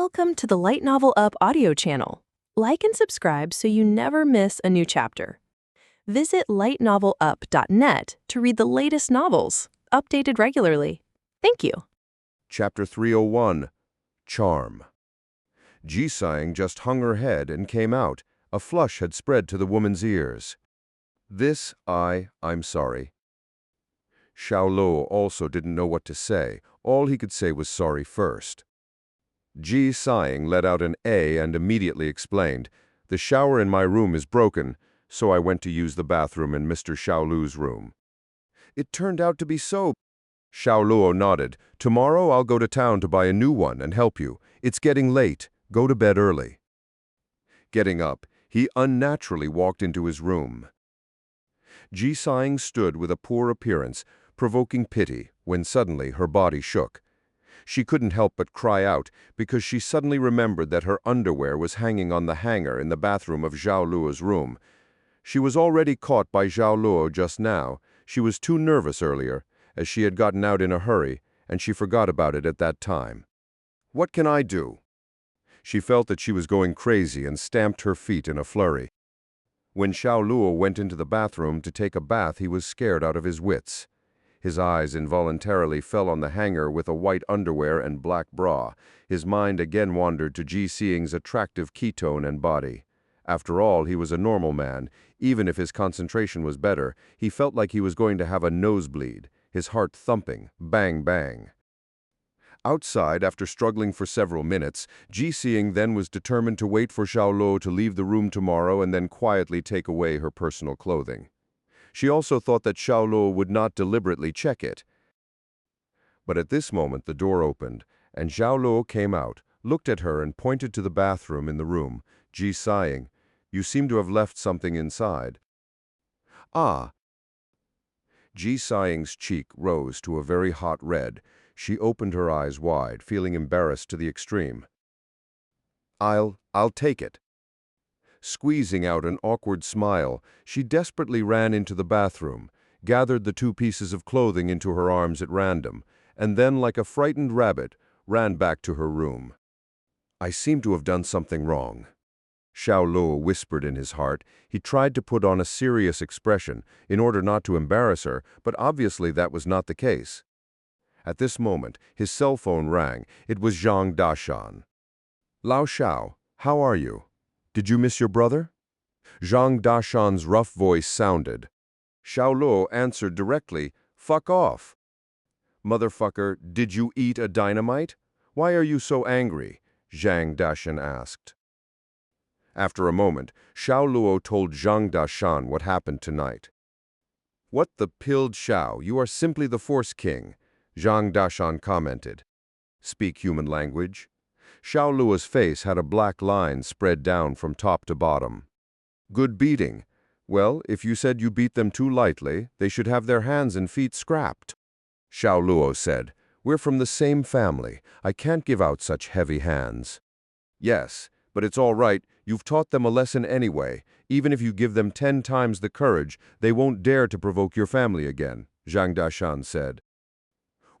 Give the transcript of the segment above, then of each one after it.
Welcome to the Light Novel Up audio channel. Like and subscribe so you never miss a new chapter. Visit lightnovelup.net to read the latest novels, updated regularly. Thank you. Chapter 301, Charm. Ji-Sang just hung her head and came out. A flush had spread to the woman's ears. I'm sorry. Xiao Luo also didn't know what to say. All he could say was sorry first. Ji-Sang let out an A and immediately explained, "The shower in my room is broken, so I went to use the bathroom in Mr. Xiao Luo's room." "It turned out to be so." Xiao Luo nodded. "Tomorrow I'll go to town to buy a new one and help you. It's getting late. Go to bed early." Getting up, he unnaturally walked into his room. Ji-Sang stood with a poor appearance, provoking pity, when suddenly her body shook. She couldn't help but cry out because she suddenly remembered that her underwear was hanging on the hanger in the bathroom of Xiao Luo's room. She was already caught by Xiao Luo just now. She was too nervous earlier, as she had gotten out in a hurry, and she forgot about it at that time. "What can I do?" She felt that she was going crazy and stamped her feet in a flurry. When Xiao Luo went into the bathroom to take a bath, he was scared out of his wits. His eyes involuntarily fell on the hanger with a white underwear and black bra. His mind again wandered to Ji-Sang's attractive ketone and body. After all, he was a normal man. Even if his concentration was better, he felt like he was going to have a nosebleed, his heart thumping, bang, bang. Outside, after struggling for several minutes, Ji-Sang then was determined to wait for Xiao Luo to leave the room tomorrow and then quietly take away her personal clothing. She also thought that Xiao Luo would not deliberately check it. But at this moment the door opened, and Xiao Luo came out, looked at her and pointed to the bathroom in the room. Ji-Sang, "You seem to have left something inside." "Ah." Ji-Sang's cheek rose to a very hot red. She opened her eyes wide, feeling embarrassed to the extreme. I'll take it." Squeezing out an awkward smile, she desperately ran into the bathroom, gathered the two pieces of clothing into her arms at random, and then, like a frightened rabbit, ran back to her room. "I seem to have done something wrong." Xiao Luo whispered in his heart. He tried to put on a serious expression in order not to embarrass her, but obviously that was not the case. At this moment, his cell phone rang. It was Zhang Dashan. "Lao Xiao, how are you? Did you miss your brother?" Zhang Dashan's rough voice sounded. Xiao Luo answered directly, "Fuck off." "Motherfucker, did you eat a dynamite? Why are you so angry?" Zhang Dashan asked. After a moment, Xiao Luo told Zhang Dashan what happened tonight. "What the pilled Xiao, you are simply the Force King," Zhang Dashan commented. "Speak human language." Xiao Luo's face had a black line spread down from top to bottom. "Good beating. Well, if you said you beat them too lightly, they should have their hands and feet scrapped." Xiao Luo said, "We're from the same family. I can't give out such heavy hands." "Yes, but it's all right. You've taught them a lesson anyway. Even if you give them 10 times the courage, they won't dare to provoke your family again," Zhang Dashan said.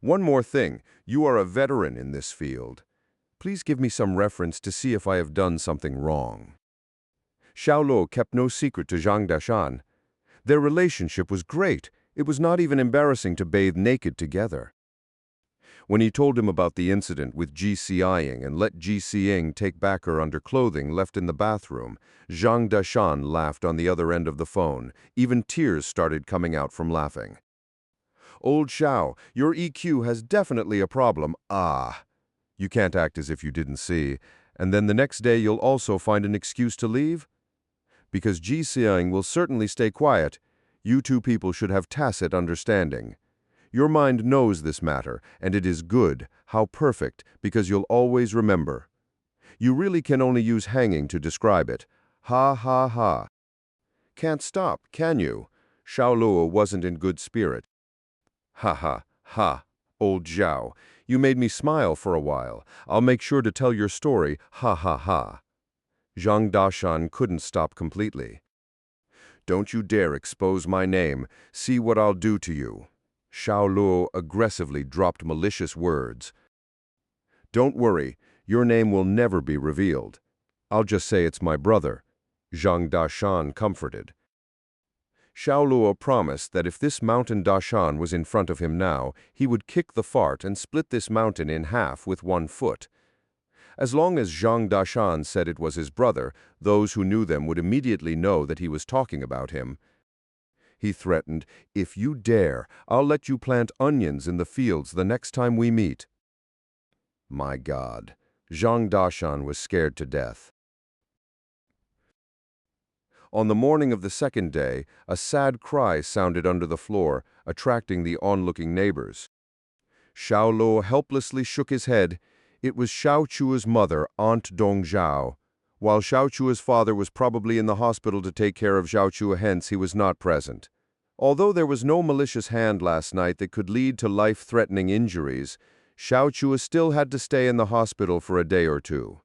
"One more thing. You are a veteran in this field. Please give me some reference to see if I have done something wrong." Xiao Luo kept no secret to Zhang Dashan. Their relationship was great. It was not even embarrassing to bathe naked together. When he told him about the incident with Ji-Sang and let Ji-Sang take back her underclothing left in the bathroom, Zhang Dashan laughed on the other end of the phone. Even tears started coming out from laughing. "Old Xiao, your EQ has definitely a problem. Ah. You can't act as if you didn't see, and then the next day you'll also find an excuse to leave? Because Ji-Sang will certainly stay quiet. You two people should have tacit understanding. Your mind knows this matter, and it is good. How perfect, because you'll always remember. You really can only use hanging to describe it. Ha ha ha." "Can't stop, can you?" Xiao Luo wasn't in good spirit. "Ha ha ha, old Zhao. You made me smile for a while. I'll make sure to tell your story, ha ha ha." Zhang Dashan couldn't stop completely. "Don't you dare expose my name. See what I'll do to you." Xiao Luo aggressively dropped malicious words. "Don't worry. Your name will never be revealed. I'll just say it's my brother," Zhang Dashan comforted. Xiao Luo promised that if this mountain Dashan was in front of him now, he would kick the fart and split this mountain in half with 1 foot. As long as Zhang Dashan said it was his brother, those who knew them would immediately know that he was talking about him. He threatened, "If you dare, I'll let you plant onions in the fields the next time we meet." My God, Zhang Dashan was scared to death. On the morning of the second day, a sad cry sounded under the floor, attracting the onlooking neighbors. Xiao Luo helplessly shook his head. It was Xiao Chua's mother, Aunt Dong Zhao. While Xiao Chua's father was probably in the hospital to take care of Xiao Chua, hence he was not present. Although there was no malicious hand last night that could lead to life-threatening injuries, Xiao Chua still had to stay in the hospital for a day or two.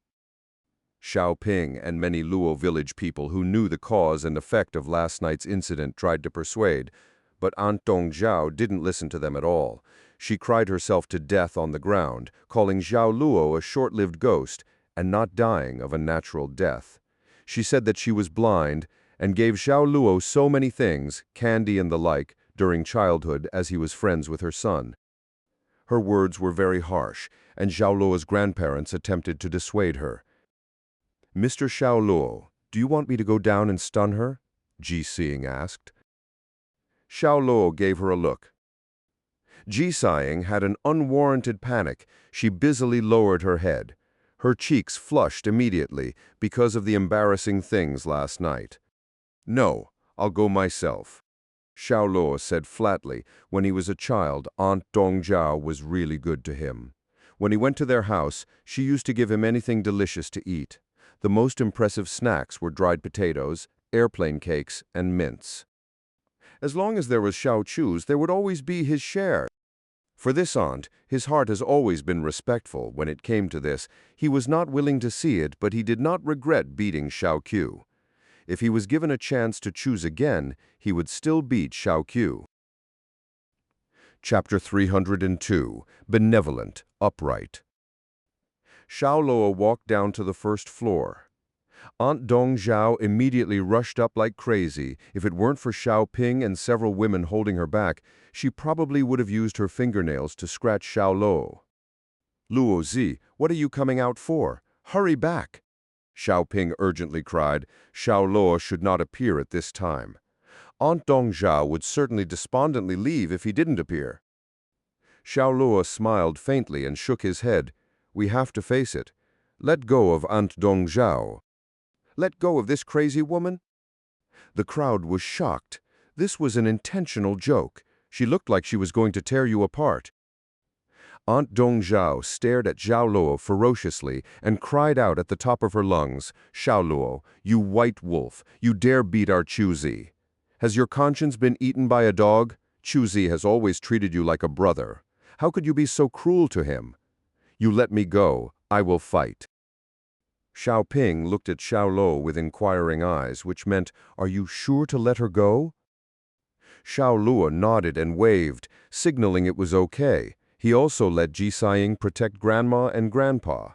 Xiao Ping and many Luo village people who knew the cause and effect of last night's incident tried to persuade, but Aunt Dong Zhao didn't listen to them at all. She cried herself to death on the ground, calling Xiao Luo a short-lived ghost and not dying of a natural death. She said that she was blind and gave Xiao Luo so many things, candy and the like, during childhood as he was friends with her son. Her words were very harsh, and Xiao Luo's grandparents attempted to dissuade her. "Mr. Xiao Luo, do you want me to go down and stun her?" Ji Xing asked. Xiao Luo gave her a look. Ji Xing had an unwarranted panic. She busily lowered her head. Her cheeks flushed immediately because of the embarrassing things last night. "No, I'll go myself." Xiao Luo said flatly. When he was a child, Aunt Dong Zhao was really good to him. When he went to their house, she used to give him anything delicious to eat. The most impressive snacks were dried potatoes, airplane cakes, and mints. As long as there was Xiao Chu's, there would always be his share. For this aunt, his heart has always been respectful. When it came to this, he was not willing to see it, but he did not regret beating Xiao Q. If he was given a chance to choose again, he would still beat Xiao Q. Chapter 302, Benevolent, Upright. Xiao Luo walked down to the first floor. Aunt Dong Zhao immediately rushed up like crazy. If it weren't for Xiao Ping and several women holding her back, she probably would have used her fingernails to scratch Xiao Luo. "Luo Zi, what are you coming out for? Hurry back!" Xiao Ping urgently cried. Xiao Luo should not appear at this time. Aunt Dong Zhao would certainly despondently leave if he didn't appear. Xiao Luo smiled faintly and shook his head. "We have to face it. Let go of Aunt Dong Zhao." "Let go of this crazy woman?" The crowd was shocked. This was an intentional joke. She looked like she was going to tear you apart. Aunt Dong Zhao stared at Xiao Luo ferociously and cried out at the top of her lungs, "Xiao Luo, you white wolf, you dare beat our Chuzi. Has your conscience been eaten by a dog? Chuzi has always treated you like a brother. How could you be so cruel to him? You let me go, I will fight." Xiao Ping looked at Xiao Luo with inquiring eyes, which meant, "Are you sure to let her go?" Xiao Luo nodded and waved, signaling it was okay. He also let Ji Xing protect Grandma and Grandpa.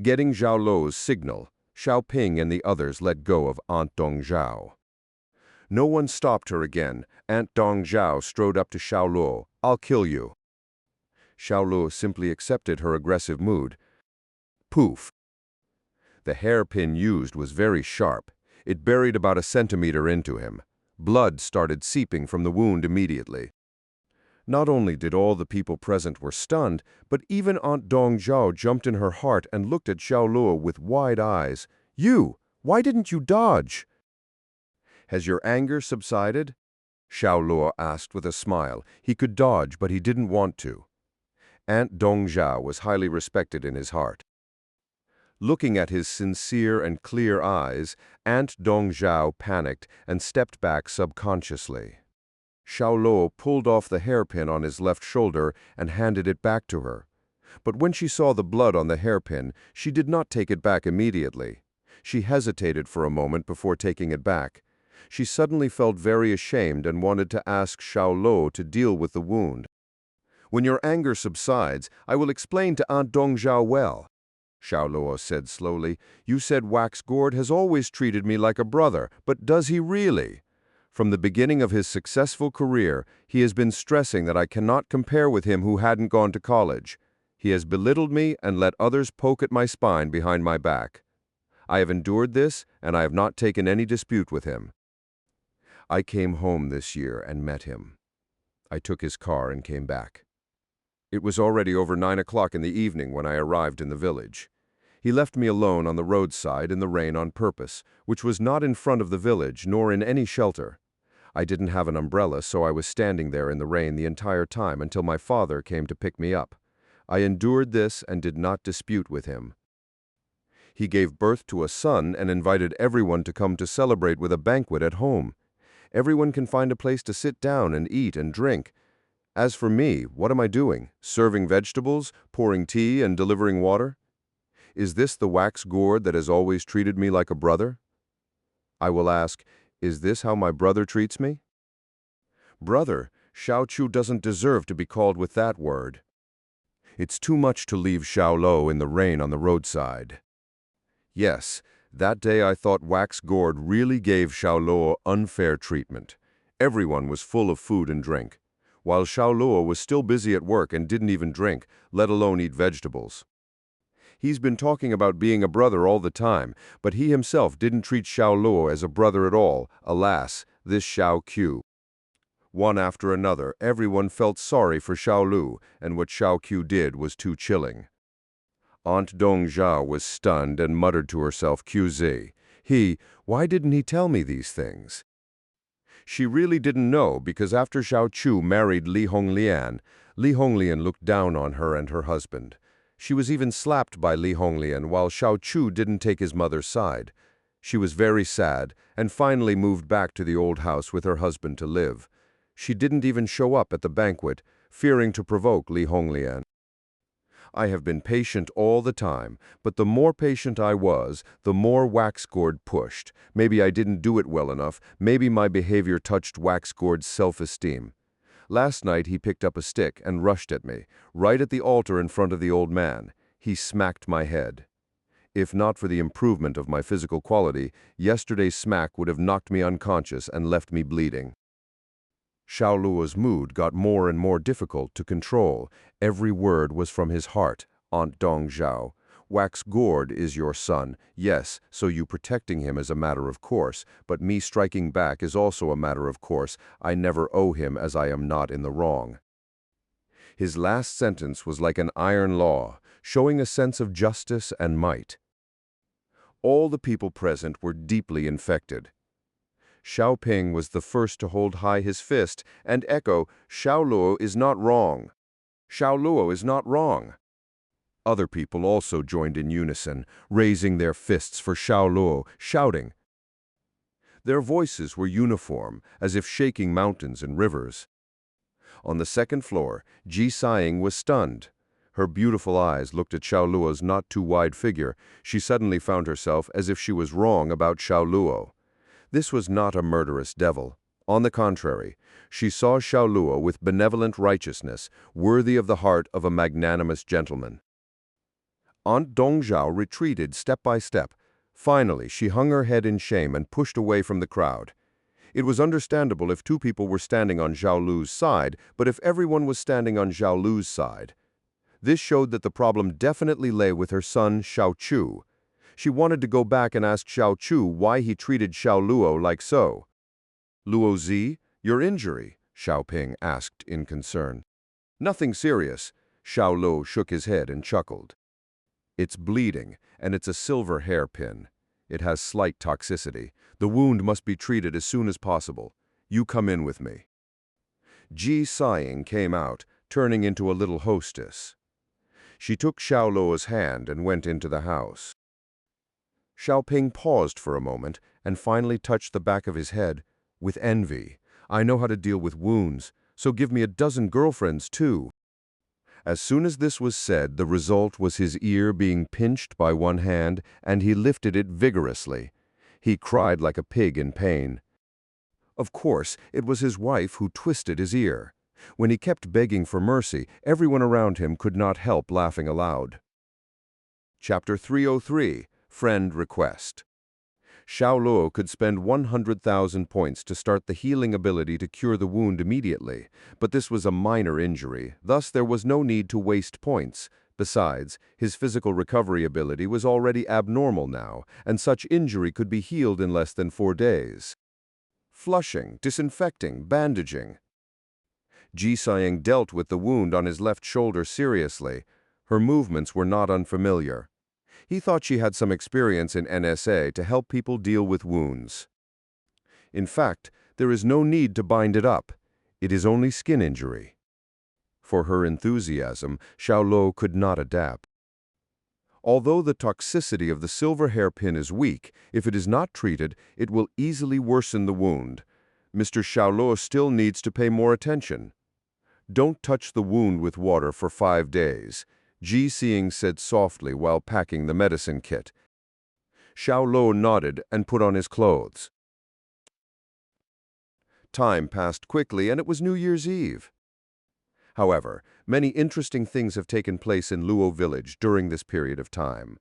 Getting Xiao Luo's signal, Xiao Ping and the others let go of Aunt Dong Zhao. No one stopped her again. Aunt Dong Zhao strode up to Xiao Luo. "I'll kill you." Xiao Luo simply accepted her aggressive mood. Poof! The hairpin used was very sharp. It buried about a centimeter into him. Blood started seeping from the wound immediately. Not only did all the people present were stunned, but even Aunt Dong Zhao jumped in her heart and looked at Xiao Luo with wide eyes. "You! Why didn't you dodge?" "Has your anger subsided?" Xiao Luo asked with a smile. He could dodge, but he didn't want to. Aunt Dong Zhao was highly respected in his heart. Looking at his sincere and clear eyes, Aunt Dong Zhao panicked and stepped back subconsciously. Xiao Luo pulled off the hairpin on his left shoulder and handed it back to her. But when she saw the blood on the hairpin, she did not take it back immediately. She hesitated for a moment before taking it back. She suddenly felt very ashamed and wanted to ask Xiao Luo to deal with the wound. "When your anger subsides, I will explain to Aunt Dong Zhao well." Xiao Luo said slowly. You said Wax Gourd has always treated me like a brother, but does he really? From the beginning of his successful career, he has been stressing that I cannot compare with him who hadn't gone to college. He has belittled me and let others poke at my spine behind my back. I have endured this, and I have not taken any dispute with him. I came home this year and met him. I took his car and came back. It was already over 9 o'clock in the evening when I arrived in the village. He left me alone on the roadside in the rain on purpose, which was not in front of the village nor in any shelter. I didn't have an umbrella, so I was standing there in the rain the entire time until my father came to pick me up. I endured this and did not dispute with him. He gave birth to a son and invited everyone to come to celebrate with a banquet at home. Everyone can find a place to sit down and eat and drink. As for me, what am I doing? Serving vegetables, pouring tea, and delivering water? Is this the Wax Gourd that has always treated me like a brother? I will ask, is this how my brother treats me? Brother, Xiao Chu doesn't deserve to be called with that word. It's too much to leave Xiao Luo in the rain on the roadside. Yes, that day I thought Wax Gourd really gave Xiao Luo unfair treatment. Everyone was full of food and drink, while Xiao Luo was still busy at work and didn't even drink, let alone eat vegetables. He's been talking about being a brother all the time, but he himself didn't treat Xiao Luo as a brother at all. Alas, this Xiao Q. One after another, everyone felt sorry for Xiao Lu, and what Xiao Q did was too chilling. Aunt Dong Zhao was stunned and muttered to herself, QZ. Why didn't he tell me these things? She really didn't know because after Xiao Chu married Li Honglian looked down on her and her husband. She was even slapped by Li Honglian while Xiao Chu didn't take his mother's side. She was very sad and finally moved back to the old house with her husband to live. She didn't even show up at the banquet, fearing to provoke Li Honglian. I have been patient all the time, but the more patient I was, the more Wax Gourd pushed. Maybe I didn't do it well enough, maybe my behavior touched Wax Gourd's self-esteem. Last night he picked up a stick and rushed at me, right at the altar in front of the old man. He smacked my head. If not for the improvement of my physical quality, yesterday's smack would have knocked me unconscious and left me bleeding. Xiao Luo's mood got more and more difficult to control. Every word was from his heart. Aunt Dong Zhao, Wax Gourd is your son. Yes, so you protecting him is a matter of course, but me striking back is also a matter of course. I never owe him as I am not in the wrong. His last sentence was like an iron law, showing a sense of justice and might. All the people present were deeply infected. Xiao Ping was the first to hold high his fist and echo, Xiao Luo is not wrong. Xiao Luo is not wrong. Other people also joined in unison, raising their fists for Xiao Luo, shouting. Their voices were uniform, as if shaking mountains and rivers. On the second floor, Ji Siying was stunned. Her beautiful eyes looked at Xiao Luo's not-too-wide figure. She suddenly found herself as if she was wrong about Xiao Luo. This was not a murderous devil. On the contrary, she saw Xiao Luo with benevolent righteousness, worthy of the heart of a magnanimous gentleman. Aunt Dong Zhao retreated step by step. Finally, she hung her head in shame and pushed away from the crowd. It was understandable if two people were standing on Xiao Lu's side, but if everyone was standing on Xiao Lu's side. This showed that the problem definitely lay with her son, Xiao Chu. She wanted to go back and ask Xiao Chu why he treated Xiao Luo like so. Luo Zi, your injury? Xiao Ping asked in concern. Nothing serious. Xiao Luo shook his head and chuckled. It's bleeding, and it's a silver hairpin. It has slight toxicity. The wound must be treated as soon as possible. You come in with me. Ji Siying came out, turning into a little hostess. She took Xiao Luo's hand and went into the house. Xiao Ping paused for a moment and finally touched the back of his head. With envy. I know how to deal with wounds, so give me a dozen girlfriends too. As soon as this was said, the result was his ear being pinched by one hand, and he lifted it vigorously. He cried like a pig in pain. Of course, it was his wife who twisted his ear. When he kept begging for mercy, everyone around him could not help laughing aloud. Chapter 303, Friend Request. Xiao Luo could spend 100,000 points to start the healing ability to cure the wound immediately, but this was a minor injury, thus there was no need to waste points. Besides, his physical recovery ability was already abnormal now, and such injury could be healed in less than 4 days. Flushing, disinfecting, bandaging. Ji dealt with the wound on his left shoulder seriously. Her movements were not unfamiliar. He thought she had some experience in NSA to help people deal with wounds. In fact, there is no need to bind it up. It is only skin injury. For her enthusiasm, Xiao Luo could not adapt. Although the toxicity of the silver hairpin is weak, if it is not treated, it will easily worsen the wound. Mr. Xiao Luo still needs to pay more attention. Don't touch the wound with water for 5 days. Ji said softly while packing the medicine kit. Xiao Luo nodded and put on his clothes. Time passed quickly and it was New Year's Eve. However, many interesting things have taken place in Luo village during this period of time.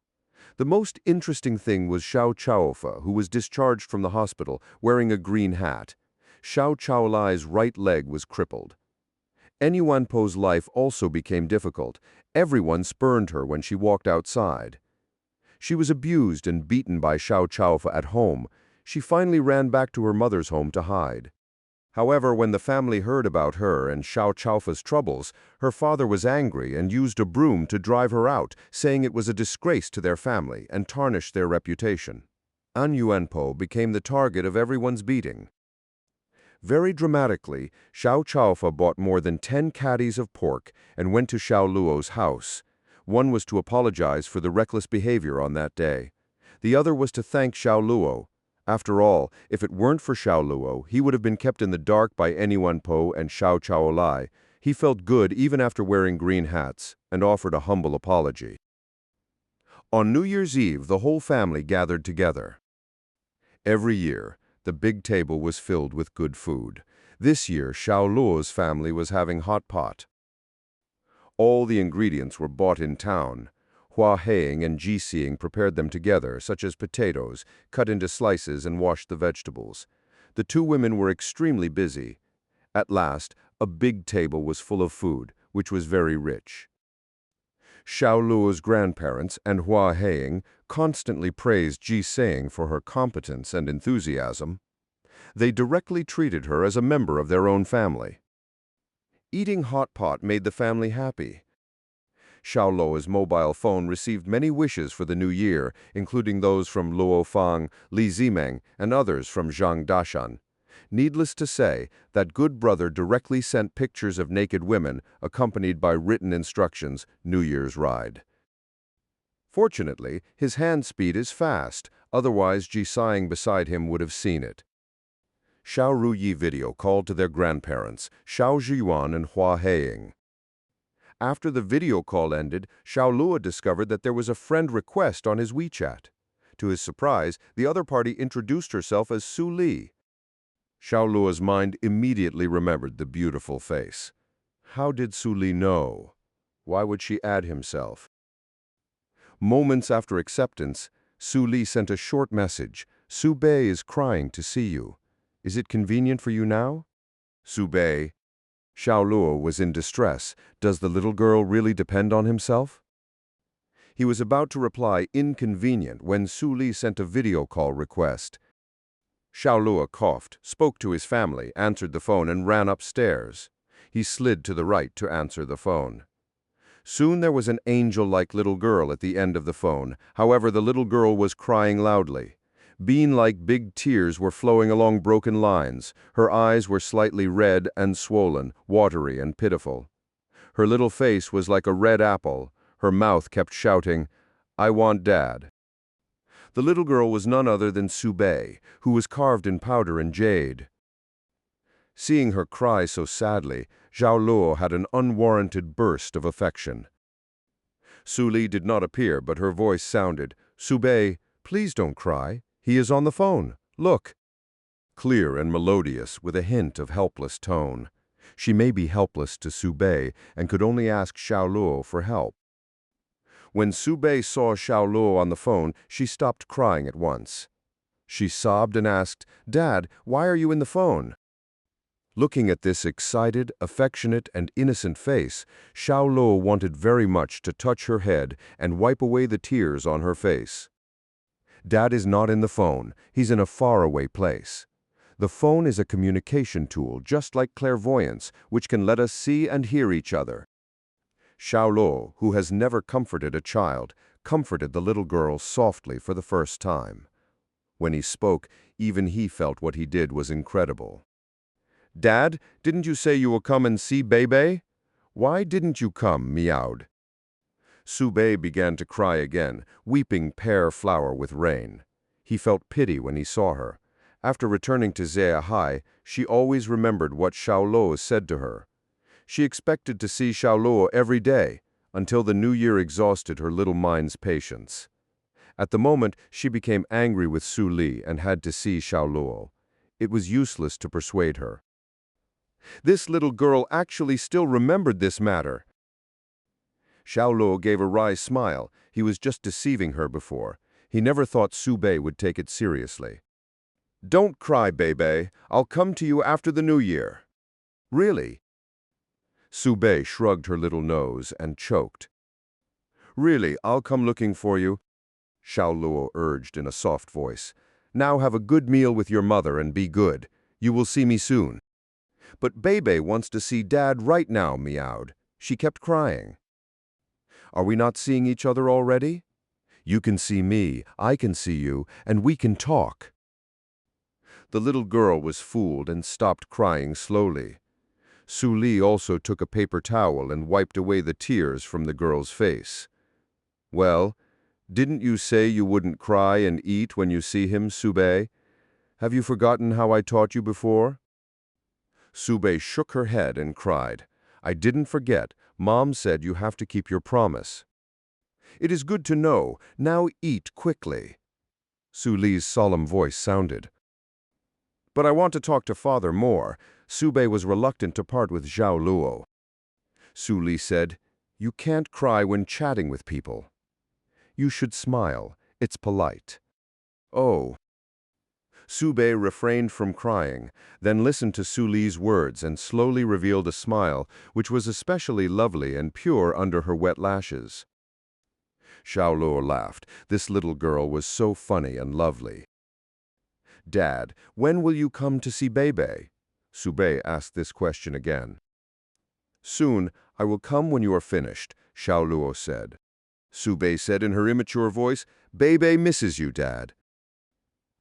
The most interesting thing was Xiao Chaofa, who was discharged from the hospital wearing a green hat. Xiao Chaolai's right leg was crippled. Enyuanpo's life also became difficult. Everyone spurned her when she walked outside. She was abused and beaten by Xiao Chaofa at home. She finally ran back to her mother's home to hide. However, when the family heard about her and Xiao Chaofa's troubles, her father was angry and used a broom to drive her out, saying it was a disgrace to their family and tarnished their reputation. Enyuanpo became the target of everyone's beating. Very dramatically, Xiao Chaofa bought more than 10 caddies of pork and went to Xiao Luo's house. One was to apologize for the reckless behavior on that day. The other was to thank Xiao Luo. After all, if it weren't for Xiao Luo, he would have been kept in the dark by Enyuanpo and Xiao Chaolai. He felt good even after wearing green hats and offered a humble apology. On New Year's Eve, the whole family gathered together. Every year, the big table was filled with good food. This year, Xiao Luo's family was having hot pot. All the ingredients were bought in town. Hua Heing and Ji prepared them together, such as potatoes, cut into slices and washed the vegetables. The two women were extremely busy. At last, a big table was full of food, which was very rich. Xiao Luo's grandparents and Hua Heing constantly praised Ji for her competence and enthusiasm. They directly treated her as a member of their own family. Eating hot pot made the family happy. Xiao Luo's mobile phone received many wishes for the new year, including those from Luo Fang, Li Zimeng, and others from Zhang Dashan. Needless to say, that good brother directly sent pictures of naked women, accompanied by written instructions, New Year's ride. Fortunately, his hand speed is fast, otherwise Ji beside him would have seen it. Xiao Ruyi video called to their grandparents, Xiao Zhiyuan and Hua Heing. After the video call ended, Xiao Luo discovered that there was a friend request on his WeChat. To his surprise, the other party introduced herself as Su Li. Xiao Luo's mind immediately remembered the beautiful face. How did Su Li know? Why would she add himself? Moments after acceptance, Su Li sent a short message. Su Bei is crying to see you. Is it convenient for you now? Su Bei. Xiao Luo was in distress. Does the little girl really depend on himself? He was about to reply inconvenient when Su Li sent a video call request. Xiao Luo coughed, spoke to his family, answered the phone, and ran upstairs. He slid to the right to answer the phone. Soon there was an angel-like little girl at the end of the phone. However, the little girl was crying loudly. Bean-like big tears were flowing along broken lines. Her eyes were slightly red and swollen, watery and pitiful. Her little face was like a red apple. Her mouth kept shouting, "I want Dad." The little girl was none other than Su Bei, who was carved in powder and jade. Seeing her cry so sadly, Xiao Luo had an unwarranted burst of affection. Su Li did not appear, but her voice sounded, "Su Bei, please don't cry. He is on the phone. Look." Clear and melodious, with a hint of helpless tone. She may be helpless to Su Bei and could only ask Xiao Luo for help. When Su Bei saw Xiao Luo on the phone, she stopped crying at once. She sobbed and asked, "Dad, why are you in the phone?" Looking at this excited, affectionate, and innocent face, Xiao Luo wanted very much to touch her head and wipe away the tears on her face. Dad is not in the phone. He's in a faraway place. The phone is a communication tool, just like clairvoyance, which can let us see and hear each other. Xiao Luo, who has never comforted a child, comforted the little girl softly for the first time. When he spoke, even he felt what he did was incredible. "Dad, didn't you say you will come and see Bei? Why didn't you come?" meowed. Su Bei began to cry again, weeping pear flower with rain. He felt pity when he saw her. After returning to Zhenyun, she always remembered what Xiao Luo said to her. She expected to see Xiao Luo every day, until the new year exhausted her little mind's patience. At the moment, she became angry with Su Li and had to see Xiao Luo. It was useless to persuade her. This little girl actually still remembered this matter. Xiao Luo gave a wry smile. He was just deceiving her before. He never thought Su Bei would take it seriously. "Don't cry, Bei. I'll come to you after the new year." "Really?" Su Bei shrugged her little nose and choked. "Really, I'll come looking for you," Xiao Luo urged in a soft voice. "Now have a good meal with your mother and be good. You will see me soon." "But Bei wants to see Dad right now," meowed. She kept crying. "Are we not seeing each other already? You can see me, I can see you, and we can talk." The little girl was fooled and stopped crying slowly. Su Li also took a paper towel and wiped away the tears from the girl's face. "Well, didn't you say you wouldn't cry and eat when you see him, Su Bei? Have you forgotten how I taught you before?" Su Bei shook her head and cried. "I didn't forget. Mom said you have to keep your promise." "It is good to know. Now eat quickly." Su Li's solemn voice sounded. "But I want to talk to Father more." Su Bei was reluctant to part with Xiao Luo. Su Li said, "You can't cry when chatting with people. You should smile. It's polite." "Oh." Su Bei refrained from crying, then listened to Su Li's words and slowly revealed a smile which was especially lovely and pure under her wet lashes. Xiao Luo laughed. This little girl was so funny and lovely. "Dad, when will you come to see Bei?" Su Bei asked this question again. "Soon, I will come when you are finished," Xiao Luo said. Su Bei said in her immature voice, "Bei misses you, Dad."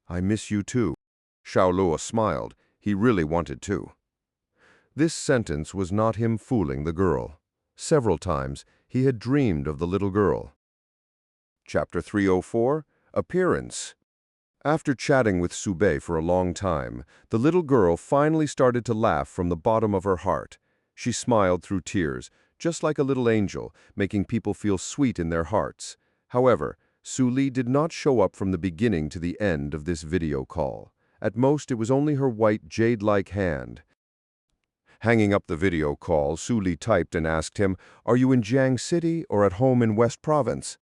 "I miss you too." Xiao Luo smiled. He really wanted to. This sentence was not him fooling the girl. Several times, he had dreamed of the little girl. Chapter 304, Appearance. After chatting with Su Bei for a long time, the little girl finally started to laugh from the bottom of her heart. She smiled through tears, just like a little angel, making people feel sweet in their hearts. However, Su Li did not show up from the beginning to the end of this video call. At most, it was only her white, jade-like hand. Hanging up the video call, Su Li typed and asked him, "Are you in Jiang City or at home in West Province?"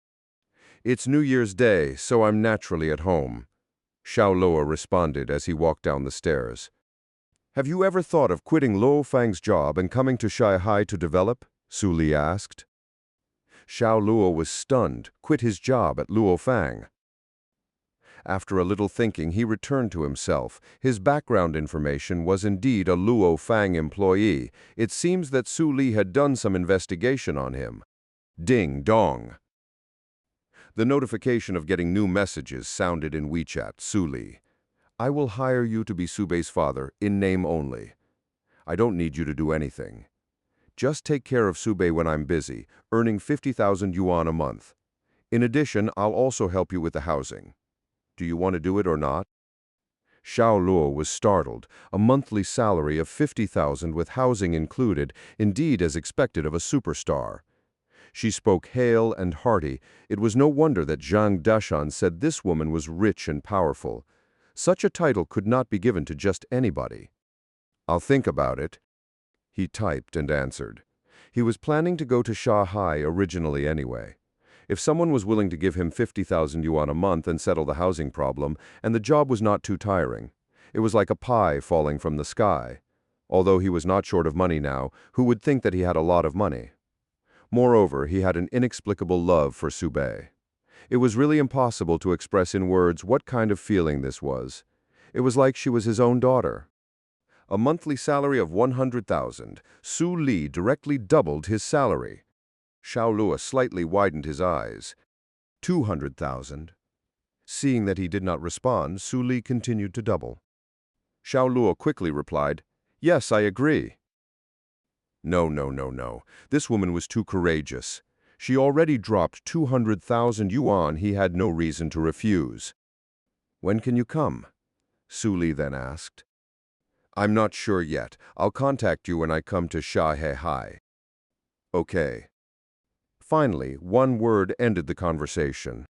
"It's New Year's Day, so I'm naturally at home," Xiao Luo responded as he walked down the stairs. "Have you ever thought of quitting Luo Fang's job and coming to Shanghai to develop?" Su Li asked. Xiao Luo was stunned. Quit his job at Luo Fang. After a little thinking, he returned to himself. His background information was indeed a Luo Fang employee. It seems that Su Li had done some investigation on him. Ding dong. The notification of getting new messages sounded in WeChat. Su Li. "I will hire you to be Su Bei's father, in name only. I don't need you to do anything. Just take care of Su Bei when I'm busy, earning 50,000 yuan a month. In addition, I'll also help you with the housing. Do you want to do it or not?" Xiao Luo was startled. A monthly salary of 50,000 with housing included, indeed as expected of a superstar. She spoke hale and hearty. It was no wonder that Zhang Dashan said this woman was rich and powerful. Such a title could not be given to just anybody. "I'll think about it," he typed and answered. He was planning to go to Shanghai originally anyway. If someone was willing to give him 50,000 yuan a month and settle the housing problem, and the job was not too tiring. It was like a pie falling from the sky. Although he was not short of money now, who would think that he had a lot of money? Moreover, he had an inexplicable love for Sube. It was really impossible to express in words what kind of feeling this was. It was like she was his own daughter. A monthly salary of 100,000, Su Li directly doubled his salary. Xiao Luo slightly widened his eyes. 200,000. Seeing that he did not respond, Su Li continued to double. Xiao Luo quickly replied, "Yes, I agree." No. This woman was too courageous. She already dropped 200,000 yuan he had no reason to refuse. "When can you come?" Su Li then asked. "I'm not sure yet. I'll contact you when I come to Shanghai." Okay. Finally, one word ended the conversation.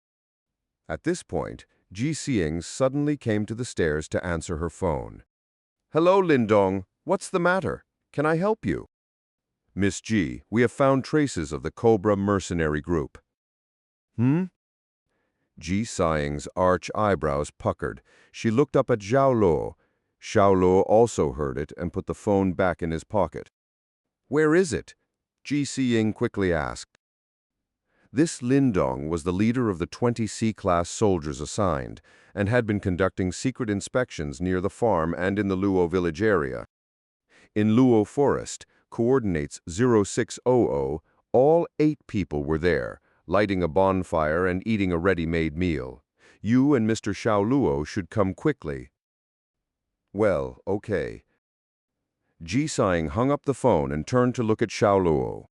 At this point, Ji Xing suddenly came to the stairs to answer her phone. "Hello, Lindong. What's the matter? Can I help you?" "Miss Ji, we have found traces of the Cobra mercenary group." "Hmm?" Ji Xing's arch eyebrows puckered. She looked up at Xiao Luo. Xiao Luo also heard it and put the phone back in his pocket. "Where is it?" Ji Xing quickly asked. This Lindong was the leader of the 20 C-class soldiers assigned, and had been conducting secret inspections near the farm and in the Luo village area. In Luo Forest, coordinates 0600, all 8 people were there, lighting a bonfire and eating a ready-made meal. You and Mr. Xiao Luo should come quickly. Well, okay. Ji Xing hung up the phone and turned to look at Xiao Luo.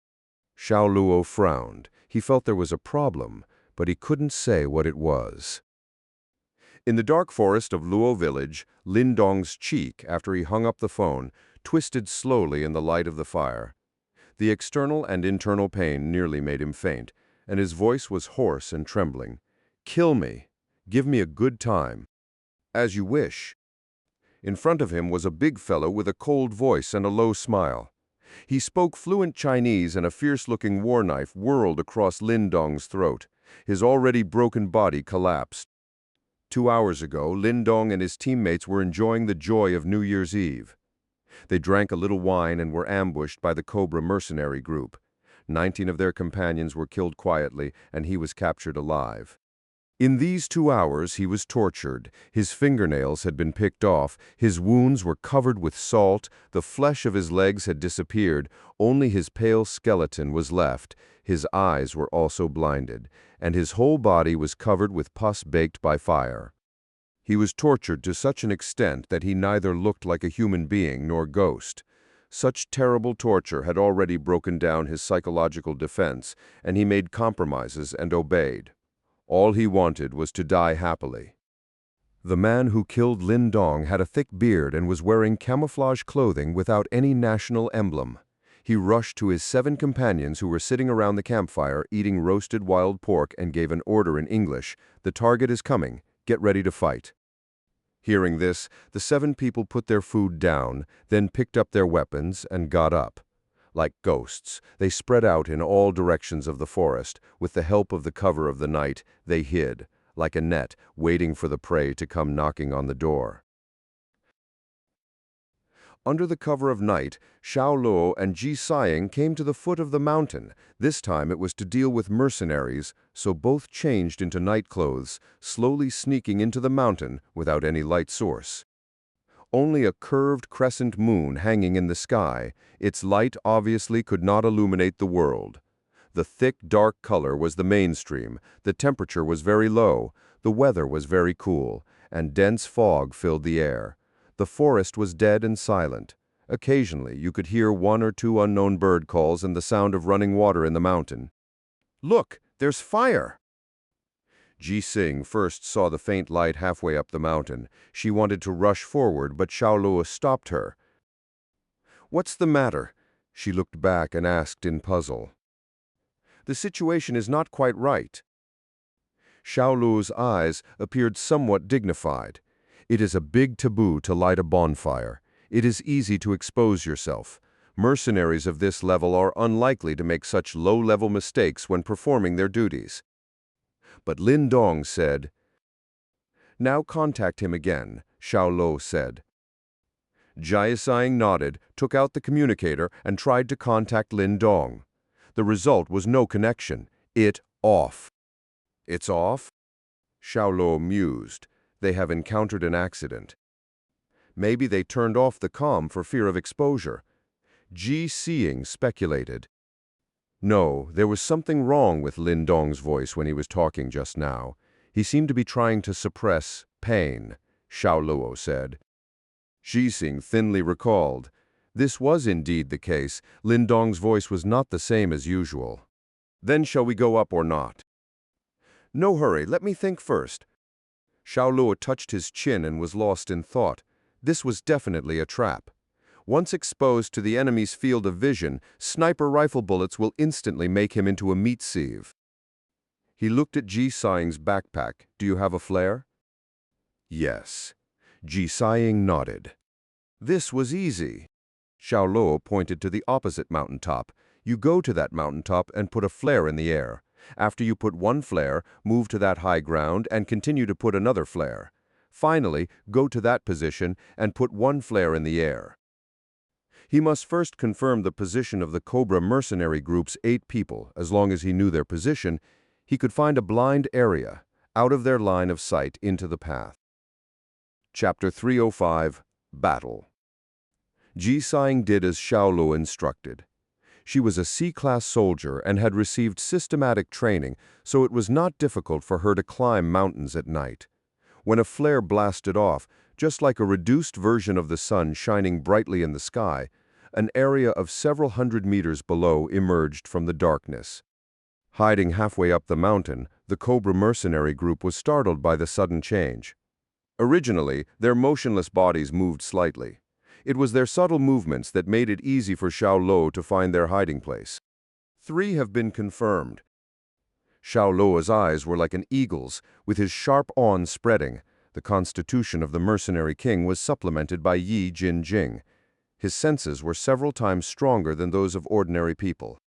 Xiao Luo frowned. He felt there was a problem, but he couldn't say what it was. In the dark forest of Luo village, Lindong's cheek, after he hung up the phone, twisted slowly in the light of the fire. The external and internal pain nearly made him faint, and his voice was hoarse and trembling. "Kill me. Give me a good time." "As you wish." In front of him was a big fellow with a cold voice and a low smile. He spoke fluent Chinese, and a fierce-looking war knife whirled across Lindong's throat. His already broken body collapsed. 2 hours ago, Lindong and his teammates were enjoying the joy of New Year's Eve. They drank a little wine and were ambushed by the Cobra mercenary group. 19 of their companions were killed quietly, and he was captured alive. In these 2 hours, he was tortured. His fingernails had been picked off, his wounds were covered with salt, the flesh of his legs had disappeared, only his pale skeleton was left, his eyes were also blinded, and his whole body was covered with pus baked by fire. He was tortured to such an extent that he neither looked like a human being nor ghost. Such terrible torture had already broken down his psychological defense, and he made compromises and obeyed. All he wanted was to die happily. The man who killed Lindong had a thick beard and was wearing camouflage clothing without any national emblem. He rushed to his 7 companions who were sitting around the campfire eating roasted wild pork and gave an order in English, "The target is coming. Get ready to fight." Hearing this, the 7 people put their food down, then picked up their weapons and got up. Like ghosts, they spread out in all directions of the forest. With the help of the cover of the night, they hid, like a net, waiting for the prey to come knocking on the door. Under the cover of night, Xiao Luo and Ji Xing came to the foot of the mountain. This time it was to deal with mercenaries, so both changed into night clothes, slowly sneaking into the mountain without any light source. Only a curved crescent moon hanging in the sky, its light obviously could not illuminate the world. The thick, dark color was the mainstream, the temperature was very low, the weather was very cool, and dense fog filled the air. The forest was dead and silent. Occasionally, you could hear 1 or 2 unknown bird calls and the sound of running water in the mountain. "Look, there's fire!" Ji Xing first saw the faint light halfway up the mountain. She wanted to rush forward, but Xiao Luo stopped her. "What's the matter?" She looked back and asked in puzzle. "The situation is not quite right." Xiao Luo's eyes appeared somewhat dignified. "It is a big taboo to light a bonfire. It is easy to expose yourself. Mercenaries of this level are unlikely to make such low-level mistakes when performing their duties. But Lin Dong said, "Now contact him again," Xiao Luo said. Jiasing nodded, took out the communicator, and tried to contact Lin Dong. The result was no connection. It off. "It's off?" Xiao Luo mused. "They have encountered an accident. Maybe they turned off the comm for fear of exposure." Seeing speculated. No, there was something wrong with Lin Dong's voice when he was talking just now. He seemed to be trying to suppress pain, Xiao Luo said. Seeing thinly recalled. This was indeed the case. Lin Dong's voice was not the same as usual. "Then shall we go up or not?" "No hurry, let me think first." Xiao Luo touched his chin and was lost in thought. This was definitely a trap. Once exposed to the enemy's field of vision, sniper rifle bullets will instantly make him into a meat sieve. He looked at Jiasing's backpack. "Do you have a flare?" "Yes." Jiasing nodded. This was easy. Xiao Luo pointed to the opposite mountaintop. "You go to that mountaintop and put a flare in the air. After you put one flare, move to that high ground and continue to put another flare. Finally, go to that position and put one flare in the air." He must first confirm the position of the Cobra mercenary group's 8 people. As long as he knew their position, he could find a blind area, out of their line of sight, into the path. Chapter 305, Battle. Jiasing did as Xiao Luo instructed. She was a C-class soldier and had received systematic training, so it was not difficult for her to climb mountains at night. When a flare blasted off, just like a reduced version of the sun shining brightly in the sky, an area of several hundred meters below emerged from the darkness. Hiding halfway up the mountain, the Cobra mercenary group was startled by the sudden change. Originally, their motionless bodies moved slightly. It was their subtle movements that made it easy for Xiao Luo to find their hiding place. 3 have been confirmed. Xiao Luo's eyes were like an eagle's, with his sharp awn spreading. The constitution of the mercenary king was supplemented by Yi Jin Jing. His senses were several times stronger than those of ordinary people.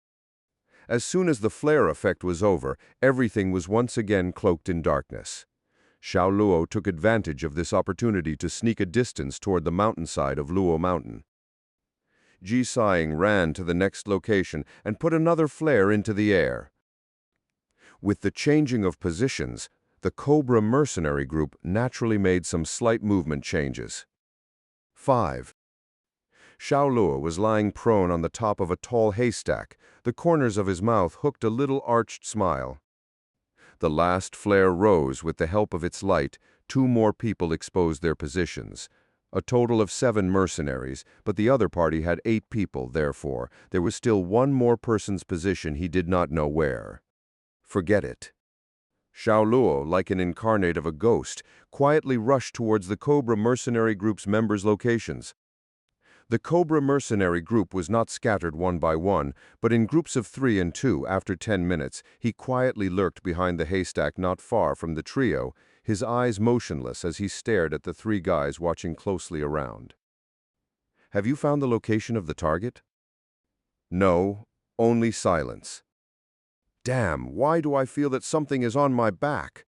As soon as the flare effect was over, everything was once again cloaked in darkness. Xiao Luo took advantage of this opportunity to sneak a distance toward the mountainside of Luo Mountain. Jiasing ran to the next location and put another flare into the air. With the changing of positions, the Cobra mercenary group naturally made some slight movement changes. 5. Xiao Luo was lying prone on the top of a tall haystack, the corners of his mouth hooked a little arched smile. The last flare rose with the help of its light. 2 more people exposed their positions. A total of 7 mercenaries, but the other party had 8 people, therefore there was still 1 more person's position he did not know where. Forget it. Xiao Luo, like an incarnate of a ghost, quietly rushed towards the Cobra mercenary group's members' locations. The Cobra mercenary group was not scattered one by one, but in groups of 3 and 2. After 10 minutes, he quietly lurked behind the haystack not far from the trio, his eyes motionless as he stared at the 3 guys watching closely around. "Have you found the location of the target?" "No, only silence." "Damn, why do I feel that something is on my back?"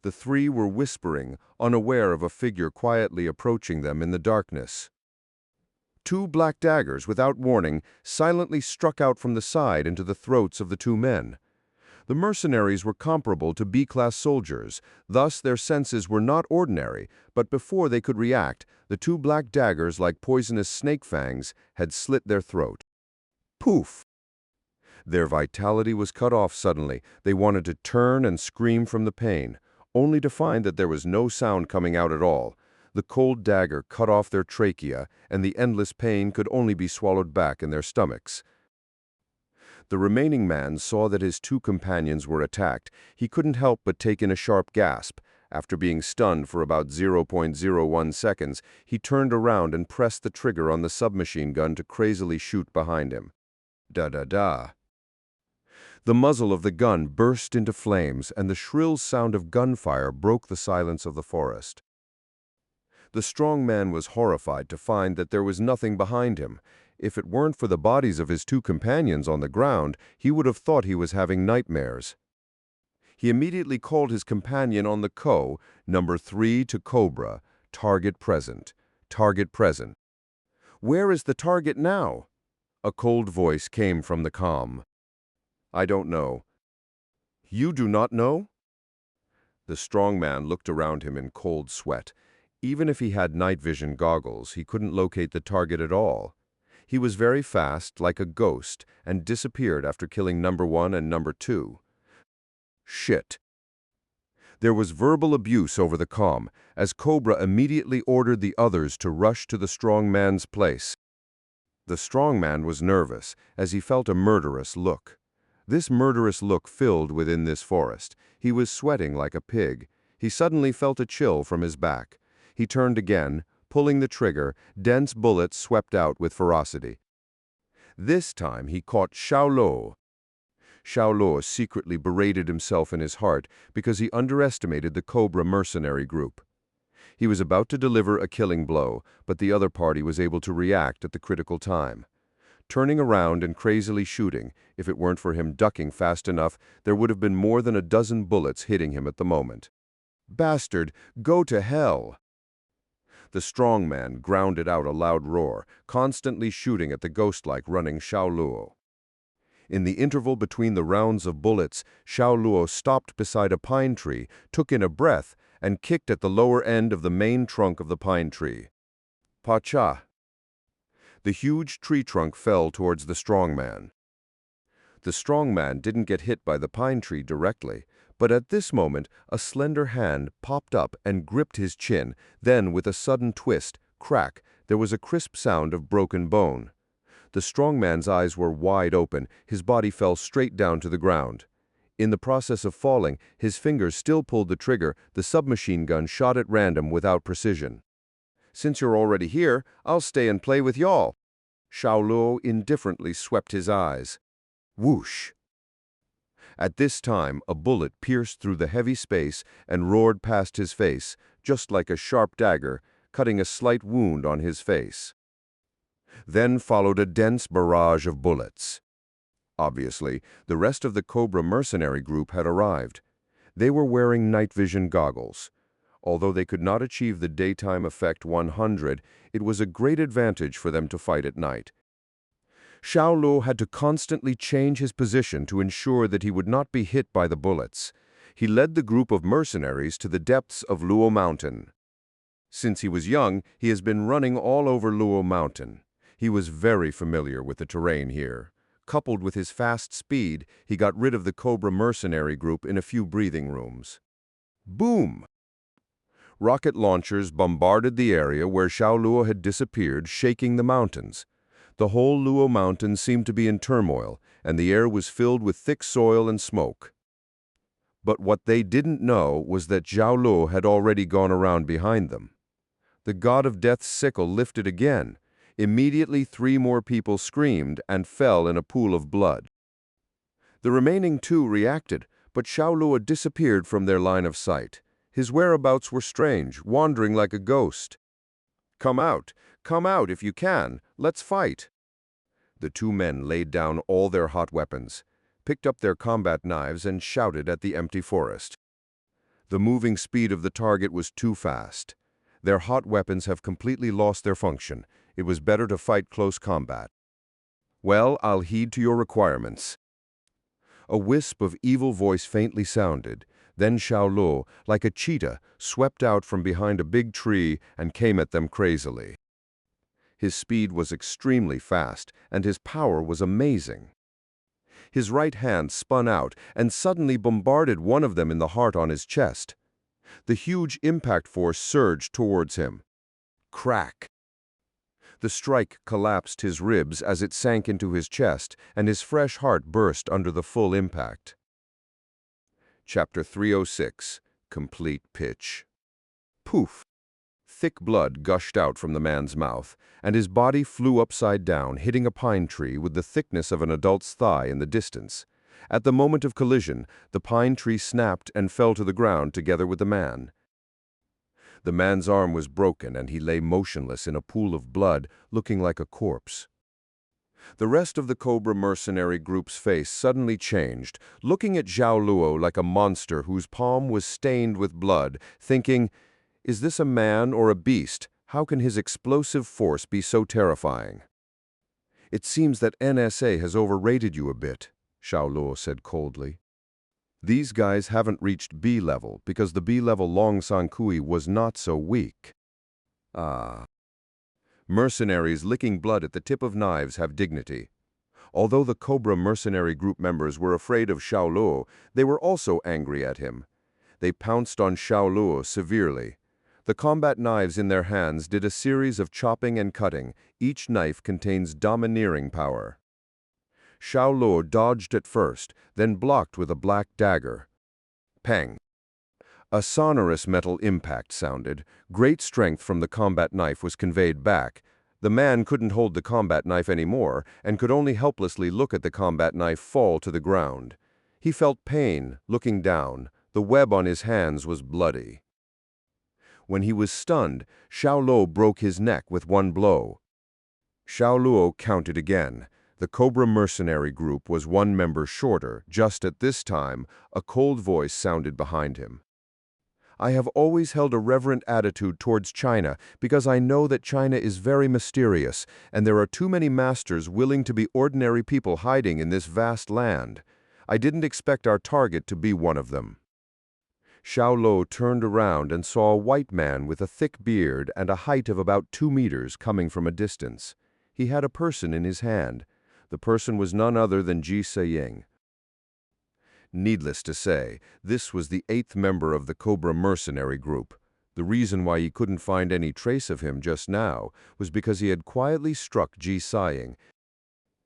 The 3 were whispering, unaware of a figure quietly approaching them in the darkness. 2 black daggers, without warning, silently struck out from the side into the throats of the 2 men. The mercenaries were comparable to B-class soldiers, thus their senses were not ordinary, but before they could react, the 2 black daggers, like poisonous snake fangs, had slit their throat. Poof! Their vitality was cut off suddenly. They wanted to turn and scream from the pain, only to find that there was no sound coming out at all. The cold dagger cut off their trachea, and the endless pain could only be swallowed back in their stomachs. The remaining man saw that his 2 companions were attacked. He couldn't help but take in a sharp gasp. After being stunned for about 0.01 seconds, he turned around and pressed the trigger on the submachine gun to crazily shoot behind him. Da-da-da. The muzzle of the gun burst into flames, and the shrill sound of gunfire broke the silence of the forest. The strong man was horrified to find that there was nothing behind him. If it weren't for the bodies of his 2 companions on the ground, he would have thought he was having nightmares. He immediately called his companion on the number 3 to Cobra, target present, target present. Where is the target now? A cold voice came from the comm. I don't know. You do not know? The strong man looked around him in cold sweat. Even if he had night vision goggles, he couldn't locate the target at all. He was very fast, like a ghost, and disappeared after killing number 1 and number 2. Shit. There was verbal abuse over the comm, as Cobra immediately ordered the others to rush to the strong man's place. The strong man was nervous, as he felt a murderous look. This murderous look filled within this forest. He was sweating like a pig. He suddenly felt a chill from his back. He turned again, pulling the trigger. Dense bullets swept out with ferocity. This time he caught Xiao Luo. Xiao Luo secretly berated himself in his heart because he underestimated the Cobra mercenary group. He was about to deliver a killing blow, but the other party was able to react at the critical time. Turning around and crazily shooting, if it weren't for him ducking fast enough, there would have been more than a dozen bullets hitting him at the moment. Bastard, go to hell! The strong man grounded out a loud roar, constantly shooting at the ghost-like running Xiao Luo. In the interval between the rounds of bullets, Xiao Luo stopped beside a pine tree, took in a breath, and kicked at the lower end of the main trunk of the pine tree. Pacha! The huge tree trunk fell towards the strong man. The strong man didn't get hit by the pine tree directly, but at this moment a slender hand popped up and gripped his chin. Then, with a sudden twist, crack, there was a crisp sound of broken bone. The strong man's eyes were wide open. His body fell straight down to the ground. In the process of falling, his fingers still pulled the trigger. The submachine gun shot at random without precision. Since you're already here, I'll stay and play with y'all. Xiao Luo indifferently swept his eyes. Whoosh! At this time, a bullet pierced through the heavy space and roared past his face, just like a sharp dagger, cutting a slight wound on his face. Then followed a dense barrage of bullets. Obviously, the rest of the Cobra mercenary group had arrived. They were wearing night vision goggles. Although they could not achieve the daytime effect 100, it was a great advantage for them to fight at night. Xiao Luo had to constantly change his position to ensure that he would not be hit by the bullets. He led the group of mercenaries to the depths of Luo Mountain. Since he was young, he has been running all over Luo Mountain. He was very familiar with the terrain here. Coupled with his fast speed, he got rid of the Cobra mercenary group in a few breathing rooms. Boom! Rocket launchers bombarded the area where Xiao Luo had disappeared, shaking the mountains. The whole Luo Mountain seemed to be in turmoil, and the air was filled with thick soil and smoke. But what they didn't know was that Xiao Luo had already gone around behind them. The god of death's sickle lifted again. Immediately 3 more people screamed and fell in a pool of blood. The remaining 2 reacted, but Xiao Luo disappeared from their line of sight. His whereabouts were strange, wandering like a ghost. Come out if you can, let's fight. The 2 men laid down all their hot weapons, picked up their combat knives and shouted at the empty forest. The moving speed of the target was too fast. Their hot weapons have completely lost their function. It was better to fight close combat. Well, I'll heed to your requirements. A wisp of evil voice faintly sounded. Then Xiao Luo, like a cheetah, swept out from behind a big tree and came at them crazily. His speed was extremely fast, and his power was amazing. His right hand spun out and suddenly bombarded one of them in the heart on his chest. The huge impact force surged towards him. Crack! The strike collapsed his ribs as it sank into his chest, and his fresh heart burst under the full impact. Chapter 306, Complete Pitch. Poof! Thick blood gushed out from the man's mouth, and his body flew upside down, hitting a pine tree with the thickness of an adult's thigh in the distance. At the moment of collision, the pine tree snapped and fell to the ground together with the man. The man's arm was broken, and he lay motionless in a pool of blood, looking like a corpse. The rest of the Cobra mercenary group's face suddenly changed, looking at Xiao Luo like a monster whose palm was stained with blood, thinking, "Is this a man or a beast? How can his explosive force be so terrifying?" "It seems that NSA has overrated you a bit," Xiao Luo said coldly. "These guys haven't reached B level because the B level Long San Kui was not so weak." Ah. Mercenaries licking blood at the tip of knives have dignity. Although the Cobra mercenary group members were afraid of Xiao Luo, they were also angry at him. They pounced on Xiao Luo severely. The combat knives in their hands did a series of chopping and cutting. Each knife contains domineering power. Xiao Luo dodged at first, then blocked with a black dagger. Pang! A sonorous metal impact sounded. Great strength from the combat knife was conveyed back. The man couldn't hold the combat knife anymore and could only helplessly look at the combat knife fall to the ground. He felt pain, looking down. The web on his hands was bloody. When he was stunned, Xiao Luo broke his neck with one blow. Xiao Luo counted again. The Cobra mercenary group was one member shorter. Just at this time, a cold voice sounded behind him. "I have always held a reverent attitude towards China because I know that China is very mysterious, and there are too many masters willing to be ordinary people hiding in this vast land. I didn't expect our target to be one of them." Xiao Luo turned around and saw a white man with a thick beard and a height of about 2 meters coming from a distance. He had a person in his hand. The person was none other than Zhenyun. Needless to say, this was the 8th member of the Cobra mercenary group. The reason why he couldn't find any trace of him just now was because he had quietly struck Zhenyun.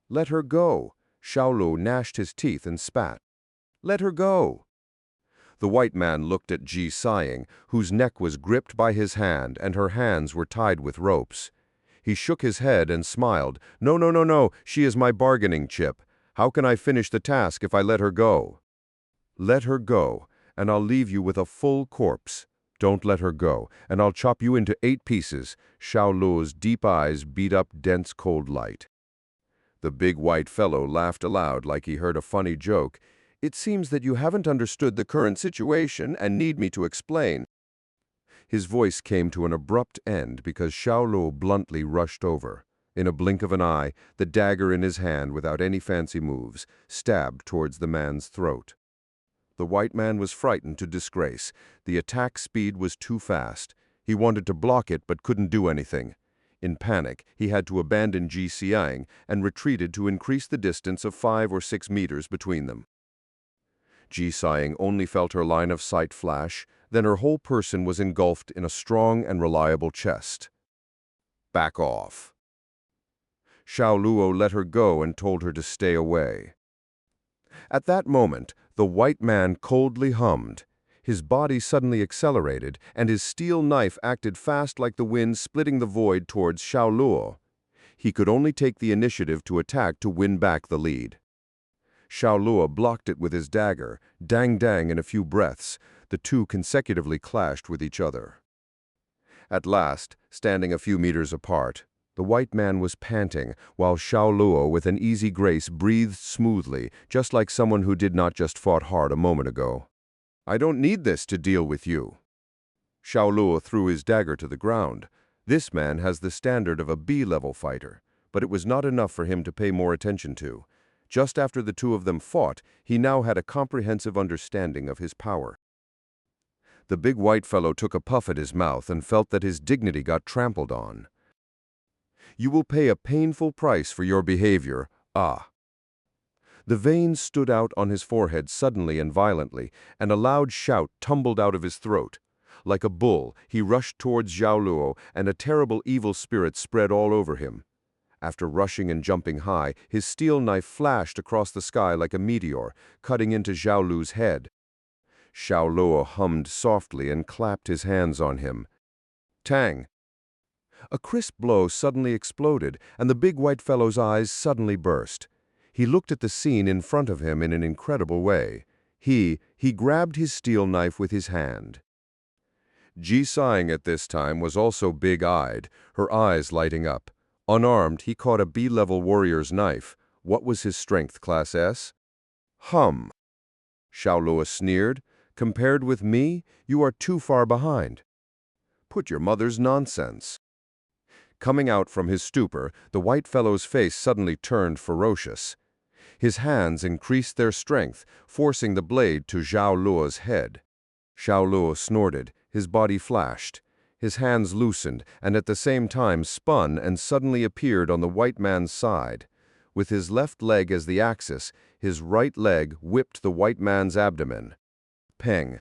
"Let her go!" Xiao Luo gnashed his teeth and spat. "Let her go!" The white man looked at Zhenyun, whose neck was gripped by his hand and her hands were tied with ropes. He shook his head and smiled. "No, no, no, no, she is my bargaining chip. How can I finish the task if I let her go?" "Let her go, and I'll leave you with a full corpse. Don't let her go, and I'll chop you into 8 pieces." Xiao Luo's deep eyes beat up dense cold light. The big white fellow laughed aloud like he heard a funny joke. "It seems that you haven't understood the current situation and need me to explain." His voice came to an abrupt end because Xiao Luo bluntly rushed over. In a blink of an eye, the dagger in his hand, without any fancy moves, stabbed towards the man's throat. The white man was frightened to disgrace. The attack speed was too fast. He wanted to block it but couldn't do anything. In panic, he had to abandon Zhenyun and retreated to increase the distance of 5 or 6 meters between them. Zhenyun only felt her line of sight flash, then her whole person was engulfed in a strong and reliable chest. "Back off." Xiao Luo let her go and told her to stay away. At that moment, the white man coldly hummed. His body suddenly accelerated, and his steel knife acted fast like the wind splitting the void towards Xiao Luo. He could only take the initiative to attack to win back the lead. Xiao Luo blocked it with his dagger. Dang-dang in a few breaths, the two consecutively clashed with each other. At last, standing a few meters apart, the white man was panting, while Xiao Luo, with an easy grace, breathed smoothly, just like someone who did not just fought hard a moment ago. "I don't need this to deal with you." Xiao Luo threw his dagger to the ground. This man has the standard of a B-level fighter, but it was not enough for him to pay more attention to. Just after the two of them fought, he now had a comprehensive understanding of his power. The big white fellow took a puff at his mouth and felt that his dignity got trampled on. "You will pay a painful price for your behavior, ah." The veins stood out on his forehead suddenly and violently, and a loud shout tumbled out of his throat. Like a bull, he rushed towards Xiao Luo, and a terrible evil spirit spread all over him. After rushing and jumping high, his steel knife flashed across the sky like a meteor, cutting into Xiao Luo's head. Xiao Luo hummed softly and clapped his hands on him. Tang! A crisp blow suddenly exploded, and the big white fellow's eyes suddenly burst. He looked at the scene in front of him in an incredible way. He grabbed his steel knife with his hand. Zhenyun at this time was also big-eyed, her eyes lighting up. Unarmed, he caught a B-level warrior's knife. What was his strength, Class S? Hum. Xiao Luo sneered. Compared with me, you are too far behind. Put your mother's nonsense. Coming out from his stupor, the white fellow's face suddenly turned ferocious. His hands increased their strength, forcing the blade to Xiao Luo's head. Xiao Luo snorted, his body flashed. His hands loosened, and at the same time spun and suddenly appeared on the white man's side. With his left leg as the axis, his right leg whipped the white man's abdomen. Peng.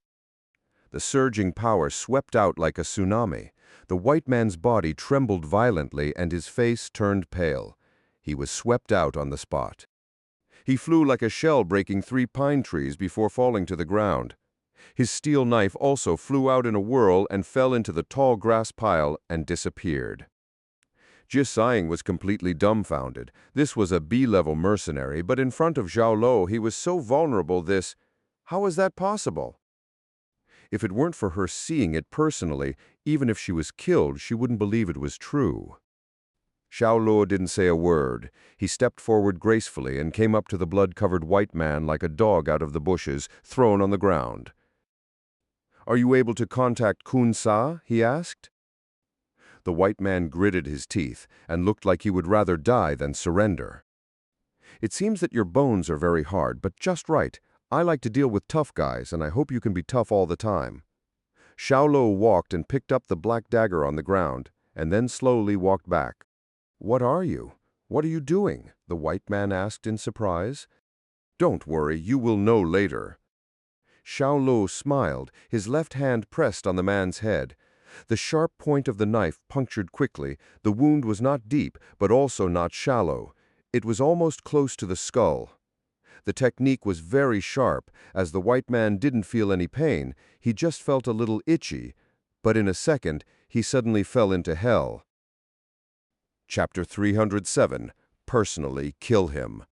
The surging power swept out like a tsunami. The white man's body trembled violently and his face turned pale. He was swept out on the spot. He flew like a shell breaking 3 pine trees before falling to the ground. His steel knife also flew out in a whirl and fell into the tall grass pile and disappeared. Jisaying was completely dumbfounded. This was a B-level mercenary, but in front of Xiao Luo he was so vulnerable how was that possible? If it weren't for her seeing it personally, even if she was killed, she wouldn't believe it was true. Xiao Luo didn't say a word. He stepped forward gracefully and came up to the blood-covered white man like a dog out of the bushes, thrown on the ground. "Are you able to contact Kun Sa?" he asked. The white man gritted his teeth and looked like he would rather die than surrender. "It seems that your bones are very hard, but just right. I like to deal with tough guys, and I hope you can be tough all the time." Xiao Luo walked and picked up the black dagger on the ground, and then slowly walked back. "What are you? What are you doing?" the white man asked in surprise. "Don't worry, you will know later." Xiao Luo smiled, his left hand pressed on the man's head. The sharp point of the knife punctured quickly. The wound was not deep, but also not shallow. It was almost close to the skull. The technique was very sharp. As the white man didn't feel any pain, he just felt a little itchy. But in a second, he suddenly fell into hell. Chapter 307. Personally Kill Him.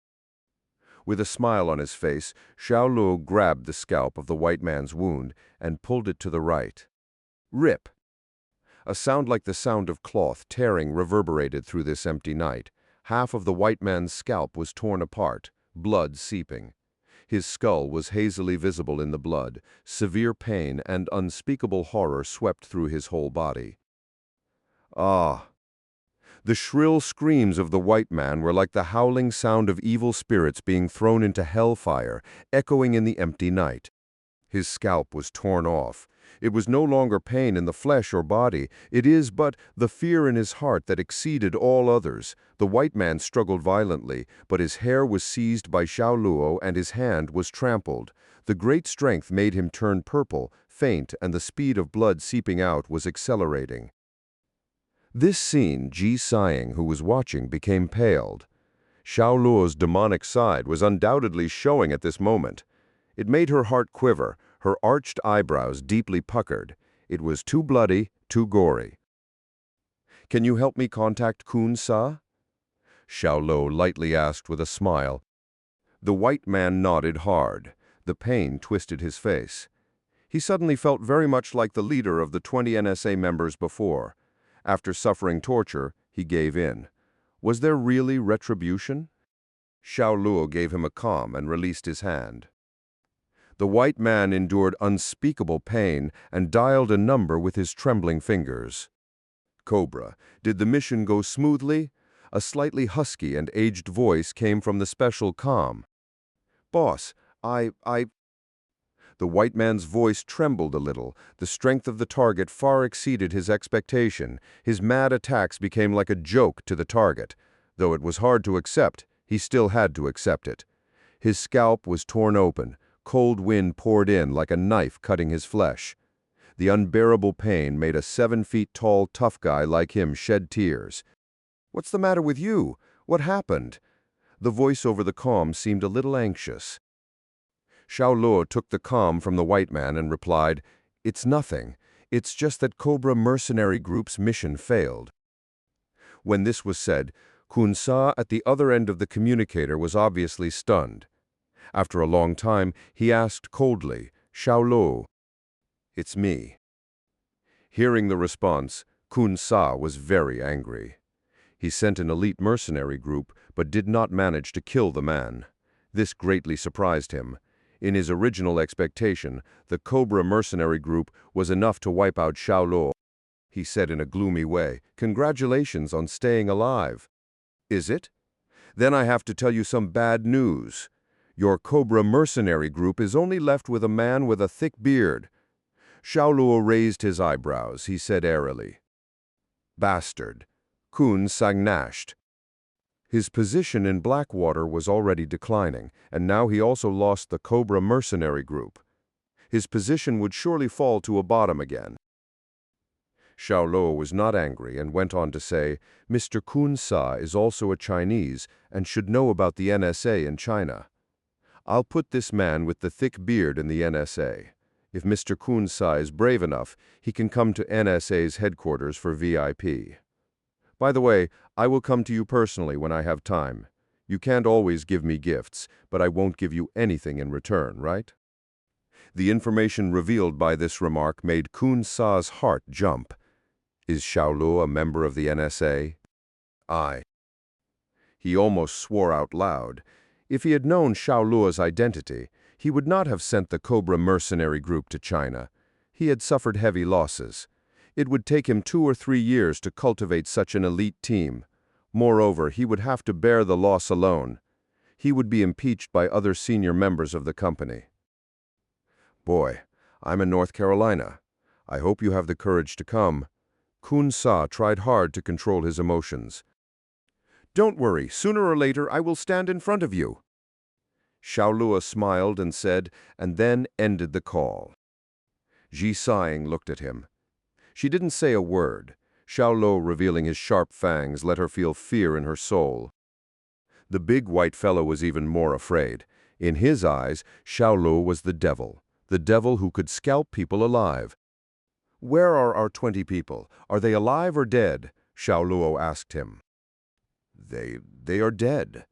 With a smile on his face, Xiao Luo grabbed the scalp of the white man's wound and pulled it to the right. Rip! A sound like the sound of cloth tearing reverberated through this empty night. Half of the white man's scalp was torn apart, blood seeping. His skull was hazily visible in the blood. Severe pain and unspeakable horror swept through his whole body. Ah! The shrill screams of the white man were like the howling sound of evil spirits being thrown into hellfire, echoing in the empty night. His scalp was torn off. It was no longer pain in the flesh or body. It is but the fear in his heart that exceeded all others. The white man struggled violently, but his hair was seized by Xiao Luo and his hand was trampled. The great strength made him turn purple, faint, and the speed of blood seeping out was accelerating. This scene, Jisaying, who was watching, became paled. Xiao Luo's demonic side was undoubtedly showing at this moment. It made her heart quiver, her arched eyebrows deeply puckered. It was too bloody, too gory. "Can you help me contact Kun Sa?" Xiao Luo lightly asked with a smile. The white man nodded hard. The pain twisted his face. He suddenly felt very much like the leader of the 20 NSA members before. After suffering torture, he gave in. Was there really retribution? Xiao Luo gave him a calm and released his hand. The white man endured unspeakable pain and dialed a number with his trembling fingers. "Cobra, did the mission go smoothly?" A slightly husky and aged voice came from the special comm. "Boss, I... The white man's voice trembled a little. The strength of the target far exceeded his expectation. His mad attacks became like a joke to the target. Though it was hard to accept, he still had to accept it. His scalp was torn open. Cold wind poured in like a knife cutting his flesh. The unbearable pain made a 7-feet-tall tough guy like him shed tears. "What's the matter with you? What happened?" The voice over the comm seemed a little anxious. Xiao Luo took the comm from the white man and replied, "It's nothing. It's just that Cobra Mercenary Group's mission failed." When this was said, Kun Sa at the other end of the communicator was obviously stunned. After a long time, he asked coldly, "Xiao Luo." "It's me." Hearing the response, Kun Sa was very angry. He sent an elite mercenary group, but did not manage to kill the man. This greatly surprised him. In his original expectation, the Cobra mercenary group was enough to wipe out Xiao Luo. He said in a gloomy way, "Congratulations on staying alive." "Is it? Then I have to tell you some bad news. Your Cobra mercenary group is only left with a man with a thick beard." Xiao Luo raised his eyebrows. He said airily, "Bastard." Kun sang gnashed. His position in Blackwater was already declining, and now he also lost the Cobra mercenary group. His position would surely fall to a bottom again. Xiao Luo was not angry and went on to say, "Mr. Kun Sa is also a Chinese and should know about the NSA in China. I'll put this man with the thick beard in the NSA. If Mr. Kun Sa is brave enough, he can come to NSA's headquarters for VIP. By the way, I will come to you personally when I have time. You can't always give me gifts, but I won't give you anything in return, right?" The information revealed by this remark made Kun Sa's heart jump. Is Xiao Luo a member of the NSA? Aye. He almost swore out loud. If he had known Xiao Luo's identity, he would not have sent the Cobra mercenary group to China. He had suffered heavy losses. It would take him 2 or 3 years to cultivate such an elite team. Moreover, he would have to bear the loss alone. He would be impeached by other senior members of the company. "Boy, I'm in North Carolina. I hope you have the courage to come." Kun Sa tried hard to control his emotions. "Don't worry, sooner or later I will stand in front of you." Xiao Luo smiled and said, and then ended the call. Ji sighing looked at him. She didn't say a word. Xiao Luo, revealing his sharp fangs, let her feel fear in her soul. The big white fellow was even more afraid. In his eyes, Xiao Luo was the devil who could scalp people alive. "Where are our 20 people? Are they alive or dead?" Xiao Luo asked him. They are dead."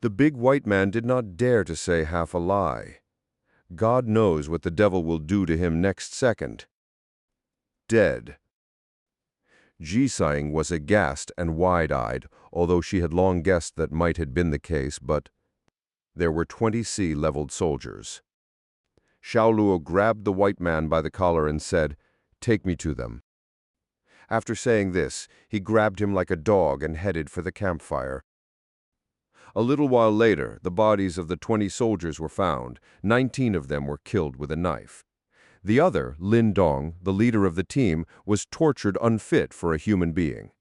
The big white man did not dare to say half a lie. God knows what the devil will do to him next second. Dead. Ji-Sang was aghast and wide-eyed, although she had long guessed that might have been the case, but there were 20 sea-leveled soldiers. Xiao Luo grabbed the white man by the collar and said, "Take me to them." After saying this, he grabbed him like a dog and headed for the campfire. A little while later, the bodies of the 20 soldiers were found. 19 of them were killed with a knife. The other, Lin Dong, the leader of the team, was tortured unfit for a human being.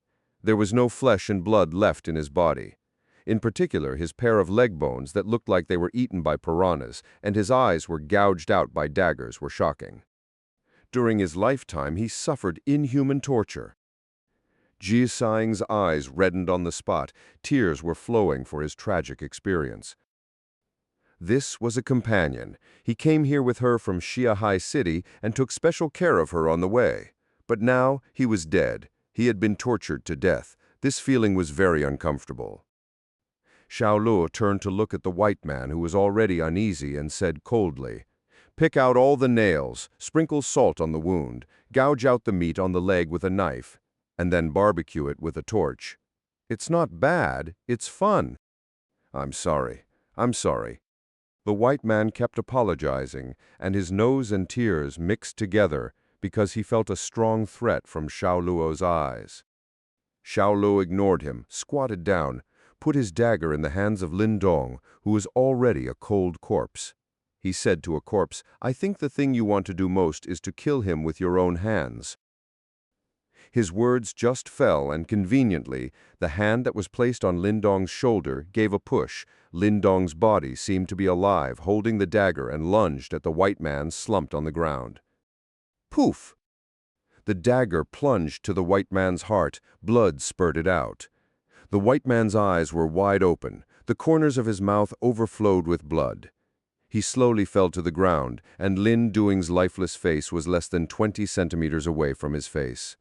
There was no flesh and blood left in his body. In particular, his pair of leg bones that looked like they were eaten by piranhas, and his eyes were gouged out by daggers, were shocking. During his lifetime, he suffered inhuman torture. Ji-Sang's eyes reddened on the spot. Tears were flowing for his tragic experience. This was a companion. He came here with her from Xiahai City and took special care of her on the way. But now he was dead. He had been tortured to death. This feeling was very uncomfortable. Xiao Luo turned to look at the white man, who was already uneasy, and said coldly, "Pick out all the nails, sprinkle salt on the wound, gouge out the meat on the leg with a knife, and then barbecue it with a torch. It's not bad, it's fun." I'm sorry. The white man kept apologizing, and his nose and tears mixed together because he felt a strong threat from Xiao Luo's eyes. Xiao Luo ignored him, squatted down, put his dagger in the hands of Lin Dong, who was already a cold corpse. He said to a corpse, "I think the thing you want to do most is to kill him with your own hands." His words just fell, and conveniently, the hand that was placed on Lin Dong's shoulder gave a push. Lin Dong's body seemed to be alive, holding the dagger, and lunged at the white man slumped on the ground. Poof! The dagger plunged to the white man's heart. Blood spurted out. The white man's eyes were wide open. The corners of his mouth overflowed with blood. He slowly fell to the ground, and Lin Dong's lifeless face was less than 20 centimeters away from his face.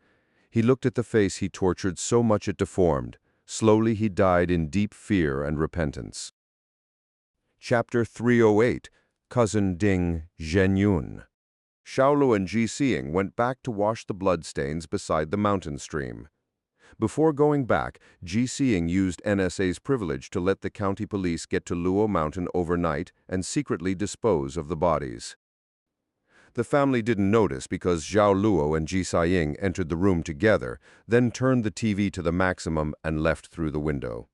He looked at the face he tortured so much it deformed. Slowly he died in deep fear and repentance. Chapter 308, Cousin Ding, Zhenyun. Xiao Luo and Ji Seeing went back to wash the bloodstains beside the mountain stream. Before going back, Ji Seeing used NSA's privilege to let the county police get to Luo Mountain overnight and secretly dispose of the bodies. The family didn't notice because Xiao Luo and Ji Seeing entered the room together, then turned the TV to the maximum and left through the window.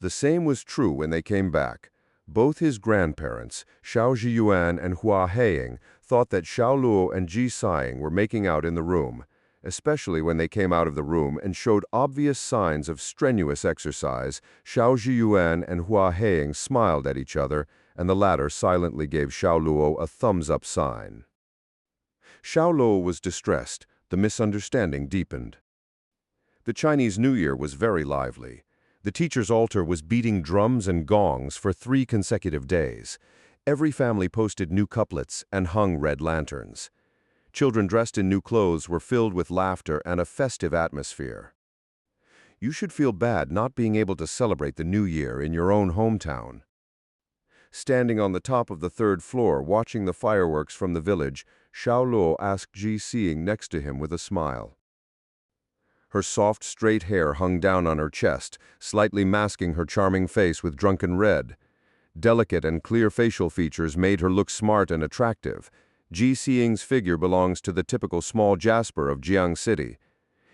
The same was true when they came back. Both his grandparents, Xiao Zhenyun and Hua Heiying, thought that Xiao Luo and Ji Seeing were making out in the room, especially when they came out of the room and showed obvious signs of strenuous exercise. Xiao Zhenyun and Hua Heiying smiled at each other, and the latter silently gave Xiao Luo a thumbs-up sign. Xiao Luo was distressed. The misunderstanding deepened. The Chinese New Year was very lively. The teacher's altar was beating drums and gongs for 3 consecutive days. Every family posted new couplets and hung red lanterns. Children dressed in new clothes were filled with laughter and a festive atmosphere. You should feel bad not being able to celebrate the New Year in your own hometown. Standing on the top of the 3rd floor watching the fireworks from the village, Xiao Luo asked Ji Seeing next to him with a smile. Her soft, straight hair hung down on her chest, slightly masking her charming face with drunken red. Delicate and clear facial features made her look smart and attractive. Ji Seeing's figure belongs to the typical small Jasper of Jiang City.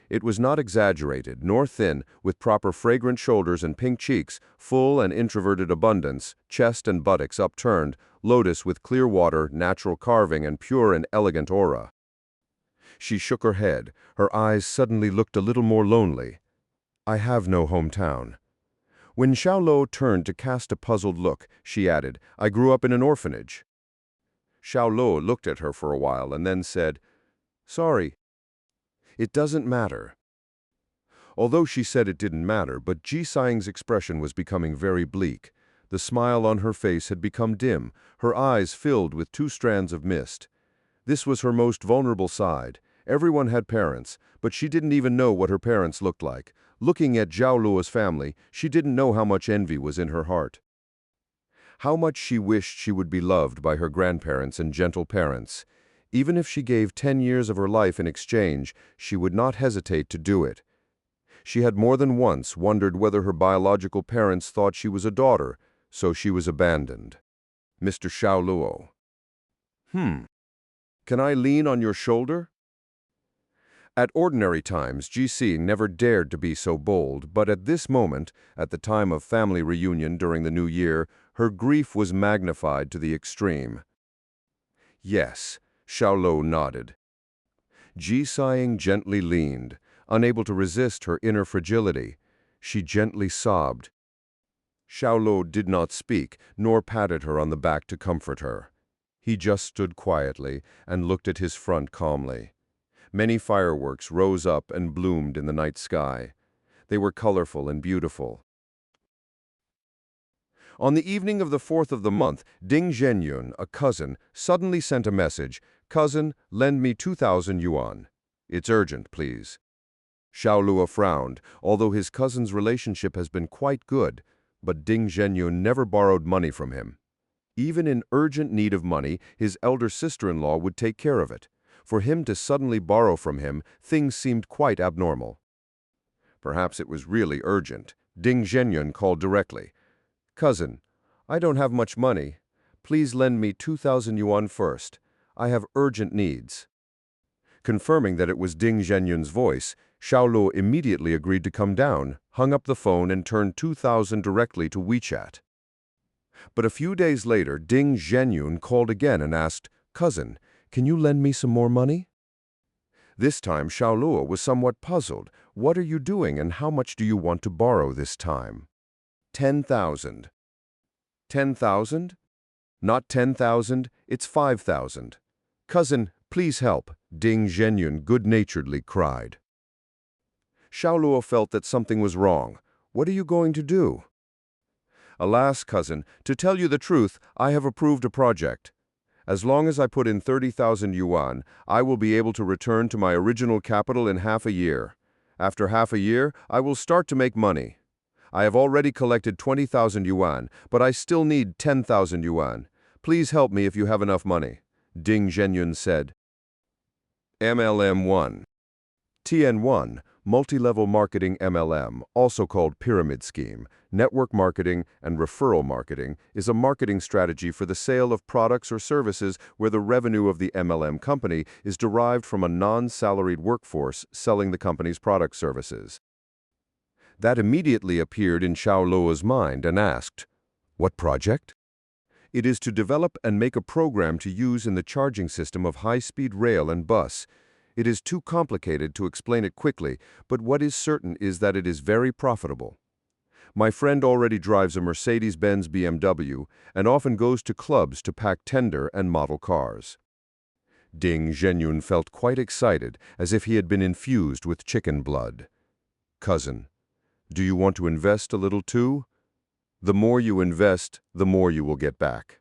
It was not exaggerated, nor thin, with proper fragrant shoulders and pink cheeks, full and introverted abundance, chest and buttocks upturned, lotus with clear water, natural carving, and pure and elegant aura. She shook her head. Her eyes suddenly looked a little more lonely. I have no hometown. When Xiao Luo turned to cast a puzzled look, she added, I grew up in an orphanage. Xiao Luo looked at her for a while and then said, Sorry. It doesn't matter. Although she said it didn't matter, but Ji Seing's expression was becoming very bleak. The smile on her face had become dim, her eyes filled with 2 strands of mist. This was her most vulnerable side. Everyone had parents, but she didn't even know what her parents looked like. Looking at Xiao Luo's family, she didn't know how much envy was in her heart. How much she wished she would be loved by her grandparents and gentle parents. Even if she gave 10 years of her life in exchange, she would not hesitate to do it. She had more than once wondered whether her biological parents thought she was a daughter, so she was abandoned. Mr. Xiao Luo. Can I lean on your shoulder? At ordinary times, Ji Seeing never dared to be so bold, but at this moment, at the time of family reunion during the New Year, her grief was magnified to the extreme. Yes, Xiao Luo nodded. Ji Seeing gently leaned, unable to resist her inner fragility. She gently sobbed. Xiao Luo did not speak, nor patted her on the back to comfort her. He just stood quietly and looked at his front calmly. Many fireworks rose up and bloomed in the night sky. They were colorful and beautiful. On the evening of the 4th of the month, Ding Zhenyun, a cousin, suddenly sent a message, Cousin, lend me 2,000 yuan. It's urgent, please. Xiao Luo frowned, although his cousin's relationship has been quite good, but Ding Zhenyun never borrowed money from him. Even in urgent need of money, his elder sister-in-law would take care of it. For him to suddenly borrow from him, things seemed quite abnormal. Perhaps it was really urgent. Ding Zhenyun called directly. Cousin, I don't have much money. Please lend me 2,000 yuan first. I have urgent needs. Confirming that it was Ding Zhenyun's voice, Xiao Luo immediately agreed to come down, hung up the phone, and turned 2,000 directly to WeChat. But a few days later, Ding Zhenyun called again and asked, Cousin, can you lend me some more money? This time, Xiao Luo was somewhat puzzled. What are you doing and how much do you want to borrow this time? 10,000. 10,000? Not 10,000, it's 5,000. Cousin, please help, Ding Zhenyun good-naturedly cried. Xiao Luo felt that something was wrong. What are you going to do? Alas, cousin, to tell you the truth, I have approved a project. As long as I put in 30,000 yuan, I will be able to return to my original capital in half a year. After half a year, I will start to make money. I have already collected 20,000 yuan, but I still need 10,000 yuan. Please help me if you have enough money, Ding Zhenyun said. MLM1. TN1, Multi-level marketing MLM, also called pyramid scheme, network marketing, and referral marketing, is a marketing strategy for the sale of products or services where the revenue of the MLM company is derived from a non-salaried workforce selling the company's product services. That immediately appeared in Xiao Luo's mind and asked, "What project?" It is to develop and make a program to use in the charging system of high-speed rail and bus. It is too complicated to explain it quickly, but what is certain is that it is very profitable. My friend already drives a Mercedes-Benz BMW and often goes to clubs to pack tender and model cars. Zhenyun felt quite excited, as if he had been infused with chicken blood. "Cousin, do you want to invest a little too? The more you invest, the more you will get back.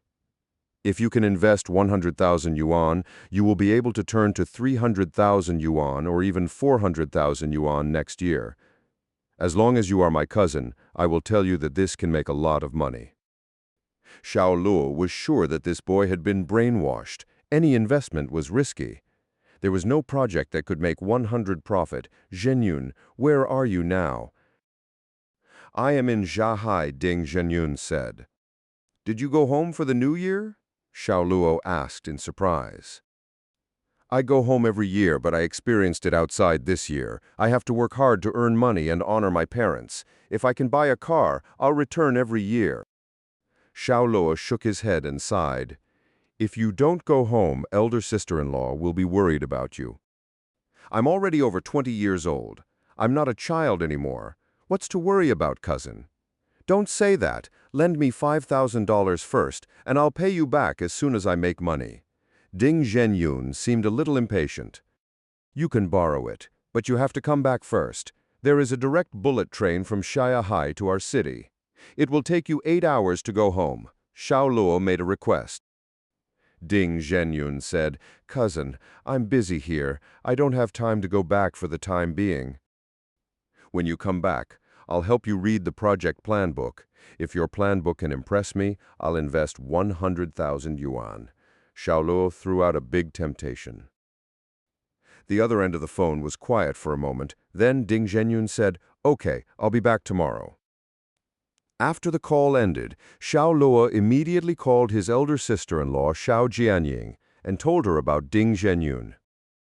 If you can invest 100,000 yuan, you will be able to turn to 300,000 yuan or even 400,000 yuan next year. As long as you are my cousin, I will tell you that this can make a lot of money." Xiao Luo was sure that this boy had been brainwashed. Any investment was risky. There was no project that could make 100 profit. "Zhenyun, where are you now?" "I am in Zhahai," Zhenyun said. "Did you go home for the new year?" Xiao Luo asked in surprise. "I go home every year, but I experienced it outside this year. I have to work hard to earn money and honor my parents. If I can buy a car, I'll return every year." Xiao Luo shook his head and sighed. "If you don't go home, elder sister-in-law will be worried about you. I'm already over 20 years old. I'm not a child anymore. What's to worry about, cousin?" "Don't say that. Lend me $5,000 first, and I'll pay you back as soon as I make money." Zhenyun seemed a little impatient. "You can borrow it, but you have to come back first. There is a direct bullet train from Shanghai to our city. It will take you 8 hours to go home." Xiao Luo made a request. Zhenyun said, "Cousin, I'm busy here. I don't have time to go back for the time being." "When you come back, I'll help you read the project plan book. If your plan book can impress me, I'll invest 100,000 yuan. Xiao Luo threw out a big temptation. The other end of the phone was quiet for a moment. Then Zhenyun said, "Okay, I'll be back tomorrow." After the call ended, Xiao Luo immediately called his elder sister-in-law, Xiao Jianying, and told her about Zhenyun.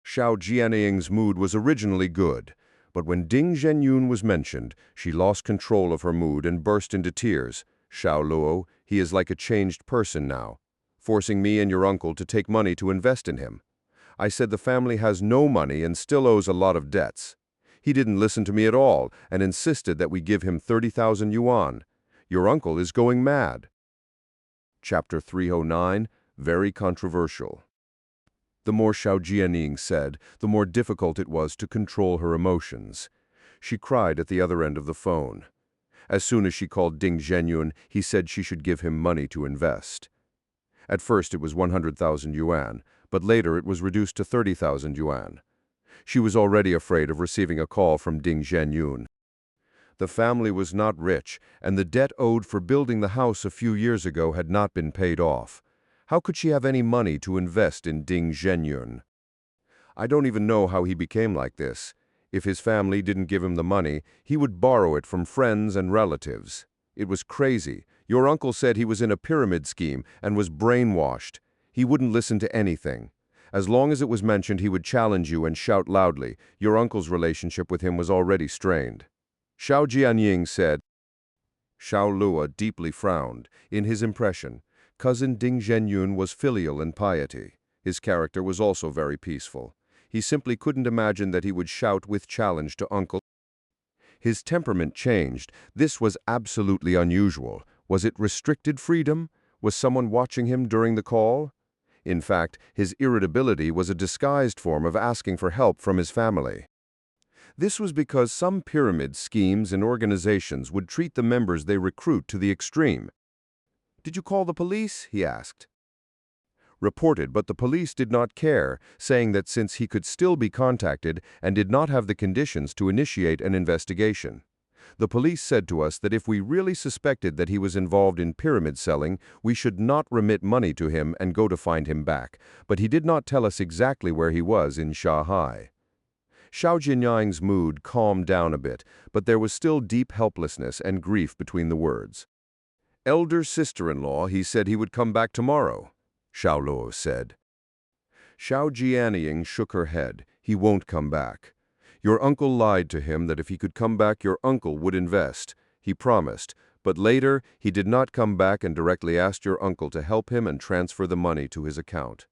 Xiao Jianying's mood was originally good, but when Zhenyun was mentioned, she lost control of her mood and burst into tears. "Xiao Luo, he is like a changed person now, forcing me and your uncle to take money to invest in him. I said the family has no money and still owes a lot of debts. He didn't listen to me at all and insisted that we give him 30,000 yuan. Your uncle is going mad." Chapter 309, Very Controversial. The more Xiao Jianying said, the more difficult it was to control her emotions. She cried at the other end of the phone. As soon as she called Zhenyun, he said she should give him money to invest. At first it was 100,000 yuan, but later it was reduced to 30,000 yuan. She was already afraid of receiving a call from Zhenyun. The family was not rich, and the debt owed for building the house a few years ago had not been paid off. How could she have any money to invest in Zhenyun? "I don't even know how he became like this. If his family didn't give him the money, he would borrow it from friends and relatives. It was crazy. Your uncle said he was in a pyramid scheme and was brainwashed. He wouldn't listen to anything. As long as it was mentioned, he would challenge you and shout loudly. Your uncle's relationship with him was already strained." Xiao Jianying said. Xiao Luo deeply frowned. In his impression, cousin Zhenyun was filial in piety. His character was also very peaceful. He simply couldn't imagine that he would shout with challenge to uncle. His temperament changed. This was absolutely unusual. Was it restricted freedom? Was someone watching him during the call? In fact, his irritability was a disguised form of asking for help from his family. This was because some pyramid schemes and organizations would treat the members they recruit to the extreme. "Did you call the police?" he asked. Reported, but the police did not care, saying that since he could still be contacted and did not have the conditions to initiate an investigation. The police said to us that if we really suspected that he was involved in pyramid selling, we should not remit money to him and go to find him back, but he did not tell us exactly where he was in Shanghai. Xiao Jinyang's mood calmed down a bit, but there was still deep helplessness and grief between the words. "Elder sister-in-law, he said he would come back tomorrow," Xiao Luo said. Xiao Jianying shook her head. "He won't come back. Your uncle lied to him that if he could come back, your uncle would invest. He promised, but later he did not come back and directly asked your uncle to help him and transfer the money to his account."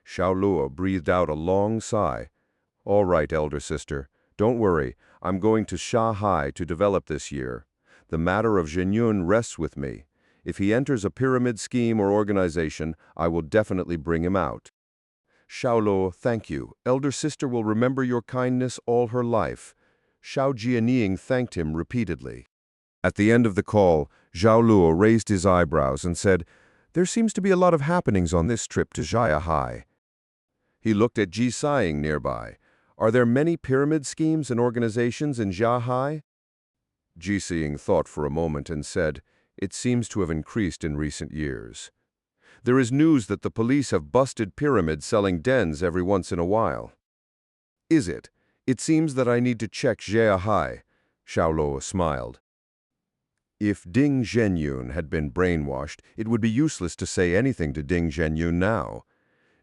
Xiao Luo breathed out a long sigh. "All right, elder sister. Don't worry. I'm going to Shanghai to develop this year. The matter of Zhenyun rests with me. If he enters a pyramid scheme or organization, I will definitely bring him out." "Xiao Luo, thank you. Elder sister will remember your kindness all her life." Xiao Jianying thanked him repeatedly. At the end of the call, Xiao Luo raised his eyebrows and said, "There seems to be a lot of happenings on this trip to Shanghai." He looked at Ji Siying nearby. "Are there many pyramid schemes and organizations in Shanghai?" Ji Siying thought for a moment and said, "It seems to have increased in recent years. There is news that the police have busted pyramids selling dens every once in a while." "Is it? It seems that I need to check Shanghai." Xiao Luo smiled. If Ding Zhenyun had been brainwashed, it would be useless to say anything to Ding Zhenyun now.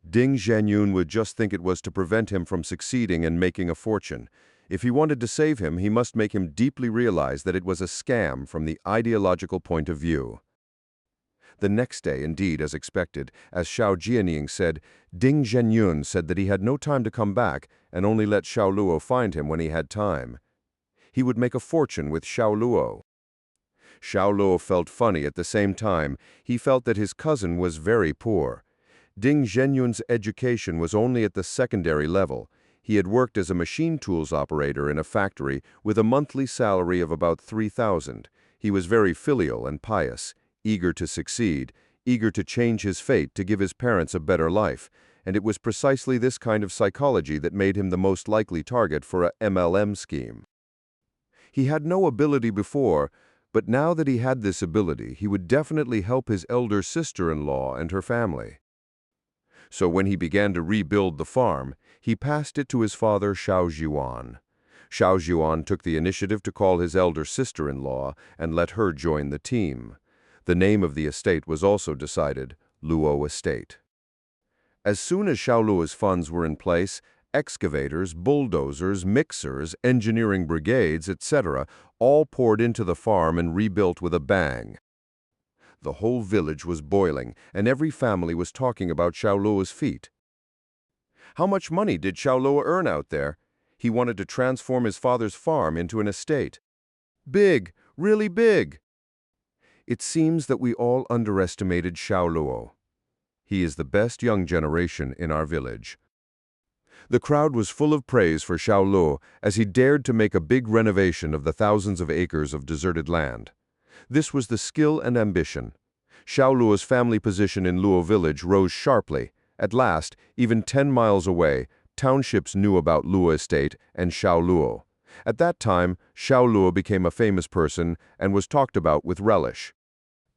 Ding Zhenyun would just think it was to prevent him from succeeding and making a fortune. If he wanted to save him, he must make him deeply realize that it was a scam from the ideological point of view. The next day, indeed, as expected, as Xiao Jianying said, Ding Zhenyun said that he had no time to come back and only let Xiao Luo find him when he had time. He would make a fortune with Xiao Luo. Xiao Luo felt funny at the same time. He felt that his cousin was very poor. Ding Zhenyun's education was only at the secondary level. He had worked as a machine tools operator in a factory with a monthly salary of about 3,000. He was very filial and pious, eager to succeed, eager to change his fate to give his parents a better life, and it was precisely this kind of psychology that made him the most likely target for a MLM scheme. He had no ability before, but now that he had this ability, he would definitely help his elder sister-in-law and her family. So when he began to rebuild the farm, he passed it to his father Xiao Zhuan. Xiao Zhuan took the initiative to call his elder sister-in-law and let her join the team. The name of the estate was also decided, Luo Estate. As soon as Xiao Luo's funds were in place, excavators, bulldozers, mixers, engineering brigades, etc., all poured into the farm and rebuilt with a bang. The whole village was boiling, and every family was talking about Xiao Luo's feat. How much money did Xiao Luo earn out there? He wanted to transform his father's farm into an estate. Big, really big. It seems that we all underestimated Xiao Luo. He is the best young generation in our village. The crowd was full of praise for Xiao Luo as he dared to make a big renovation of the thousands of acres of deserted land. This was the skill and ambition. Xiao Luo's family position in Luo village rose sharply. At last, even 10 miles away, townships knew about Luo Estate and Xiao Luo. At that time, Xiao Luo became a famous person and was talked about with relish.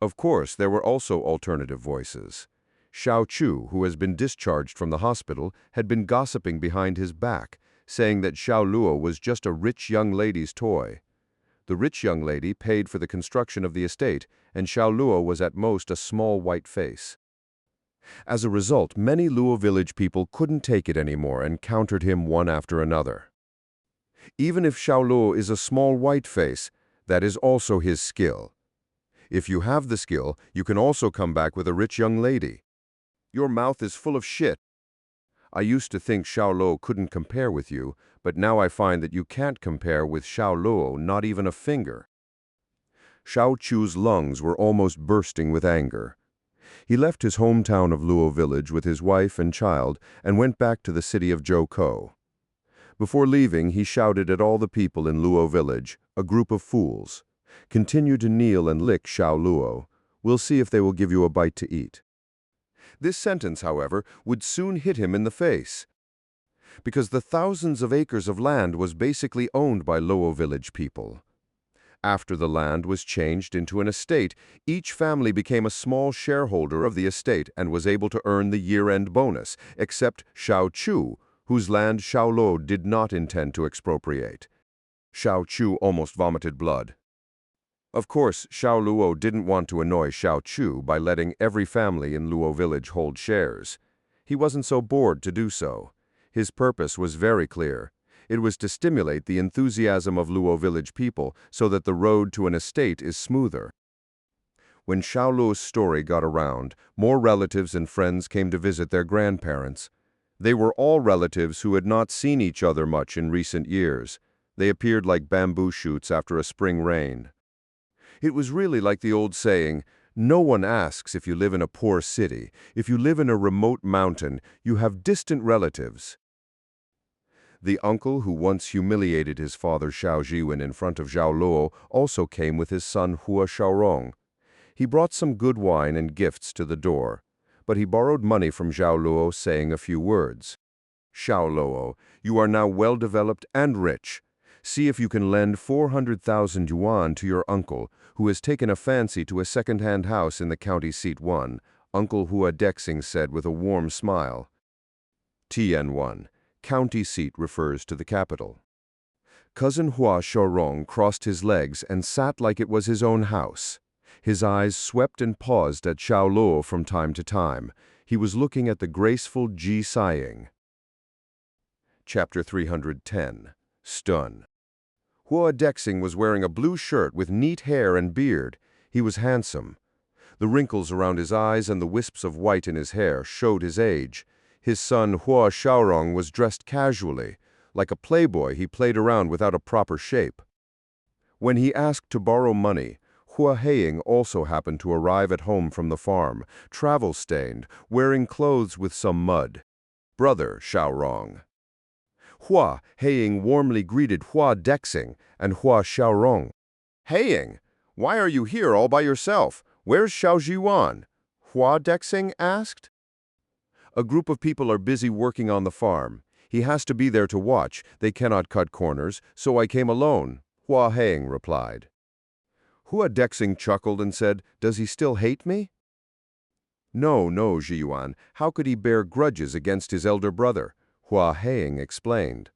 Of course, there were also alternative voices. Xiao Chu, who has been discharged from the hospital, had been gossiping behind his back, saying that Xiao Luo was just a rich young lady's toy. The rich young lady paid for the construction of the estate, and Xiao Luo was at most a small white face. As a result, many Luo village people couldn't take it anymore and countered him one after another. Even if Xiao Luo is a small white face, that is also his skill. If you have the skill, you can also come back with a rich young lady. Your mouth is full of shit. I used to think Xiao Luo couldn't compare with you, but now I find that you can't compare with Xiao Luo, not even a finger. Xiao Chu's lungs were almost bursting with anger. He left his hometown of Luo village with his wife and child and went back to the city of Zhoukou. Before leaving, he shouted at all the people in Luo village, "A group of fools. Continue to kneel and lick Xiao Luo. We'll see if they will give you a bite to eat." This sentence, however, would soon hit him in the face, because the thousands of acres of land was basically owned by Luo village people. After the land was changed into an estate, each family became a small shareholder of the estate and was able to earn the year-end bonus, except Xiao Chu, whose land Xiao Luo did not intend to expropriate. Xiao Chu almost vomited blood. Of course, Xiao Luo didn't want to annoy Xiao Chu by letting every family in Luo village hold shares. He wasn't so bored to do so. His purpose was very clear. It was to stimulate the enthusiasm of Luo village people so that the road to an estate is smoother. When Xiao Luo's story got around, more relatives and friends came to visit their grandparents. They were all relatives who had not seen each other much in recent years. They appeared like bamboo shoots after a spring rain. It was really like the old saying, "No one asks if you live in a poor city. If you live in a remote mountain, you have distant relatives." The uncle who once humiliated his father Xiao Zhenyun in front of Xiao Luo also came with his son Hua Xiaorong. He brought some good wine and gifts to the door, but he borrowed money from Xiao Luo, saying a few words. "Xiao Luo, you are now well-developed and rich. See if you can lend 400,000 yuan to your uncle, who has taken a fancy to a second-hand house in the county seat 1, Uncle Hua Dexing said with a warm smile. TN1. County seat refers to the capital. Cousin Hua Xiaorong crossed his legs and sat like it was his own house. His eyes swept and paused at Xiao Luo from time to time. He was looking at the graceful Ji sighing. Chapter 310. Stun. Hua Dexing was wearing a blue shirt with neat hair and beard. He was handsome. The wrinkles around his eyes and the wisps of white in his hair showed his age. His son Hua Xiaorong was dressed casually. Like a playboy, he played around without a proper shape. When he asked to borrow money, Hua Heiying also happened to arrive at home from the farm, travel-stained, wearing clothes with some mud. Brother Xiaorong. Hua Heiying warmly greeted Hua Dexing and Hua Xiaorong. "Heiying, why are you here all by yourself? Where's Xiao Zhiyuan?" Hua Dexing asked. "A group of people are busy working on the farm. He has to be there to watch. They cannot cut corners, so I came alone," Hua Heiying replied. Hua Dexing chuckled and said, "Does he still hate me?" No, Zhiyuan. How could he bear grudges against his elder brother?" Hua Heiying explained.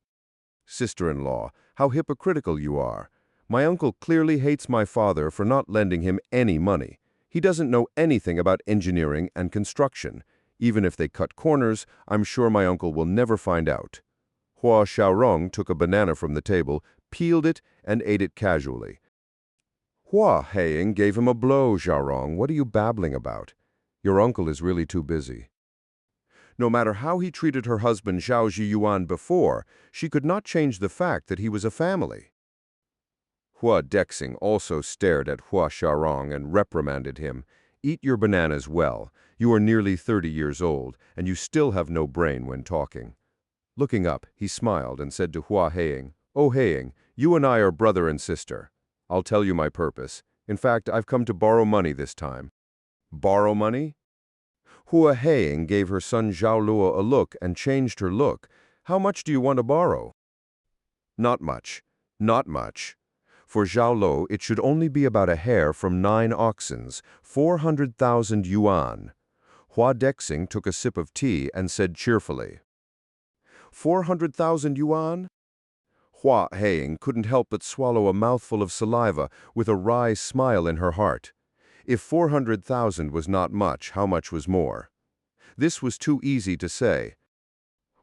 "Sister-in-law, how hypocritical you are. My uncle clearly hates my father for not lending him any money. He doesn't know anything about engineering and construction. Even if they cut corners, I'm sure my uncle will never find out." Hua Xiaorong took a banana from the table, peeled it, and ate it casually. Hua Heiying gave him a blow. "Xiaorong, what are you babbling about? Your uncle is really too busy." No matter how he treated her husband Xiao Zhiyuan before, she could not change the fact that he was a family. Hua Dexing also stared at Hua Xiaorong and reprimanded him. "Eat your bananas well. You are nearly 30 years old, and you still have no brain when talking." Looking up, he smiled and said to Hua Heiying, "Oh Heiying, you and I are brother and sister. I'll tell you my purpose. In fact, I've come to borrow money this time." "Borrow money?" Hua Heiying gave her son Xiao Luo a look and changed her look. "How much do you want to borrow?" "Not much. Not much. For Xiao Luo, it should only be about a hair from 9 oxens, 400,000 yuan." Hua Dexing took a sip of tea and said cheerfully, 400,000 yuan? Hua Heiying couldn't help but swallow a mouthful of saliva with a wry smile in her heart. If 400,000 was not much, how much was more? This was too easy to say.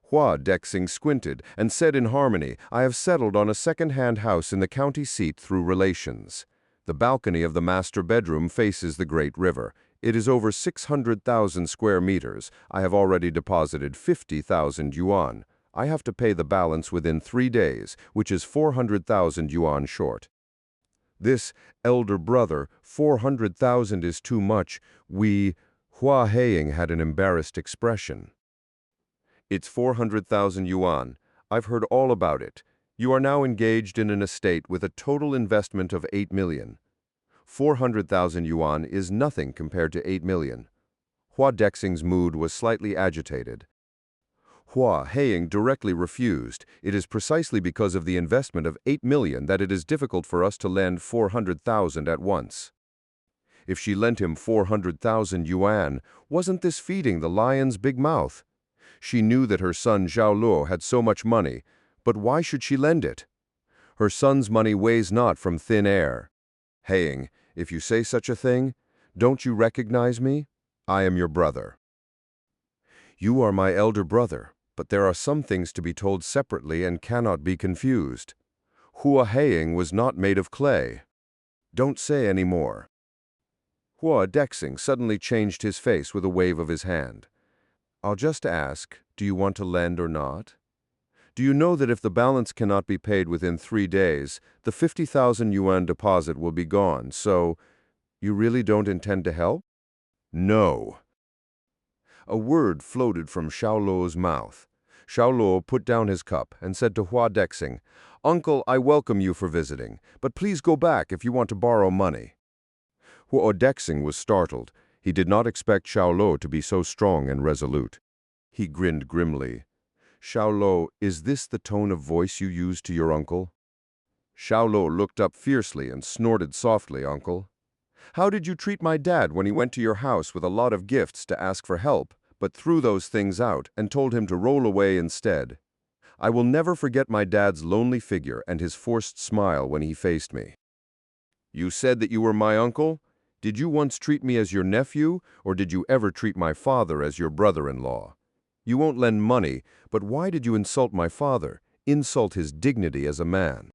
Hua Dexing squinted and said in harmony, "I have settled on a second-hand house in the county seat through relations. The balcony of the master bedroom faces the great river. It is over 600,000 square meters. I have already deposited 50,000 yuan. I have to pay the balance within 3 days, which is 400,000 yuan short." "This, elder brother, 400,000 is too much. Hua Heiying had an embarrassed expression. "It's 400,000 yuan. I've heard all about it. You are now engaged in an estate with a total investment of 8 million. 400,000 yuan is nothing compared to 8 million. Hua Dexing's mood was slightly agitated. Hua Heiying directly refused. "It is precisely because of the investment of 8 million that it is difficult for us to lend 400,000 at once." If she lent him 400,000 yuan, wasn't this feeding the lion's big mouth? She knew that her son Xiao Luo had so much money, but why should she lend it? Her son's money weighs not from thin air. Haying, if you say such a thing, don't you recognize me? I am your brother. You are my elder brother, but there are some things to be told separately and cannot be confused. Hua Haying was not made of clay. Don't say any more. Hua Dexing suddenly changed his face with a wave of his hand. I'll just ask, do you want to lend or not? Do you know that if the balance cannot be paid within 3 days, the 50,000 yuan deposit will be gone, so you really don't intend to help? No. A word floated from Xiao Luo's mouth. Xiao Luo put down his cup and said to Hua Dexing, Uncle, I welcome you for visiting, but please go back if you want to borrow money. Hua Dexing was startled. He did not expect Xiao Luo to be so strong and resolute. He grinned grimly. Xiao Luo, is this the tone of voice you use to your uncle? Xiao Luo looked up fiercely and snorted softly, Uncle. How did you treat my dad when he went to your house with a lot of gifts to ask for help, but threw those things out and told him to roll away instead? I will never forget my dad's lonely figure and his forced smile when he faced me. You said that you were my uncle? Did you once treat me as your nephew, or did you ever treat my father as your brother-in-law? You won't lend money, but why did you insult my father, insult his dignity as a man?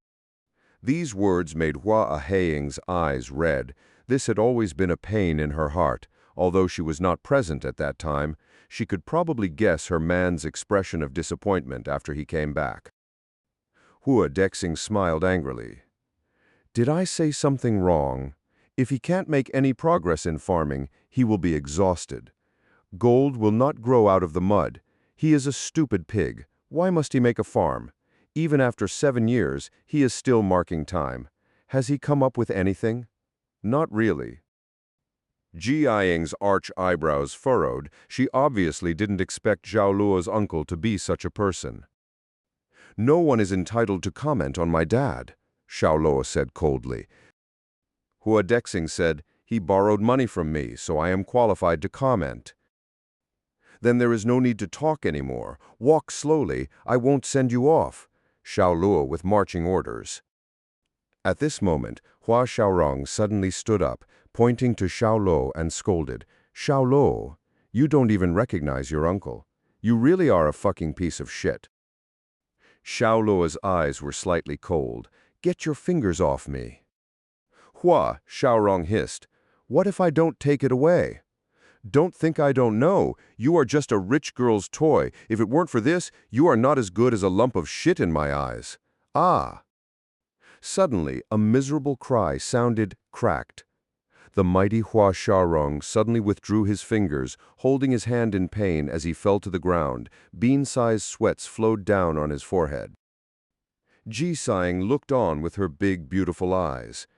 These words made Hua Haying's eyes red. This had always been a pain in her heart. Although she was not present at that time, she could probably guess her man's expression of disappointment after he came back. Hua Dexing smiled angrily. Did I say something wrong? If he can't make any progress in farming, he will be exhausted. Gold will not grow out of the mud. He is a stupid pig. Why must he make a farm? Even after 7 years, he is still marking time. Has he come up with anything? Not really. Ji Ying's arch eyebrows furrowed. She obviously didn't expect Xiao Luo's uncle to be such a person. No one is entitled to comment on my dad, Xiao Luo said coldly. Hua Dexing said, he borrowed money from me, so I am qualified to comment. Then there is no need to talk anymore. Walk slowly, I won't send you off. Xiao Luo with marching orders. At this moment, Hua Xiaorong suddenly stood up, pointing to Xiao Luo and scolded, Xiao Luo, you don't even recognize your uncle. You really are a fucking piece of shit. Xiao Luo's eyes were slightly cold. Get your fingers off me. Hua, Xiaorong hissed, what if I don't take it away? Don't think I don't know. You are just a rich girl's toy. If it weren't for this, you are not as good as a lump of shit in my eyes. Ah! Suddenly, a miserable cry sounded cracked. The mighty Hua Xiaorong suddenly withdrew his fingers, holding his hand in pain as he fell to the ground. Bean-sized sweats flowed down on his forehead. Ji Ying looked on with her big, beautiful eyes.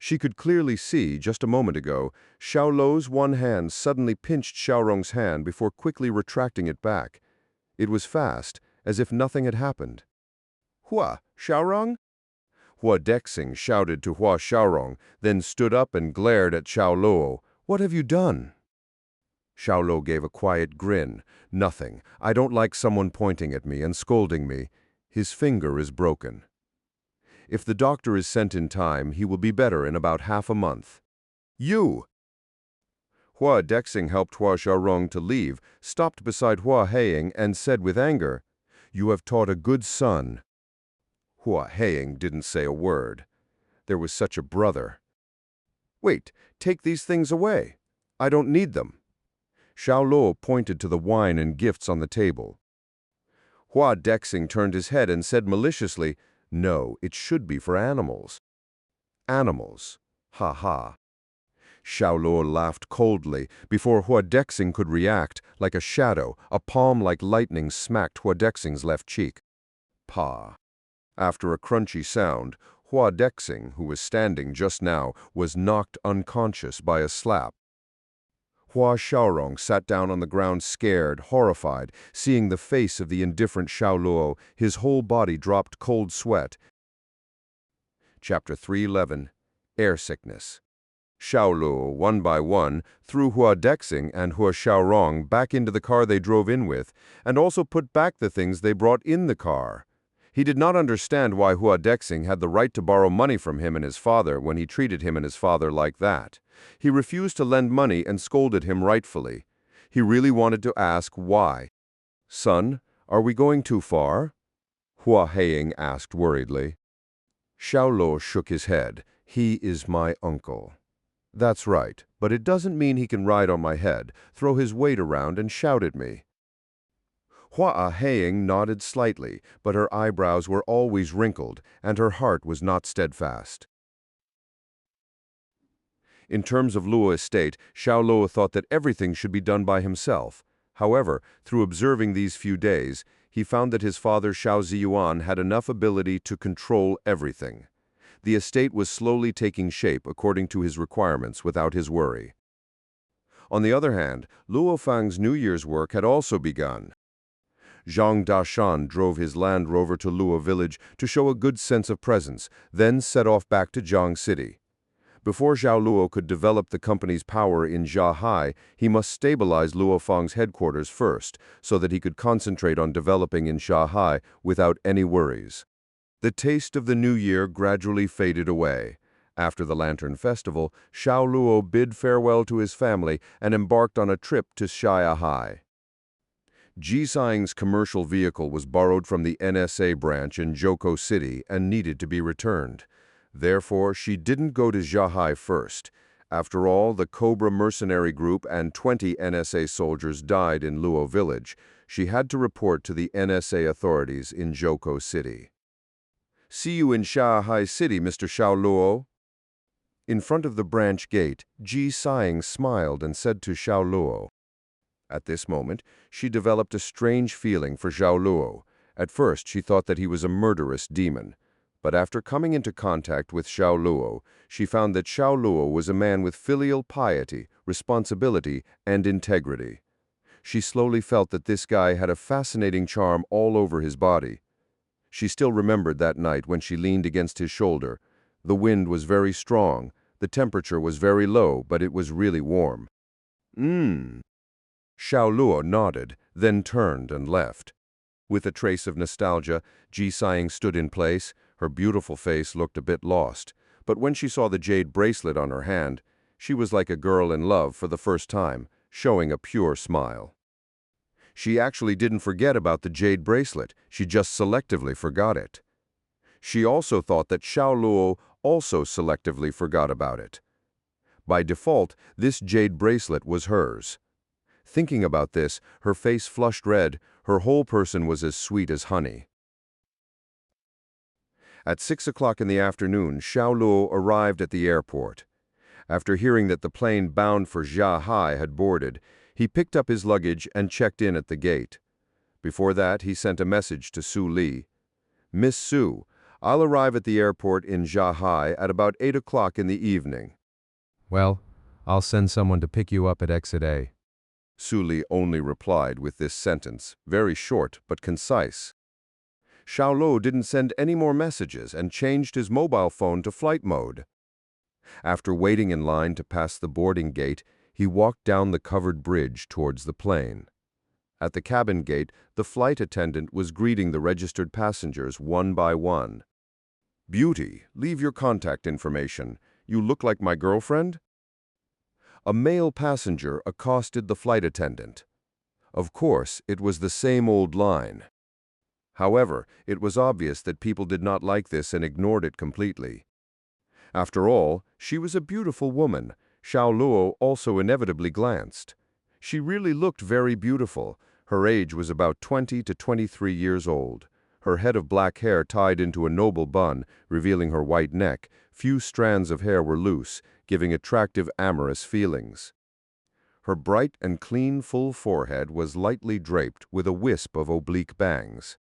She could clearly see, just a moment ago, Xiao Luo's one hand suddenly pinched Xiaorong's hand before quickly retracting it back. It was fast, as if nothing had happened. Hua, Xiaorong? Hua Dexing shouted to Hua Xiaorong, then stood up and glared at Xiao Luo. What have you done? Xiao Luo gave a quiet grin. Nothing. I don't like someone pointing at me and scolding me. His finger is broken. If the doctor is sent in time, he will be better in about half a month. You! Hua Dexing helped Hua Xiaorong to leave, stopped beside Hua Haying, and said with anger, You have taught a good son. Hua Haying didn't say a word. There was such a brother. Wait, take these things away. I don't need them. Xiao Luo pointed to the wine and gifts on the table. Hua Dexing turned his head and said maliciously, No, it should be for animals. Animals. Ha ha. Xiao Luo laughed coldly. Before Hua Dexing could react, like a shadow, a palm like lightning smacked Hua Dexing's left cheek. Pa. After a crunchy sound, Hua Dexing, who was standing just now, was knocked unconscious by a slap. Hua Xiaorong sat down on the ground scared, horrified, seeing the face of the indifferent Xiao Luo. His whole body dropped cold sweat. Chapter 311. Airsickness. Xiao Luo, one by one, threw Hua Dexing and Hua Xiaorong back into the car they drove in with, and also put back the things they brought in the car. He did not understand why Hua Dexing had the right to borrow money from him and his father when he treated him and his father like that. He refused to lend money and scolded him rightfully. He really wanted to ask why. "Son, are we going too far?" Hua Heiying asked worriedly. Xiao Luo shook his head. "He is my uncle." "That's right, but it doesn't mean he can ride on my head, throw his weight around, and shout at me." Hua Heiying nodded slightly, but her eyebrows were always wrinkled, and her heart was not steadfast. In terms of Luo estate, Xiao Luo thought that everything should be done by himself. However, through observing these few days, he found that his father Xiao Ziyuan had enough ability to control everything. The estate was slowly taking shape according to his requirements without his worry. On the other hand, Luo Fang's New Year's work had also begun. Zhang Dashan drove his Land Rover to Luo village to show a good sense of presence, then set off back to Jiang City. Before Xiao Luo could develop the company's power in Zhahai, he must stabilize Luo Fang's headquarters first, so that he could concentrate on developing in Zhahai without any worries. The taste of the new year gradually faded away. After the Lantern Festival, Xiao Luo bid farewell to his family and embarked on a trip to Zhahai. Ji Saing's commercial vehicle was borrowed from the NSA branch in Zhoukou City and needed to be returned. Therefore, she didn't go to Zhahai first. After all, the Cobra mercenary group and 20 NSA soldiers died in Luo village. She had to report to the NSA authorities in Zhoukou City. "See you in Zhahai City, Mr. Xiao Luo." In front of the branch gate, Ji Saing smiled and said to Xiao Luo. At this moment, she developed a strange feeling for Xiao Luo. At first, she thought that he was a murderous demon. But after coming into contact with Xiao Luo, she found that Xiao Luo was a man with filial piety, responsibility, and integrity. She slowly felt that this guy had a fascinating charm all over his body. She still remembered that night when she leaned against his shoulder. The wind was very strong, the temperature was very low, but it was really warm. Xiao Luo nodded, then turned and left. With a trace of nostalgia, Ji Saing stood in place. Her beautiful face looked a bit lost, but when she saw the jade bracelet on her hand, she was like a girl in love for the first time, showing a pure smile. She actually didn't forget about the jade bracelet, she just selectively forgot it. She also thought that Xiao Luo also selectively forgot about it. By default, this jade bracelet was hers. Thinking about this, her face flushed red, her whole person was as sweet as honey. At 6 o'clock in the afternoon, Xiao Luo arrived at the airport. After hearing that the plane bound for Zhahai had boarded, he picked up his luggage and checked in at the gate. Before that, he sent a message to Su Li. "Miss Su, I'll arrive at the airport in Zhahai at about 8 o'clock in the evening." "Well, I'll send someone to pick you up at exit A." Su Li only replied with this sentence, very short but concise. Xiao Luo didn't send any more messages and changed his mobile phone to flight mode. After waiting in line to pass the boarding gate, he walked down the covered bridge towards the plane. At the cabin gate, the flight attendant was greeting the registered passengers one by one. "Beauty, leave your contact information. You look like my girlfriend?" A male passenger accosted the flight attendant. Of course, it was the same old line. However, it was obvious that people did not like this and ignored it completely. After all, she was a beautiful woman. Xiao Luo also inevitably glanced. She really looked very beautiful. Her age was about 20 to 23 years old. Her head of black hair tied into a noble bun, revealing her white neck. Few strands of hair were loose, giving attractive amorous feelings. Her bright and clean full forehead was lightly draped with a wisp of oblique bangs.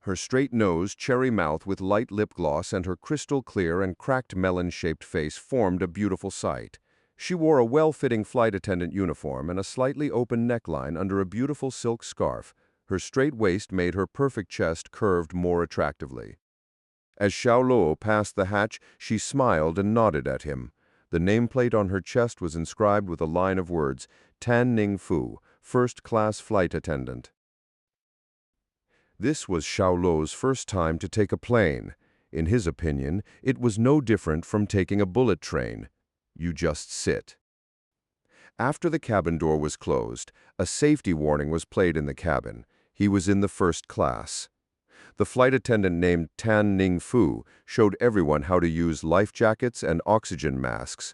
Her straight nose, cherry mouth with light lip gloss, and her crystal clear and cracked melon-shaped face formed a beautiful sight. She wore a well-fitting flight attendant uniform and a slightly open neckline under a beautiful silk scarf. Her straight waist made her perfect chest curved more attractively. As Xiao Luo passed the hatch, she smiled and nodded at him. The nameplate on her chest was inscribed with a line of words, Tan Ning Fu, first-class flight attendant. This was Xiao Luo's first time to take a plane. In his opinion, it was no different from taking a bullet train. You just sit. After the cabin door was closed, a safety warning was played in the cabin. He was in the first class. The flight attendant named Tan Ning Fu showed everyone how to use life jackets and oxygen masks.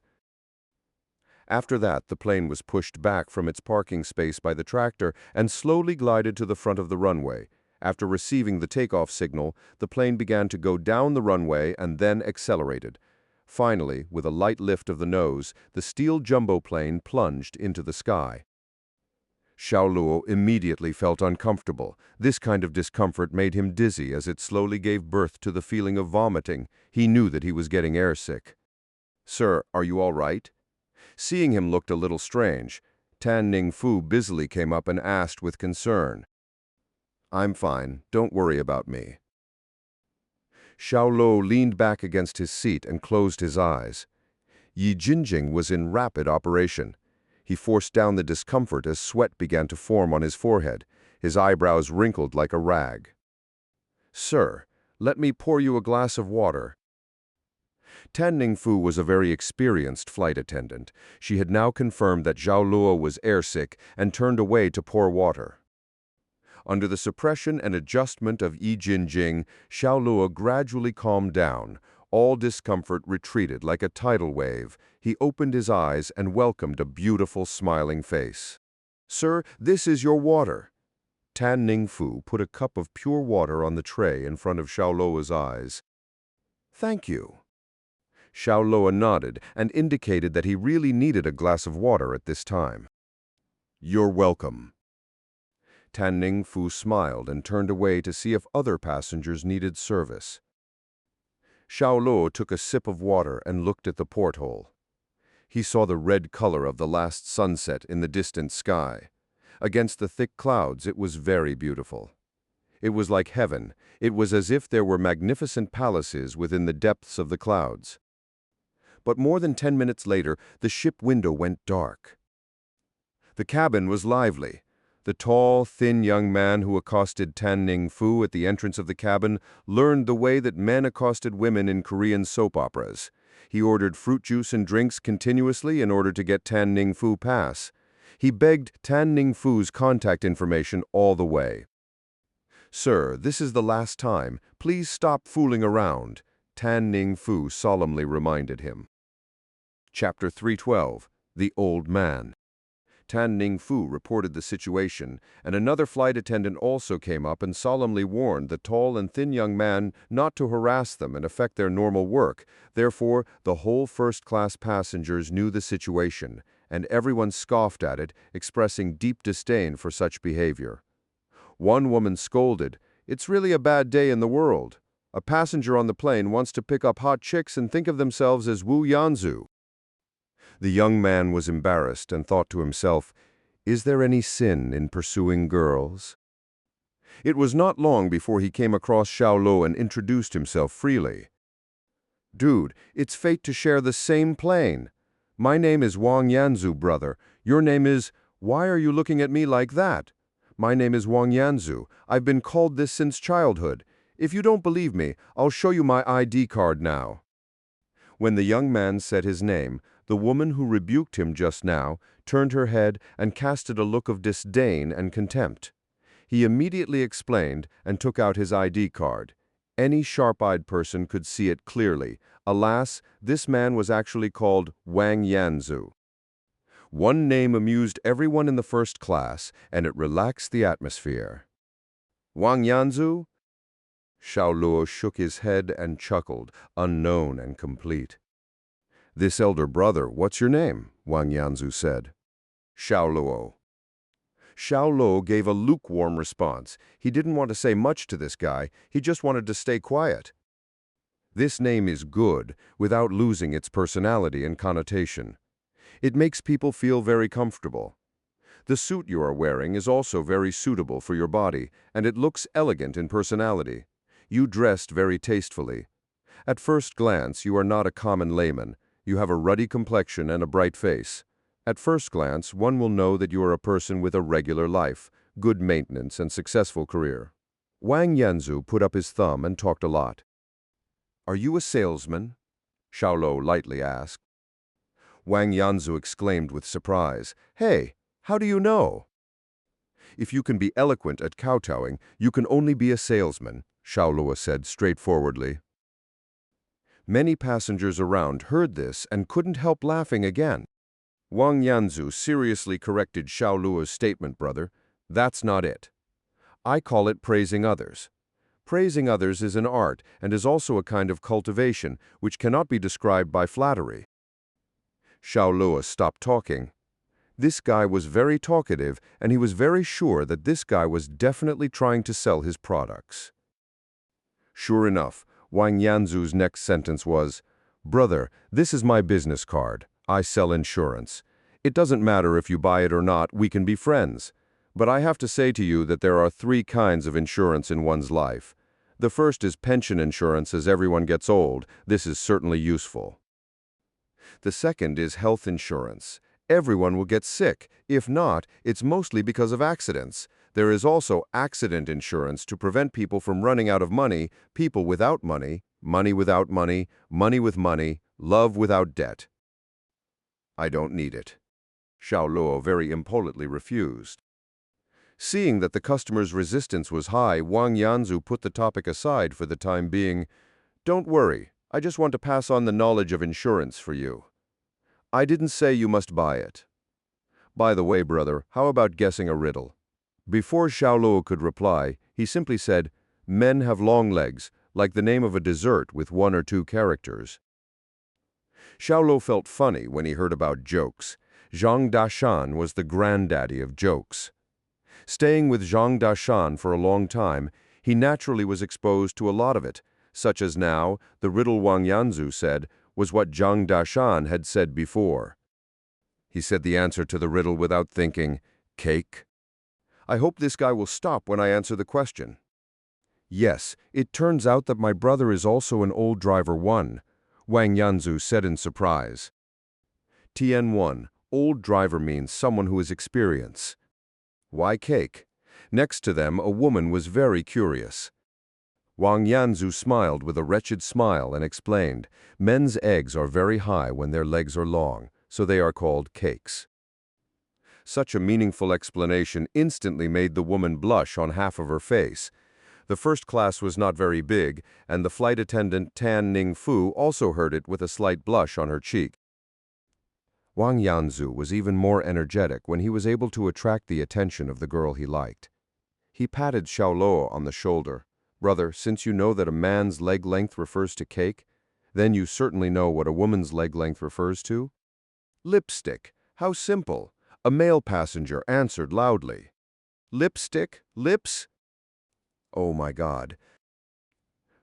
After that, the plane was pushed back from its parking space by the tractor and slowly glided to the front of the runway. After receiving the takeoff signal, the plane began to go down the runway and then accelerated. Finally, with a light lift of the nose, the steel jumbo plane plunged into the sky. Xiao Luo immediately felt uncomfortable. This kind of discomfort made him dizzy as it slowly gave birth to the feeling of vomiting. He knew that he was getting airsick. "Sir, are you all right?" Seeing him looked a little strange. Tan Ning Fu busily came up and asked with concern. "I'm fine. Don't worry about me." Xiao Luo leaned back against his seat and closed his eyes. Yi Jinjing was in rapid operation. He forced down the discomfort as sweat began to form on his forehead. His eyebrows wrinkled like a rag. "Sir, let me pour you a glass of water." Tan Ning Fu was a very experienced flight attendant. She had now confirmed that Xiao Luo was airsick and turned away to pour water. Under the suppression and adjustment of Yi Jinjing, Xiao Luo gradually calmed down. All discomfort retreated like a tidal wave. He opened his eyes and welcomed a beautiful, smiling face. "Sir, this is your water." Tan Ning Fu put a cup of pure water on the tray in front of Xiao Luo's eyes. "Thank you." Xiao Luo nodded and indicated that he really needed a glass of water at this time. "You're welcome." Tan Ning Fu smiled and turned away to see if other passengers needed service. Xiao Luo took a sip of water and looked at the porthole. He saw the red color of the last sunset in the distant sky. Against the thick clouds, it was very beautiful. It was like heaven. It was as if there were magnificent palaces within the depths of the clouds. But more than 10 minutes later, the ship window went dark. The cabin was lively. The tall, thin young man who accosted Tan Ning Fu at the entrance of the cabin learned the way that men accosted women in Korean soap operas. He ordered fruit juice and drinks continuously in order to get Tan Ning Fu pass. He begged Tan Ning Fu's contact information all the way. "Sir, this is the last time. Please stop fooling around," Tan Ning Fu solemnly reminded him. Chapter 312. The Old Man. Tan Ning Fu reported the situation, and another flight attendant also came up and solemnly warned the tall and thin young man not to harass them and affect their normal work. Therefore, the whole first-class passengers knew the situation, and everyone scoffed at it, expressing deep disdain for such behavior. One woman scolded, "It's really a bad day in the world. A passenger on the plane wants to pick up hot chicks and think of themselves as Wu Yanzu." The young man was embarrassed and thought to himself, "Is there any sin in pursuing girls?" It was not long before he came across Xiao Luo and introduced himself freely. "Dude, it's fate to share the same plane. My name is Wang Yanzu, brother. Your name is... Why are you looking at me like that? My name is Wang Yanzu. I've been called this since childhood. If you don't believe me, I'll show you my ID card now." When the young man said his name, the woman who rebuked him just now turned her head and casted a look of disdain and contempt. He immediately explained and took out his ID card. Any sharp-eyed person could see it clearly. Alas, this man was actually called Wang Yanzu. One name amused everyone in the first class, and it relaxed the atmosphere. "Wang Yanzu?" Xiao Luo shook his head and chuckled, unknown and complete. "This elder brother, what's your name?" Wang Yanzu said. "Xiao Luo." Xiao Luo gave a lukewarm response. He didn't want to say much to this guy, he just wanted to stay quiet. This name is good, without losing its personality and connotation. It makes people feel very comfortable. The suit you are wearing is also very suitable for your body, and it looks elegant in personality. You dressed very tastefully. At first glance, you are not a common layman. You have a ruddy complexion and a bright face. At first glance, one will know that you are a person with a regular life, good maintenance, and successful career. Wang Yanzu put up his thumb and talked a lot. Are you a salesman? Xiao Luo lightly asked. Wang Yanzu exclaimed with surprise, Hey, how do you know? If you can be eloquent at kowtowing, you can only be a salesman, Xiao Luo said straightforwardly. Many passengers around heard this and couldn't help laughing again. Wang Yanzu seriously corrected Xiao Luo's statement, brother. That's not it. I call it praising others. Praising others is an art and is also a kind of cultivation which cannot be described by flattery. Xiao Luo stopped talking. This guy was very talkative, and he was very sure that this guy was definitely trying to sell his products. Sure enough, Wang Yanzu's next sentence was, Brother, this is my business card. I sell insurance. It doesn't matter if you buy it or not, we can be friends. But I have to say to you that there are 3 kinds of insurance in one's life. The first is pension insurance. As everyone gets old, this is certainly useful. The second is health insurance. Everyone will get sick. If not, it's mostly because of accidents. There is also accident insurance to prevent people from running out of money, people without money, money without money, money with money, love without debt. I don't need it. Xiao Luo very impolitely refused. Seeing that the customer's resistance was high, Wang Yanzu put the topic aside for the time being. Don't worry, I just want to pass on the knowledge of insurance for you. I didn't say you must buy it. By the way, brother, how about guessing a riddle? Before Xiao Luo could reply, he simply said, Men have long legs, like the name of a dessert with 1 or 2 characters. Xiao Luo felt funny when he heard about jokes. Zhang Dashan was the granddaddy of jokes. Staying with Zhang Dashan for a long time, he naturally was exposed to a lot of it, such as now, the riddle Wang Yanzu said was what Zhang Dashan had said before. He said the answer to the riddle without thinking, cake. I hope this guy will stop when I answer the question. Yes, it turns out that my brother is also an old driver 1, Wang Yanzu said in surprise. TN1, old driver means someone who is experienced. Why cake? Next to them, a woman was very curious. Wang Yanzu smiled with a wretched smile and explained, men's eggs are very high when their legs are long, so they are called cakes. Such a meaningful explanation instantly made the woman blush on half of her face. The first class was not very big, and the flight attendant Tan Ning Fu also heard it with a slight blush on her cheek. Wang Yanzu was even more energetic when he was able to attract the attention of the girl he liked. He patted Xiao Luo on the shoulder. Brother, since you know that a man's leg length refers to cake, then you certainly know what a woman's leg length refers to? Lipstick. How simple. A male passenger answered loudly. Lipstick? Lips? Oh my God.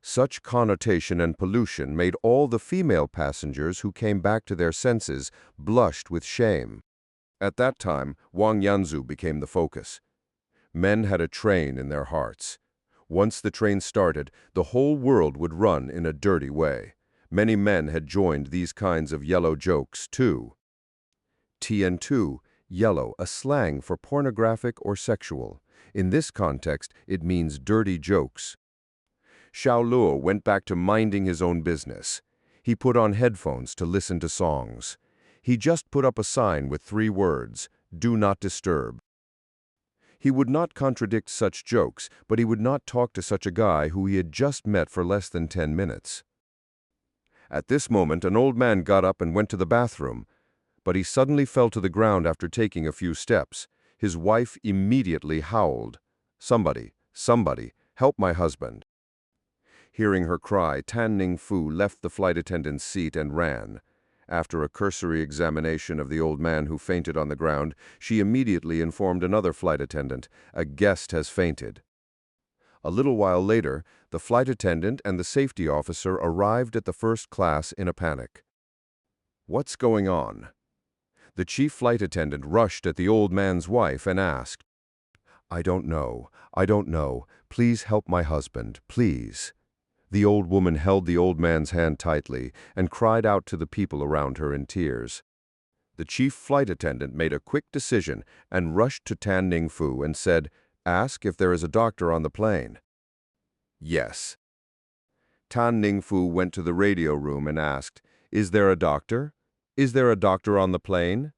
Such connotation and pollution made all the female passengers who came back to their senses blushed with shame. At that time, Wang Yanzu became the focus. Men had a train in their hearts. Once the train started, the whole world would run in a dirty way. Many men had joined these kinds of yellow jokes, too. TN2, yellow, a slang for pornographic or sexual. In this context, it means dirty jokes. Xiao Luo went back to minding his own business. He put on headphones to listen to songs. He just put up a sign with 3 words, "Do not disturb." He would not contradict such jokes, but he would not talk to such a guy who he had just met for less than 10 minutes. At this moment, an old man got up and went to the bathroom, but he suddenly fell to the ground after taking a few steps. His wife immediately howled, Somebody, help my husband." Hearing her cry, Tan Ning Fu left the flight attendant's seat and ran. After a cursory examination of the old man who fainted on the ground, she immediately informed another flight attendant, "A guest has fainted." A little while later, the flight attendant and the safety officer arrived at the first class in a panic. What's going on? The chief flight attendant rushed at the old man's wife and asked, I don't know. Please help my husband, please." The old woman held the old man's hand tightly and cried out to the people around her in tears. The chief flight attendant made a quick decision and rushed to Tan Ning Fu and said, "Ask if there is a doctor on the plane." Yes. Tan Ning Fu went to the radio room and asked, "Is there a doctor? Is there a doctor on the plane?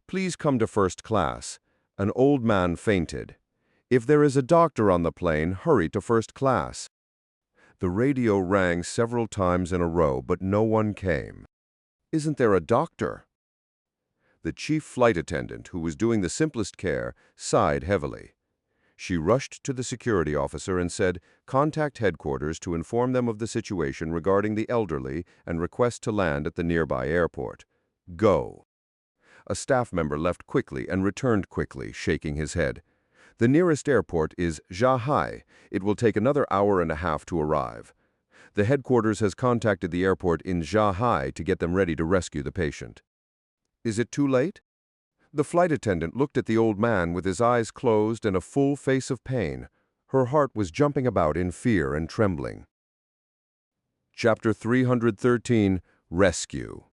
Please come to first class. An old man fainted. If there is a doctor on the plane, hurry to first class." The radio rang several times in a row, but no one came. "Isn't there a doctor?" The chief flight attendant, who was doing the simplest care, sighed heavily. She rushed to the security officer and said, "Contact headquarters to inform them of the situation regarding the elderly and request to land at the nearby airport. Go." A staff member left quickly and returned quickly, shaking his head. "The nearest airport is Zhenyun. It will take another hour and a half to arrive. The headquarters has contacted the airport in Zhenyun to get them ready to rescue the patient." "Is it too late?" The flight attendant looked at the old man with his eyes closed and a full face of pain. Her heart was jumping about in fear and trembling. Chapter 313, Rescue.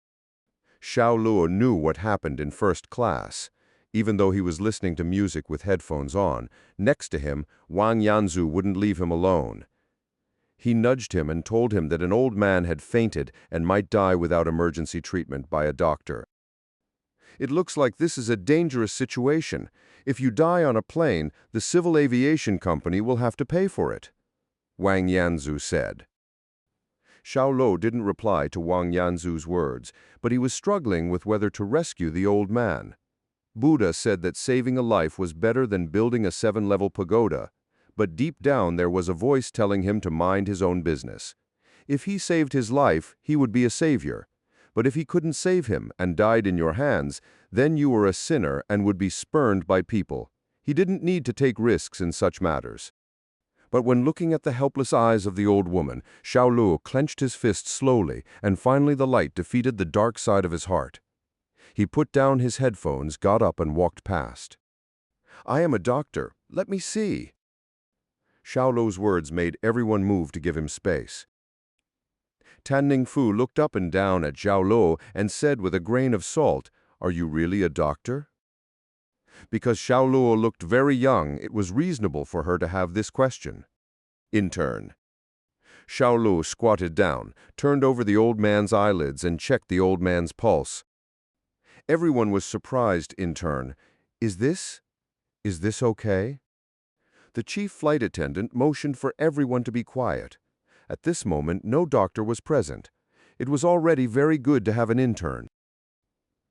Xiao Luo knew what happened in first class. Even though he was listening to music with headphones on, next to him, Wang Yanzu wouldn't leave him alone. He nudged him and told him that an old man had fainted and might die without emergency treatment by a doctor. "It looks like this is a dangerous situation. If you die on a plane, the civil aviation company will have to pay for it," Wang Yanzu said. Xiao Luo didn't reply to Wang Yanzu's words, but he was struggling with whether to rescue the old man. Buddha said that saving a life was better than building a 7-level pagoda, but deep down there was a voice telling him to mind his own business. If he saved his life, he would be a savior. But if he couldn't save him and died in your hands, then you were a sinner and would be spurned by people. He didn't need to take risks in such matters. But when looking at the helpless eyes of the old woman, Xiao Luo clenched his fist slowly, and finally the light defeated the dark side of his heart. He put down his headphones, got up, and walked past. "I am a doctor. Let me see." Xiao Luo's words made everyone move to give him space. Tan Ning Fu looked up and down at Xiao Luo and said with a grain of salt, "Are you really a doctor?" Because Xiao Luo looked very young, it was reasonable for her to have this question. "Intern." Xiao Luo squatted down, turned over the old man's eyelids, and checked the old man's pulse. Everyone was surprised in turn. Is this okay?" The chief flight attendant motioned for everyone to be quiet. At this moment, no doctor was present. It was already very good to have an intern.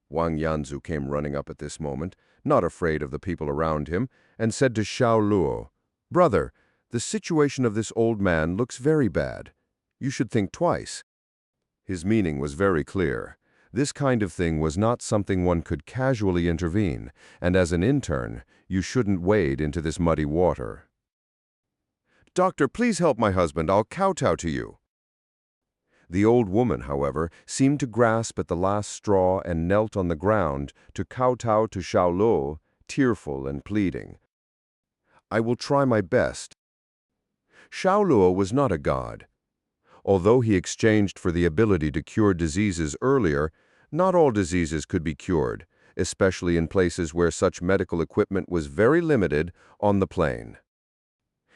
Wang Yanzu came running up at this moment, not afraid of the people around him, and said to Xiao Luo, "Brother, the situation of this old man looks very bad. You should think twice." His meaning was very clear. This kind of thing was not something one could casually intervene, and as an intern, you shouldn't wade into this muddy water. "Doctor, please help my husband. I'll kowtow to you." The old woman, however, seemed to grasp at the last straw and knelt on the ground to kowtow to Xiao Luo, tearful and pleading. "I will try my best." Xiao Luo was not a god. Although he exchanged for the ability to cure diseases earlier, not all diseases could be cured, especially in places where such medical equipment was very limited on the plane.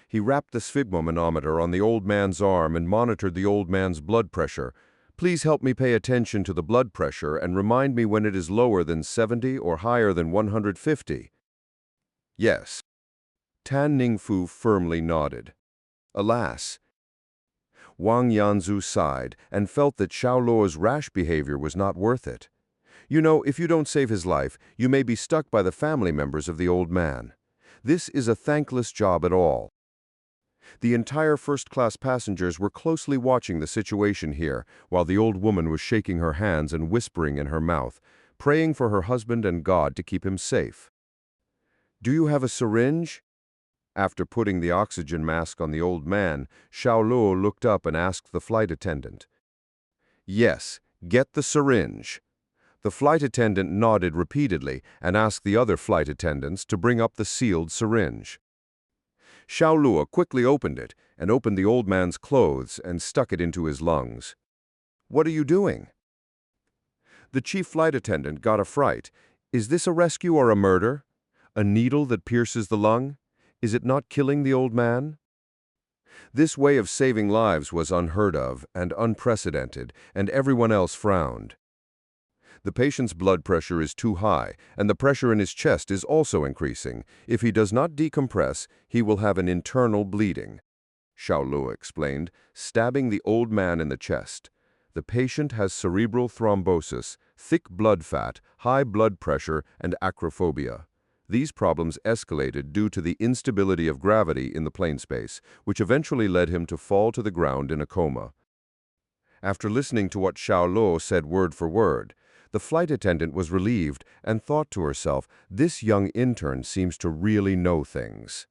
He wrapped the sphygmomanometer on the old man's arm and monitored the old man's blood pressure. "Please help me pay attention to the blood pressure and remind me when it is lower than 70 or higher than 150. "Yes." Tan Ning Fu firmly nodded. Alas. Wang Yanzu sighed and felt that Xiao Luo's rash behavior was not worth it. "You know, if you don't save his life, you may be stuck by the family members of the old man. This is a thankless job at all." The entire first-class passengers were closely watching the situation here, while the old woman was shaking her hands and whispering in her mouth, praying for her husband and God to keep him safe. "Do you have a syringe?" After putting the oxygen mask on the old man, Xiao Luo looked up and asked the flight attendant. "Yes, get the syringe." The flight attendant nodded repeatedly and asked the other flight attendants to bring up the sealed syringe. Xiao Luo quickly opened it, and opened the old man's clothes and stuck it into his lungs. "What are you doing?" The chief flight attendant got a fright. "Is this a rescue or a murder? A needle that pierces the lung? Is it not killing the old man?" This way of saving lives was unheard of and unprecedented, and everyone else frowned. The patient's blood pressure is too high, and the pressure in his chest is also increasing. If he does not decompress, he will have an internal bleeding, Xiao Luo explained, stabbing the old man in the chest. The patient has cerebral thrombosis, thick blood fat, high blood pressure, and acrophobia. These problems escalated due to the instability of gravity in the plane space, which eventually led him to fall to the ground in a coma. After listening to what Xiao Luo said word for word, the flight attendant was relieved and thought to herself, "This young intern seems to really know things."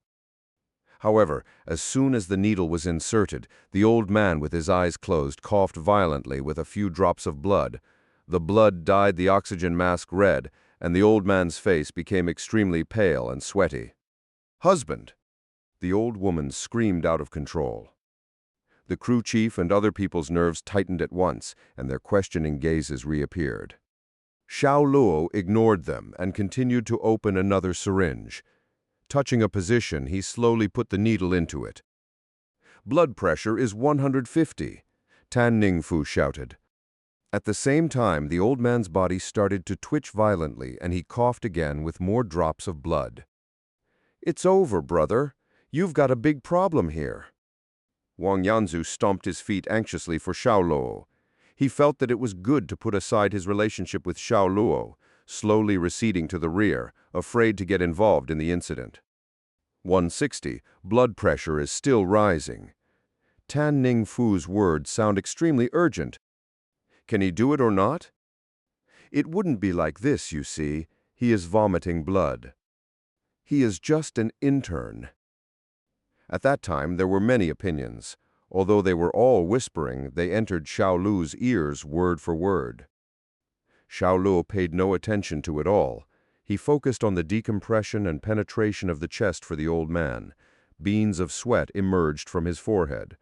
However, as soon as the needle was inserted, the old man with his eyes closed coughed violently with a few drops of blood. The blood dyed the oxygen mask red, and the old man's face became extremely pale and sweaty. "Husband!" The old woman screamed out of control. The crew chief and other people's nerves tightened at once, and their questioning gazes reappeared. Xiao Luo ignored them and continued to open another syringe. Touching a position, he slowly put the needle into it. "Blood pressure is 150, Tan Ningfu shouted. At the same time, the old man's body started to twitch violently, and he coughed again with more drops of blood. "It's over, brother. You've got a big problem here." Wang Yanzu stomped his feet anxiously for Xiao Luo. He felt that it was good to put aside his relationship with Xiao Luo, slowly receding to the rear, afraid to get involved in the incident. 160, blood pressure is still rising. Tan Ningfu's words sound extremely urgent. Can he do it or not? It wouldn't be like this, you see. He is vomiting blood. He is just an intern. At that time, there were many opinions. Although they were all whispering, they entered Xiao Luo's ears word for word. Xiao Luo paid no attention to it all. He focused on the decompression and penetration of the chest for the old man. Beads of sweat emerged from his forehead.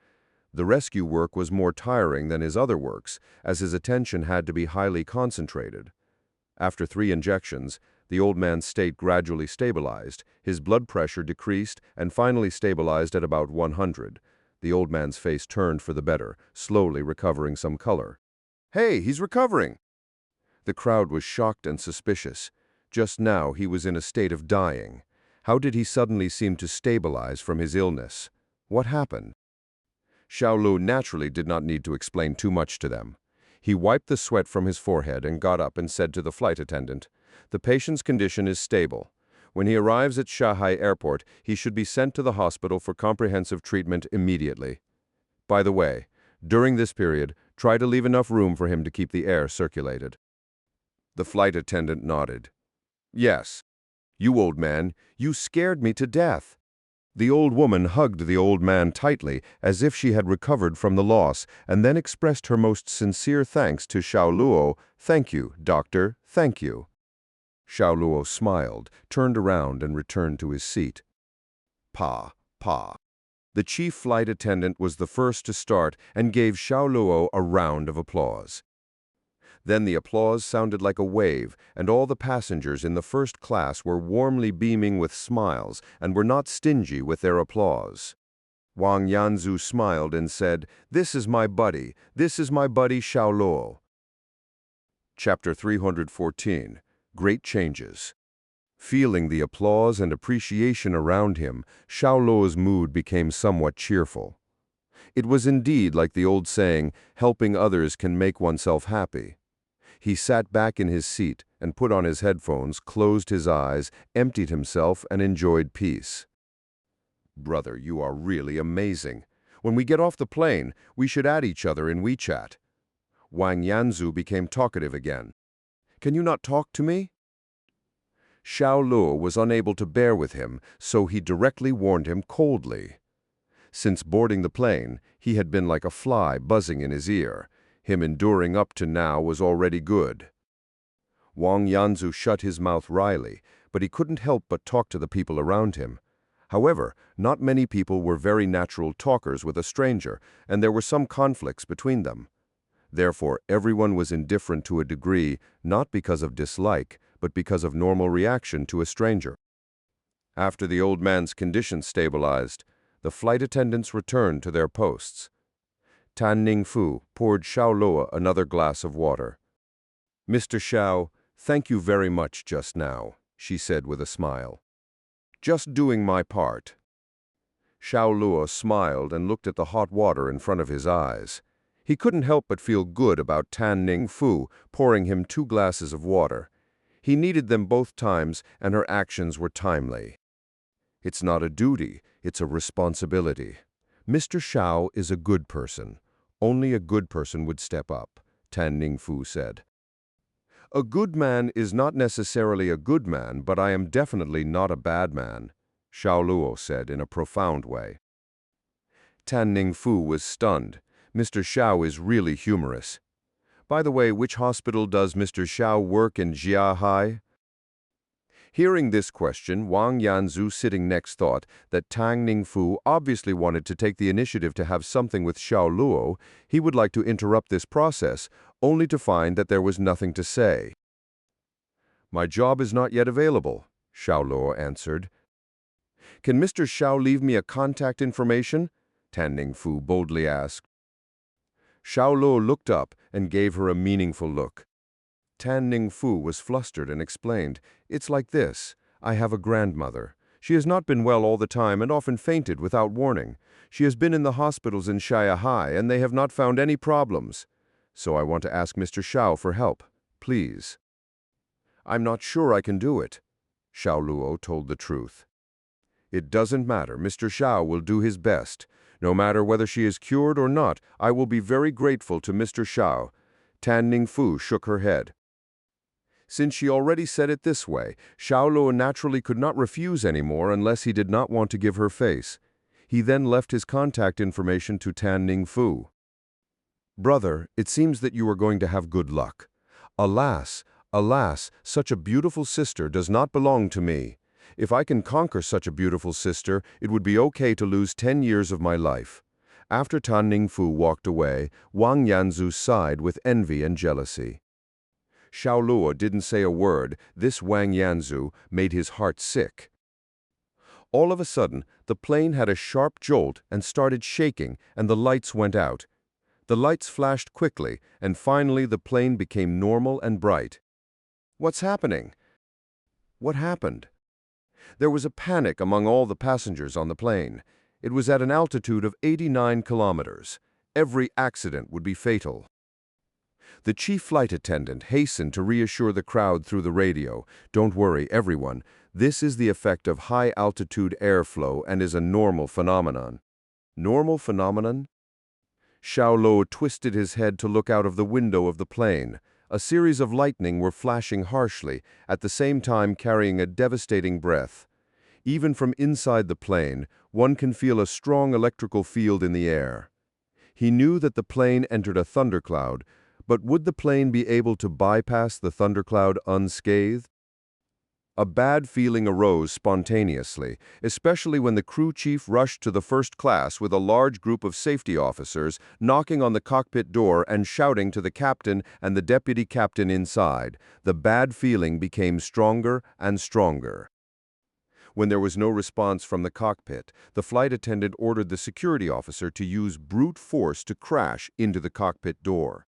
The rescue work was more tiring than his other works, as his attention had to be highly concentrated. After 3 injections, the old man's state gradually stabilized, his blood pressure decreased, and finally stabilized at about 100. The old man's face turned for the better, slowly recovering some color. "Hey, he's recovering!" The crowd was shocked and suspicious. Just now he was in a state of dying. How did he suddenly seem to stabilize from his illness? What happened? Xiao Luo naturally did not need to explain too much to them. He wiped the sweat from his forehead and got up and said to the flight attendant, "The patient's condition is stable. When he arrives at Shanghai Airport, he should be sent to the hospital for comprehensive treatment immediately. By the way, during this period, try to leave enough room for him to keep the air circulated." The flight attendant nodded. "Yes. You old man, you scared me to death." The old woman hugged the old man tightly as if she had recovered from the loss, and then expressed her most sincere thanks to Xiao Luo. "Thank you, doctor, thank you." Xiao Luo smiled, turned around, and returned to his seat. Pa. The chief flight attendant was the first to start and gave Xiao Luo a round of applause. Then the applause sounded like a wave, and all the passengers in the first class were warmly beaming with smiles and were not stingy with their applause. Wang Yanzu smiled and said, this is my buddy Xiao Luo." Chapter 314, Great Changes. Feeling the applause and appreciation around him, Xiao Luo's mood became somewhat cheerful. It was indeed like the old saying, helping others can make oneself happy. He sat back in his seat and put on his headphones, closed his eyes, emptied himself, and enjoyed peace. "Brother, you are really amazing. When we get off the plane, we should add each other in WeChat." Wang Yanzu became talkative again. "Can you not talk to me?" Xiao Luo was unable to bear with him, so he directly warned him coldly. Since boarding the plane, he had been like a fly buzzing in his ear. Him enduring up to now was already good. Wang Yanzu shut his mouth wryly, but he couldn't help but talk to the people around him. However, not many people were very natural talkers with a stranger, and there were some conflicts between them. Therefore, everyone was indifferent to a degree, not because of dislike, but because of normal reaction to a stranger. After the old man's condition stabilized, the flight attendants returned to their posts. Tan Ningfu poured Xiao Luo another glass of water. "Mr. Xiao, thank you very much just now," she said with a smile. "Just doing my part." Xiao Luo smiled and looked at the hot water in front of his eyes. He couldn't help but feel good about Tan Ningfu pouring him 2 glasses of water. He needed them both times, and her actions were timely. It's not a duty, it's a responsibility. Mr. Xiao is a good person. Only a good person would step up, Tan Ningfu said. A good man is not necessarily a good man, but I am definitely not a bad man, Xiao Luo said in a profound way. Tan Ningfu was stunned. Mr. Xiao is really humorous. By the way, which hospital does Mr. Xiao work in Jiahai? Hearing this question, Wang Yanzu sitting next thought that Tan Ningfu obviously wanted to take the initiative to have something with Xiao Luo. He would like to interrupt this process, only to find that there was nothing to say. My job is not yet available, Xiao Luo answered. Can Mr. Xiao leave me a contact information? Tan Ningfu boldly asked. Xiao Luo looked up and gave her a meaningful look. Tan Ningfu was flustered and explained, It's like this. I have a grandmother. She has not been well all the time and often fainted without warning. She has been in the hospitals in Jiahai and they have not found any problems. So I want to ask Mr. Xiao for help, please. I'm not sure I can do it. Xiao Luo told the truth. It doesn't matter. Mr. Xiao will do his best. No matter whether she is cured or not, I will be very grateful to Mr. Xiao. Tan Ningfu shook her head. Since she already said it this way, Xiao Luo naturally could not refuse anymore unless he did not want to give her face. He then left his contact information to Tan Ningfu. Brother, it seems that you are going to have good luck. Alas, alas, such a beautiful sister does not belong to me. If I can conquer such a beautiful sister, it would be okay to lose 10 years of my life. After Tan Ningfu walked away, Wang Yanzu sighed with envy and jealousy. Xiao Luo didn't say a word. This Wang Yanzu made his heart sick. All of a sudden, the plane had a sharp jolt and started shaking, and the lights went out. The lights flashed quickly, and finally the plane became normal and bright. What's happening? What happened? There was a panic among all the passengers on the plane. It was at an altitude of 89 kilometers. Every accident would be fatal. The chief flight attendant hastened to reassure the crowd through the radio. Don't worry, everyone. This is the effect of high-altitude airflow and is a normal phenomenon. Normal phenomenon? Xiao Luo twisted his head to look out of the window of the plane. A series of lightning were flashing harshly, at the same time carrying a devastating breath. Even from inside the plane, one can feel a strong electrical field in the air. He knew that the plane entered a thundercloud, but would the plane be able to bypass the thundercloud unscathed? A bad feeling arose spontaneously, especially when the crew chief rushed to the first class with a large group of safety officers, knocking on the cockpit door and shouting to the captain and the deputy captain inside. The bad feeling became stronger and stronger. When there was no response from the cockpit, the flight attendant ordered the security officer to use brute force to crash into the cockpit door.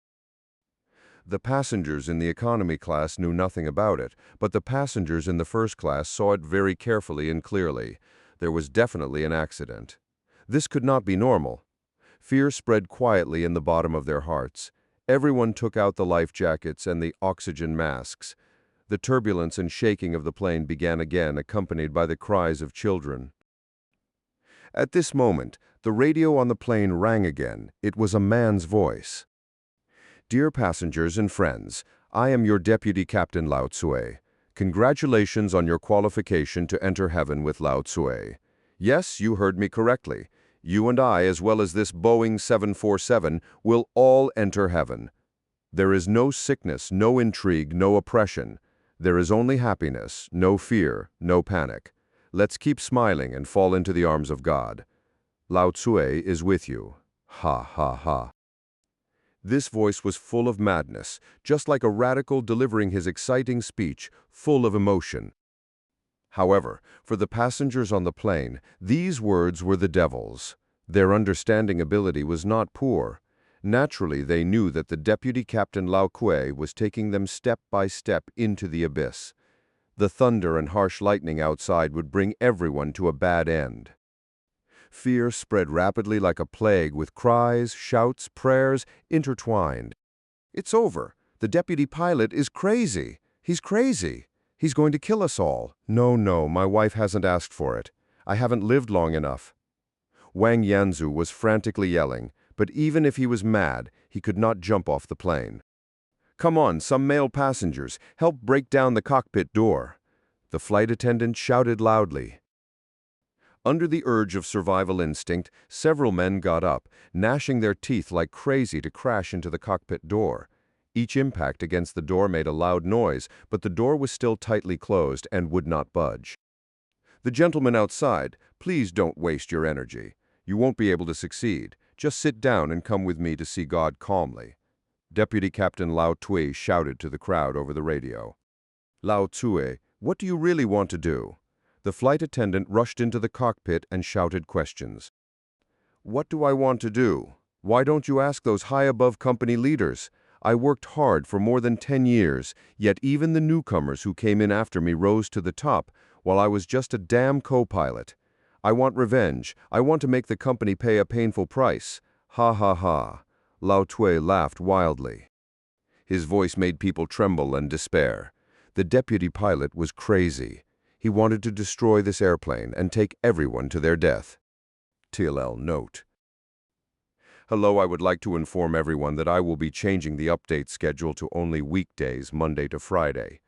The passengers in the economy class knew nothing about it, but the passengers in the first class saw it very carefully and clearly. There was definitely an accident. This could not be normal. Fear spread quietly in the bottom of their hearts. Everyone took out the life jackets and the oxygen masks. The turbulence and shaking of the plane began again, accompanied by the cries of children. At this moment, the radio on the plane rang again. It was a man's voice. Dear passengers and friends, I am your Deputy Captain Lao Tsui. Congratulations on your qualification to enter heaven with Lao Tsui. Yes, you heard me correctly. You and I, as well as this Boeing 747, will all enter heaven. There is no sickness, no intrigue, no oppression. There is only happiness, no fear, no panic. Let's keep smiling and fall into the arms of God. Lao Tsui is with you. Ha ha ha. This voice was full of madness, just like a radical delivering his exciting speech, full of emotion. However, for the passengers on the plane, these words were the devil's. Their understanding ability was not poor. Naturally, they knew that the Deputy Captain Lao Kui was taking them step by step into the abyss. The thunder and harsh lightning outside would bring everyone to a bad end. Fear spread rapidly like a plague, with cries, shouts, prayers intertwined. It's over. The deputy pilot is crazy. He's crazy. He's going to kill us all. No, my wife hasn't asked for it. I haven't lived long enough. Wang Yanzu was frantically yelling, but even if he was mad, he could not jump off the plane. Come on, some male passengers, help break down the cockpit door. The flight attendant shouted loudly. Under the urge of survival instinct, several men got up, gnashing their teeth like crazy to crash into the cockpit door. Each impact against the door made a loud noise, but the door was still tightly closed and would not budge. The gentleman outside, please don't waste your energy. You won't be able to succeed. Just sit down and come with me to see God calmly. Deputy Captain Lao Tui shouted to the crowd over the radio. Lao Tsui, what do you really want to do? The flight attendant rushed into the cockpit and shouted questions. What do I want to do? Why don't you ask those high above company leaders? I worked hard for more than 10 years, yet even the newcomers who came in after me rose to the top, while I was just a damn co-pilot. I want revenge. I want to make the company pay a painful price. Ha ha ha. Lao Tui laughed wildly. His voice made people tremble and despair. The deputy pilot was crazy. He wanted to destroy this airplane and take everyone to their death. TLL note. Hello, I would like to inform everyone that I will be changing the update schedule to only weekdays, Monday to Friday.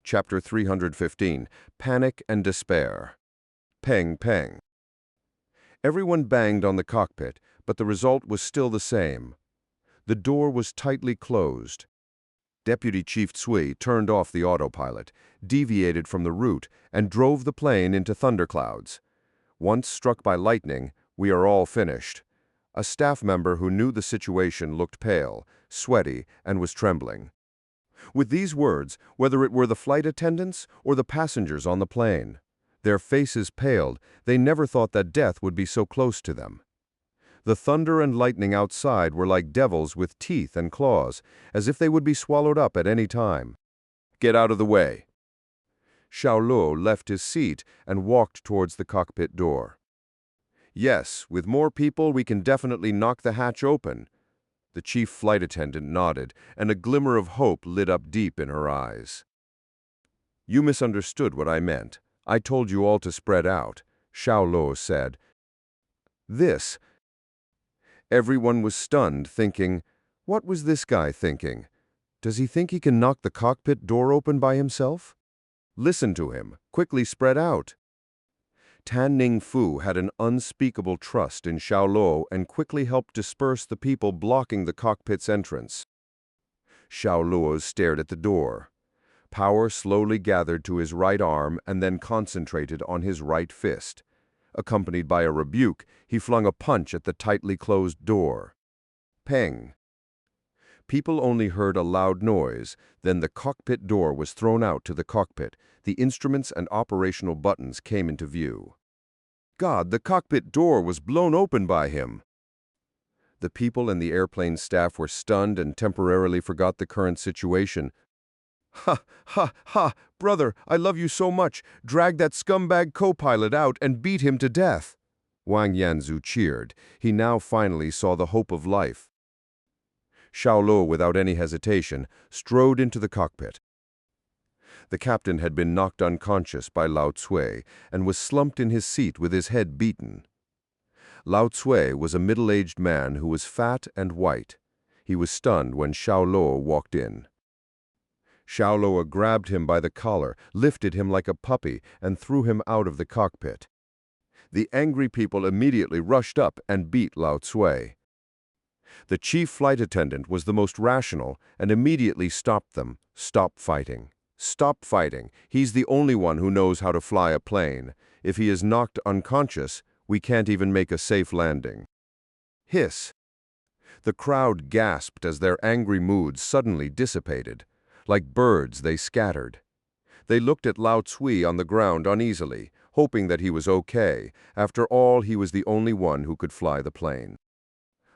Chapter 315, Panic and Despair. Peng, peng. Everyone banged on the cockpit, but the result was still the same. The door was tightly closed. Deputy Chief Tsui turned off the autopilot, deviated from the route, and drove the plane into thunderclouds. Once struck by lightning, we are all finished. A staff member who knew the situation looked pale, sweaty, and was trembling. With these words, whether it were the flight attendants or the passengers on the plane, their faces paled. They never thought that death would be so close to them. The thunder and lightning outside were like devils with teeth and claws, as if they would be swallowed up at any time. Get out of the way. Xiao Luo left his seat and walked towards the cockpit door. Yes, with more people we can definitely knock the hatch open. The chief flight attendant nodded, and a glimmer of hope lit up deep in her eyes. You misunderstood what I meant. I told you all to spread out, Xiao Luo said. This. Everyone was stunned, thinking, what was this guy thinking? Does he think he can knock the cockpit door open by himself? Listen to him. Quickly spread out. Tan Ning Fu had an unspeakable trust in Xiao Luo and quickly helped disperse the people blocking the cockpit's entrance. Xiao Luo stared at the door. Power slowly gathered to his right arm and then concentrated on his right fist. Accompanied by a rebuke, he flung a punch at the tightly closed door. Peng. People only heard a loud noise, then the cockpit door was thrown out to the cockpit. The instruments and operational buttons came into view. God, the cockpit door was blown open by him. The people and the airplane staff were stunned and temporarily forgot the current situation. Ha, ha, ha, brother, I love you so much. Drag that scumbag co-pilot out and beat him to death. Wang Yanzu cheered. He now finally saw the hope of life. Xiao Luo, without any hesitation, strode into the cockpit. The captain had been knocked unconscious by Lao Tsui and was slumped in his seat with his head beaten. Lao Tsui was a middle-aged man who was fat and white. He was stunned when Xiao Luo walked in. Xiao Luo grabbed him by the collar, lifted him like a puppy, and threw him out of the cockpit. The angry people immediately rushed up and beat Lao Tsui. The chief flight attendant was the most rational and immediately stopped them. Stop fighting. Stop fighting. He's the only one who knows how to fly a plane. If he is knocked unconscious, we can't even make a safe landing." Hiss. The crowd gasped as their angry moods suddenly dissipated. Like birds, they scattered. They looked at Lao Tsui on the ground uneasily, hoping that he was okay. After all, he was the only one who could fly the plane.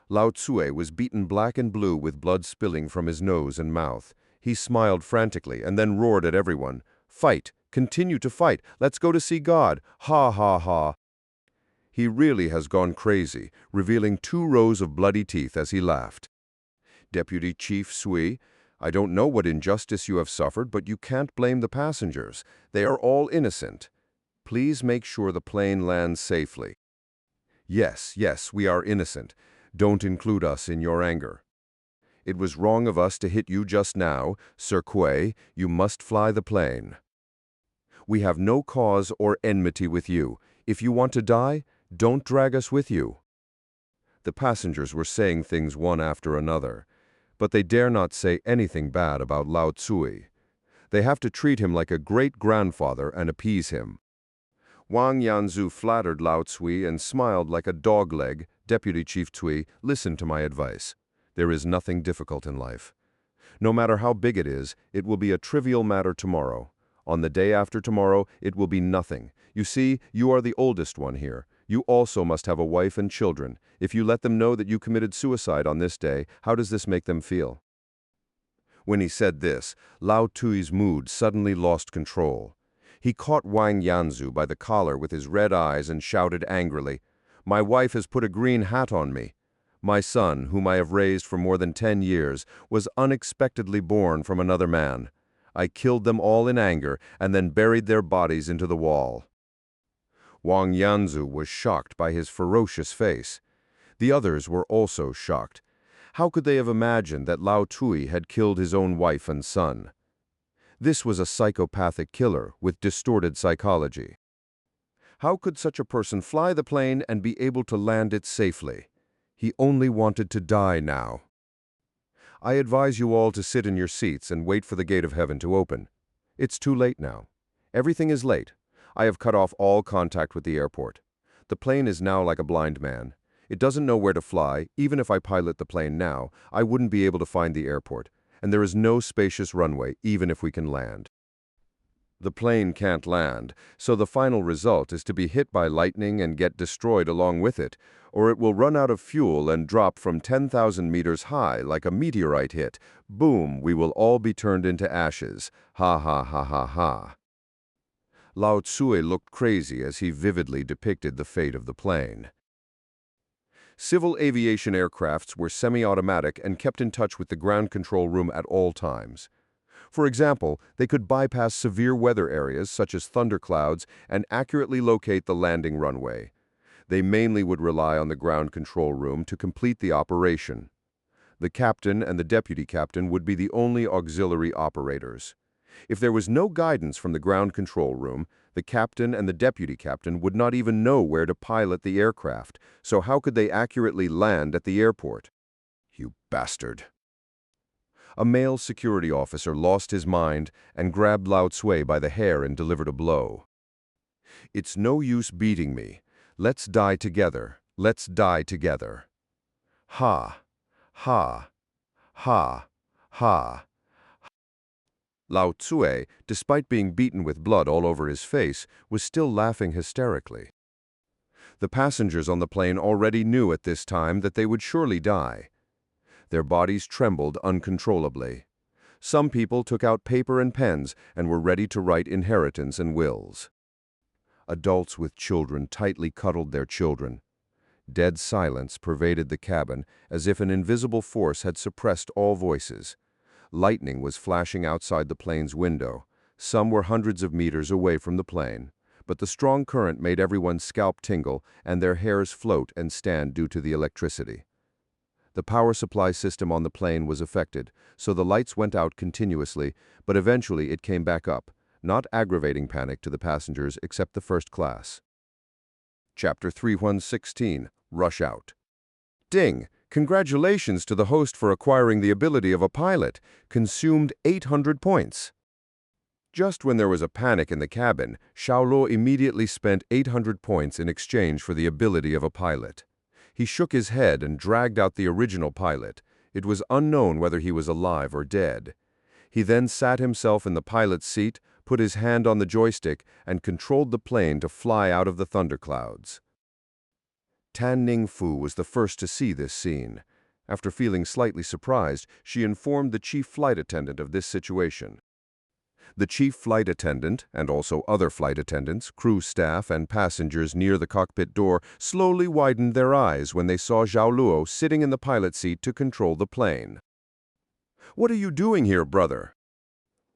Lao Tsui was beaten black and blue with blood spilling from his nose and mouth. He smiled frantically and then roared at everyone, "Fight! Continue to fight! Let's go to see God! Ha ha ha!" He really has gone crazy, revealing 2 rows of bloody teeth as he laughed. "Deputy Chief Sui, I don't know what injustice you have suffered, but you can't blame the passengers. They are all innocent. Please make sure the plane lands safely." "Yes, yes, we are innocent. Don't include us in your anger. It was wrong of us to hit you just now. Sir Kuei, you must fly the plane. We have no cause or enmity with you. If you want to die, don't drag us with you." The passengers were saying things one after another, but they dare not say anything bad about Lao Tsui. They have to treat him like a great-grandfather and appease him. Wang Yanzu flattered Lao Tsui and smiled like a dogleg. "Deputy Chief Tsui, listen to my advice. There is nothing difficult in life. No matter how big it will be a trivial matter tomorrow. On the day after tomorrow, it will be nothing. You see, you are the oldest one here. You also must have a wife and children. If you let them know that you committed suicide on this day, how does this make them feel?" When he said this, Lao Tsui's mood suddenly lost control. He caught Wang Yanzu by the collar with his red eyes and shouted angrily, "My wife has put a green hat on me. My son, whom I have raised for more than 10 years, was unexpectedly born from another man. I killed them all in anger and then buried their bodies into the wall." Wang Yanzu was shocked by his ferocious face. The others were also shocked. How could they have imagined that Lao Tsui had killed his own wife and son? This was a psychopathic killer with distorted psychology. How could such a person fly the plane and be able to land it safely? He only wanted to die now. I advise you all to sit in your seats and wait for the gate of heaven to open. It's too late now. Everything is late. I have cut off all contact with the airport. The plane is now like a blind man. It doesn't know where to fly. Even if I pilot the plane now, I wouldn't be able to find the airport. And there is no spacious runway, even if we can land. The plane can't land, so the final result is to be hit by lightning and get destroyed along with it, or it will run out of fuel and drop from 10,000 meters high like a meteorite hit. Boom, we will all be turned into ashes. Ha ha ha ha ha. Lao Tsui looked crazy as he vividly depicted the fate of the plane. Civil aviation aircrafts were semi-automatic and kept in touch with the ground control room at all times. For example, they could bypass severe weather areas such as thunderclouds and accurately locate the landing runway. They mainly would rely on the ground control room to complete the operation. The captain and the deputy captain would be the only auxiliary operators. If there was no guidance from the ground control room, the captain and the deputy captain would not even know where to pilot the aircraft, so how could they accurately land at the airport? You bastard. A male security officer lost his mind and grabbed Lao Tsui by the hair and delivered a blow. "It's no use beating me. Let's die together. Let's die together." Ha, ha, ha, ha. Lao Tsui, despite being beaten with blood all over his face, was still laughing hysterically. The passengers on the plane already knew at this time that they would surely die. Their bodies trembled uncontrollably. Some people took out paper and pens and were ready to write inheritance and wills. Adults with children tightly cuddled their children. Dead silence pervaded the cabin as if an invisible force had suppressed all voices. Lightning was flashing outside the plane's window. Some were hundreds of meters away from the plane, but the strong current made everyone's scalp tingle and their hairs float and stand due to the electricity. The power supply system on the plane was affected, so the lights went out continuously, but eventually it came back up, not aggravating panic to the passengers except the first class. Chapter 3116, Rush Out. Ding! Congratulations to the host for acquiring the ability of a pilot. Consumed 800 points. Just when there was a panic in the cabin, Xiao Luo immediately spent 800 points in exchange for the ability of a pilot. He shook his head and dragged out the original pilot. It was unknown whether he was alive or dead. He then sat himself in the pilot's seat, put his hand on the joystick, and controlled the plane to fly out of the thunderclouds. Tan Ningfu was the first to see this scene. After feeling slightly surprised, she informed the chief flight attendant of this situation. The chief flight attendant, and also other flight attendants, crew staff, and passengers near the cockpit door slowly widened their eyes when they saw Xiao Luo sitting in the pilot seat to control the plane. "What are you doing here, brother?"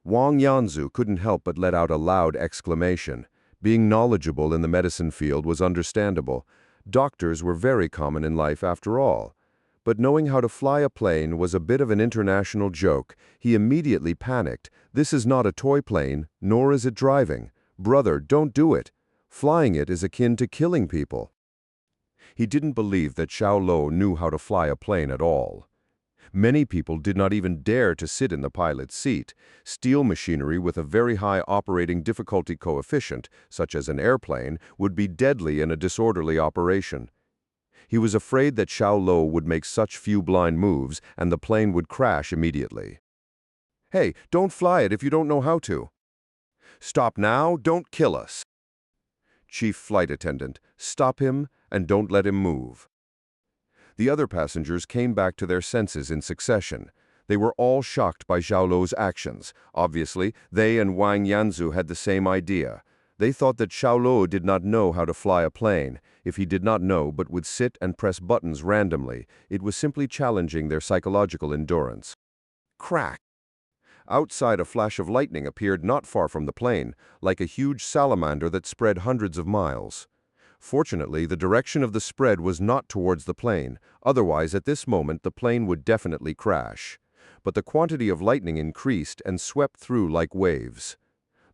Wang Yanzu couldn't help but let out a loud exclamation. Being knowledgeable in the medicine field was understandable. Doctors were very common in life after all. But knowing how to fly a plane was a bit of an international joke. He immediately panicked. "This is not a toy plane, nor is it driving. Brother, don't do it. Flying it is akin to killing people." He didn't believe that Xiao Luo knew how to fly a plane at all. Many people did not even dare to sit in the pilot's seat. Steel machinery with a very high operating difficulty coefficient, such as an airplane, would be deadly in a disorderly operation. He was afraid that Xiao Luo would make such few blind moves and the plane would crash immediately. "Hey, don't fly it if you don't know how to." "Stop now, don't kill us." Chief flight attendant, stop him and don't let him move. The other passengers came back to their senses in succession. They were all shocked by Xiao Luo's actions. Obviously, they and Wang Yanzu had the same idea. They thought that Xiao Luo did not know how to fly a plane. If he did not know but would sit and press buttons randomly, it was simply challenging their psychological endurance. Crack! Outside, a flash of lightning appeared not far from the plane, like a huge salamander that spread hundreds of miles. Fortunately, the direction of the spread was not towards the plane. Otherwise, at this moment, the plane would definitely crash. But the quantity of lightning increased and swept through like waves.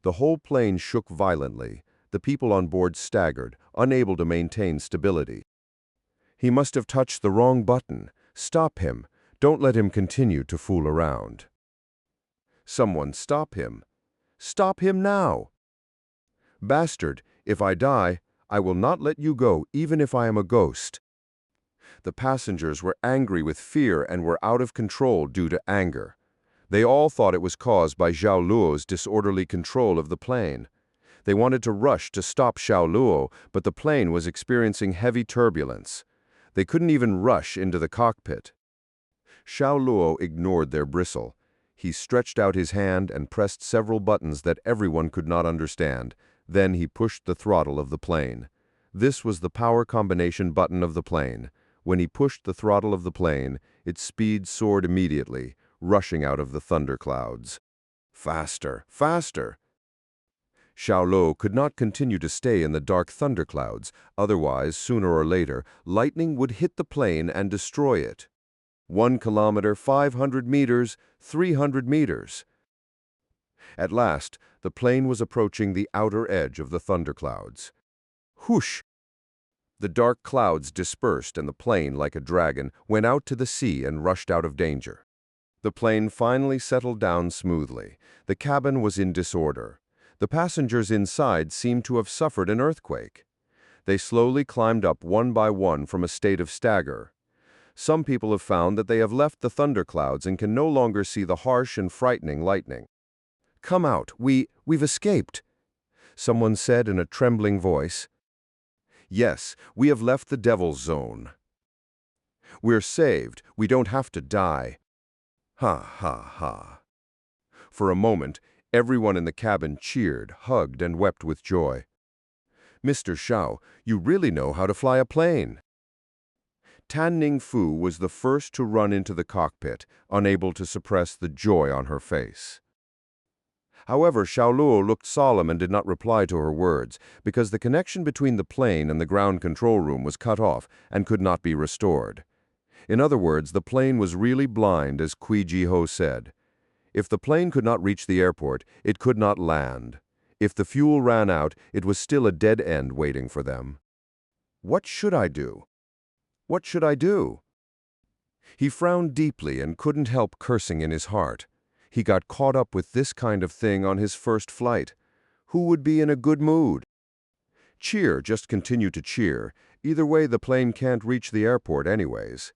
The whole plane shook violently. The people on board staggered, unable to maintain stability. He must have touched the wrong button. Stop him. Don't let him continue to fool around. Someone stop him. Stop him now. Bastard, if I die, I will not let you go, even if I am a ghost. The passengers were angry with fear and were out of control due to anger. They all thought it was caused by Xiao Luo's disorderly control of the plane. They wanted to rush to stop Xiao Luo, but the plane was experiencing heavy turbulence. They couldn't even rush into the cockpit. Xiao Luo ignored their bristle. He stretched out his hand and pressed several buttons that everyone could not understand. Then he pushed the throttle of the plane. This was the power combination button of the plane. When he pushed the throttle of the plane, its speed soared immediately, rushing out of the thunderclouds. Faster, faster! Xiao Luo could not continue to stay in the dark thunderclouds, otherwise, sooner or later, lightning would hit the plane and destroy it. 1 kilometer, 500 meters, 300 meters. At last, the plane was approaching the outer edge of the thunderclouds. Whoosh! The dark clouds dispersed and the plane, like a dragon, went out to the sea and rushed out of danger. The plane finally settled down smoothly. The cabin was in disorder. The passengers inside seemed to have suffered an earthquake. They slowly climbed up one by one from a state of stagger. Some people have found that they have left the thunderclouds and can no longer see the harsh and frightening lightning. "Come out, we've escaped," someone said in a trembling voice. "Yes, we have left the devil's zone. We're saved, we don't have to die." Ha ha ha. For a moment, everyone in the cabin cheered, hugged, and wept with joy. "Mr. Xiao, you really know how to fly a plane." Tan Ningfu was the first to run into the cockpit, unable to suppress the joy on her face. However, Xiao Luo looked solemn and did not reply to her words, because the connection between the plane and the ground control room was cut off and could not be restored. In other words, the plane was really blind, as Kui Ji-ho said. If the plane could not reach the airport, it could not land. If the fuel ran out, it was still a dead end waiting for them. What should I do? What should I do? He frowned deeply and couldn't help cursing in his heart. He got caught up with this kind of thing on his first flight. Who would be in a good mood? Cheer, just continue to cheer. Either way, the plane can't reach the airport anyways.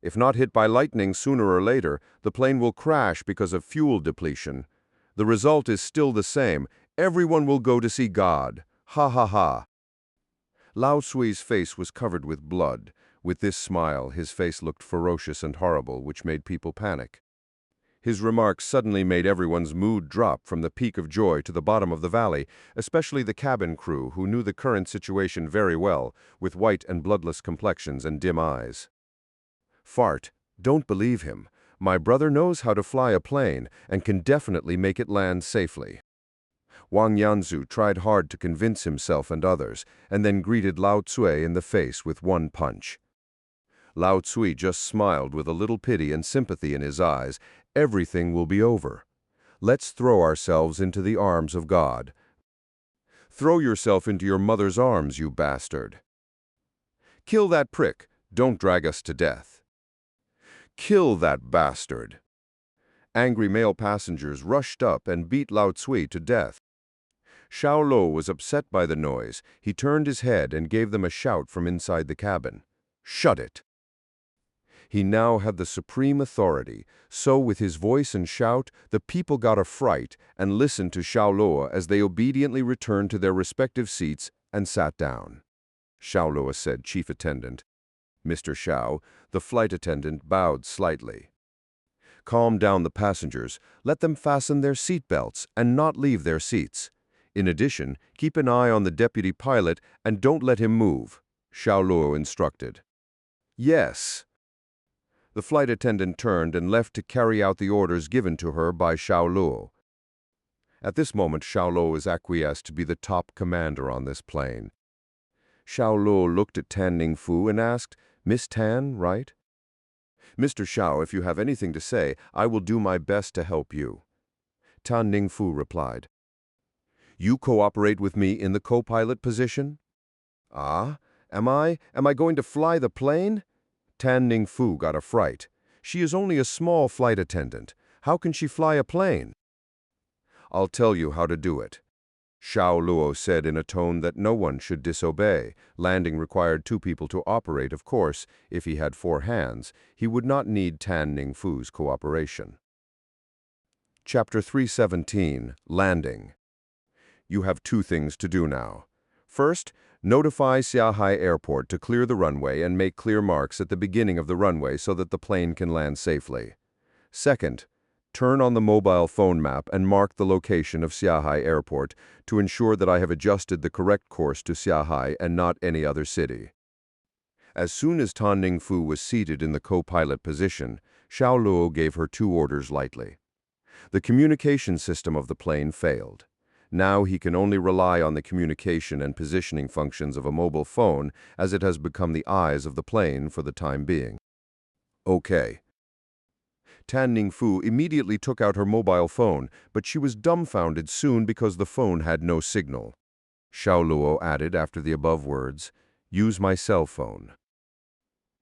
If not hit by lightning sooner or later, the plane will crash because of fuel depletion. The result is still the same. Everyone will go to see God. Ha ha ha. Lao Sui's face was covered with blood. With this smile, his face looked ferocious and horrible, which made people panic. His remarks suddenly made everyone's mood drop from the peak of joy to the bottom of the valley, especially the cabin crew, who knew the current situation very well, with white and bloodless complexions and dim eyes. Fart, don't believe him. My brother knows how to fly a plane and can definitely make it land safely. Wang Yanzu tried hard to convince himself and others, and then greeted Lao Tsui in the face with one punch. Lao Tsui just smiled with a little pity and sympathy in his eyes. Everything will be over. Let's throw ourselves into the arms of God. Throw yourself into your mother's arms, you bastard. Kill that prick. Don't drag us to death. Kill that bastard. Angry male passengers rushed up and beat Lao Tsui to death. Xiao Luo was upset by the noise. He turned his head and gave them a shout from inside the cabin. Shut it. He now had the supreme authority, so with his voice and shout, the people got a fright and listened to Xiao Luo as they obediently returned to their respective seats and sat down. Xiao Luo said, Chief Attendant. Mr. Xiao, the flight attendant bowed slightly. Calm down the passengers, let them fasten their seat belts and not leave their seats. In addition, keep an eye on the deputy pilot and don't let him move, Xiao Luo instructed. Yes. The flight attendant turned and left to carry out the orders given to her by Xiao Luo. At this moment, Xiao Luo was acquiesced to be the top commander on this plane. Xiao Luo looked at Tan Ningfu and asked, Miss Tan, right? Mr. Xiao, if you have anything to say, I will do my best to help you. Tan Ningfu replied. You cooperate with me in the co-pilot position? Ah, am I going to fly the plane? Tan Ningfu got a fright. She is only a small flight attendant. How can she fly a plane? I'll tell you how to do it. Xiao Luo said in a tone that no one should disobey. Landing required 2 people to operate, of course. If he had 4 hands, he would not need Tan Ningfu's cooperation. Chapter 317, Landing. You have 2 things to do now. First, notify Xiaohai Airport to clear the runway and make clear marks at the beginning of the runway so that the plane can land safely. Second, turn on the mobile phone map and mark the location of Xiaohai Airport to ensure that I have adjusted the correct course to Xiaohai and not any other city. As soon as Tan Ningfu was seated in the co-pilot position, Xiao Luo gave her 2 orders lightly. The communication system of the plane failed. Now he can only rely on the communication and positioning functions of a mobile phone, as it has become the eyes of the plane for the time being. Okay. Tan Ningfu immediately took out her mobile phone, but she was dumbfounded soon because the phone had no signal. Xiao Luo added after the above words, Use my cell phone.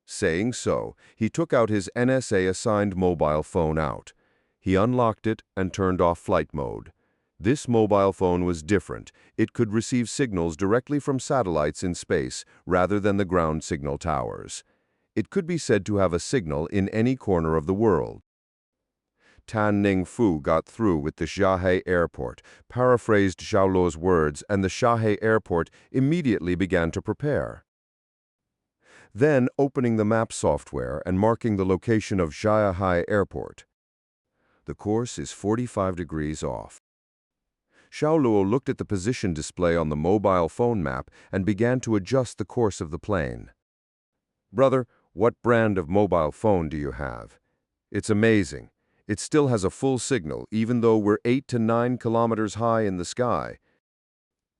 Saying so, he took out his NSA-assigned mobile phone out. He unlocked it and turned off flight mode. This mobile phone was different. It could receive signals directly from satellites in space rather than the ground signal towers. It could be said to have a signal in any corner of the world. Tan Ningfu got through with the Xiaohai Airport, paraphrased Xiao Luo's words, and the Xiaohai Airport immediately began to prepare. Then opening the map software and marking the location of Xiaohai Airport. The course is 45 degrees off. Xiao Luo looked at the position display on the mobile phone map and began to adjust the course of the plane. Brother, what brand of mobile phone do you have? It's amazing. It still has a full signal, even though we're 8 to 9 kilometers high in the sky.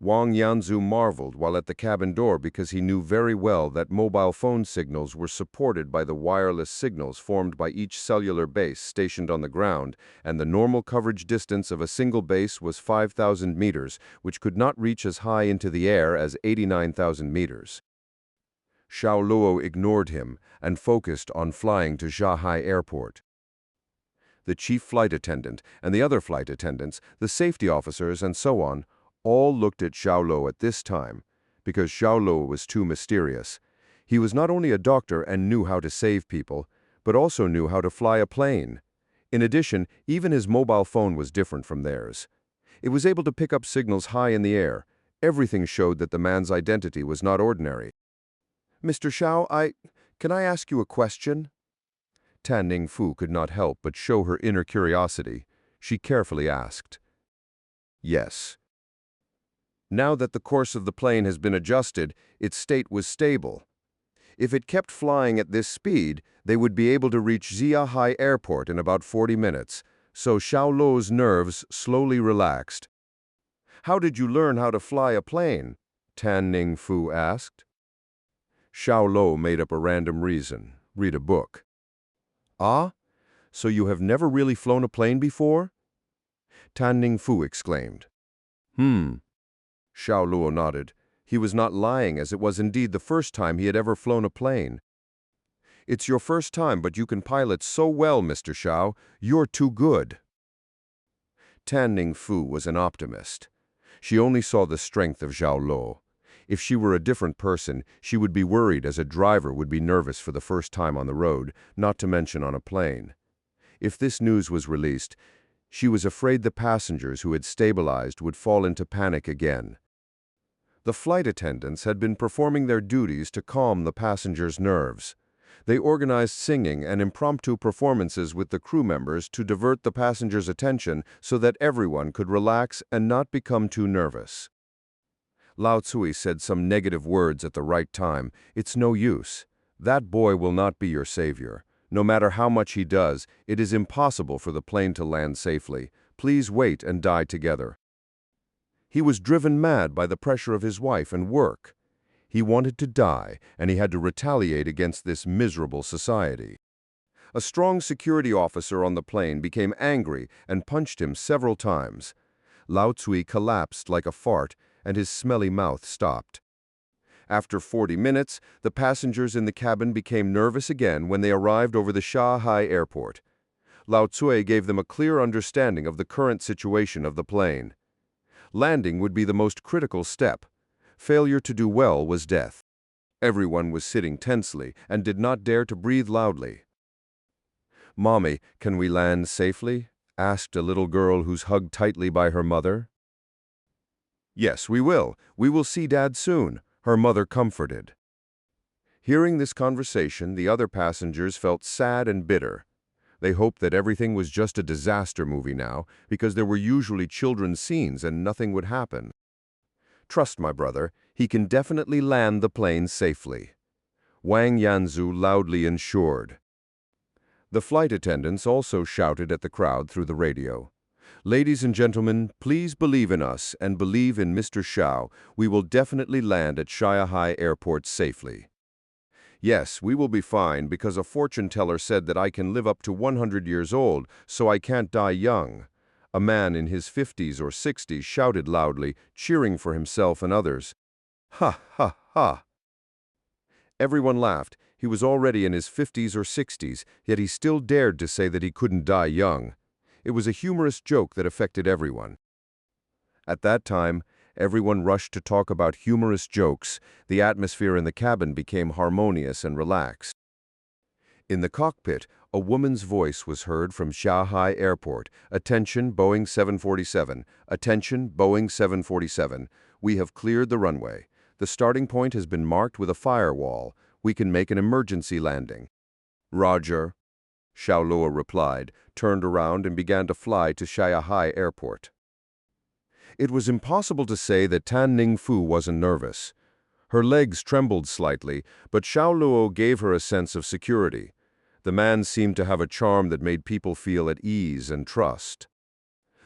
Wang Yanzu marveled while at the cabin door because he knew very well that mobile phone signals were supported by the wireless signals formed by each cellular base stationed on the ground, and the normal coverage distance of a single base was 5,000 meters, which could not reach as high into the air as 89,000 meters. Xiao Luo ignored him and focused on flying to Xiaohai Airport. the chief flight attendant, and the other flight attendants, the safety officers, and so on, all looked at Xiao Luo at this time, because Xiao Luo was too mysterious. He was not only a doctor and knew how to save people, but also knew how to fly a plane. In addition, even his mobile phone was different from theirs. It was able to pick up signals high in the air. Everything showed that the man's identity was not ordinary. "Mr. Xiao, can I ask you a question?" Tan Ningfu could not help but show her inner curiosity. She carefully asked. "Yes." Now that the course of the plane has been adjusted, its state was stable. If it kept flying at this speed, they would be able to reach Zhenyun Airport in about 40 minutes, so Xiao Luo's nerves slowly relaxed. "How did you learn how to fly a plane?" Tan Ningfu asked. Xiao Luo made up a random reason. Read a book. "Ah? So you have never really flown a plane before?" Tan Ningfu exclaimed. Xiao Luo nodded. He was not lying, as it was indeed the first time he had ever flown a plane. "It's your first time, but you can pilot so well, Mr. Xiao. You're too good." Tan Ningfu was an optimist. She only saw the strength of Xiao Luo. If she were a different person, she would be worried, as a driver would be nervous for the first time on the road, not to mention on a plane. If this news was released, she was afraid the passengers who had stabilized would fall into panic again. The flight attendants had been performing their duties to calm the passengers' nerves. They organized singing and impromptu performances with the crew members to divert the passengers' attention so that everyone could relax and not become too nervous. Lao Tsui said some negative words at the right time. "It's no use. That boy will not be your savior. No matter how much he does, it is impossible for the plane to land safely. Please wait and die together." He was driven mad by the pressure of his wife and work. He wanted to die, and he had to retaliate against this miserable society. A strong security officer on the plane became angry and punched him several times. Lao Tsui collapsed like a fart, and his smelly mouth stopped. After 40 minutes, the passengers in the cabin became nervous again when they arrived over the Shanghai airport. Lao Tsui gave them a clear understanding of the current situation of the plane. Landing would be the most critical step. Failure to do well was death. Everyone was sitting tensely and did not dare to breathe loudly. "Mommy, can we land safely?" asked a little girl who's hugged tightly by her mother. "Yes, we will. We will see Dad soon," her mother comforted. Hearing this conversation, the other passengers felt sad and bitter. They hoped that everything was just a disaster movie now, because there were usually children's scenes and nothing would happen. "Trust my brother, he can definitely land the plane safely," Wang Yanzu loudly ensured. The flight attendants also shouted at the crowd through the radio. "Ladies and gentlemen, please believe in us and believe in Mr. Xiao. We will definitely land at Shanghai Airport safely. Yes, we will be fine because a fortune teller said that I can live up to 100 years old, so I can't die young." A man in his 50s or 60s shouted loudly, cheering for himself and others. "Ha, ha, ha." Everyone laughed. He was already in his 50s or 60s, yet he still dared to say that he couldn't die young. It was a humorous joke that affected everyone. At that time, everyone rushed to talk about humorous jokes. The atmosphere in the cabin became harmonious and relaxed. In the cockpit, a woman's voice was heard from Shanghai Airport. "Attention, Boeing 747. Attention, Boeing 747. We have cleared the runway. The starting point has been marked with a firewall. We can make an emergency landing." "Roger," Xiao Luo replied, turned around and began to fly to Shanghai Airport. It was impossible to say that Tan Ningfu wasn't nervous. Her legs trembled slightly, but Xiao Luo gave her a sense of security. The man seemed to have a charm that made people feel at ease and trust.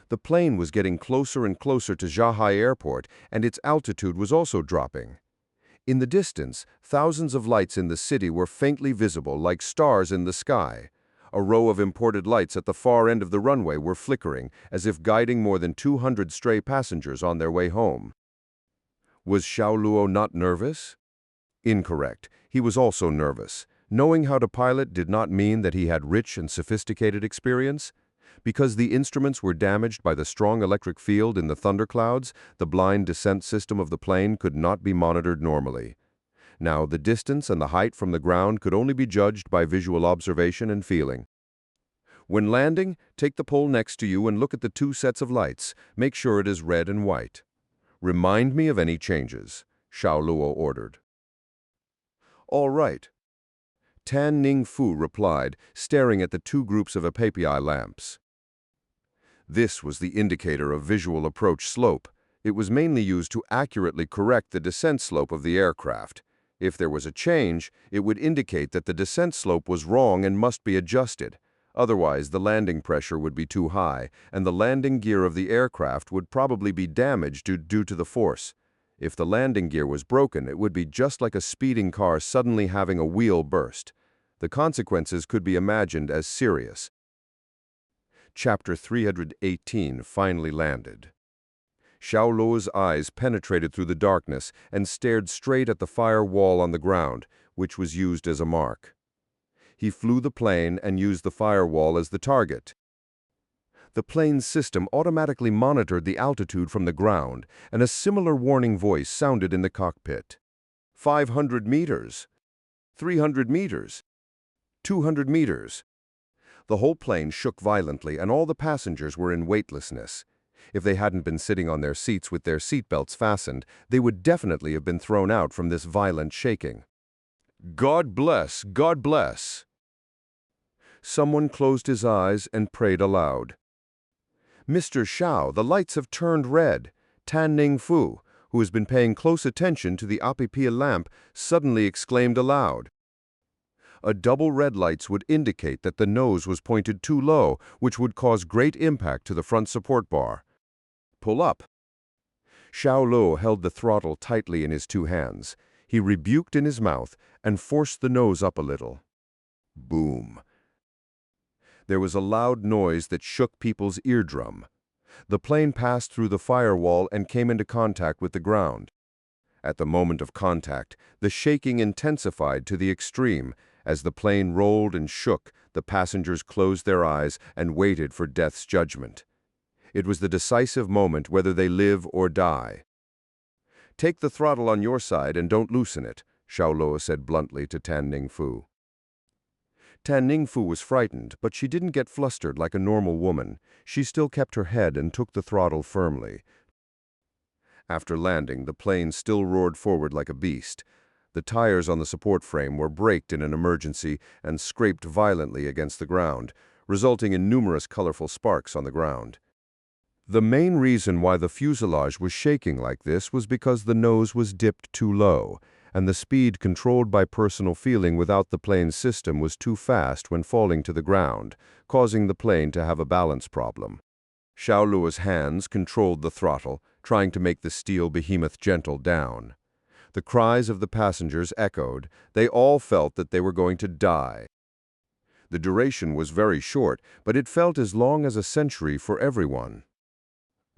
The plane was getting closer and closer to Shanghai Airport, and its altitude was also dropping. In the distance, thousands of lights in the city were faintly visible like stars in the sky. A row of imported lights at the far end of the runway were flickering, as if guiding more than 200 stray passengers on their way home. Was Xiao Luo not nervous? Incorrect. He was also nervous. Knowing how to pilot did not mean that he had rich and sophisticated experience. Because the instruments were damaged by the strong electric field in the thunderclouds, the blind descent system of the plane could not be monitored normally. Now, the distance and the height from the ground could only be judged by visual observation and feeling. When landing, take the pole next to you and look at the two sets of lights. Make sure it is red and white. Remind me of any changes, Xiao Luo ordered. All right. Tan Ning Fu replied, staring at the two groups of apipi lamps. This was the indicator of visual approach slope. It was mainly used to accurately correct the descent slope of the aircraft. If there was a change, it would indicate that the descent slope was wrong and must be adjusted. Otherwise, the landing pressure would be too high, and the landing gear of the aircraft would probably be damaged due to the force. If the landing gear was broken, it would be just like a speeding car suddenly having a wheel burst. The consequences could be imagined as serious. Chapter 318 finally landed. Xiao Luo's eyes penetrated through the darkness and stared straight at the fire wall on the ground, which was used as a mark. He flew the plane and used the firewall as the target. The plane's system automatically monitored the altitude from the ground, and a similar warning voice sounded in the cockpit. 500 meters, 300 meters, 200 meters. The whole plane shook violently, and all the passengers were in weightlessness. If they hadn't been sitting on their seats with their seatbelts fastened, they would definitely have been thrown out from this violent shaking. God bless, God bless. Someone closed his eyes and prayed aloud. Mr. Xiao, the lights have turned red. Tan Ning Fu, who has been paying close attention to the apipi lamp, suddenly exclaimed aloud. A double red lights would indicate that the nose was pointed too low, which would cause great impact to the front support bar. Pull up. Xiao Luo held the throttle tightly in his two hands. He rebuked in his mouth and forced the nose up a little. Boom. There was a loud noise that shook people's eardrum. The plane passed through the firewall and came into contact with the ground. At the moment of contact, the shaking intensified to the extreme. As the plane rolled and shook, the passengers closed their eyes and waited for death's judgment. It was the decisive moment whether they live or die. Take the throttle on your side and don't loosen it, Xiao Luo said bluntly to Tan Ning Fu. Tan Ning Fu was frightened, but she didn't get flustered like a normal woman. She still kept her head and took the throttle firmly. After landing, the plane still roared forward like a beast. The tires on the support frame were braked in an emergency and scraped violently against the ground, resulting in numerous colorful sparks on the ground. The main reason why the fuselage was shaking like this was because the nose was dipped too low, and the speed controlled by personal feeling without the plane's system was too fast when falling to the ground, causing the plane to have a balance problem. Xiao Luo's hands controlled the throttle, trying to make the steel behemoth gentle down. The cries of the passengers echoed. They all felt that they were going to die. The duration was very short, but it felt as long as a century for everyone.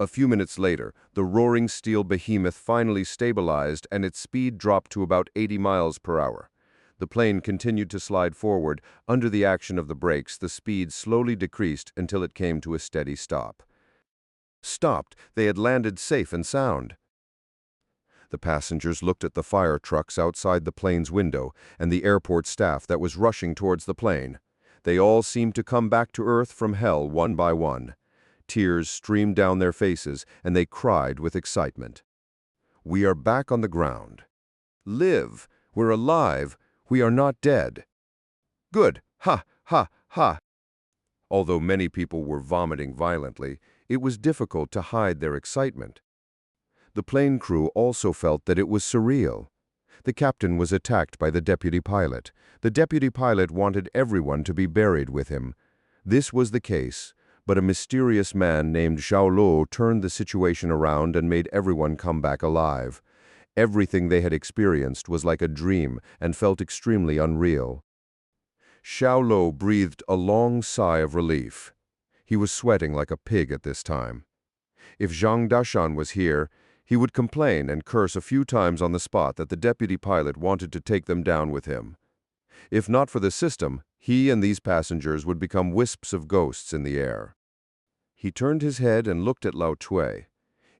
A few minutes later, the roaring steel behemoth finally stabilized and its speed dropped to about 80 miles per hour. The plane continued to slide forward. Under the action of the brakes, the speed slowly decreased until it came to a steady stop. Stopped, they had landed safe and sound. The passengers looked at the fire trucks outside the plane's window and the airport staff that was rushing towards the plane. They all seemed to come back to Earth from hell one by one. Tears streamed down their faces, and they cried with excitement. We are back on the ground. Live! We're alive! We are not dead! Good! Ha! Ha! Ha! Although many people were vomiting violently, it was difficult to hide their excitement. The plane crew also felt that it was surreal. The captain was attacked by the deputy pilot. The deputy pilot wanted everyone to be buried with him. This was the case, but a mysterious man named Xiao Luo turned the situation around and made everyone come back alive. Everything they had experienced was like a dream and felt extremely unreal. Xiao Luo breathed a long sigh of relief. He was sweating like a pig at this time. If Zhang Dashan was here, he would complain and curse a few times on the spot that the deputy pilot wanted to take them down with him. If not for the system, he and these passengers would become wisps of ghosts in the air. He turned his head and looked at Lao Tui.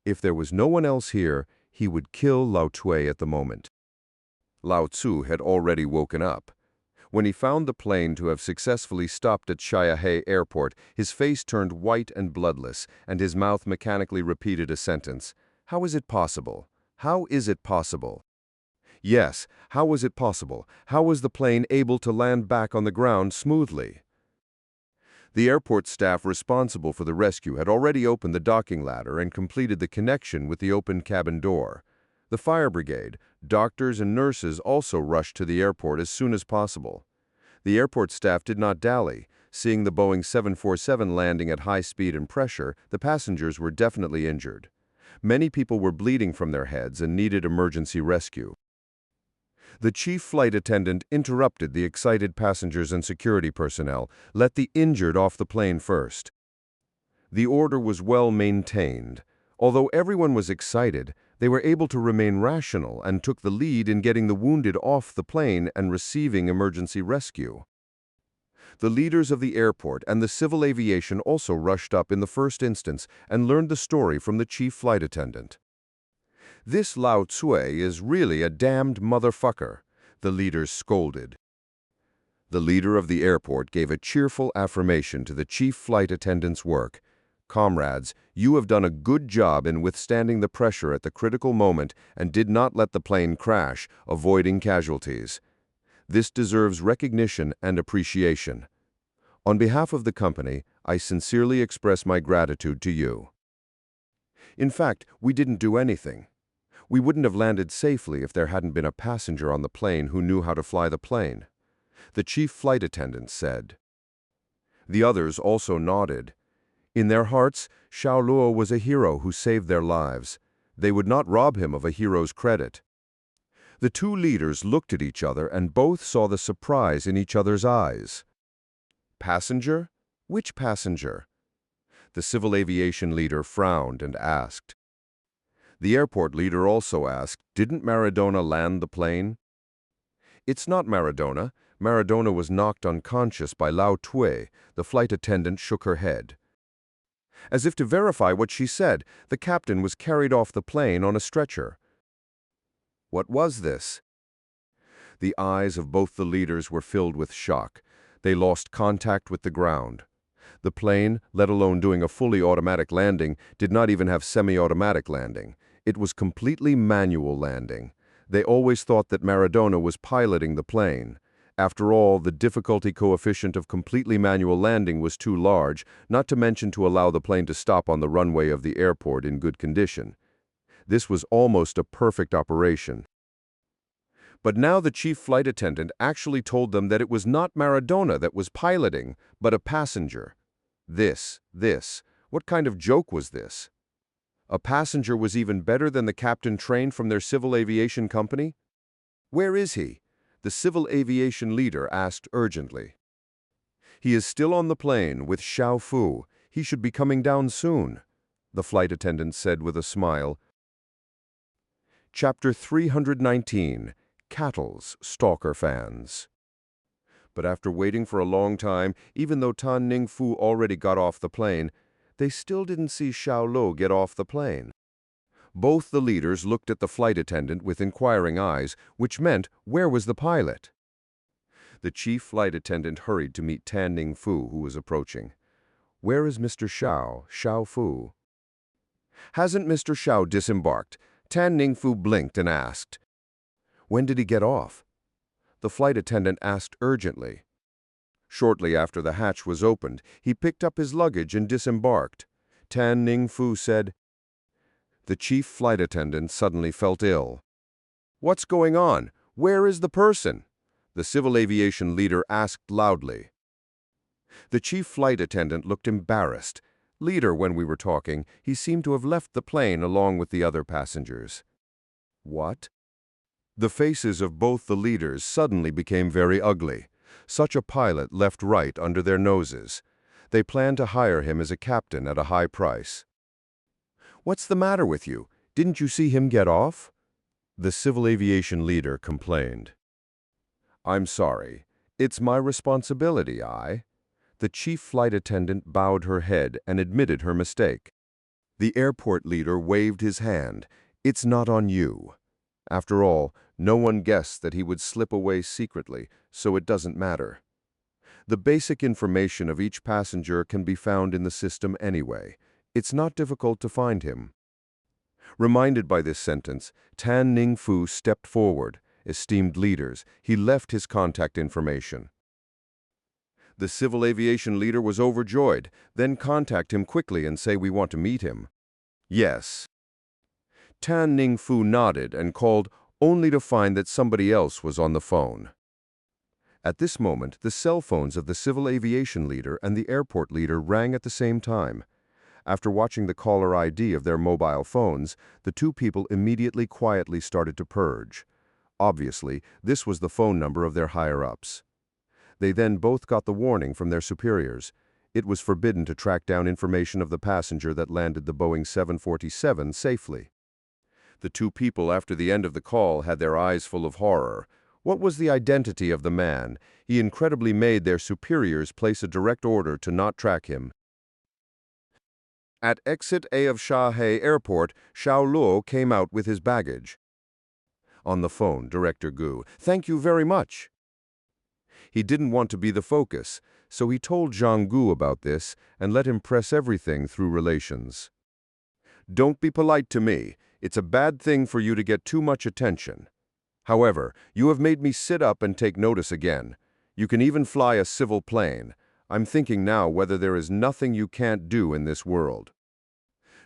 If there was no one else here, he would kill Lao Tui at the moment. Lao Tzu had already woken up. When he found the plane to have successfully stopped at Xiaohe Airport, his face turned white and bloodless, and his mouth mechanically repeated a sentence. How is it possible? How is it possible? Yes, how was it possible? How was the plane able to land back on the ground smoothly? The airport staff responsible for the rescue had already opened the docking ladder and completed the connection with the open cabin door. The fire brigade, doctors and nurses also rushed to the airport as soon as possible. The airport staff did not dally. Seeing the Boeing 747 landing at high speed and pressure, the passengers were definitely injured. Many people were bleeding from their heads and needed emergency rescue. The chief flight attendant interrupted the excited passengers and security personnel. Let the injured off the plane first. The order was well maintained. Although everyone was excited, they were able to remain rational and took the lead in getting the wounded off the plane and receiving emergency rescue. The leaders of the airport and the civil aviation also rushed up in the first instance and learned the story from the chief flight attendant. This Lao Tui is really a damned motherfucker, the leaders scolded. The leader of the airport gave a cheerful affirmation to the chief flight attendant's work. Comrades, you have done a good job in withstanding the pressure at the critical moment and did not let the plane crash, avoiding casualties. This deserves recognition and appreciation. On behalf of the company, I sincerely express my gratitude to you. In fact, we didn't do anything. We wouldn't have landed safely if there hadn't been a passenger on the plane who knew how to fly the plane, the chief flight attendant said. The others also nodded. In their hearts, Xiao Luo was a hero who saved their lives. They would not rob him of a hero's credit. The two leaders looked at each other and both saw the surprise in each other's eyes. Passenger? Which passenger? The civil aviation leader frowned and asked. The airport leader also asked, didn't Maradona land the plane? It's not Maradona. Maradona was knocked unconscious by Lao Tui. The flight attendant shook her head. As if to verify what she said, the captain was carried off the plane on a stretcher. What was this? The eyes of both the leaders were filled with shock. They lost contact with the ground. The plane, let alone doing a fully automatic landing, did not even have semi-automatic landing. It was completely manual landing. They always thought that Maradona was piloting the plane. After all, the difficulty coefficient of completely manual landing was too large, not to mention to allow the plane to stop on the runway of the airport in good condition. This was almost a perfect operation. But now the chief flight attendant actually told them that it was not Maradona that was piloting, but a passenger. What kind of joke was this? A passenger was even better than the captain trained from their civil aviation company? Where is he? The civil aviation leader asked urgently. He is still on the plane with Xiao Fu. He should be coming down soon, the flight attendant said with a smile. Chapter 319, Cattle's Stalker Fans. But after waiting for a long time, even though Tan Ning Fu already got off the plane, they still didn't see Xiao Luo get off the plane. Both the leaders looked at the flight attendant with inquiring eyes, which meant, where was the pilot? The chief flight attendant hurried to meet Tan Ning Fu, who was approaching. Where is Mr. Xiao Fu? Hasn't Mr. Xiao disembarked? Tan Ning Fu blinked and asked. When did he get off? The flight attendant asked urgently. Shortly after the hatch was opened, he picked up his luggage and disembarked. Tan Ning Fu said. The chief flight attendant suddenly felt ill. What's going on? Where is the person? The civil aviation leader asked loudly. The chief flight attendant looked embarrassed. Leader, when we were talking, he seemed to have left the plane along with the other passengers. What? The faces of both the leaders suddenly became very ugly. Such a pilot left right under their noses. They planned to hire him as a captain at a high price. What's the matter with you? Didn't you see him get off? The civil aviation leader complained. I'm sorry. It's my responsibility, The chief flight attendant bowed her head and admitted her mistake. The airport leader waved his hand. It's not on you. After all, no one guessed that he would slip away secretly, so it doesn't matter. The basic information of each passenger can be found in the system anyway. It's not difficult to find him. Reminded by this sentence, Tan Ning Fu stepped forward. Esteemed leaders, he left his contact information. The civil aviation leader was overjoyed. Then contact him quickly and say we want to meet him. Yes. Tan Ning Fu nodded and called, only to find that somebody else was on the phone. At this moment, the cell phones of the civil aviation leader and the airport leader rang at the same time. After watching the caller ID of their mobile phones, the two people immediately quietly started to purge. Obviously, this was the phone number of their higher-ups. They then both got the warning from their superiors. It was forbidden to track down information of the passenger that landed the Boeing 747 safely. The two people after the end of the call had their eyes full of horror. What was the identity of the man? He incredibly made their superiors place a direct order to not track him. At exit A of Shahe Airport, Xiao Luo came out with his baggage. On the phone, Director Gu, "Thank you very much." He didn't want to be the focus, so he told Zhang Gu about this and let him press everything through relations. "Don't be polite to me. It's a bad thing for you to get too much attention. However, you have made me sit up and take notice again. You can even fly a civil plane. I'm thinking now whether there is nothing you can't do in this world."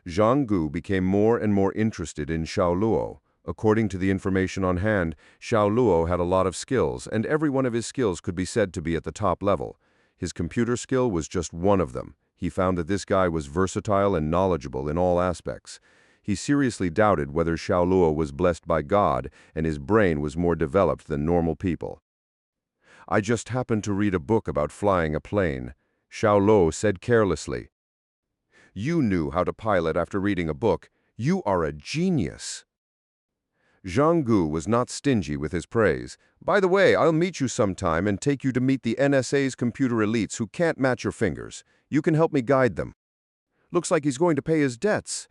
Zhang Gu became more and more interested in Xiao Luo. According to the information on hand, Xiao Luo had a lot of skills, and every one of his skills could be said to be at the top level. His computer skill was just one of them. He found that this guy was versatile and knowledgeable in all aspects. He seriously doubted whether Xiao Luo was blessed by God and his brain was more developed than normal people. "I just happened to read a book about flying a plane," Xiao Luo said carelessly. "You knew how to pilot after reading a book. You are a genius." Zhang Gu was not stingy with his praise. "By the way, I'll meet you sometime and take you to meet the NSA's computer elites who can't match your fingers. You can help me guide them." "Looks like he's going to pay his debts."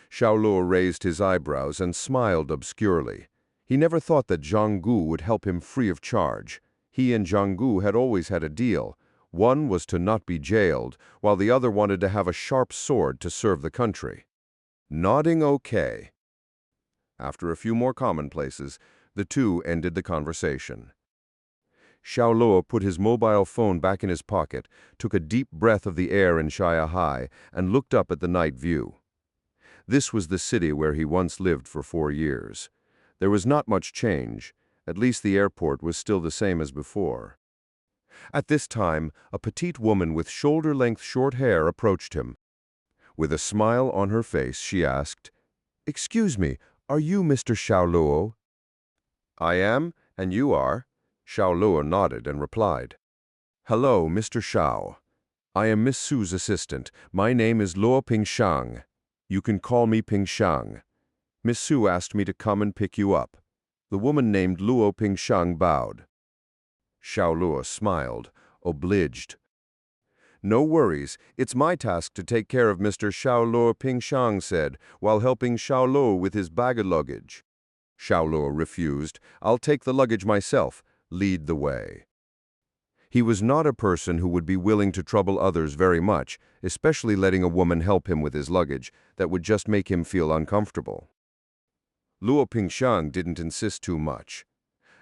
Xiao Luo raised his eyebrows and smiled obscurely. He never thought that Zhang Gu would help him free of charge. He and Zhang Gu had always had a deal. One was to not be jailed, while the other wanted to have a sharp sword to serve the country. Nodding okay. After a few more commonplaces, the two ended the conversation. Xiao Luo put his mobile phone back in his pocket, took a deep breath of the air in Shanghai, and looked up at the night view. This was the city where he once lived for 4 years. There was not much change. At least the airport was still the same as before. At this time, a petite woman with shoulder-length short hair approached him. With a smile on her face, she asked, "Excuse me, are you Mr. Xiao Luo?" "I am, and you are." Xiao Luo nodded and replied, "Hello, Mr. Xiao. I am Miss Su's assistant. My name is Luo Pingshang. You can call me Pingshang. Miss Su asked me to come and pick you up." The woman named Luo Pingshang bowed. Xiao Luo smiled, obliged. "No worries, it's my task to take care of Mr. Xiao Luo, Pingshang said, while helping Xiao Luo with his bag of luggage. Xiao Luo refused. "I'll take the luggage myself. Lead the way." He was not a person who would be willing to trouble others very much, especially letting a woman help him with his luggage. That would just make him feel uncomfortable. Luo Pingshang didn't insist too much.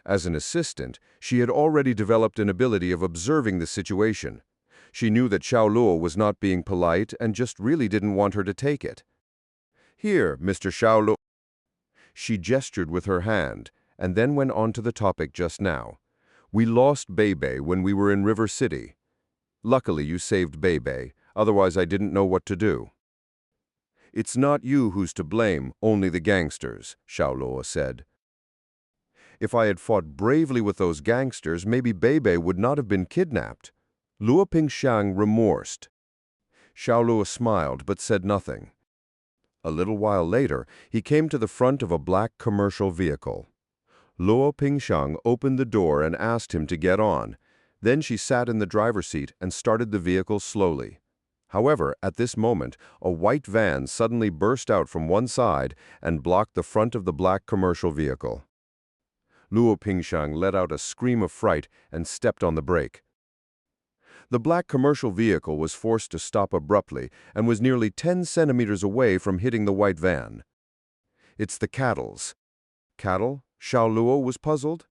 As an assistant, she had already developed an ability of observing the situation. She knew that Xiao Luo was not being polite and just really didn't want her to take it. "Here, Mr. Xiao Luo." She gestured with her hand, and then went on to the topic just now. "We lost Beibei when we were in River City. Luckily you saved Beibei, otherwise I didn't know what to do." "It's not you who's to blame, only the gangsters," Xiao Luo said. "If I had fought bravely with those gangsters, maybe Beibei would not have been kidnapped." Luo Pingshang remorsed. Xiao Luo smiled but said nothing. A little while later, he came to the front of a black commercial vehicle. Luo Pingshang opened the door and asked him to get on. Then she sat in the driver's seat and started the vehicle slowly. However, at this moment, a white van suddenly burst out from one side and blocked the front of the black commercial vehicle. Luo Pingshang let out a scream of fright and stepped on the brake. The black commercial vehicle was forced to stop abruptly and was nearly 10 centimeters away from hitting the white van. "It's the cattles." "Cattle?" Xiao Luo was puzzled.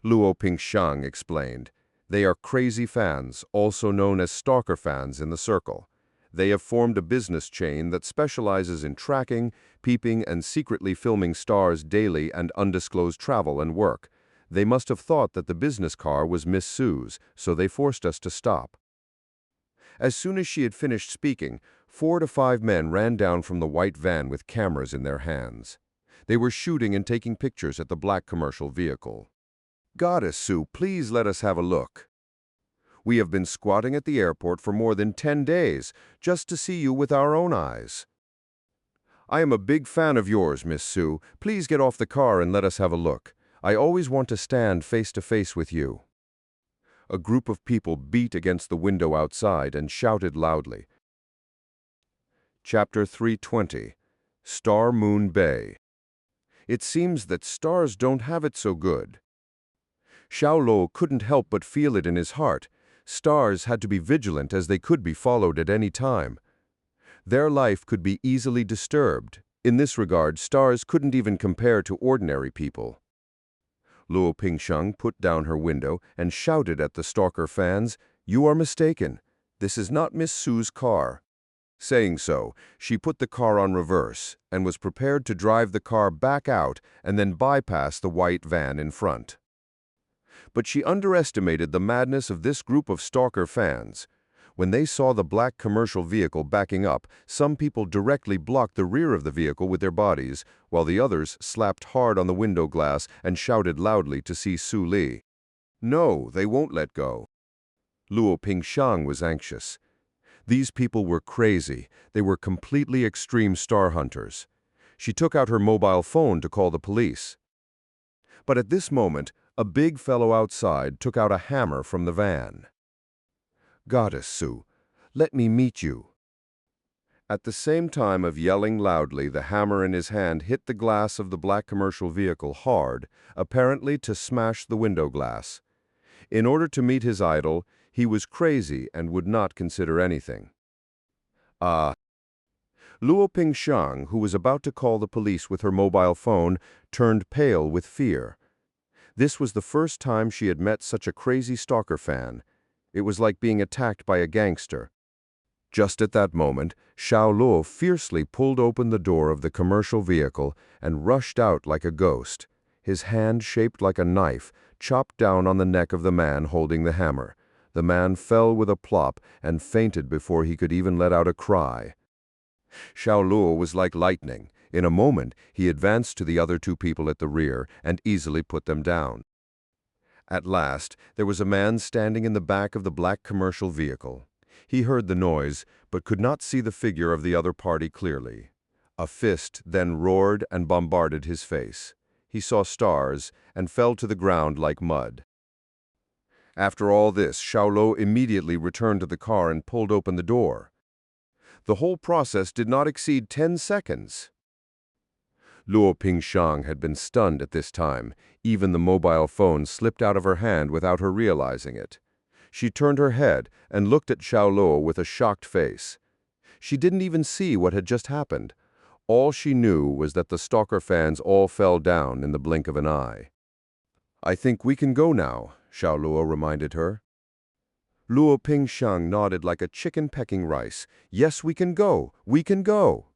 Luo Pingshang explained. "They are crazy fans, also known as Stalker fans in the circle. They have formed a business chain that specializes in tracking, peeping, and secretly filming stars' daily and undisclosed travel and work. They must have thought that the business car was Miss Sue's, so they forced us to stop." As soon as she had finished speaking, 4 to 5 men ran down from the white van with cameras in their hands. They were shooting and taking pictures at the black commercial vehicle. "Goddess Sue, please let us have a look. We have been squatting at the airport for more than 10 days, just to see you with our own eyes." "I am a big fan of yours, Miss Sue. Please get off the car and let us have a look. I always want to stand face to face with you." A group of people beat against the window outside and shouted loudly. Chapter 320. Star Moon Bay. It seems that stars don't have it so good. Xiao Luo couldn't help but feel it in his heart. Stars had to be vigilant as they could be followed at any time. Their life could be easily disturbed. In this regard, stars couldn't even compare to ordinary people. Luo Pingshang put down her window and shouted at the Stalker fans, "You are mistaken. This is not Miss Sue's car." Saying so, she put the car on reverse and was prepared to drive the car back out and then bypass the white van in front. But she underestimated the madness of this group of Stalker fans. When they saw the black commercial vehicle backing up, some people directly blocked the rear of the vehicle with their bodies, while the others slapped hard on the window glass and shouted loudly to see Su Li. No, they won't let go. Luo Pingshang was anxious. These people were crazy. They were completely extreme star hunters. She took out her mobile phone to call the police. But at this moment, a big fellow outside took out a hammer from the van. "Goddess Sue, let me meet you." At the same time of yelling loudly, the hammer in his hand hit the glass of the black commercial vehicle hard, apparently to smash the window glass. In order to meet his idol, he was crazy and would not consider anything. Luo Pingshang, who was about to call the police with her mobile phone, turned pale with fear. This was the first time she had met such a crazy Stalker fan. It was like being attacked by a gangster. Just at that moment, Xiao Luo fiercely pulled open the door of the commercial vehicle and rushed out like a ghost. His hand, shaped like a knife, chopped down on the neck of the man holding the hammer. The man fell with a plop and fainted before he could even let out a cry. Xiao Luo was like lightning. In a moment, he advanced to the other 2 people at the rear and easily put them down. At last, there was a man standing in the back of the black commercial vehicle. He heard the noise, but could not see the figure of the other party clearly. A fist then roared and bombarded his face. He saw stars and fell to the ground like mud. After all this, Xiao Luo immediately returned to the car and pulled open the door. The whole process did not exceed 10 seconds. Luo Pingshang had been stunned at this time. Even the mobile phone slipped out of her hand without her realizing it. She turned her head and looked at Xiao Luo with a shocked face. She didn't even see what had just happened. All she knew was that the Stalker fans all fell down in the blink of an eye. "I think we can go now," Xiao Luo reminded her. Luo Pingshang nodded like a chicken pecking rice. "Yes, we can go. We can go."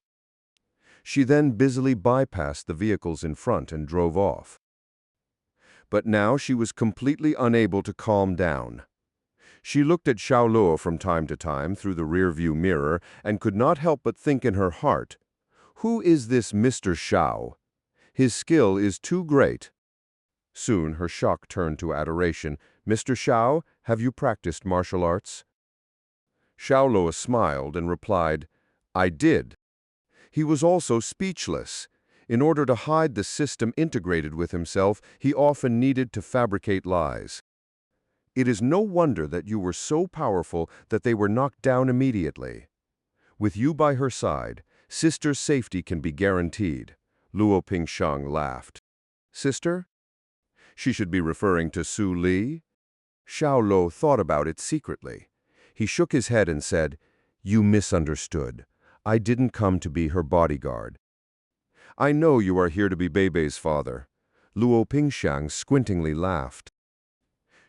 She then busily bypassed the vehicles in front and drove off. But now she was completely unable to calm down. She looked at Xiao Luo from time to time through the rear-view mirror and could not help but think in her heart, "Who is this Mr. Xiao? His skill is too great." Soon her shock turned to adoration. "Mr. Xiao, have you practiced martial arts?" Xiao Luo smiled and replied, "I did." He was also speechless. In order to hide the system integrated with himself, he often needed to fabricate lies. It is no wonder that you were so powerful that they were knocked down immediately. With you by her side, sister's safety can be guaranteed. Luo Pingshang laughed. Sister? She should be referring to Su Li? Xiao Luo thought about it secretly. He shook his head and said, You misunderstood. I didn't come to be her bodyguard. I know you are here to be Beibei's father. Luo Pingshang squintingly laughed.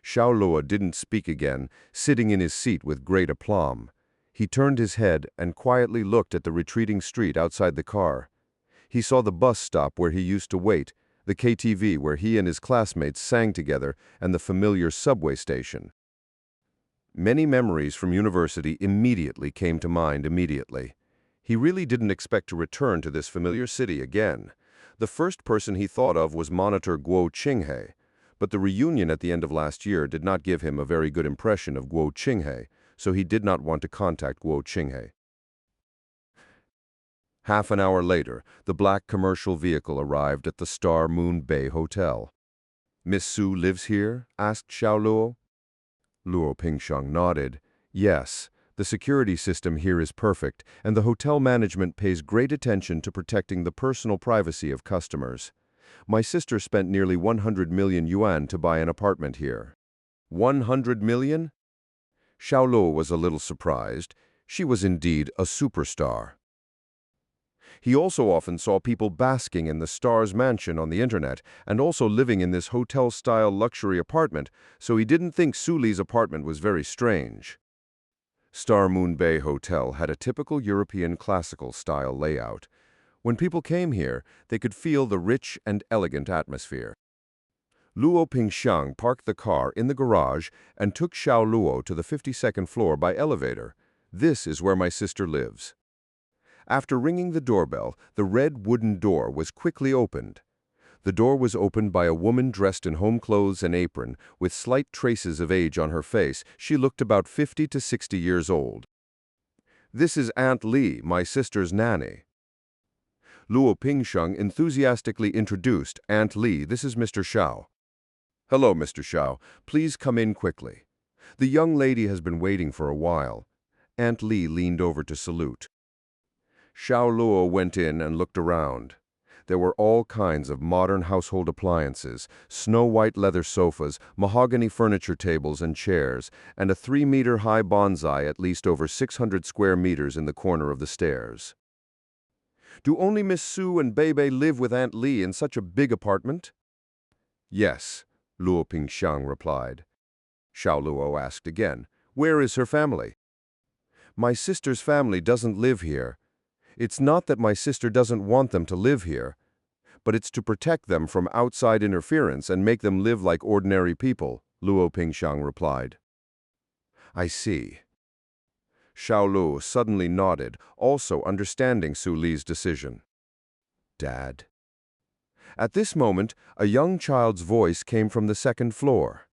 Xiao Luo didn't speak again, sitting in his seat with great aplomb. He turned his head and quietly looked at the retreating street outside the car. He saw the bus stop where he used to wait, the KTV where he and his classmates sang together, and the familiar subway station. Many memories from university immediately came to mind immediately. He really didn't expect to return to this familiar city again. The first person he thought of was Monitor Guo Qinghe, but the reunion at the end of last year did not give him a very good impression of Guo Qinghe, so he did not want to contact Guo Qinghe. Half an hour later, the black commercial vehicle arrived at the Star Moon Bay Hotel. Miss Su lives here? Asked Xiao Luo. Luo Pingshang nodded. Yes, the security system here is perfect, and the hotel management pays great attention to protecting the personal privacy of customers. My sister spent nearly 100 million yuan to buy an apartment here. 100 million? Xiao Luo was a little surprised. She was indeed a superstar. He also often saw people basking in the star's mansion on the internet and also living in this hotel-style luxury apartment, so he didn't think Su Li's apartment was very strange. Star Moon Bay Hotel had a typical European classical-style layout. When people came here, they could feel the rich and elegant atmosphere. Luo Pingshang parked the car in the garage and took Xiao Luo to the 52nd floor by elevator. This is where my sister lives. After ringing the doorbell, the red wooden door was quickly opened. The door was opened by a woman dressed in home clothes and apron, with slight traces of age on her face. She looked about 50 to 60 years old. This is Aunt Li, my sister's nanny. Luo Pingshang enthusiastically introduced Aunt Li. This is Mr. Xiao. Hello, Mr. Xiao. Please come in quickly. The young lady has been waiting for a while. Aunt Li leaned over to salute. Xiao Luo went in and looked around. There were all kinds of modern household appliances, snow-white leather sofas, mahogany furniture tables and chairs, and a 3-meter-high bonsai at least over 600 square meters in the corner of the stairs. Do only Miss Su and Beibei live with Aunt Li in such a big apartment? Yes, Luo Pingshang replied. Xiao Luo asked again, Where is her family? My sister's family doesn't live here. It's not that my sister doesn't want them to live here, but it's to protect them from outside interference and make them live like ordinary people, Luo Pingshang replied. I see. Xiao Luo suddenly nodded, also understanding Su Li's decision. Dad. At this moment, a young child's voice came from the second floor.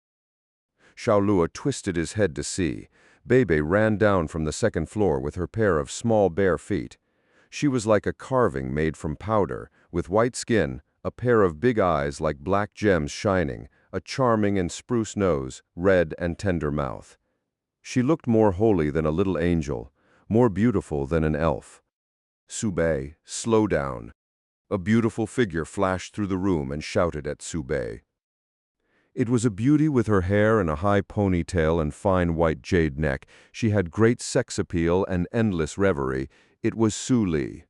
Xiao Luo twisted his head to see. Beibei ran down from the second floor with her pair of small bare feet. She was like a carving made from powder, with white skin, a pair of big eyes like black gems shining, a charming and spruce nose, red and tender mouth. She looked more holy than a little angel, more beautiful than an elf. Su Bei, slow down. A beautiful figure flashed through the room and shouted at Su Bei. It was a beauty with her hair in a high ponytail and fine white jade neck. She had great sex appeal and endless reverie. It was Su Li.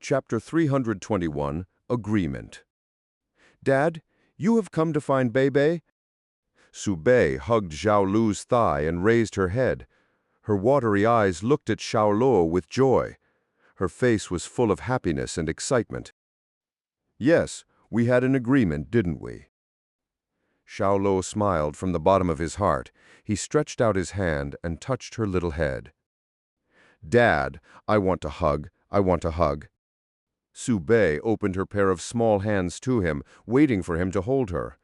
Chapter 321, Agreement. Dad, you have come to find Beibei? Su Bei hugged Xiao Luo's thigh and raised her head. Her watery eyes looked at Xiao Luo with joy. Her face was full of happiness and excitement. Yes, we had an agreement, didn't we? Xiao Luo smiled from the bottom of his heart. He stretched out his hand and touched her little head. Dad, I want to hug. I want to hug. Su Bei opened her pair of small hands to him, waiting for him to hold her.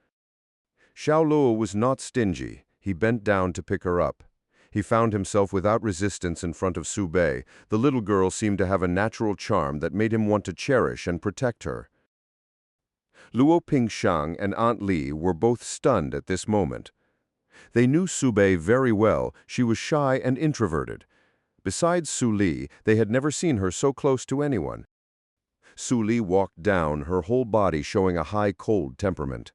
Xiao Luo was not stingy. He bent down to pick her up. He found himself without resistance in front of Su Bei. The little girl seemed to have a natural charm that made him want to cherish and protect her. Luo Pingshang and Aunt Li were both stunned at this moment. They knew Su Bei very well. She was shy and introverted. Besides Su Li, they had never seen her so close to anyone. Su Li walked down, her whole body showing a high cold temperament.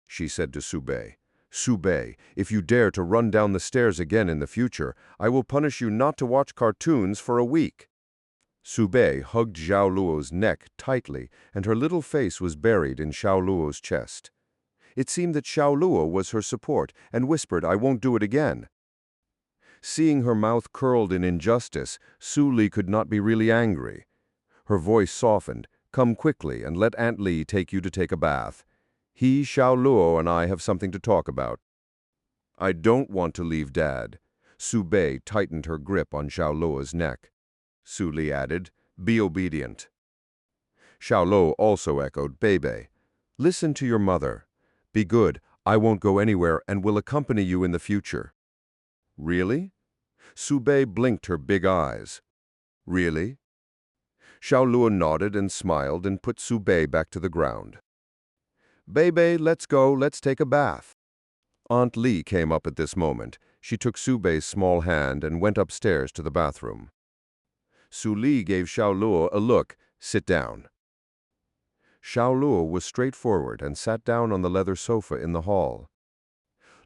She said to Su Bei, "Su Bei, if you dare to run down the stairs again in the future, I will punish you not to watch cartoons for a week." Su Bei hugged Xiao Luo's neck tightly, and her little face was buried in Xiao Luo's chest. It seemed that Xiao Luo was her support, and whispered, "I won't do it again." Seeing her mouth curled in injustice, Su Li could not be really angry. Her voice softened. "Come quickly and let Aunt Li take you to take a bath. He, Xiao Luo, and I have something to talk about." "I don't want to leave Dad." Su Bei tightened her grip on Xiao Luo's neck. Su Li added, "Be obedient." Xiao Luo also echoed, "Bei, listen to your mother. Be good. I won't go anywhere and will accompany you in the future." "Really?" Su Bei blinked her big eyes. "Really?" Xiao Luo nodded and smiled and put Su Bei back to the ground. "Bei, let's go, let's take a bath." Aunt Li came up at this moment. She took Su Bei's small hand and went upstairs to the bathroom. Su Li gave Xiao Luo a look. "Sit down." Xiao Luo was straightforward and sat down on the leather sofa in the hall.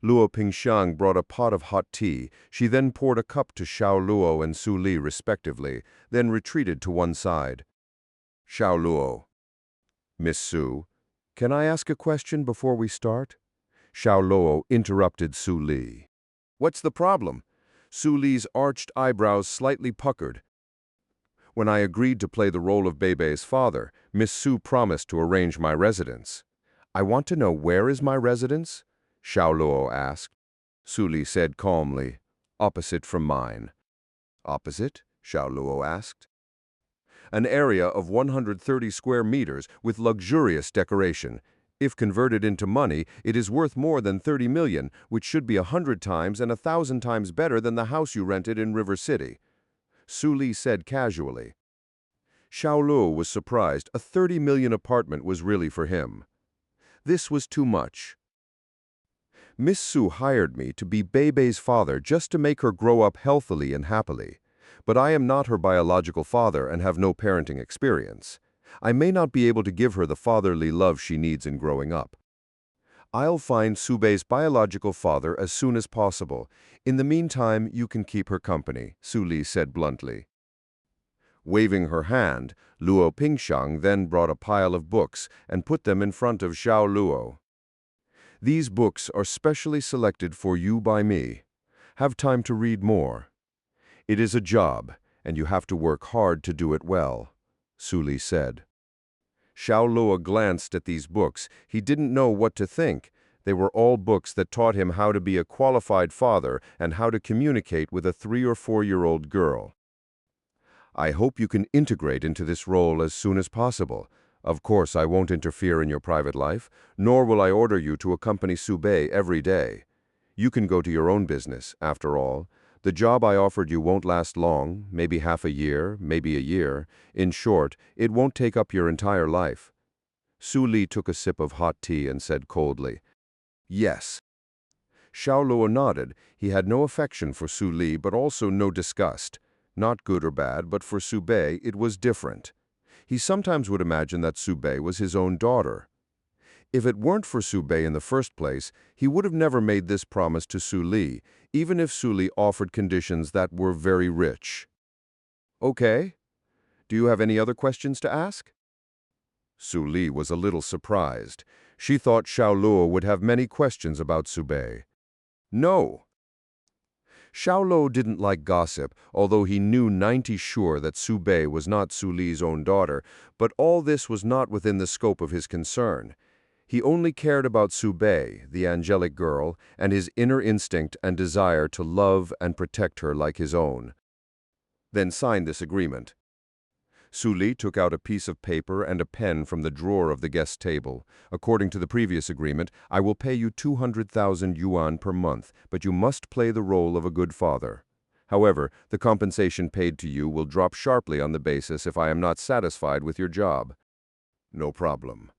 Luo Pingxiang brought a pot of hot tea. She then poured a cup to Xiao Luo and Su Li respectively, then retreated to one side. Xiao Luo. "Miss Su, can I ask a question before we start?" Xiao Luo interrupted Su Li. "What's the problem?" Su Li's arched eyebrows slightly puckered. "When I agreed to play the role of Bei's father, Miss Su promised to arrange my residence." "I want to know, where is my residence?" Xiao Luo asked. Su Li said calmly, "Opposite from mine." "Opposite?" Xiao Luo asked. "An area of 130 square meters with luxurious decoration. If converted into money, it is worth more than 30 million, which should be 100 times and 1,000 times better than the house you rented in River City," Su Li said casually. Xiao Luo was surprised. A 30 million apartment was really for him. This was too much. "Miss Su hired me to be Bei's father just to make her grow up healthily and happily. But I am not her biological father and have no parenting experience. I may not be able to give her the fatherly love she needs in growing up. I'll find Su Bei's biological father as soon as possible. In the meantime, you can keep her company," Su Li said bluntly. Waving her hand, Luo Pingxiang then brought a pile of books and put them in front of Xiao Luo. "These books are specially selected for you by me. Have time to read more. It is a job, and you have to work hard to do it well," Su Li said. Xiao Luo glanced at these books. He didn't know what to think. They were all books that taught him how to be a qualified father and how to communicate with a 3- or 4-year-old girl. "I hope you can integrate into this role as soon as possible. Of course, I won't interfere in your private life, nor will I order you to accompany Su Bei every day. You can go to your own business, after all. The job I offered you won't last long, maybe half a year, maybe a year. In short, it won't take up your entire life." Su Li took a sip of hot tea and said coldly, "Yes." Xiao Luo nodded. He had no affection for Su Li, but also no disgust. Not good or bad, but for Su Bei it was different. He sometimes would imagine that Su Bei was his own daughter. If it weren't for Su Bei in the first place, he would have never made this promise to Su Li, even if Su Li offered conditions that were very rich. "Okay. Do you have any other questions to ask?" Su Li was a little surprised. She thought Xiao Luo would have many questions about Su Bei. "No." Xiao Luo didn't like gossip, although he knew 90 sure that Su Bei was not Su Li's own daughter, but all this was not within the scope of his concern. He only cared about Su Bei, the angelic girl, and his inner instinct and desire to love and protect her like his own. "Then sign this agreement." Su Li took out a piece of paper and a pen from the drawer of the guest table. "According to the previous agreement, I will pay you 200,000 yuan per month, but you must play the role of a good father. However, the compensation paid to you will drop sharply on the basis if I am not satisfied with your job." "No problem."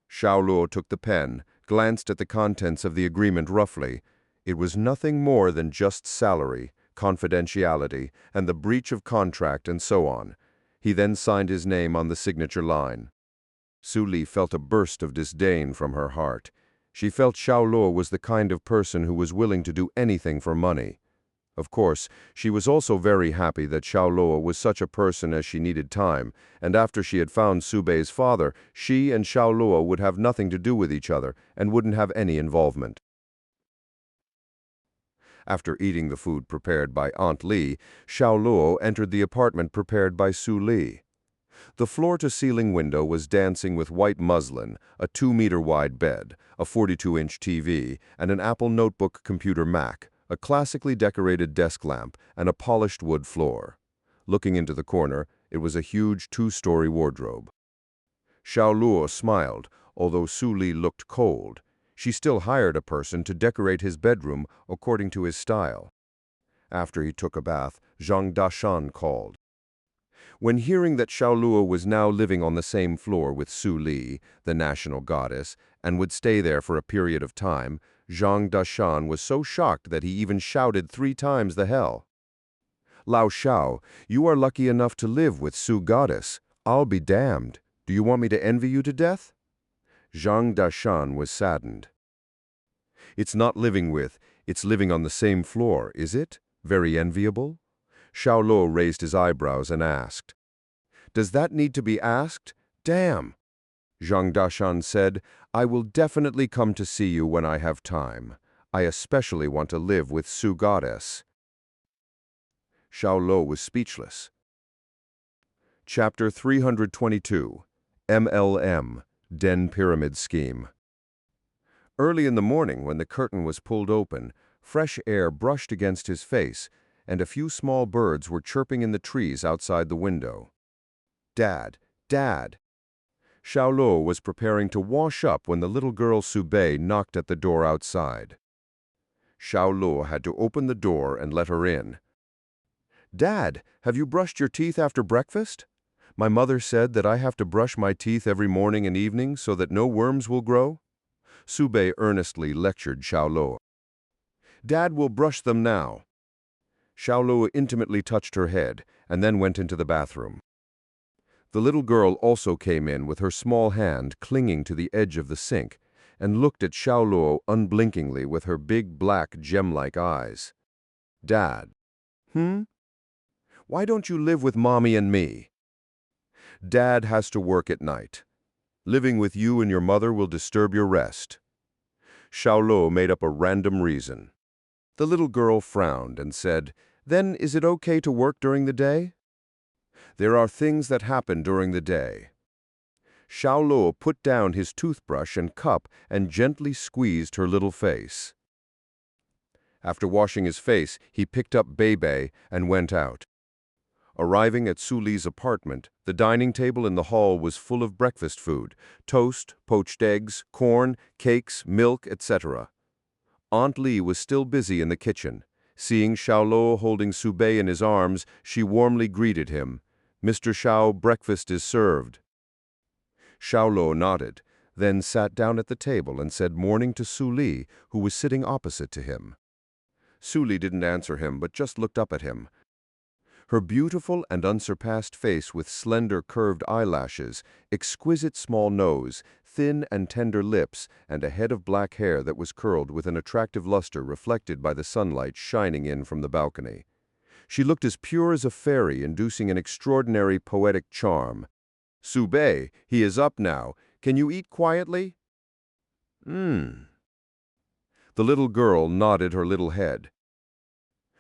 Xiao Luo took the pen, glanced at the contents of the agreement roughly. It was nothing more than just salary, confidentiality, and the breach of contract and so on. He then signed his name on the signature line. Su Li felt a burst of disdain from her heart. She felt Xiao Luo was the kind of person who was willing to do anything for money. Of course, she was also very happy that Xiao Luo was such a person as she needed time, and after she had found Su Bei's father, she and Xiao Luo would have nothing to do with each other and wouldn't have any involvement. After eating the food prepared by Aunt Li, Xiao Luo entered the apartment prepared by Su Li. The floor-to-ceiling window was dancing with white muslin, a 2-meter-wide bed, a 42-inch TV, and an Apple Notebook Computer Mac, a classically decorated desk lamp, and a polished wood floor. Looking into the corner, it was a huge 2-story wardrobe. Xiao Luo smiled, although Su Li looked cold. She still hired a person to decorate his bedroom according to his style. After he took a bath, Zhang Dashan called. When hearing that Xiao Luo was now living on the same floor with Su Li, the national goddess, and would stay there for a period of time, Zhang Dashan was so shocked that he even shouted 3 times the hell. Lao Xiao, you are lucky enough to live with Su Goddess. I'll be damned. Do you want me to envy you to death? Zhang Dashan was saddened. It's not living with, it's living on the same floor, is it? Very enviable? Xiao Luo raised his eyebrows and asked. Does that need to be asked? Damn! Zhang Dashan said, I will definitely come to see you when I have time. I especially want to live with Su Goddess. Xiao Luo was speechless. Chapter 322, MLM, Den Pyramid Scheme. Early in the morning, when the curtain was pulled open, fresh air brushed against his face, and a few small birds were chirping in the trees outside the window. Dad, Dad! Xiao Luo was preparing to wash up when the little girl Su Bei knocked at the door outside. Xiao Luo had to open the door and let her in. Dad, have you brushed your teeth after breakfast? My mother said that I have to brush my teeth every morning and evening so that no worms will grow. Su Bei earnestly lectured Xiao Luo. Dad will brush them now. Xiao Luo intimately touched her head and then went into the bathroom. The little girl also came in with her small hand clinging to the edge of the sink and looked at Xiao Luo unblinkingly with her big black gem-like eyes. Dad. Why don't you live with Mommy and me? Dad has to work at night. Living with you and your mother will disturb your rest. Xiao Luo made up a random reason. The little girl frowned and said, Then is it okay to work during the day? There are things that happen during the day. Xiao Luo put down his toothbrush and cup and gently squeezed her little face. After washing his face, he picked up Bei and went out. Arriving at Su Li's apartment, the dining table in the hall was full of breakfast food, toast, poached eggs, corn, cakes, milk, etc. Aunt Li was still busy in the kitchen. Seeing Xiao Luo holding Su Bei in his arms, she warmly greeted him. Mr. Xiao, breakfast is served. Xiao Luo nodded, then sat down at the table and said morning to Su Li, who was sitting opposite to him. Su Li didn't answer him, but just looked up at him. Her beautiful and unsurpassed face with slender curved eyelashes, exquisite small nose, thin and tender lips, and a head of black hair that was curled with an attractive luster reflected by the sunlight shining in from the balcony. She looked as pure as a fairy, inducing an extraordinary poetic charm. Su Bei, he is up now. Can you eat quietly? The little girl nodded her little head.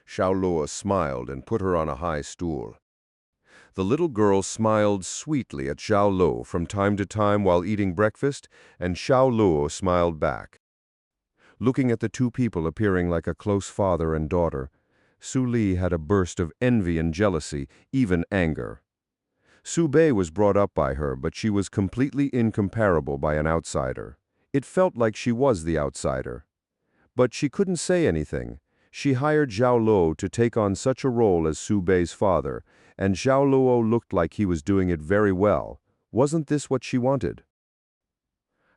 Xiao Luo smiled and put her on a high stool. The little girl smiled sweetly at Xiao Luo from time to time while eating breakfast, and Xiao Luo smiled back. Looking at the two people appearing like a close father and daughter, Su Li had a burst of envy and jealousy, even anger. Su Bei was brought up by her, but she was completely incomparable by an outsider. It felt like she was the outsider. But she couldn't say anything. She hired Xiao Luo to take on such a role as Su Bei's father, and Xiao Luo looked like he was doing it very well. Wasn't this what she wanted?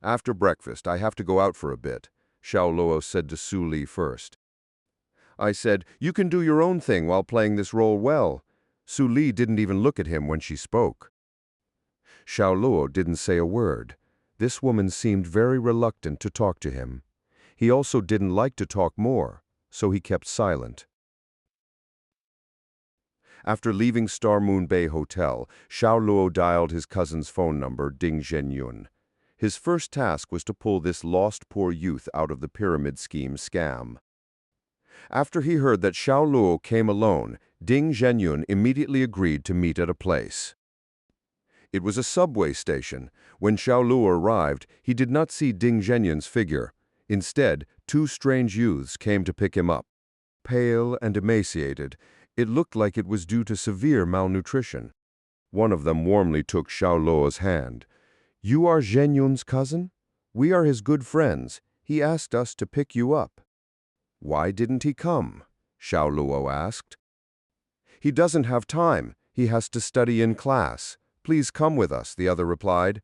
After breakfast, I have to go out for a bit. Xiao Luo said to Su Li first. I said, "You can do your own thing while playing this role well." Su Li didn't even look at him when she spoke. Xiao Luo didn't say a word. This woman seemed very reluctant to talk to him. He also didn't like to talk more, so he kept silent. After leaving Star Moon Bay Hotel, Xiao Luo dialed his cousin's phone number, Zhenyun. His first task was to pull this lost poor youth out of the pyramid scheme scam. After he heard that Xiao Luo came alone, Zhenyun immediately agreed to meet at a place. It was a subway station. When Xiao Luo arrived, he did not see Zhenyun's figure. Instead, two strange youths came to pick him up. Pale and emaciated, it looked like it was due to severe malnutrition. One of them warmly took Xiao Luo's hand. "You are Zhenyun's cousin? We are his good friends. He asked us to pick you up." "Why didn't he come?" Xiao Luo asked. "He doesn't have time. He has to study in class. Please come with us," the other replied.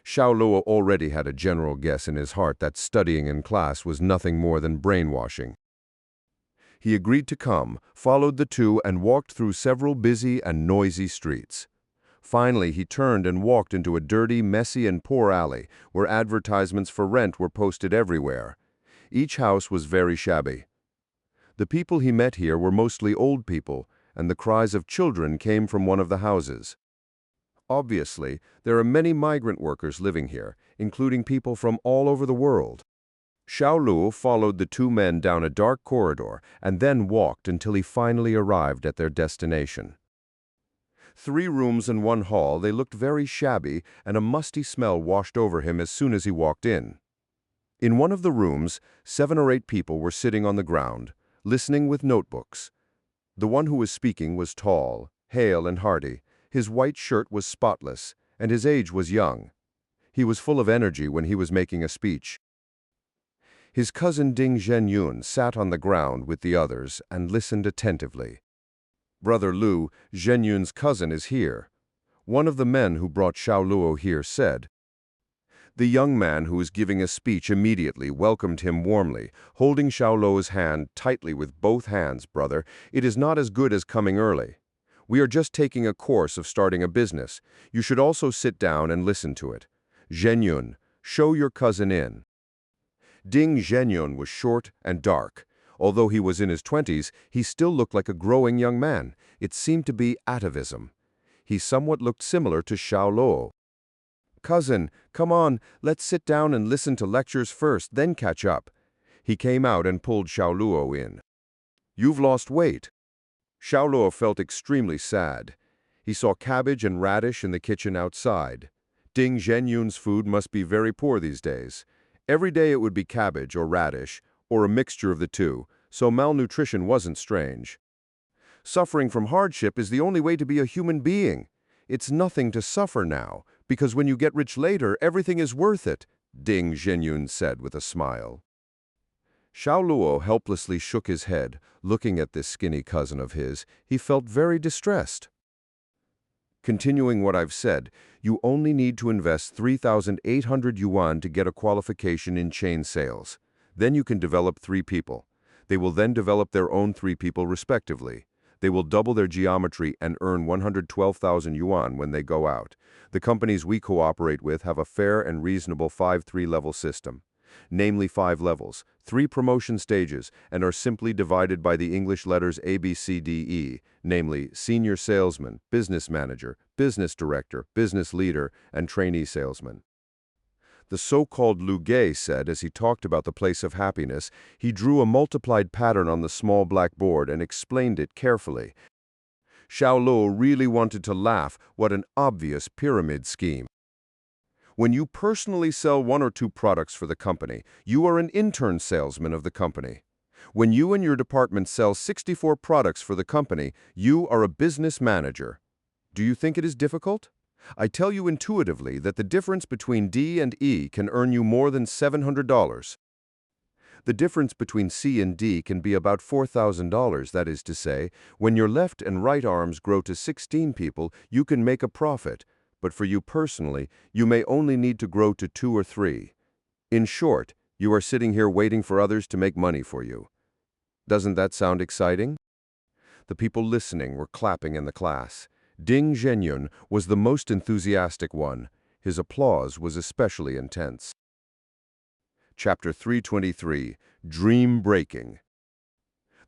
Xiao Luo already had a general guess in his heart that studying in class was nothing more than brainwashing. He agreed to come, followed the two, and walked through several busy and noisy streets. Finally, he turned and walked into a dirty, messy, and poor alley, where advertisements for rent were posted everywhere. Each house was very shabby. The people he met here were mostly old people, and the cries of children came from one of the houses. Obviously, there are many migrant workers living here, including people from all over the world. Xiao Luo followed the two men down a dark corridor and then walked until he finally arrived at their destination. 3 rooms and 1 hall, they looked very shabby, and a musty smell washed over him as soon as he walked in. In one of the rooms, 7 or 8 people were sitting on the ground, listening with notebooks. The one who was speaking was tall, hale, and hearty. His white shirt was spotless, and his age was young. He was full of energy when he was making a speech. His cousin Zhenyun sat on the ground with the others and listened attentively. "Brother Lu, Zhenyun's cousin, is here," one of the men who brought Xiao Luo here said. The young man who was giving a speech immediately welcomed him warmly, holding Xiao Luo's hand tightly with both hands. "Brother, it is not as good as coming early. We are just taking a course of starting a business. You should also sit down and listen to it. Zhenyun, show your cousin in." Zhenyun was short and dark. Although he was in his 20s, he still looked like a growing young man. It seemed to be atavism. He somewhat looked similar to Xiao Luo. "Cousin, come on, let's sit down and listen to lectures first, then catch up." He came out and pulled Xiao Luo in. "You've lost weight." Xiao Luo felt extremely sad. He saw cabbage and radish in the kitchen outside. Zhenyun's food must be very poor these days. Every day it would be cabbage or radish, or a mixture of the two, so malnutrition wasn't strange. "Suffering from hardship is the only way to be a human being. It's nothing to suffer now, because when you get rich later, everything is worth it," Zhenyun said with a smile. Xiao Luo helplessly shook his head, looking at this skinny cousin of his. He felt very distressed. "Continuing what I've said, you only need to invest 3,800 yuan to get a qualification in chain sales. Then you can develop 3 people. They will then develop their own 3 people respectively. They will double their geometry and earn 112,000 yuan when they go out. The companies we cooperate with have a fair and reasonable 5-3 level system. Namely 5 levels, 3 promotion stages, and are simply divided by the English letters A, B, C, D, E, namely senior salesman, business manager, business director, business leader, and trainee salesman. The so-called Lu Gei said as he talked about the place of happiness, he drew a multiplied pattern on the small black board and explained it carefully. Xiao Luo really wanted to laugh. What an obvious pyramid scheme. When you personally sell 1 or 2 products for the company, you are an intern salesman of the company. When you and your department sell 64 products for the company, you are a business manager. Do you think it is difficult? I tell you intuitively that the difference between D and E can earn you more than $700. The difference between C and D can be about $4,000, that is to say, when your left and right arms grow to 16 people, you can make a profit. But for you personally, you may only need to grow to 2 or 3. In short, You are sitting here waiting for others to make money for you. Doesn't that sound exciting? The people listening were clapping in the class. Zhenyun was the most enthusiastic one. His applause was especially intense. Chapter 323, Dream Breaking.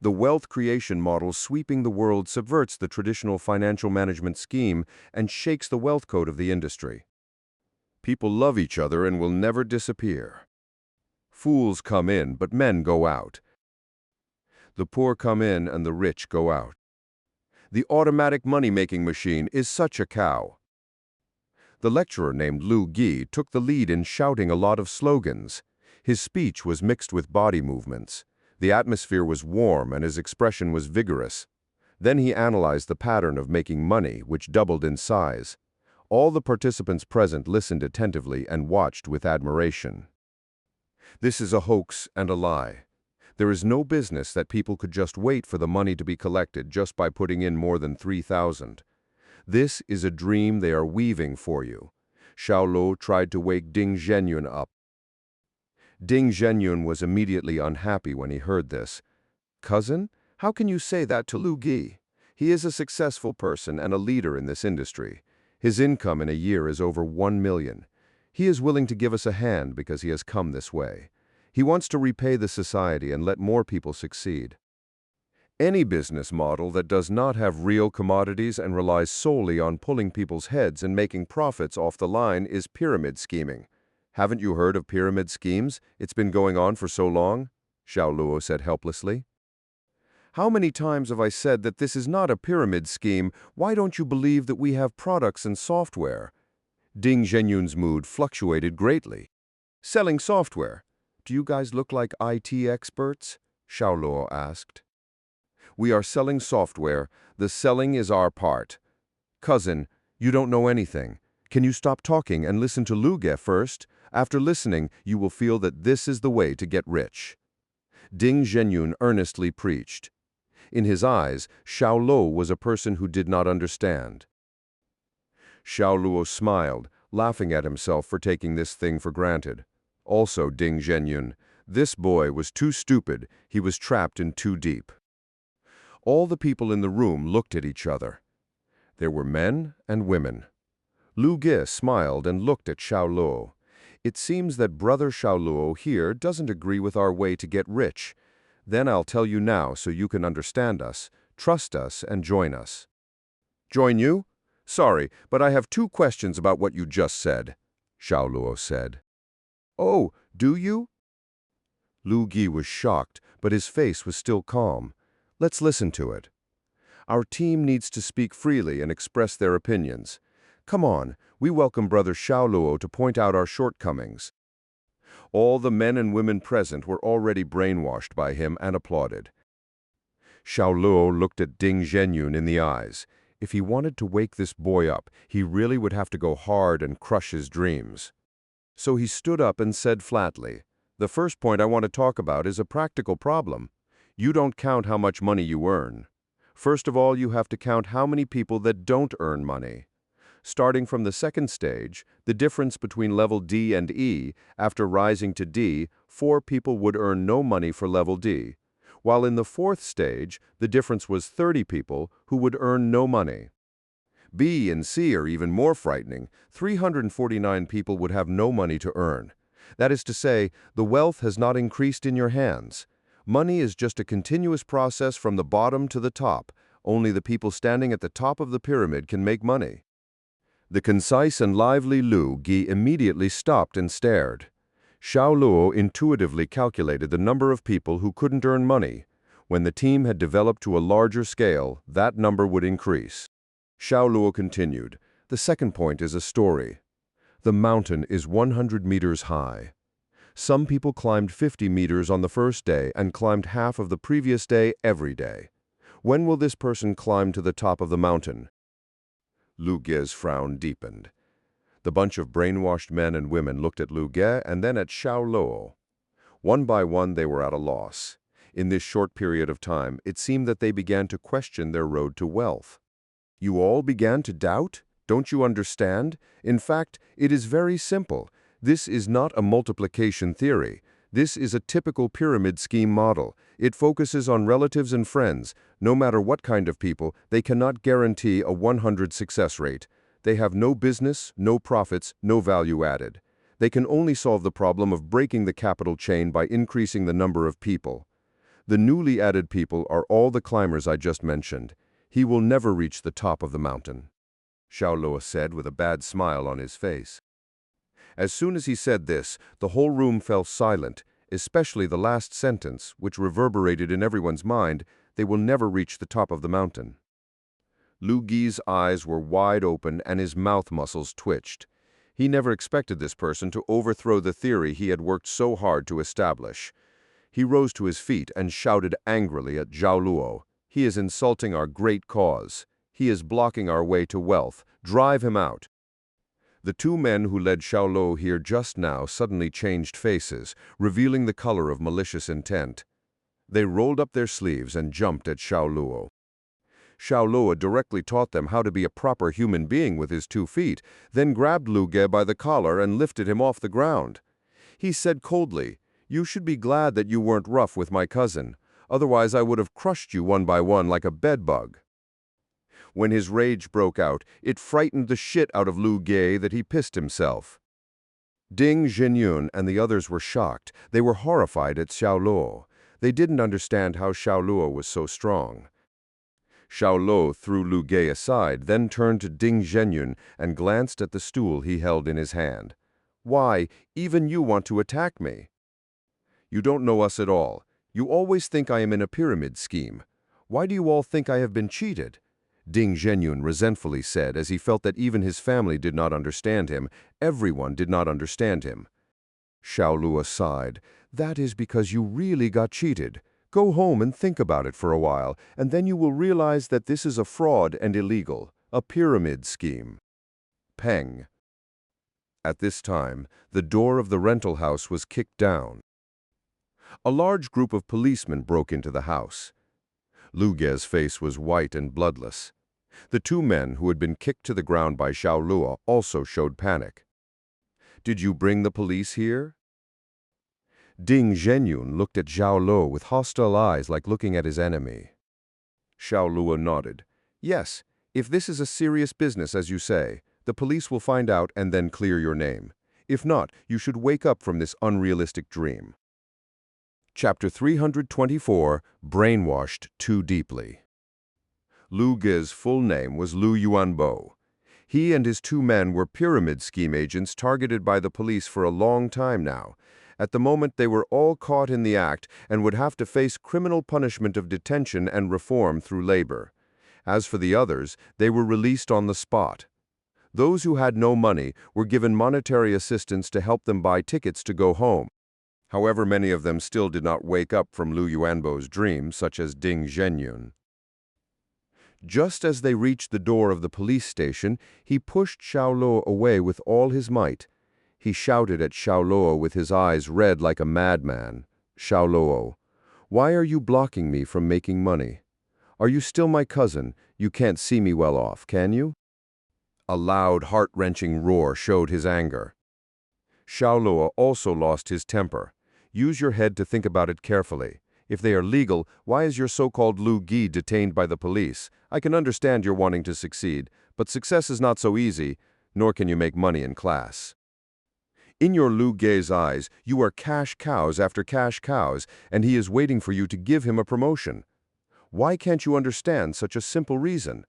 The wealth creation model sweeping the world subverts the traditional financial management scheme and shakes the wealth code of the industry. People love each other and will never disappear. Fools come in, but men go out. The poor come in and the rich go out. The automatic money-making machine is such a cow. The lecturer named Lu Gi took the lead in shouting a lot of slogans. His speech was mixed with body movements. The atmosphere was warm and his expression was vigorous. Then he analyzed the pattern of making money, which doubled in size. All the participants present listened attentively and watched with admiration. This is a hoax and a lie. There is no business that people could just wait for the money to be collected just by putting in more than 3,000. This is a dream they are weaving for you. Xiao Luo tried to wake Zhenyun up. Zhenyun was immediately unhappy when he heard this. Cousin, how can you say that to Lu Gi? He is a successful person and a leader in this industry. His income in a year is over 1 million. He is willing to give us a hand because he has come this way. He wants to repay the society and let more people succeed. Any business model that does not have real commodities and relies solely on pulling people's heads and making profits off the line is pyramid scheming. Haven't you heard of pyramid schemes? It's been going on for so long, Xiao Luo said helplessly. How many times have I said that this is not a pyramid scheme? Why don't you believe that we have products and software? Zhenyun's mood fluctuated greatly. Selling software. Do you guys look like IT experts? Xiao Luo asked. We are selling software. The selling is our part. Cousin, you don't know anything. Can you stop talking and listen to Lu Ge first? After listening, you will feel that this is the way to get rich. Zhenyun earnestly preached. In his eyes, Xiao Luo was a person who did not understand. Xiao Luo smiled, laughing at himself for taking this thing for granted. Also, Zhenyun, this boy was too stupid. He was trapped in too deep. All the people in the room looked at each other. There were men and women. Lu Ge smiled and looked at Xiao Luo. It seems that Brother Xiao Luo here doesn't agree with our way to get rich. Then I'll tell you now so you can understand us, trust us, and join us. Join you? Sorry, but I have 2 questions about what you just said, Xiao Luo said. Oh, do you? Lu Gi was shocked, but his face was still calm. Let's listen to it. Our team needs to speak freely and express their opinions. Come on, we welcome Brother Xiao Luo to point out our shortcomings. All the men and women present were already brainwashed by him and applauded. Xiao Luo looked at Zhenyun in the eyes. If he wanted to wake this boy up, he really would have to go hard and crush his dreams. So he stood up and said flatly, "The first point I want to talk about is a practical problem. You don't count how much money you earn. First of all, you have to count how many people that don't earn money. Starting from the second stage, the difference between level D and E, after rising to D, 4 people would earn no money for level D. While in the 4th stage, the difference was 30 people who would earn no money. B and C are even more frightening. 349 people would have no money to earn. That is to say, the wealth has not increased in your hands. Money is just a continuous process from the bottom to the top. Only the people standing at the top of the pyramid can make money." The concise and lively Lu Gi immediately stopped and stared. Xiao Luo intuitively calculated the number of people who couldn't earn money. When the team had developed to a larger scale, that number would increase. Xiao Luo continued, "The second point is a story. The mountain is 100 meters high. Some people climbed 50 meters on the first day and climbed half of the previous day every day. When will this person climb to the top of the mountain?" Lu Ge's frown deepened. The bunch of brainwashed men and women looked at Lu Ge and then at Xiao Luo. One by one they were at a loss. In this short period of time, it seemed that they began to question their road to wealth. "You all began to doubt? Don't you understand? In fact, it is very simple. This is not a multiplication theory. This is a typical pyramid scheme model. It focuses on relatives and friends. No matter what kind of people, they cannot guarantee a 100 success rate. They have no business, no profits, no value added. They can only solve the problem of breaking the capital chain by increasing the number of people. The newly added people are all the climbers I just mentioned. He will never reach the top of the mountain, Xiao Luo said with a bad smile on his face. As soon as he said this, the whole room fell silent, especially the last sentence, which reverberated in everyone's mind: they will never reach the top of the mountain. Lu Gi's eyes were wide open and his mouth muscles twitched. He never expected this person to overthrow the theory he had worked so hard to establish. He rose to his feet and shouted angrily at Xiao Luo. "He is insulting our great cause. He is blocking our way to wealth. Drive him out." The two men who led Xiao Luo here just now suddenly changed faces, revealing the color of malicious intent. They rolled up their sleeves and jumped at Xiao Luo. Xiao Luo directly taught them how to be a proper human being with his 2 feet, then grabbed Lu Ge by the collar and lifted him off the ground. He said coldly, "You should be glad that you weren't rough with my cousin. Otherwise I would have crushed you one by one like a bedbug." When his rage broke out, it frightened the shit out of Lu Ge that he pissed himself. Ding Zhenyun and the others were shocked. They were horrified at Xiao Luo. They didn't understand how Xiao Luo was so strong. Xiao Luo threw Lu Ge aside, then turned to Ding Zhenyun and glanced at the stool he held in his hand. "Why, even you want to attack me? You don't know us at all. You always think I am in a pyramid scheme. Why do you all think I have been cheated?" Ding Zhenyun resentfully said, as he felt that even his family did not understand him. Everyone did not understand him. Xiao Luo sighed. "That is because you really got cheated. Go home and think about it for a while, and then you will realize that this is a fraud and illegal, a pyramid scheme." Peng. At this time, the door of the rental house was kicked down. A large group of policemen broke into the house. Lu Ge's face was white and bloodless. The two men who had been kicked to the ground by Xiao Luo also showed panic. "Did you bring the police here?" Ding Zhenyun looked at Xiao Luo with hostile eyes like looking at his enemy. Xiao Luo nodded. "Yes, if this is a serious business as you say, the police will find out and then clear your name. If not, you should wake up from this unrealistic dream." Chapter 324, Brainwashed Too Deeply. Lu Ge's full name was Lu Yuanbo. He and his two men were pyramid scheme agents targeted by the police for a long time now. At the moment, they were all caught in the act and would have to face criminal punishment of detention and reform through labor. As for the others, they were released on the spot. Those who had no money were given monetary assistance to help them buy tickets to go home. However, many of them still did not wake up from Lu Yuanbo's dream, such as Ding Zhenyun. Just as they reached the door of the police station, he pushed Xiao Luo away with all his might. He shouted at Xiao Luo with his eyes red like a madman. "Xiao Luo, why are you blocking me from making money? Are you still my cousin? You can't see me well off, can you?" A loud, heart-wrenching roar showed his anger. Xiao Luo also lost his temper. "Use your head to think about it carefully. If they are legal, why is your so-called Lu Ge detained by the police? I can understand you're wanting to succeed, but success is not so easy, nor can you make money in class. In your Lu Ge's eyes, you are cash cows after cash cows, and he is waiting for you to give him a promotion. Why can't you understand such a simple reason?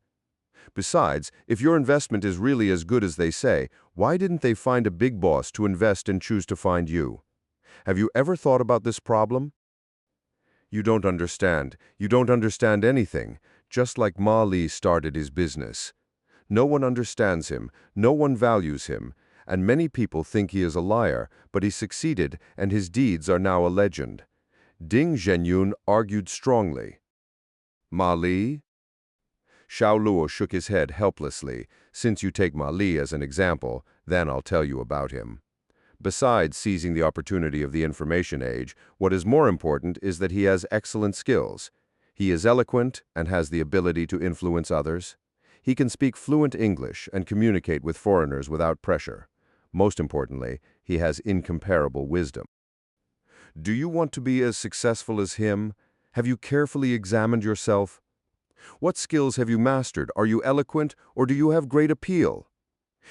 Besides, if your investment is really as good as they say, why didn't they find a big boss to invest and choose to find you? Have you ever thought about this problem? You don't understand. You don't understand anything, just like Ma Li started his business. No one understands him, no one values him, and many people think he is a liar, but he succeeded, and his deeds are now a legend." Ding Zhenyun argued strongly. "Ma Li?" Xiao Luo shook his head helplessly. "Since you take Ma Li as an example, then I'll tell you about him. Besides seizing the opportunity of the information age, what is more important is that he has excellent skills. He is eloquent and has the ability to influence others. He can speak fluent English and communicate with foreigners without pressure. Most importantly, he has incomparable wisdom." Do you want to be as successful as him? Have you carefully examined yourself? What skills have you mastered? Are you eloquent, or do you have great appeal?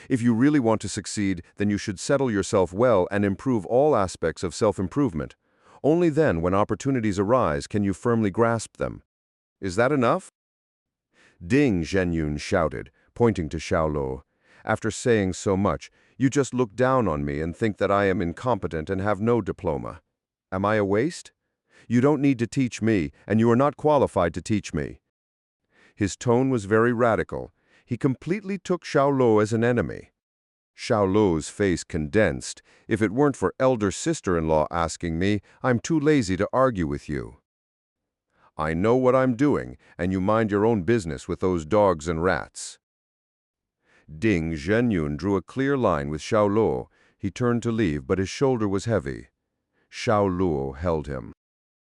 If you really want to succeed, then you should settle yourself well and improve all aspects of self-improvement. Only then, when opportunities arise, can you firmly grasp them. Is that enough? Ding, Zhenyun shouted, pointing to Xiao Luo. After saying so much, you just look down on me and think that I am incompetent and have no diploma. Am I a waste? You don't need to teach me, and you are not qualified to teach me. His tone was very radical. He completely took Xiao Luo as an enemy. Xiao Luo's face condensed. If it weren't for elder sister-in-law asking me, I'm too lazy to argue with you. I know what I'm doing, and you mind your own business with those dogs and rats. Ding Zhenyun drew a clear line with Xiao Luo. He turned to leave, but his shoulder was heavy. Xiao Luo held him.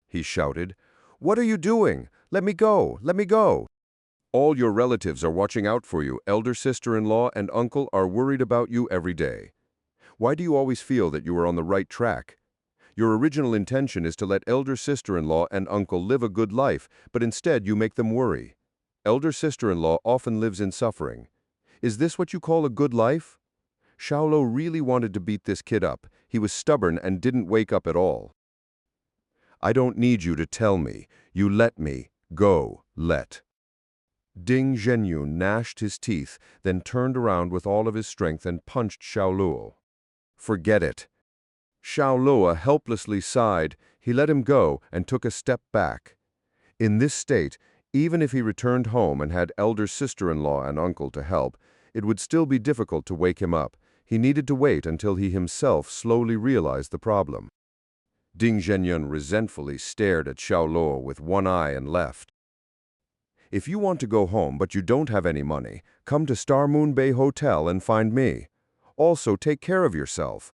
He shouted, "What are you doing? Let me go! Let me go!" All your relatives are watching out for you. Elder sister-in-law and uncle are worried about you every day. Why do you always feel that you are on the right track? Your original intention is to let elder sister-in-law and uncle live a good life, but instead you make them worry. Elder sister-in-law often lives in suffering. Is this what you call a good life? Xiao Luo really wanted to beat this kid up. He was stubborn and didn't wake up at all. I don't need you to tell me. You let me. Go. Let. Ding Zhenyun gnashed his teeth, then turned around with all of his strength and punched Xiao Luo. Forget it. Xiao Luo helplessly sighed. He let him go and took a step back. In this state, even if he returned home and had elder sister-in-law and uncle to help, it would still be difficult to wake him up. He needed to wait until he himself slowly realized the problem. Ding Zhenyun resentfully stared at Xiao Luo with one eye and left. If you want to go home but you don't have any money, come to Star Moon Bay Hotel and find me. Also, take care of yourself.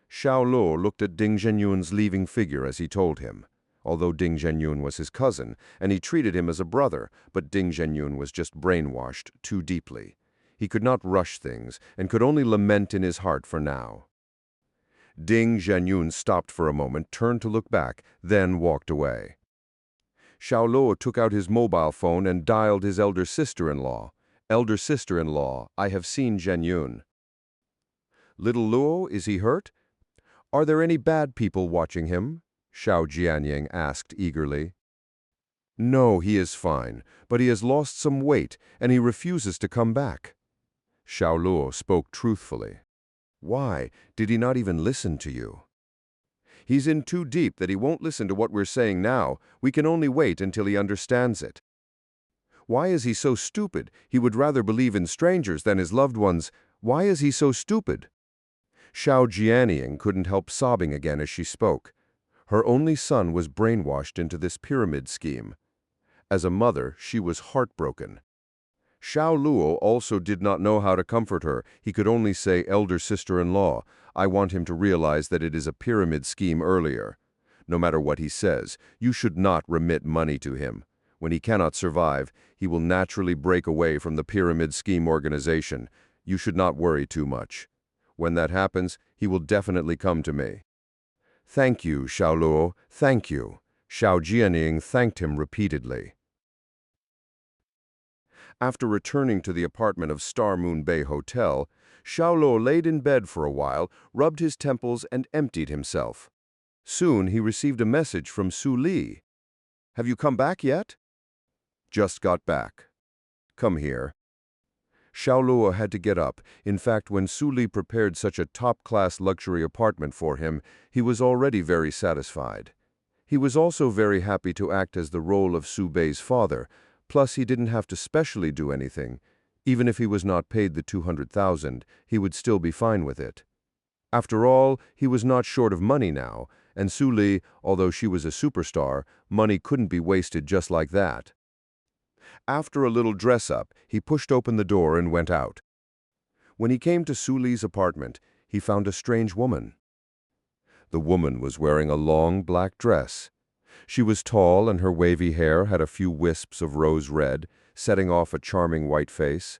Xiao Luo looked at Ding Zhenyun's leaving figure as he told him. Although Ding Zhenyun was his cousin, and he treated him as a brother, but Ding Zhenyun was just brainwashed too deeply. He could not rush things, and could only lament in his heart for now. Ding Zhenyun stopped for a moment, turned to look back, then walked away. Xiao Luo took out his mobile phone and dialed his elder sister-in-law. Elder sister-in-law, I have seen Zhenyun. Little Luo, is he hurt? Are there any bad people watching him? Xiao Jianying asked eagerly. No, he is fine, but he has lost some weight, and he refuses to come back. Xiao Luo spoke truthfully. Why? Did he not even listen to you? He's in too deep that he won't listen to what we're saying now. We can only wait until he understands it. Why is he so stupid? He would rather believe in strangers than his loved ones. Why is he so stupid? Xiao Jianying couldn't help sobbing again as she spoke. Her only son was brainwashed into this pyramid scheme. As a mother, she was heartbroken. Xiao Luo also did not know how to comfort her. He could only say, elder sister-in-law, I want him to realize that it is a pyramid scheme earlier. No matter what he says, you should not remit money to him. When he cannot survive, he will naturally break away from the pyramid scheme organization. You should not worry too much. When that happens, he will definitely come to me. Thank you, Xiao Luo, thank you. Xiao Jianying thanked him repeatedly. After returning to the apartment of Star Moon Bay Hotel, Xiao Luo laid in bed for a while, rubbed his temples, and emptied himself. Soon he received a message from Su Li. Have you come back yet? Just got back. Come here. Xiao Luo had to get up. In fact, when Su Li prepared such a top-class luxury apartment for him, he was already very satisfied. He was also very happy to act as the role of Su Bei's father, plus he didn't have to specially do anything. Even if he was not paid the 200,000, he would still be fine with it. After all, he was not short of money now, and Su Li, although she was a superstar, money couldn't be wasted just like that. After a little dress-up, he pushed open the door and went out. When he came to Su Li's apartment, he found a strange woman. The woman was wearing a long black dress. She was tall, and her wavy hair had a few wisps of rose red, setting off a charming white face.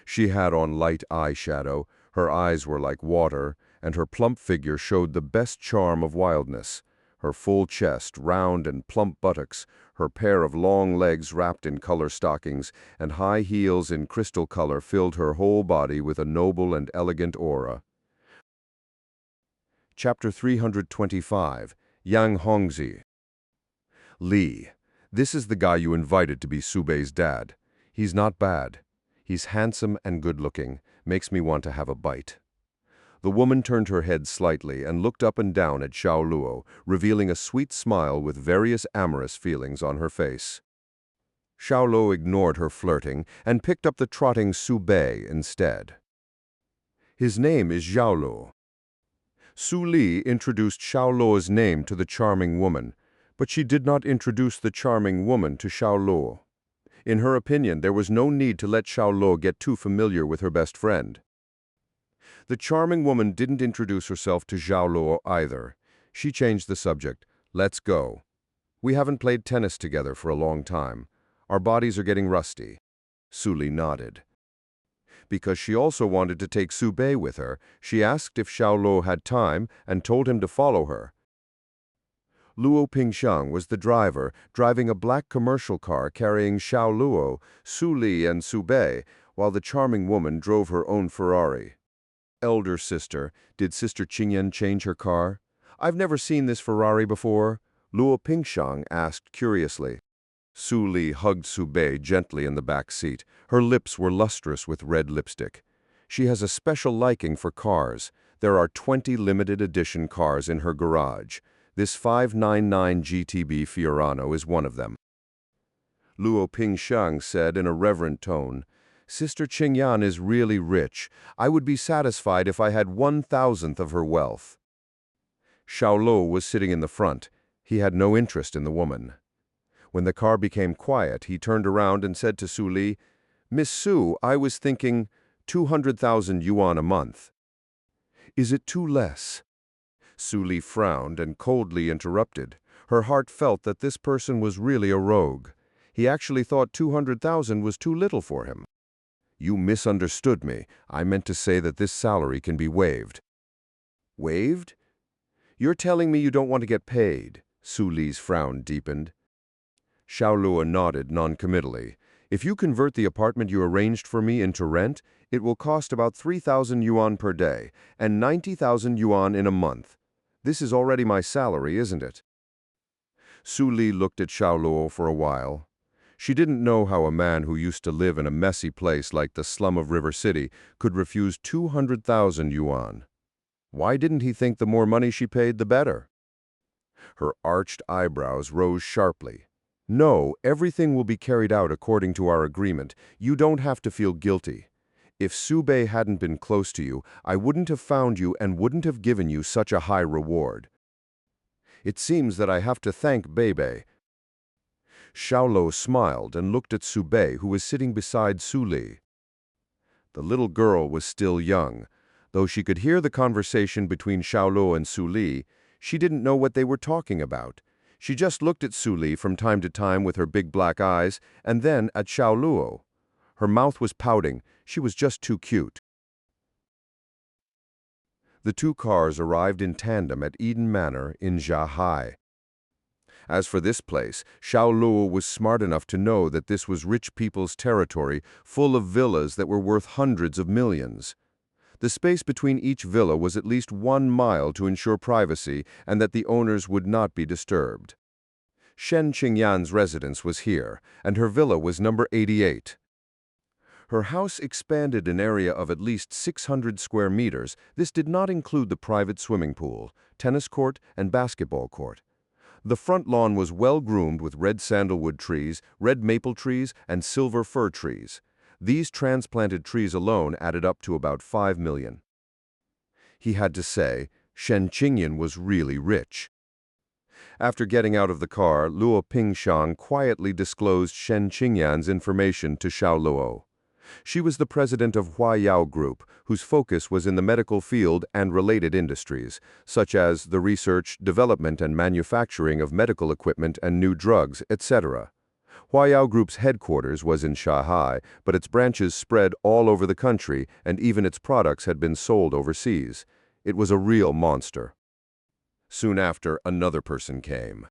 She had on light eyeshadow, her eyes were like water, and her plump figure showed the best charm of wildness. Her full chest, round and plump buttocks, her pair of long legs wrapped in color stockings, and high heels in crystal color filled her whole body with a noble and elegant aura. Chapter 325, Yang Hongzhi. Li, this is the guy you invited to be Subei's dad. He's not bad. He's handsome and good-looking, makes me want to have a bite. The woman turned her head slightly and looked up and down at Xiao Luo, revealing a sweet smile with various amorous feelings on her face. Xiao Luo ignored her flirting and picked up the trotting Subei instead. His name is Xiao Luo. Su Li introduced Xiao Luo's name to the charming woman, but she did not introduce the charming woman to Xiao Luo. In her opinion, there was no need to let Xiao Luo get too familiar with her best friend. The charming woman didn't introduce herself to Xiao Luo either. She changed the subject. Let's go. We haven't played tennis together for a long time. Our bodies are getting rusty. Su Li nodded. Because she also wanted to take Subei with her, she asked if Xiao Luo had time and told him to follow her. Luo Pingxiang was the driver, driving a black commercial car carrying Xiao Luo, Su Li, and Subei, while the charming woman drove her own Ferrari. Elder sister, did Sister Zhenyun change her car? I've never seen this Ferrari before, Luo Pingxiang asked curiously. Su Li hugged Subei gently in the back seat. Her lips were lustrous with red lipstick. She has a special liking for cars. There are 20 limited edition cars in her garage. This 599 GTB Fiorano is one of them. Luo Pingxiang said in a reverent tone, Sister Zhenyun is really rich. I would be satisfied if I had 1,000th of her wealth. Xiao Luo was sitting in the front. He had no interest in the woman. When the car became quiet, he turned around and said to Su Li, Miss Su, I was thinking 200,000 yuan a month. Is it too less? Su Li frowned and coldly interrupted. Her heart felt that this person was really a rogue. He actually thought 200,000 was too little for him. You misunderstood me. I meant to say that this salary can be waived. Waived? You're telling me you don't want to get paid? Su Li's frown deepened. Xiao Luo nodded noncommittally. If you convert the apartment you arranged for me into rent, it will cost about 3,000 yuan per day and 90,000 yuan in a month. This is already my salary, isn't it? Su Li looked at Xiao Luo for a while. She didn't know how a man who used to live in a messy place like the slum of River City could refuse 200,000 yuan. Why didn't he think the more money she paid, the better? Her arched eyebrows rose sharply. No, everything will be carried out according to our agreement. You don't have to feel guilty. If Subei hadn't been close to you, I wouldn't have found you and wouldn't have given you such a high reward. It seems that I have to thank Bebe. Xiao Luo smiled and looked at Subei, who was sitting beside Su Li. The little girl was still young. Though she could hear the conversation between Xiao Luo and Su Li, she didn't know what they were talking about. She just looked at Su Li from time to time with her big black eyes, and then at Xiao Luo. Her mouth was pouting. She was just too cute. The two cars arrived in tandem at Eden Manor in Zhahai. As for this place, Xiao Luo was smart enough to know that this was rich people's territory, full of villas that were worth hundreds of millions. The space between each villa was at least 1 mile to ensure privacy and that the owners would not be disturbed. Shen Qingyan's residence was here, and her villa was number 88. Her house expanded an area of at least 600 square meters. This did not include the private swimming pool, tennis court, and basketball court. The front lawn was well-groomed with red sandalwood trees, red maple trees, and silver fir trees. These transplanted trees alone added up to about 5 million. He had to say, Shen Qingyan was really rich. After getting out of the car, Luo Pingxiang quietly disclosed Shen Qingyan's information to Xiao Luo. She was the president of Huayao Group, whose focus was in the medical field and related industries, such as the research, development, and manufacturing of medical equipment and new drugs, etc. Huayao Group's headquarters was in Shanghai, but its branches spread all over the country, and even its products had been sold overseas. It was a real monster. Soon after, another person came.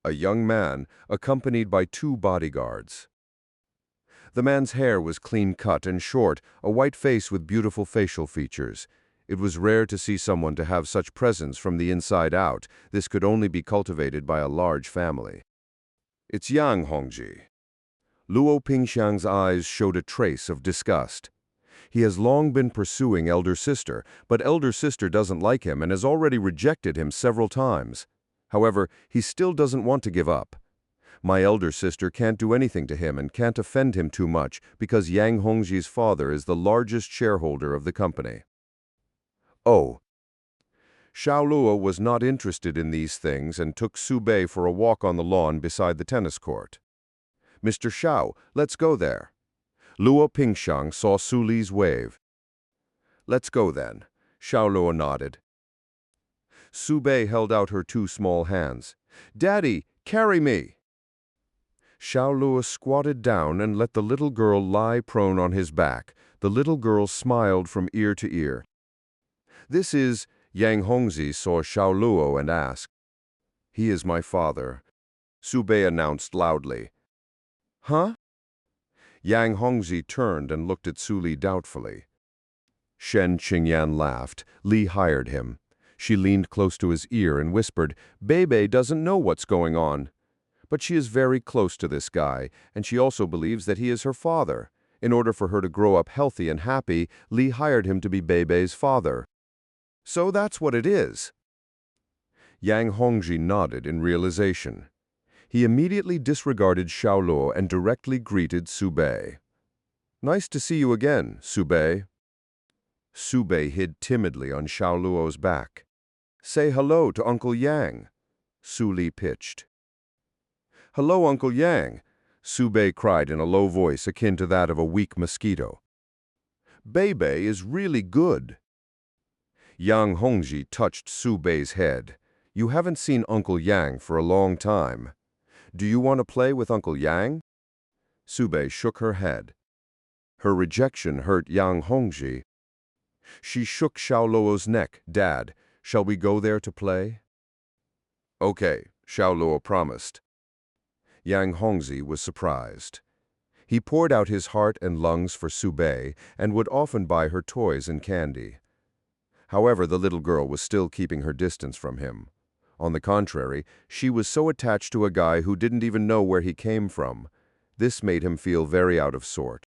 A young man, accompanied by 2 bodyguards. The man's hair was clean-cut and short, a white face with beautiful facial features. It was rare to see someone to have such presence from the inside out. This could only be cultivated by a large family. It's Yang Hongzhi. Luo Pingxiang's eyes showed a trace of disgust. He has long been pursuing elder sister, but elder sister doesn't like him and has already rejected him several times. However, he still doesn't want to give up. My elder sister can't do anything to him and can't offend him too much because Yang Hongzhi's father is the largest shareholder of the company. Oh. Xiao Luo was not interested in these things and took Su Bei for a walk on the lawn beside the tennis court. Mr. Xiao, let's go there. Luo Pingxiang saw Su Li's wave. Let's go then. Xiao Luo nodded. Su Bei held out her 2 small hands. Daddy, carry me! Xiao Luo squatted down and let the little girl lie prone on his back. The little girl smiled from ear to ear. This is, Yang Hongzhi saw Xiao Luo and asked. He is my father, Su Bei announced loudly. Huh? Yang Hongzhi turned and looked at Su Li doubtfully. Shen Qingyan laughed. Li hired him. She leaned close to his ear and whispered, Bebe doesn't know what's going on. But she is very close to this guy, and she also believes that he is her father. In order for her to grow up healthy and happy, Li hired him to be Bebe's father. So that's what it is. Yang Hongzhi nodded in realization. He immediately disregarded Xiao Luo and directly greeted Su Bei. Nice to see you again, Su Bei. Su Bei hid timidly on Xiao Luo's back. Say hello to Uncle Yang, Su Li pitched. Hello, Uncle Yang, Su Bei cried in a low voice akin to that of a weak mosquito. Bei is really good. Yang Hongzhi touched Su Bei's head. You haven't seen Uncle Yang for a long time. Do you want to play with Uncle Yang? Su Bei shook her head. Her rejection hurt Yang Hongzhi. She shook Xiao Luo's neck. Dad, shall we go there to play? Okay, Xiao Luo promised. Yang Hongzhi was surprised. He poured out his heart and lungs for Su Bei and would often buy her toys and candy. However, the little girl was still keeping her distance from him. On the contrary, she was so attached to a guy who didn't even know where he came from. This made him feel very out of sort.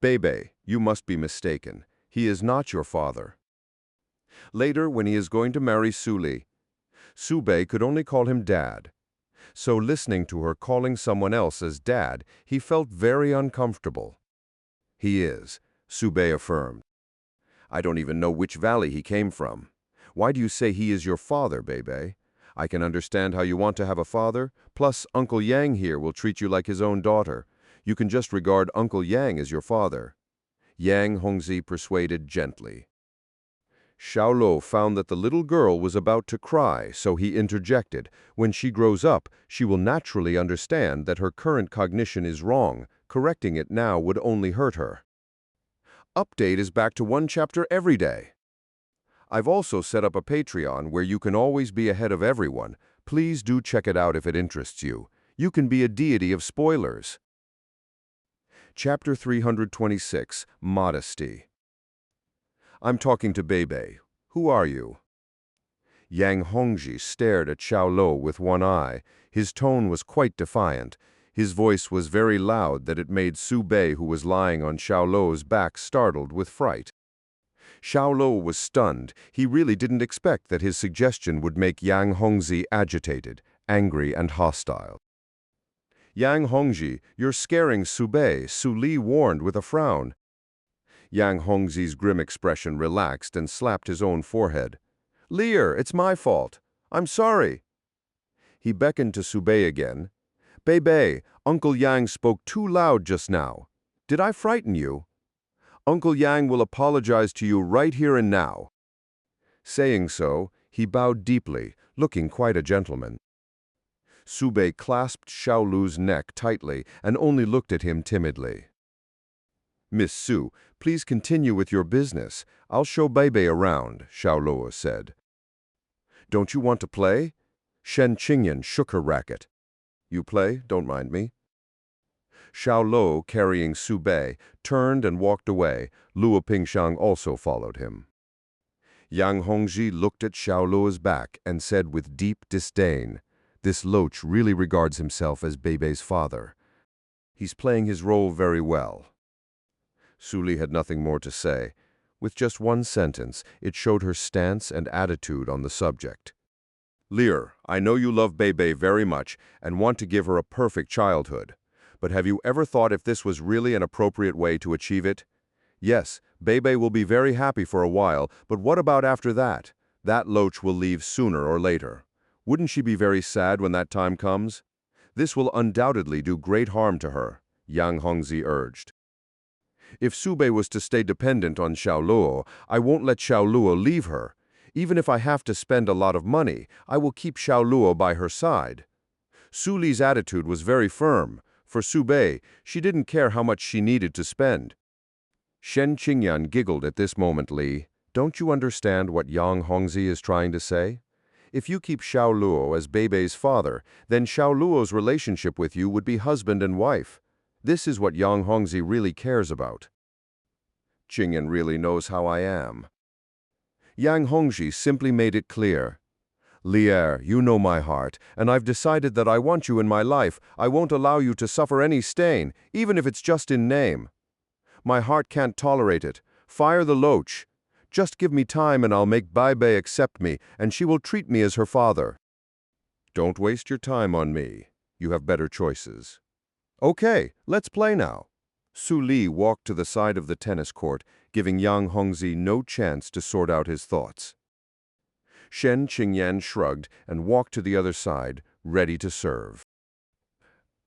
Bebe, you must be mistaken. He is not your father. Later, when he is going to marry Su Li, Su Bei could only call him Dad. So listening to her calling someone else as Dad, he felt very uncomfortable. He is, Su Bei affirmed. I don't even know which valley he came from. Why do you say he is your father, Bebe? I can understand how you want to have a father, plus Uncle Yang here will treat you like his own daughter. You can just regard Uncle Yang as your father. Yang Hongzhi persuaded gently. Xiao Luo found that the little girl was about to cry, so he interjected. When she grows up, she will naturally understand that her current cognition is wrong. Correcting it now would only hurt her. Update is back to 1 chapter every day. I've also set up a Patreon where you can always be ahead of everyone. Please do check it out if it interests you. You can be a deity of spoilers. Chapter 326, Modesty. I'm talking to Bebe. Who are you? Yang Hongzhi stared at Xiao Luo with one eye. His tone was quite defiant. His voice was very loud that it made Su Bei, who was lying on Xiao Luo's back, startled with fright. Xiao Luo was stunned. He really didn't expect that his suggestion would make Yang Hongzhi agitated, angry, and hostile. Yang Hongzhi, you're scaring Su Bei, Su Li warned with a frown. Yang Hongzhi's grim expression relaxed and slapped his own forehead. Lear, it's my fault. I'm sorry. He beckoned to Su Bei again. Bei, Uncle Yang spoke too loud just now. Did I frighten you? Uncle Yang will apologize to you right here and now. Saying so, he bowed deeply, looking quite a gentleman. Su Bei clasped Xiao Luo's neck tightly and only looked at him timidly. Miss Su, Please continue with your business. I'll show Beibei around, Xiao Luo said. Don't you want to play? Zhenyun shook her racket. You play? Don't mind me. Xiao Luo, carrying Su Bei, turned and walked away. Luo Pingxiang also followed him. Yang Hongzhi looked at Xiao Luo's back and said with deep disdain, "This loach really regards himself as Beibei's father. He's playing his role very well." Su Li had nothing more to say. With just one sentence, it showed her stance and attitude on the subject. "Lear, I know you love Beibei very much and want to give her a perfect childhood. But have you ever thought if this was really an appropriate way to achieve it? Yes, Beibei will be very happy for a while, but what about after that? That loach will leave sooner or later. Wouldn't she be very sad when that time comes? This will undoubtedly do great harm to her," Yang Hongzhi urged. "If Su Bei was to stay dependent on Xiao Luo, I won't let Xiao Luo leave her. Even if I have to spend a lot of money, I will keep Xiao Luo by her side." Su Li's attitude was very firm. For Su Bei, she didn't care how much she needed to spend. Zhenyun giggled at this moment. "Li, don't you understand what Yang Hongzhi is trying to say? If you keep Xiao Luo as Beibei's father, then Xiao Luo's relationship with you would be husband and wife. This is what Yang Hongzhi really cares about." "Zhenyun really knows how I am." Yang Hongzhi simply made it clear. "Lier, you know my heart, and I've decided that I want you in my life. I won't allow you to suffer any stain, even if it's just in name. My heart can't tolerate it. Fire the loach. Just give me time and I'll make Beibei accept me, and she will treat me as her father." "Don't waste your time on me. You have better choices." "Okay, let's play now." Su Li walked to the side of the tennis court, giving Yang Hongzhi no chance to sort out his thoughts. Zhenyun shrugged and walked to the other side, ready to serve.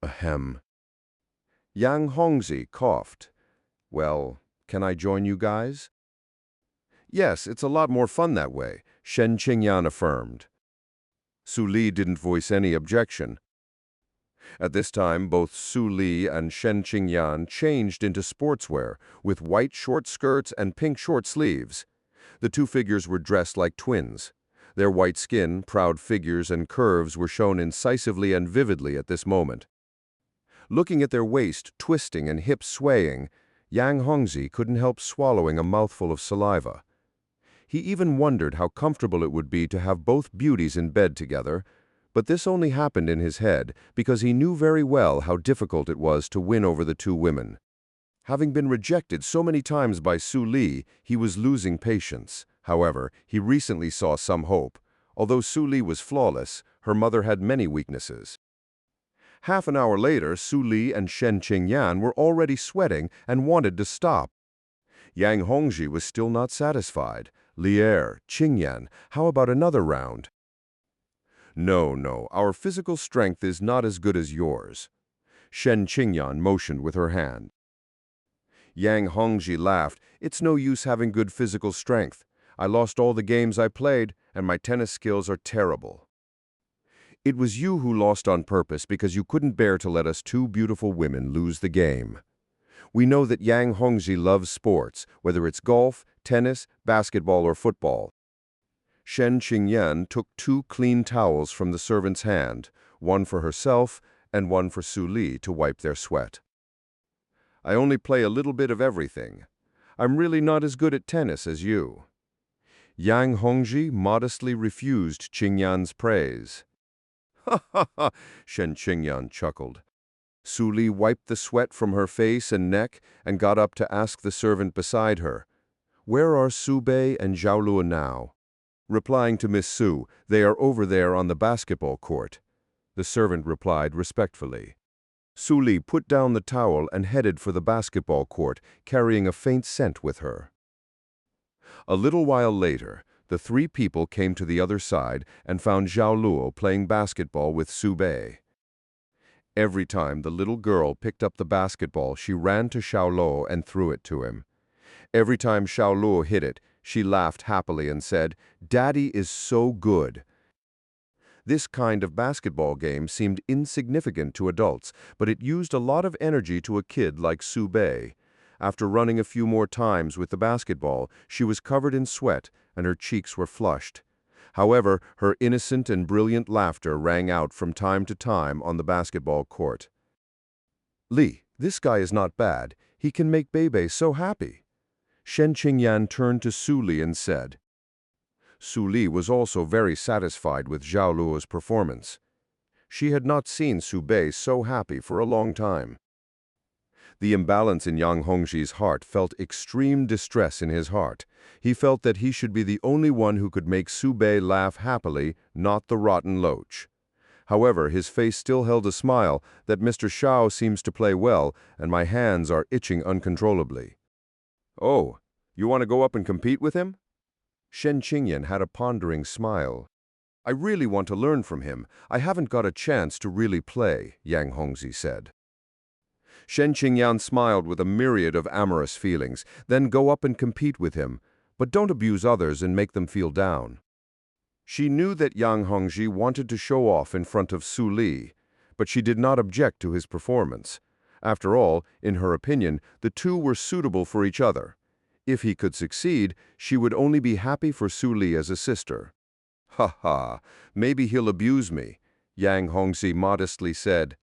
Ahem. Yang Hongzhi coughed. "Well, can I join you guys?" "Yes, it's a lot more fun that way," Zhenyun affirmed. Su Li didn't voice any objection. At this time, both Su Li and Zhenyun changed into sportswear, with white short skirts and pink short sleeves. The two figures were dressed like twins. Their white skin, proud figures, and curves were shown incisively and vividly at this moment. Looking at their waist twisting and hips swaying, Yang Hongzhi couldn't help swallowing a mouthful of saliva. He even wondered how comfortable it would be to have both beauties in bed together, but this only happened in his head because he knew very well how difficult it was to win over the two women. Having been rejected so many times by Su Li, he was losing patience. However, he recently saw some hope. Although Su Li was flawless, her mother had many weaknesses. Half an hour later, Su Li and Zhenyun were already sweating and wanted to stop. Yang Hongzhi was still not satisfied. "Lier, Zhenyun, how about another round?" No, our physical strength is not as good as yours." Zhenyun motioned with her hand. Yang Hongzhi laughed. "It's no use having good physical strength. I lost all the games I played, and my tennis skills are terrible." "It was you who lost on purpose because you couldn't bear to let us two beautiful women lose the game. We know that Yang Hongzhi loves sports, whether it's golf, tennis, basketball, or football." Zhenyun took 2 clean towels from the servant's hand, one for herself and one for Su Li to wipe their sweat. "I only play a little bit of everything. I'm really not as good at tennis as you." Yang Hongzhi modestly refused Zhenyun's praise. "Ha ha ha," Zhenyun chuckled. Su Li wiped the sweat from her face and neck and got up to ask the servant beside her, "Where are Su Bei and Xiao Luo now?" Replying to Miss Su, "They are over there on the basketball court." The servant replied respectfully. Su Li put down the towel and headed for the basketball court, carrying a faint scent with her. A little while later, the 3 people came to the other side and found Xiao Luo playing basketball with Su Bei. Every time the little girl picked up the basketball, she ran to Xiao Luo and threw it to him. Every time Xiao Luo hit it, she laughed happily and said, "Daddy is so good." This kind of basketball game seemed insignificant to adults, but it used a lot of energy to a kid like Su Bei. After running a few more times with the basketball, she was covered in sweat and her cheeks were flushed. However, her innocent and brilliant laughter rang out from time to time on the basketball court. "Li, this guy is not bad. He can make Bebe so happy." Shen Qingyan turned to Su Li and said. Su Li was also very satisfied with Xiao Luo's performance. She had not seen Su Bei so happy for a long time. The imbalance in Yang Hongzhi's heart felt extreme distress in his heart. He felt that he should be the only one who could make Su Bei laugh happily, not the rotten loach. However, his face still held a smile that Mr. Xiao seems to play well, and my hands are itching uncontrollably. "Oh, you want to go up and compete with him?" Shen Qingyan had a pondering smile. "I really want to learn from him. I haven't got a chance to really play," Yang Hongzhi said. Shen Qingyan smiled with a myriad of amorous feelings. "Then go up and compete with him, but don't abuse others and make them feel down." She knew that Yang Hongzhi wanted to show off in front of Su Li, but she did not object to his performance. After all, in her opinion, the two were suitable for each other. If he could succeed, she would only be happy for Su Li as a sister. "Ha ha, maybe he'll abuse me," Yang Hongzhi modestly said.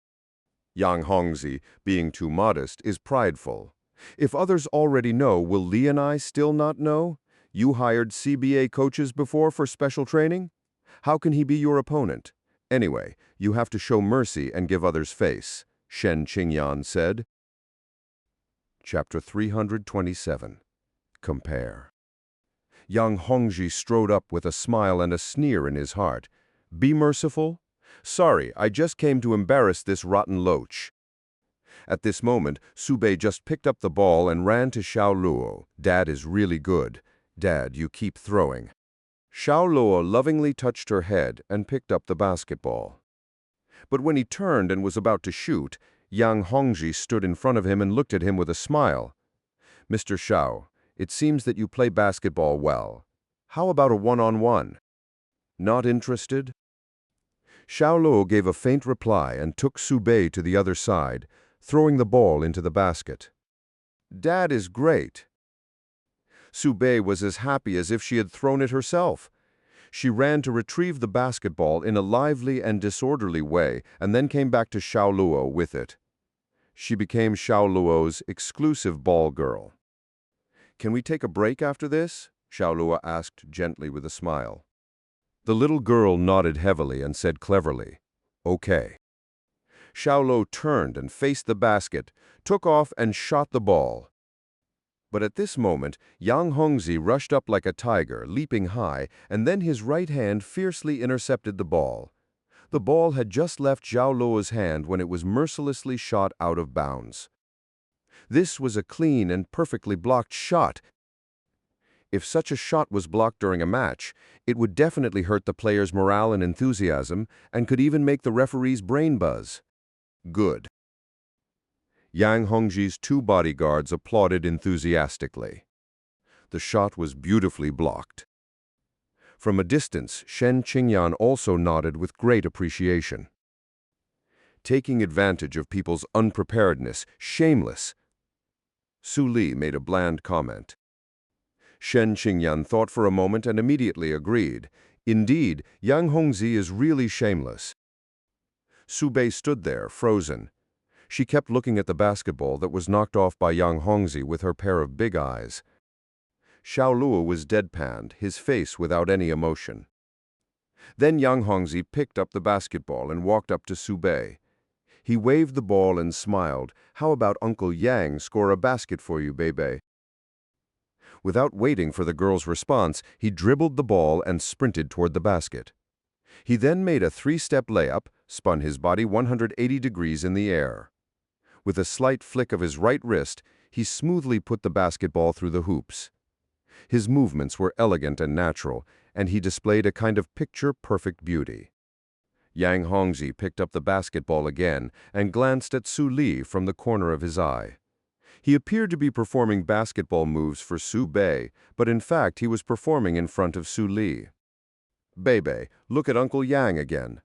Yang Hongzhi, being too modest, is prideful. "If others already know, will Li and I still not know? You hired CBA coaches before for special training? How can he be your opponent? Anyway, you have to show mercy and give others face," Shen Qingyan said. Chapter 327. Compare. Yang Hongzhi strode up with a smile and a sneer in his heart. "Be merciful? Sorry, I just came to embarrass this rotten loach." At this moment, Su Bei just picked up the ball and ran to Xiao Luo. "Dad is really good. Dad, you keep throwing." Xiao Luo lovingly touched her head and picked up the basketball. But when he turned and was about to shoot, Yang Hongzhi stood in front of him and looked at him with a smile. "Mr. Xiao, it seems that you play basketball well. How about a one-on-one? Not interested?" Xiao Luo gave a faint reply and took Su Bei to the other side, throwing the ball into the basket. "Dad is great." Su Bei was as happy as if she had thrown it herself. She ran to retrieve the basketball in a lively and disorderly way and then came back to Xiao Luo with it. She became Xiao Luo's exclusive ball girl. "Can we take a break after this?" Xiao Luo asked gently with a smile. The little girl nodded heavily and said cleverly, "Okay." Xiao Luo turned and faced the basket, took off and shot the ball. But at this moment, Yang Hongzhi rushed up like a tiger, leaping high, and then his right hand fiercely intercepted the ball. The ball had just left Xiao Luo's hand when it was mercilessly shot out of bounds. This was a clean and perfectly blocked shot. If such a shot was blocked during a match, it would definitely hurt the player's morale and enthusiasm and could even make the referee's brain buzz. Good. Yang Hongzhi's two bodyguards applauded enthusiastically. The shot was beautifully blocked. From a distance, Shen Qingyan also nodded with great appreciation. Taking advantage of people's unpreparedness, shameless. Su Li made a bland comment. Shen Qingyan thought for a moment and immediately agreed. Indeed, Yang Hongzhi is really shameless. Su Bei stood there, frozen. She kept looking at the basketball that was knocked off by Yang Hongzhi with her pair of big eyes. Xiao Luo was deadpanned, his face without any emotion. Then Yang Hongzhi picked up the basketball and walked up to Su Bei. He waved the ball and smiled. "How about Uncle Yang score a basket for you, Bebe?" Without waiting for the girl's response, he dribbled the ball and sprinted toward the basket. He then made a three-step layup, spun his body 180 degrees in the air. With a slight flick of his right wrist, he smoothly put the basketball through the hoops. His movements were elegant and natural, and he displayed a kind of picture-perfect beauty. Yang Hongzhi picked up the basketball again and glanced at Su Li from the corner of his eye. He appeared to be performing basketball moves for Su Bei, but in fact he was performing in front of Su Li. "Bebe, look at Uncle Yang again."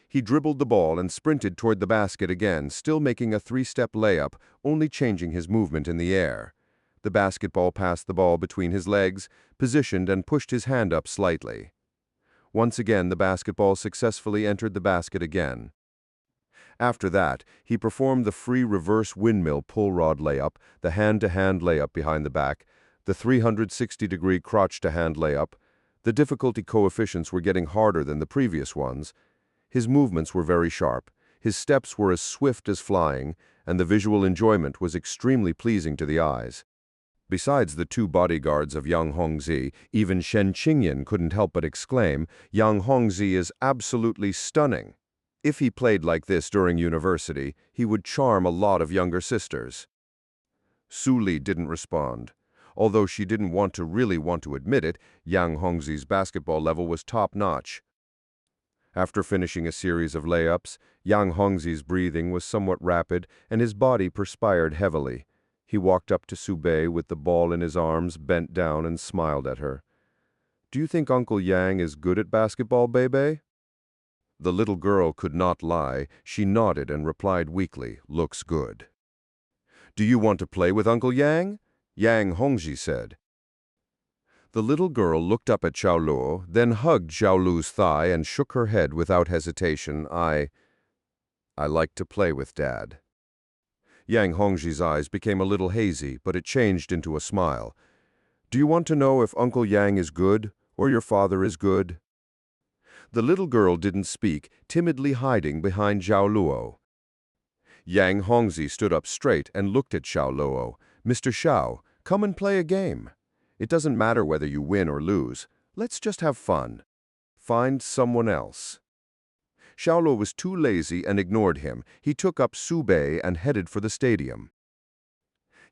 He dribbled the ball and sprinted toward the basket again, still making a three-step layup, only changing his movement in the air. The basketball passed the ball between his legs, positioned and pushed his hand up slightly. Once again, the basketball successfully entered the basket again. After that, he performed the free reverse windmill pull rod layup, the hand-to-hand layup behind the back, the 360-degree crotch-to-hand layup. The difficulty coefficients were getting harder than the previous ones. His movements were very sharp, his steps were as swift as flying, and the visual enjoyment was extremely pleasing to the eyes. Besides the two bodyguards of young Hongzhi, even Zhenyun couldn't help but exclaim, "Young Hongzhi is absolutely stunning." If he played like this during university, he would charm a lot of younger sisters. Su Li didn't respond. Although she didn't really want to admit it, Yang Hongzhi's basketball level was top-notch. After finishing a series of layups, Yang Hongzhi's breathing was somewhat rapid and his body perspired heavily. He walked up to Subei with the ball in his arms, bent down and smiled at her. "Do you think Uncle Yang is good at basketball, Bebe?" The little girl could not lie. She nodded and replied weakly, "Looks good." "Do you want to play with Uncle Yang?" Yang Hongzhi said. The little girl looked up at Xiao Luo, then hugged Xiao Luo's thigh and shook her head without hesitation. I like to play with Dad." Yang Hongzhi's eyes became a little hazy, but it changed into a smile. "Do you want to know if Uncle Yang is good, or your father is good?" The little girl didn't speak, timidly hiding behind Xiao Luo. Yang Hongzhi stood up straight and looked at Xiao Luo. "Mr. Xiao, come and play a game. It doesn't matter whether you win or lose. Let's just have fun. Find someone else." Xiao Luo was too lazy and ignored him. He took up Subei and headed for the stadium.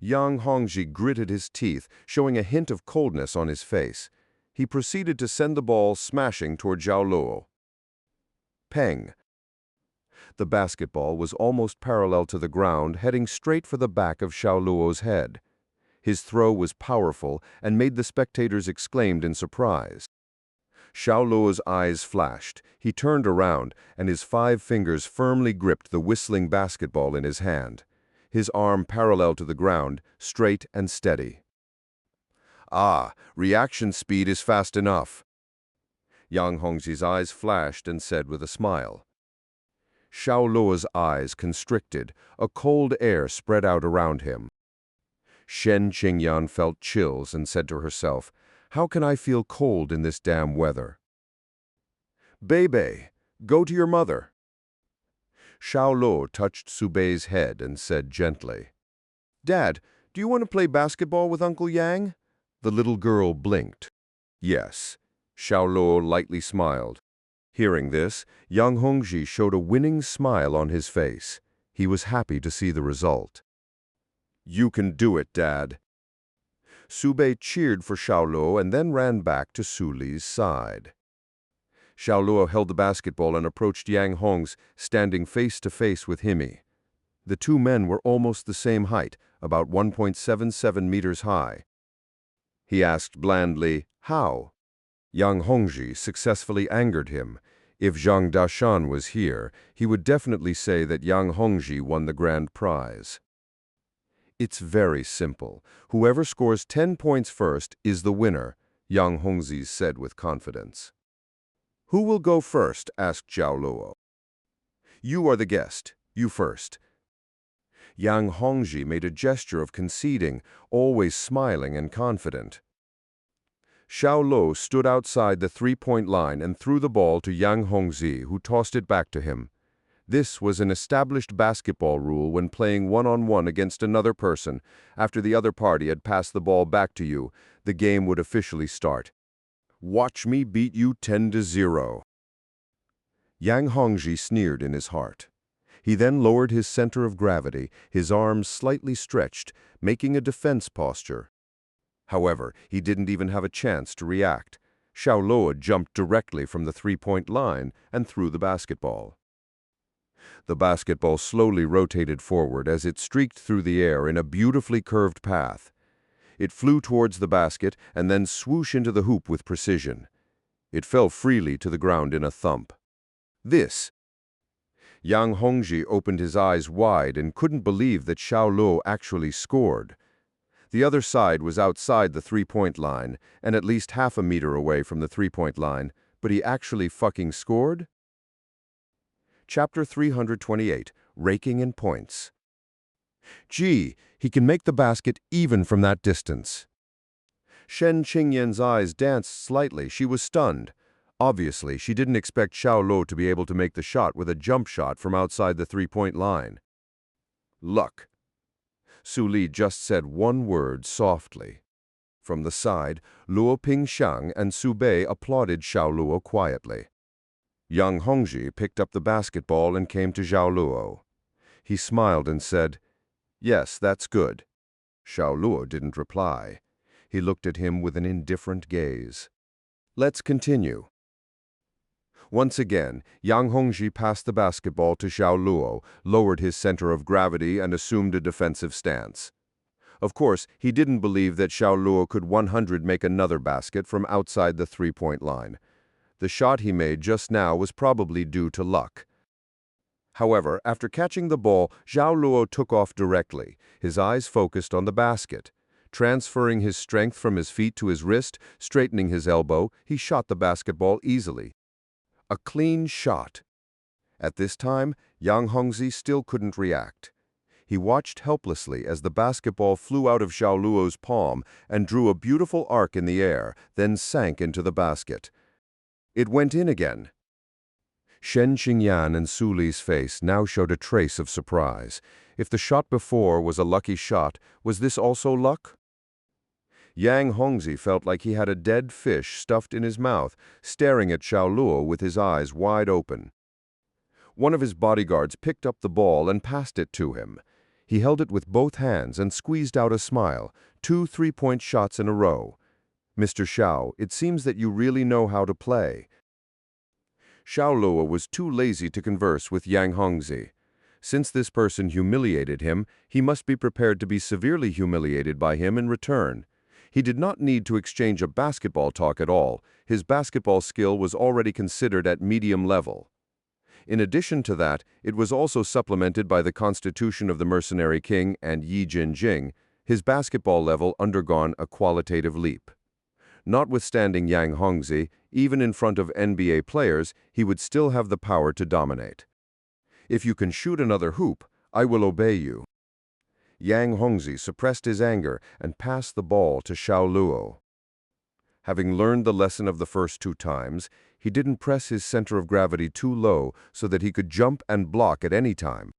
Yang Hongzhi gritted his teeth, showing a hint of coldness on his face. He proceeded to send the ball smashing toward Xiao Luo. Peng. The basketball was almost parallel to the ground, heading straight for the back of Xiao Luo's head. His throw was powerful and made the spectators exclaim in surprise. Xiao Luo's eyes flashed. He turned around, and his 5 fingers firmly gripped the whistling basketball in his hand. His arm parallel to the ground, straight and steady. "Ah, reaction speed is fast enough." Yang Hongzhi's eyes flashed and said with a smile. Xiao Luo's eyes constricted. A cold air spread out around him. Zhenyun felt chills and said to herself, "How can I feel cold in this damn weather?" "Bebe, go to your mother." Xiao Luo touched Subei's head and said gently, "Dad, do you want to play basketball with Uncle Yang?" The little girl blinked. "Yes." Xiao Luo lightly smiled. Hearing this, Yang Hongzhi showed a winning smile on his face. He was happy to see the result. "You can do it, Dad." Subei cheered for Xiao Luo and then ran back to Su Li's side. Xiao Luo held the basketball and approached Yang Hongzhi, standing face to face with him. The two men were almost the same height, about 1.77 meters high. He asked blandly, "How?" Yang Hongzhi successfully angered him. If Zhang Dashan was here, he would definitely say that Yang Hongzhi won the grand prize. "It's very simple. Whoever scores 10 points first is the winner," Yang Hongzhi said with confidence. "Who will go first?" asked Xiao Luo. "You are the guest. You first." Yang Hongzhi made a gesture of conceding, always smiling and confident. Xiao Luo stood outside the three-point line and threw the ball to Yang Hongzhi, who tossed it back to him. This was an established basketball rule when playing one-on-one against another person. After the other party had passed the ball back to you, the game would officially start. "Watch me beat you 10-0. Yang Hongzhi sneered in his heart. He then lowered his center of gravity, his arms slightly stretched, making a defense posture. However, he didn't even have a chance to react. Xiao Luo jumped directly from the three-point line and threw the basketball. The basketball slowly rotated forward as it streaked through the air in a beautifully curved path. It flew towards the basket and then swooshed into the hoop with precision. It fell freely to the ground in a thump. This Yang Hongzhi opened his eyes wide and couldn't believe that Xiao Luo actually scored. The other side was outside the three-point line and at least half a meter away from the three-point line, but he actually fucking scored? Chapter 328, Raking in Points. Gee, he can make the basket even from that distance. Shen Qingyan's eyes danced slightly. She was stunned. Obviously, she didn't expect Xiao Luo to be able to make the shot with a jump shot from outside the three-point line. Luck. Su Li just said one word softly. From the side, Luo Pingxiang and Su Bei applauded Xiao Luo quietly. Yang Hongzhi picked up the basketball and came to Xiao Luo. He smiled and said, "Yes, that's good." Xiao Luo didn't reply. He looked at him with an indifferent gaze. Let's continue. Once again, Yang Hongzhi passed the basketball to Xiao Luo, lowered his center of gravity and assumed a defensive stance. Of course, he didn't believe that Xiao Luo could 100 make another basket from outside the three-point line. The shot he made just now was probably due to luck. However, after catching the ball, Xiao Luo took off directly, his eyes focused on the basket. Transferring his strength from his feet to his wrist, straightening his elbow, he shot the basketball easily. A clean shot. At this time, Yang Hongzhi still couldn't react. He watched helplessly as the basketball flew out of Xiao Luo's palm and drew a beautiful arc in the air, then sank into the basket. It went in again. Shen Qingyan and Su Li's face now showed a trace of surprise. If the shot before was a lucky shot, was this also luck? Yang Hongzhi felt like he had a dead fish stuffed in his mouth, staring at Xiao Luo with his eyes wide open. One of his bodyguards picked up the ball and passed it to him. He held it with both hands and squeezed out a smile, 2 three-point shots in a row. "Mr. Xiao, it seems that you really know how to play." Xiao Luo was too lazy to converse with Yang Hongzhi. Since this person humiliated him, he must be prepared to be severely humiliated by him in return. He did not need to exchange a basketball talk at all. His basketball skill was already considered at medium level. In addition to that, it was also supplemented by the constitution of the mercenary king and Yi Jinjing, his basketball level undergone a qualitative leap. Notwithstanding Yang Hongzhi, even in front of NBA players, he would still have the power to dominate. "If you can shoot another hoop, I will obey you." Yang Hongzhi suppressed his anger and passed the ball to Xiao Luo. Having learned the lesson of the first 2 times, he didn't press his center of gravity too low so that he could jump and block at any time.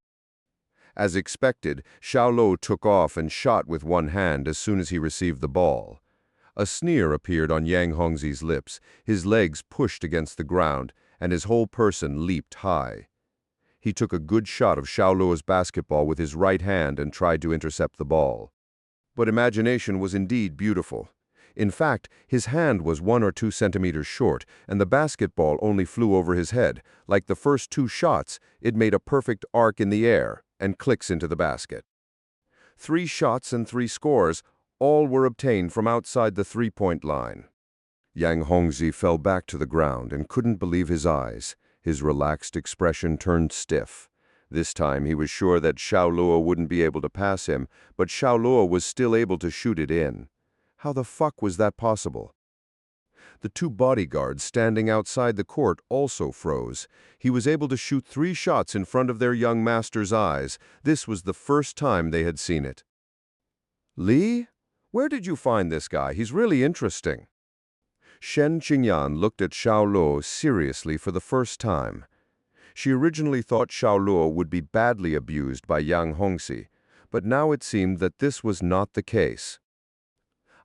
As expected, Xiao Luo took off and shot with one hand as soon as he received the ball. A sneer appeared on Yang Hongzhi's lips, his legs pushed against the ground, and his whole person leaped high. He took a good shot of Xiao Luo's basketball with his right hand and tried to intercept the ball. But imagination was indeed beautiful. In fact, his hand was 1 or 2 centimeters short, and the basketball only flew over his head. Like the first 2 shots, it made a perfect arc in the air and clicks into the basket. 3 shots and 3 scores, all were obtained from outside the three-point line. Yang Hongzhi fell back to the ground and couldn't believe his eyes. His relaxed expression turned stiff. This time he was sure that Xiao Luo wouldn't be able to pass him, but Xiao Luo was still able to shoot it in. How the fuck was that possible? The 2 bodyguards standing outside the court also froze. He was able to shoot 3 shots in front of their young master's eyes. This was the first time they had seen it. "Li? Where did you find this guy? He's really interesting." Shen Qingyan looked at Xiao Luo seriously for the first time. She originally thought Xiao Luo would be badly abused by Yang Hongzhi, but now it seemed that this was not the case.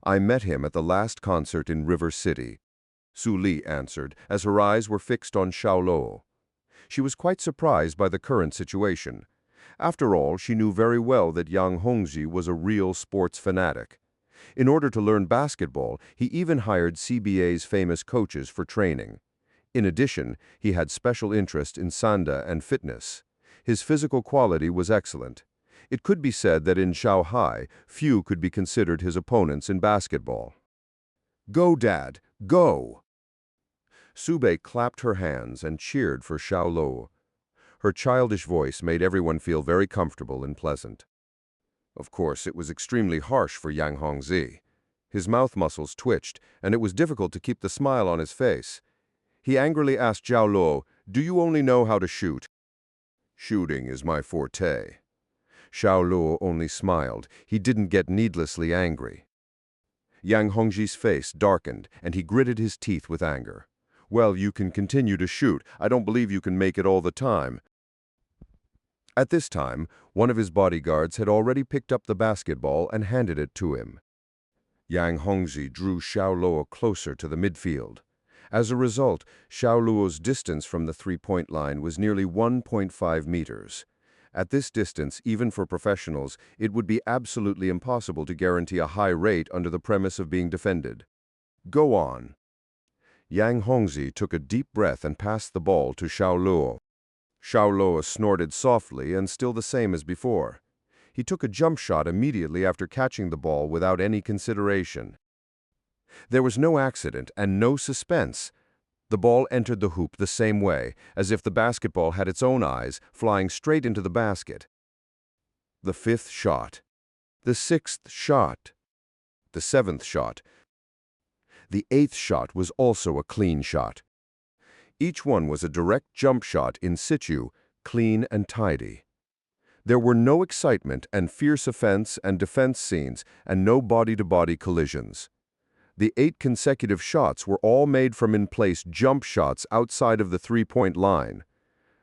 "I met him at the last concert in River City," Su Li answered, as her eyes were fixed on Xiao Luo. She was quite surprised by the current situation. After all, she knew very well that Yang Hongzhi was a real sports fanatic. In order to learn basketball, he even hired CBA's famous coaches for training. In addition, he had special interest in sanda and fitness. His physical quality was excellent. It could be said that in Shanghai, few could be considered his opponents in basketball. "Go, Dad, go!" Su Bei clapped her hands and cheered for Xiao Luo. Her childish voice made everyone feel very comfortable and pleasant. Of course, it was extremely harsh for Yang Hongzhi. His mouth muscles twitched, and it was difficult to keep the smile on his face. He angrily asked Xiao Luo, "Do you only know how to shoot?" "Shooting is my forte." Xiao Luo only smiled. He didn't get needlessly angry. Yang Hongzhi's face darkened, and he gritted his teeth with anger. "Well, you can continue to shoot. I don't believe you can make it all the time." At this time, one of his bodyguards had already picked up the basketball and handed it to him. Yang Hongzhi drew Xiao Luo closer to the midfield. As a result, Xiao Luo's distance from the three-point line was nearly 1.5 meters. At this distance, even for professionals, it would be absolutely impossible to guarantee a high rate under the premise of being defended. "Go on." Yang Hongzhi took a deep breath and passed the ball to Xiao Luo. Xiao Luo snorted softly and still the same as before. He took a jump shot immediately after catching the ball without any consideration. There was no accident and no suspense. The ball entered the hoop the same way, as if the basketball had its own eyes, flying straight into the basket. The fifth shot. The sixth shot. The seventh shot. The eighth shot was also a clean shot. Each one was a direct jump shot in situ, clean and tidy. There were no excitement and fierce offense and defense scenes, and no body-to-body collisions. The 8 consecutive shots were all made from in-place jump shots outside of the three-point line.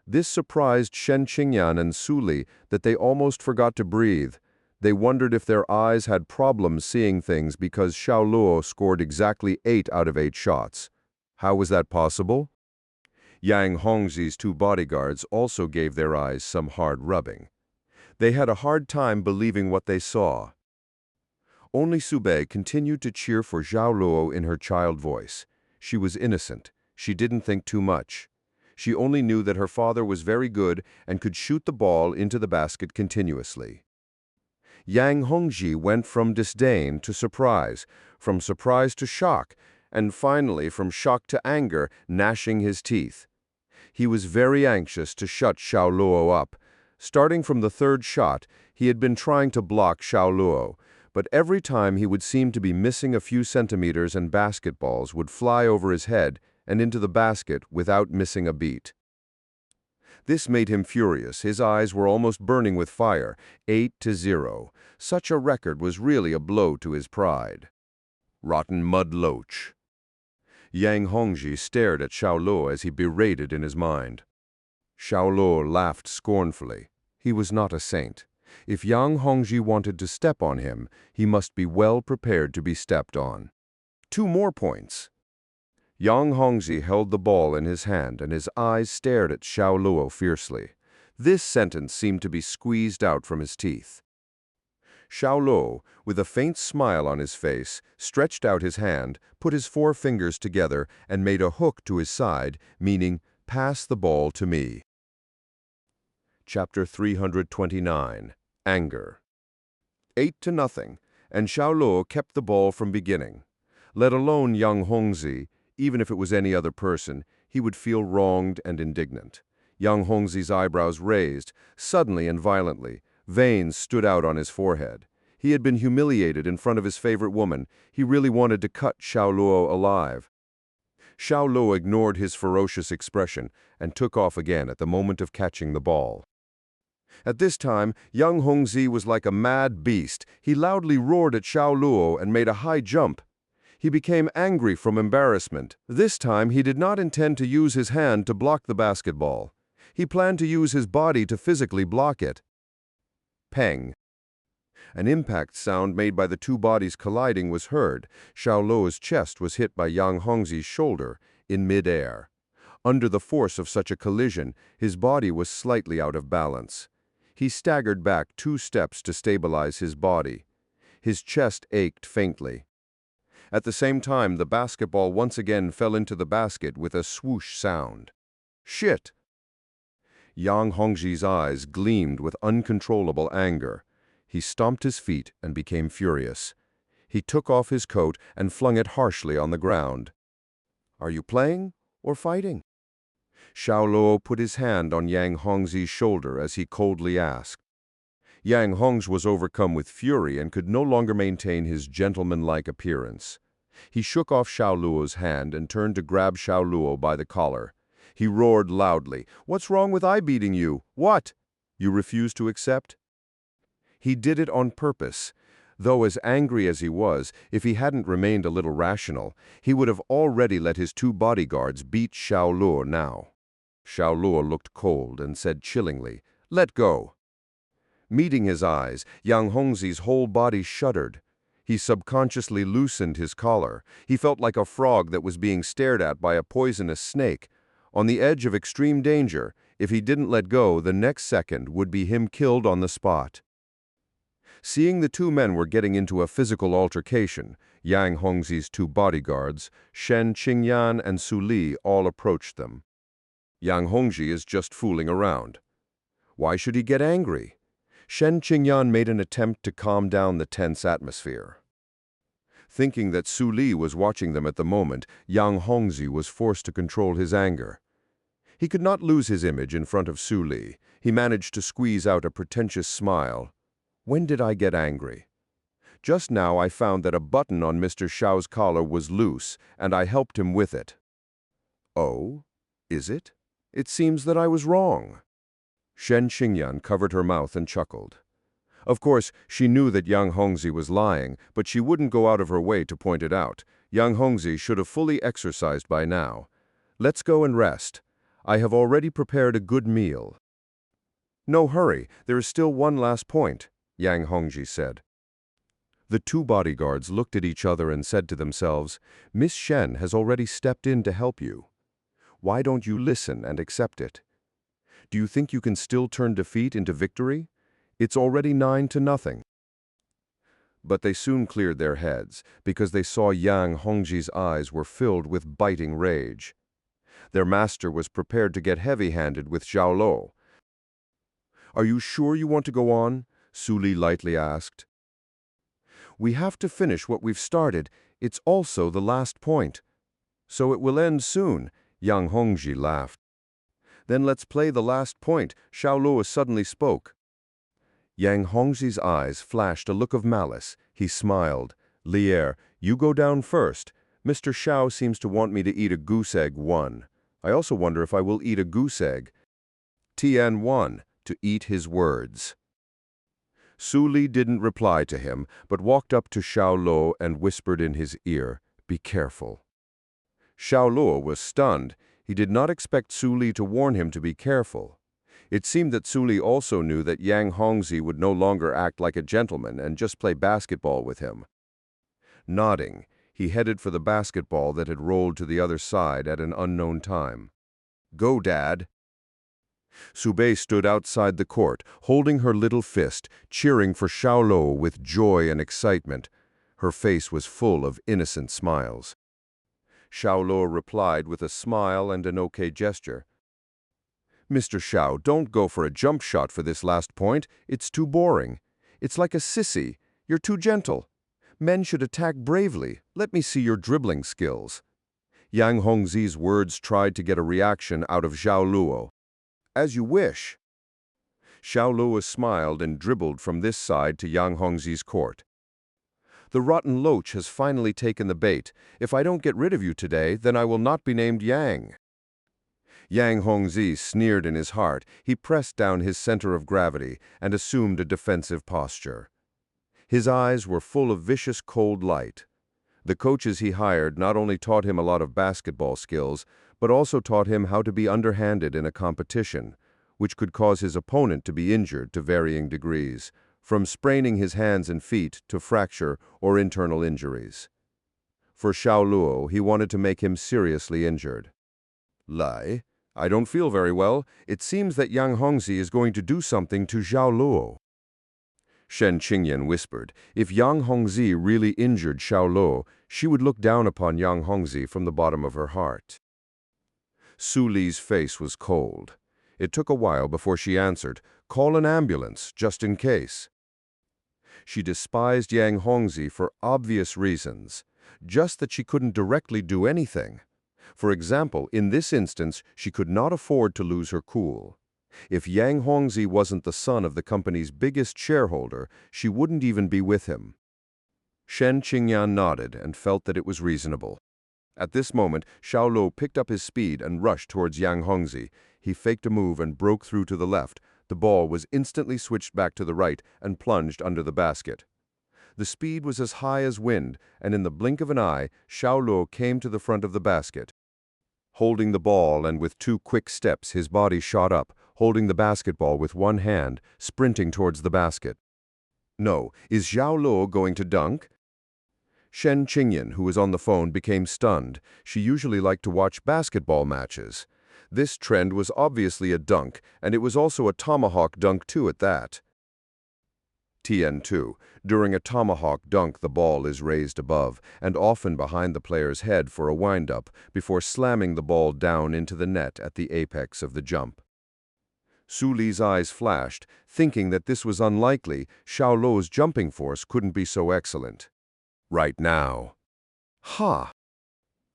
This surprised Shen Qingyan and Su Li that they almost forgot to breathe. They wondered if their eyes had problems seeing things because Xiao Luo scored exactly 8 out of 8 shots. How was that possible? Yang Hongzhi's 2 bodyguards also gave their eyes some hard rubbing. They had a hard time believing what they saw. Only Sube continued to cheer for Xiao Luo in her child voice. She was innocent. She didn't think too much. She only knew that her father was very good and could shoot the ball into the basket continuously. Yang Hongzhi went from disdain to surprise to shock, and finally from shock to anger, gnashing his teeth. He was very anxious to shut Xiao Luo up. Starting from the 3rd shot, he had been trying to block Xiao Luo, but every time he would seem to be missing a few centimeters and basketballs would fly over his head and into the basket without missing a beat. This made him furious. His eyes were almost burning with fire. 8-0. Such a record was really a blow to his pride. Rotten mud loach. Yang Hongzhi stared at Xiao Luo as he berated in his mind. Xiao Luo laughed scornfully. He was not a saint. If Yang Hongzhi wanted to step on him, he must be well prepared to be stepped on. 2 more points. Yang Hongzhi held the ball in his hand, and his eyes stared at Xiao Luo fiercely. This sentence seemed to be squeezed out from his teeth. Xiao Luo, with a faint smile on his face, stretched out his hand, put his 4 fingers together, and made a hook to his side, meaning, "Pass the ball to me." Chapter 329. Anger. 8-0, and Xiao Luo kept the ball from beginning. Let alone Yang Hongzhi, even if it was any other person, he would feel wronged and indignant. Yang Hongzhi's eyebrows raised, suddenly and violently. Veins stood out on his forehead. He had been humiliated in front of his favorite woman. He really wanted to cut Xiao Luo alive. Xiao Luo ignored his ferocious expression and took off again at the moment of catching the ball. At this time, Yang Hongzhi was like a mad beast. He loudly roared at Xiao Luo and made a high jump. He became angry from embarrassment. This time, he did not intend to use his hand to block the basketball. He planned to use his body to physically block it. Peng. An impact sound made by the 2 bodies colliding was heard. Xiao Luo's chest was hit by Yang Hongzhi's shoulder in mid-air. Under the force of such a collision, his body was slightly out of balance. He staggered back 2 steps to stabilize his body. His chest ached faintly. At the same time, the basketball once again fell into the basket with a swoosh sound. Shit! Yang Hongzhi's eyes gleamed with uncontrollable anger. He stomped his feet and became furious. He took off his coat and flung it harshly on the ground. "Are you playing or fighting?" Xiao Luo put his hand on Yang Hongzi's shoulder as he coldly asked. Yang Hongzhi was overcome with fury and could no longer maintain his gentlemanlike appearance. He shook off Xiao Luo's hand and turned to grab Xiao Luo by the collar. He roared loudly, "What's wrong with I beating you? What? You refuse to accept?" He did it on purpose. Though as angry as he was, if he hadn't remained a little rational, he would have already let his 2 bodyguards beat Xiao Luo now. Xiao Luo looked cold and said chillingly, "Let go." Meeting his eyes, Yang Hongzi's whole body shuddered. He subconsciously loosened his collar. He felt like a frog that was being stared at by a poisonous snake. On the edge of extreme danger, if he didn't let go, the next second would be him killed on the spot. Seeing the 2 men were getting into a physical altercation, Yang Hongzi's 2 bodyguards, Shen Qingyan and Su Li, all approached them. Yang Hongzhi is just fooling around. Why should he get angry? Shen Qingyan made an attempt to calm down the tense atmosphere. Thinking that Su Li was watching them at the moment, Yang Hongzhi was forced to control his anger. He could not lose his image in front of Su Li. He managed to squeeze out a pretentious smile. "When did I get angry? Just now I found that a button on Mr. Xiao's collar was loose, and I helped him with it." "Oh, is it? It seems that I was wrong." Shen Qingyan covered her mouth and chuckled. Of course, she knew that Yang Hongzhi was lying, but she wouldn't go out of her way to point it out. Yang Hongzhi should have fully exercised by now. "Let's go and rest. I have already prepared a good meal." "No hurry, there is still one last point," Yang Hongzhi said. The 2 bodyguards looked at each other and said to themselves, "Miss Shen has already stepped in to help you. Why don't you listen and accept it? Do you think you can still turn defeat into victory? It's already 9-0. But they soon cleared their heads, because they saw Yang Hongzhi's eyes were filled with biting rage. Their master was prepared to get heavy-handed with Xiao Luo. "Are you sure you want to go on?" Su Li lightly asked. "We have to finish what we've started. It's also the last point." "So it will end soon," Yang Hongzhi laughed. "Then let's play the last point," Xiao Luo suddenly spoke. Yang Hongzhi's eyes flashed a look of malice. He smiled. "Lier, you go down first. Mr. Xiao seems to want me to eat a goose egg 1. I also wonder if I will eat a goose egg. Tian 1, to eat his words." Su Li didn't reply to him, but walked up to Xiao Luo and whispered in his ear, "Be careful." Xiao Luo was stunned. He did not expect Su Li to warn him to be careful. It seemed that Su Li also knew that Yang Hongzhi would no longer act like a gentleman and just play basketball with him. Nodding, he headed for the basketball that had rolled to the other side at an unknown time. "Go, Dad." Su Bei stood outside the court, holding her little fist, cheering for Xiao Luo with joy and excitement. Her face was full of innocent smiles. Xiao Luo replied with a smile and an okay gesture. "Mr. Xiao, don't go for a jump shot for this last point. It's too boring. It's like a sissy. You're too gentle. Men should attack bravely. Let me see your dribbling skills." Yang Hongzi's words tried to get a reaction out of Xiao Luo. "As you wish." Xiao Luo smiled and dribbled from this side to Yang Hongzi's court. "The rotten loach has finally taken the bait. If I don't get rid of you today, then I will not be named Yang." Yang Hongzhi sneered in his heart. He pressed down his center of gravity and assumed a defensive posture. His eyes were full of vicious cold light. The coaches he hired not only taught him a lot of basketball skills, but also taught him how to be underhanded in a competition, which could cause his opponent to be injured to varying degrees, from spraining his hands and feet to fracture or internal injuries. For Xiao Luo, he wanted to make him seriously injured. "Lai, I don't feel very well. It seems that Yang Hongzhi is going to do something to Xiao Luo." Shen Qingyan whispered. If Yang Hongzhi really injured Xiao Luo, she would look down upon Yang Hongzhi from the bottom of her heart. Su Li's face was cold. It took a while before she answered, "Call an ambulance, just in case." She despised Yang Hongzhi for obvious reasons, just that she couldn't directly do anything. For example, in this instance, she could not afford to lose her cool. If Yang Hongzhi wasn't the son of the company's biggest shareholder, she wouldn't even be with him. Shen Qingyan nodded and felt that it was reasonable. At this moment, Xiao Luo picked up his speed and rushed towards Yang Hongzhi. He faked a move and broke through to the left. The ball was instantly switched back to the right and plunged under the basket. The speed was as high as wind, and in the blink of an eye, Xiao Luo came to the front of the basket. Holding the ball and with 2 quick steps, his body shot up, holding the basketball with one hand, sprinting towards the basket. No, is Xiao Luo going to dunk? Shen Qingyan, who was on the phone, became stunned. She usually liked to watch basketball matches. This trend was obviously a dunk, and it was also a tomahawk dunk too at that. TN2. During a tomahawk dunk, the ball is raised above, and often behind the player's head for a wind-up, before slamming the ball down into the net at the apex of the jump. Su Li's eyes flashed, thinking that this was unlikely. Xiao Luo's jumping force couldn't be so excellent. Right now. Ha!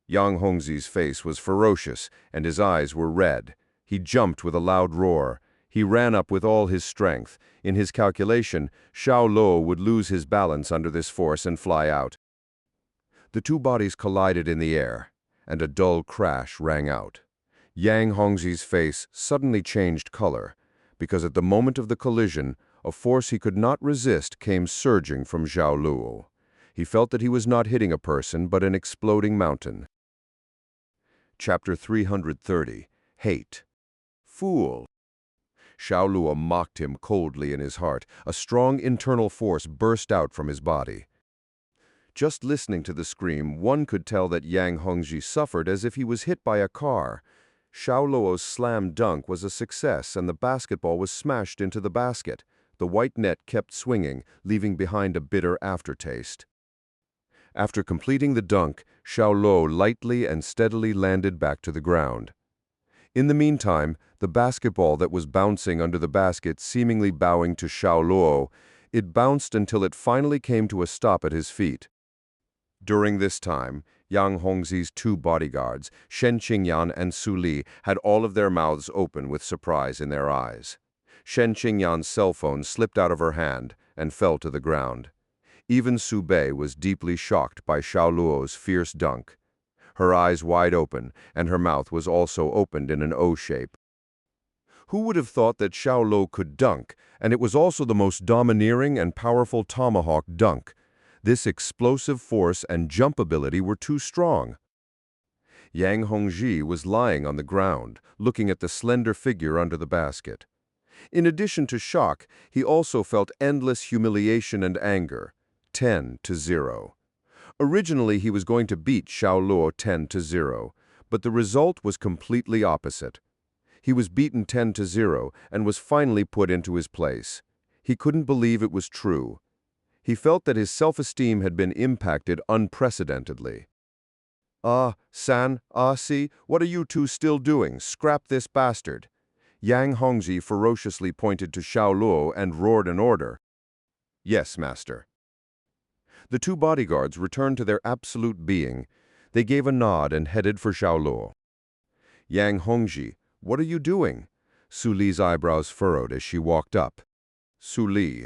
Yang Hongzhi's face was ferocious, and his eyes were red. He jumped with a loud roar. He ran up with all his strength. In his calculation, Xiao Luo would lose his balance under this force and fly out. The 2 bodies collided in the air, and a dull crash rang out. Yang Hongzhi's face suddenly changed color, because at the moment of the collision, a force he could not resist came surging from Xiao Luo. He felt that he was not hitting a person, but an exploding mountain. Chapter 330. Hate. Fool. Xiao Luo mocked him coldly in his heart. A strong internal force burst out from his body. Just listening to the scream, one could tell that Yang Hongzhi suffered as if he was hit by a car. Xiao Luo's slam dunk was a success, and the basketball was smashed into the basket. The white net kept swinging, leaving behind a bitter aftertaste. After completing the dunk, Xiao Luo lightly and steadily landed back to the ground. In the meantime, the basketball that was bouncing under the basket seemingly bowing to Xiao Luo, it bounced until it finally came to a stop at his feet. During this time, Yang Hongzhi's 2 bodyguards, Shen Qingyan and Su Li, had all of their mouths open with surprise in their eyes. Shen Qingyan's cell phone slipped out of her hand and fell to the ground. Even Su Bei was deeply shocked by Xiao Luo's fierce dunk. Her eyes wide open, and her mouth was also opened in an O shape. Who would have thought that Xiao Luo could dunk, and it was also the most domineering and powerful tomahawk dunk? This explosive force and jump ability were too strong. Yang Hongzhi was lying on the ground, looking at the slender figure under the basket. In addition to shock, he also felt endless humiliation and anger. 10-0. Originally, he was going to beat Xiao Luo 10-0, but the result was completely opposite. He was beaten 10-0 and was finally put into his place. He couldn't believe it was true. He felt that his self-esteem had been impacted unprecedentedly. San, si, what are you 2 still doing? Scrap this bastard. Yang Hongzhi ferociously pointed to Xiao Luo and roared an order. Yes, master. The 2 bodyguards returned to their absolute being. They gave a nod and headed for Xiao Luo. Yang Hongzhi, what are you doing? Su Li's eyebrows furrowed as she walked up. Su Li,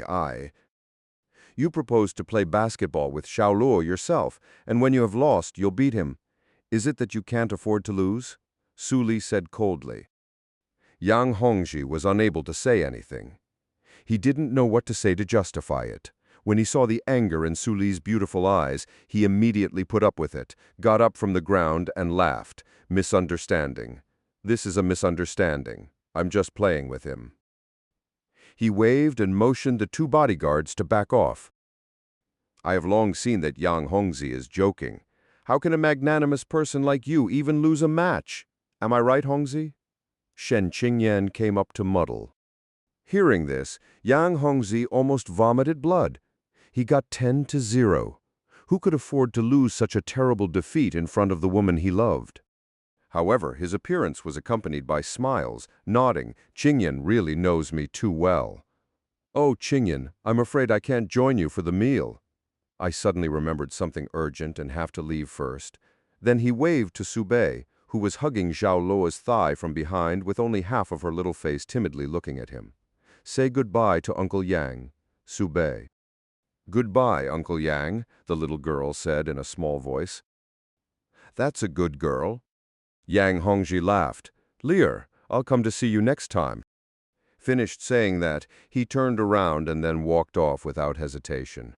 You proposed to play basketball with Xiao Luo yourself, and when you have lost, you'll beat him. Is it that you can't afford to lose? Su Li said coldly. Yang Hongzhi was unable to say anything. He didn't know what to say to justify it. When he saw the anger in Su Li's beautiful eyes, he immediately put up with it, got up from the ground and laughed. Misunderstanding. This is a misunderstanding. I'm just playing with him. He waved and motioned the 2 bodyguards to back off. I have long seen that Yang Hongzhi is joking. How can a magnanimous person like you even lose a match? Am I right, Hongzhi? Shen Qingyan came up to muddle. Hearing this, Yang Hongzhi almost vomited blood. He got 10-0. Who could afford to lose such a terrible defeat in front of the woman he loved? However, his appearance was accompanied by smiles, nodding. Qingyan really knows me too well. Oh, Qingyan, I'm afraid I can't join you for the meal. I suddenly remembered something urgent and have to leave first. Then he waved to Su Bei, who was hugging Xiao Luo's thigh from behind with only half of her little face timidly looking at him. "Say goodbye to Uncle Yang, Su Bei." "Goodbye, Uncle Yang," the little girl said in a small voice. "That's a good girl." Yang Hongzhi laughed. "Lear, I'll come to see you next time." Finished saying that, he turned around and then walked off without hesitation.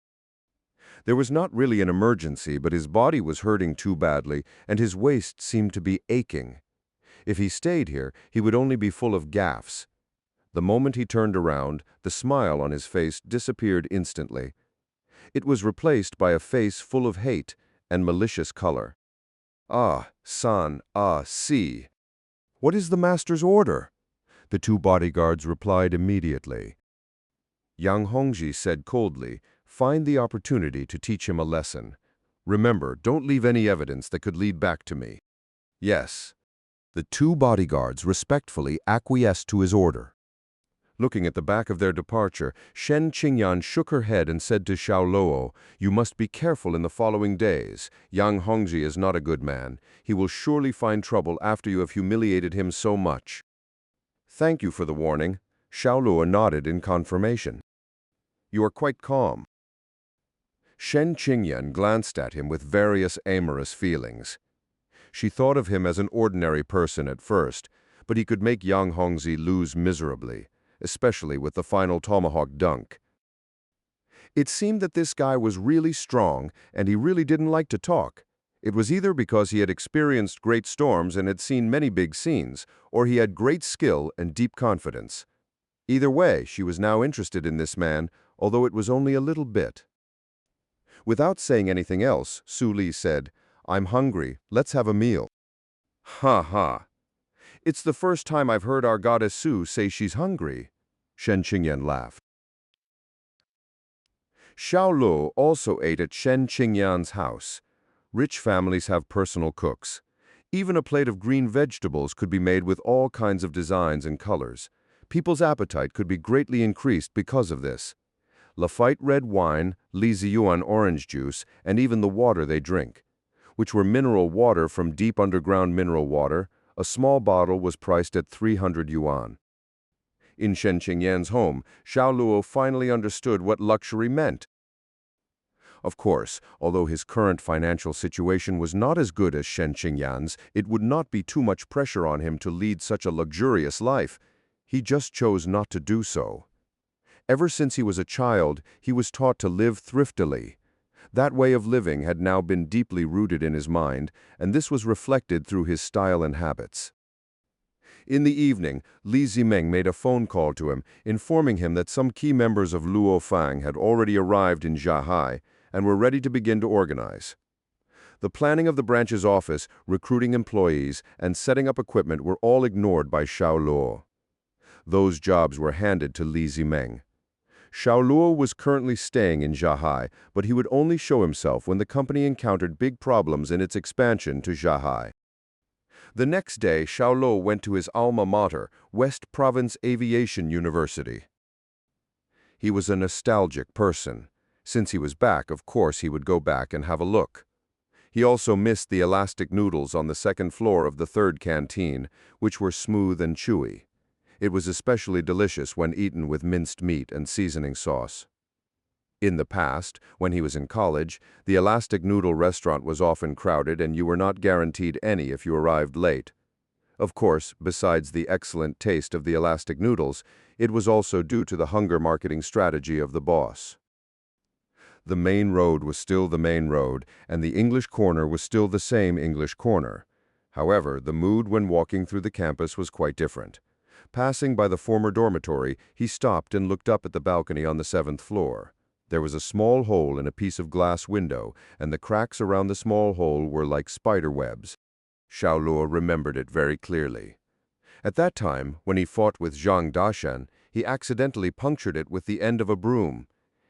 There was not really an emergency, but his body was hurting too badly, and his waist seemed to be aching. If he stayed here, he would only be full of gaffes. The moment he turned around, the smile on his face disappeared instantly. It was replaced by a face full of hate and malicious color. "Ah, san, si. What is the master's order?" The two bodyguards replied immediately. Yang Hongzhi said coldly, "Find the opportunity to teach him a lesson. Remember, don't leave any evidence that could lead back to me." "Yes." The two bodyguards respectfully acquiesced to his order. Looking at the back of their departure, Shen Qingyan shook her head and said to Xiao Luo, "You must be careful in the following days. Yang Hongzhi is not a good man. He will surely find trouble after you have humiliated him so much." "Thank you for the warning." Xiao Luo nodded in confirmation. "You are quite calm." Shen Qingyan glanced at him with various amorous feelings. She thought of him as an ordinary person at first, but he could make Yang Hongzhi lose miserably, especially with the final tomahawk dunk. It seemed that this guy was really strong, and he really didn't like to talk. It was either because he had experienced great storms and had seen many big scenes, or he had great skill and deep confidence. Either way, she was now interested in this man, although it was only a little bit. Without saying anything else, Su Li said, "I'm hungry. Let's have a meal." "Ha ha. It's the first time I've heard our goddess Su say she's hungry." Shen Qingyan laughed. Xiao Luo also ate at Shen Qingyan's house. Rich families have personal cooks. Even a plate of green vegetables could be made with all kinds of designs and colors. People's appetite could be greatly increased because of this. Lafite red wine, Li Ziyuan orange juice, and even the water they drink, which were mineral water from deep underground mineral water. A small bottle was priced at 300 yuan. In Shen Qingyan's home, Xiao Luo finally understood what luxury meant. Of course, although his current financial situation was not as good as Shen Qingyan's, it would not be too much pressure on him to lead such a luxurious life. He just chose not to do so. Ever since he was a child, he was taught to live thriftily. That way of living had now been deeply rooted in his mind, and this was reflected through his style and habits. In the evening, Li Zimeng made a phone call to him, informing him that some key members of Luo Fang had already arrived in Zhahai and were ready to begin to organize. The planning of the branch's office, recruiting employees, and setting up equipment were all ignored by Xiao Luo. Those jobs were handed to Li Zimeng. Xiao Luo was currently staying in Zhahai, but he would only show himself when the company encountered big problems in its expansion to Zhahai. The next day, Xiao Luo went to his alma mater, West Province Aviation University. He was a nostalgic person. Since he was back, of course he would go back and have a look. He also missed the elastic noodles on the second floor of the third canteen, which were smooth and chewy. It was especially delicious when eaten with minced meat and seasoning sauce. In the past, when he was in college, the elastic noodle restaurant was often crowded and you were not guaranteed any if you arrived late. Of course, besides the excellent taste of the elastic noodles, it was also due to the hunger marketing strategy of the boss. The main road was still the main road, and the English corner was still the same English corner. However, the mood when walking through the campus was quite different. Passing by the former dormitory, he stopped and looked up at the balcony on the 7th floor. There was a small hole in a piece of glass window, and the cracks around the small hole were like spider webs. Xiao Luo remembered it very clearly. At that time, when he fought with Zhang Dashan, he accidentally punctured it with the end of a broom.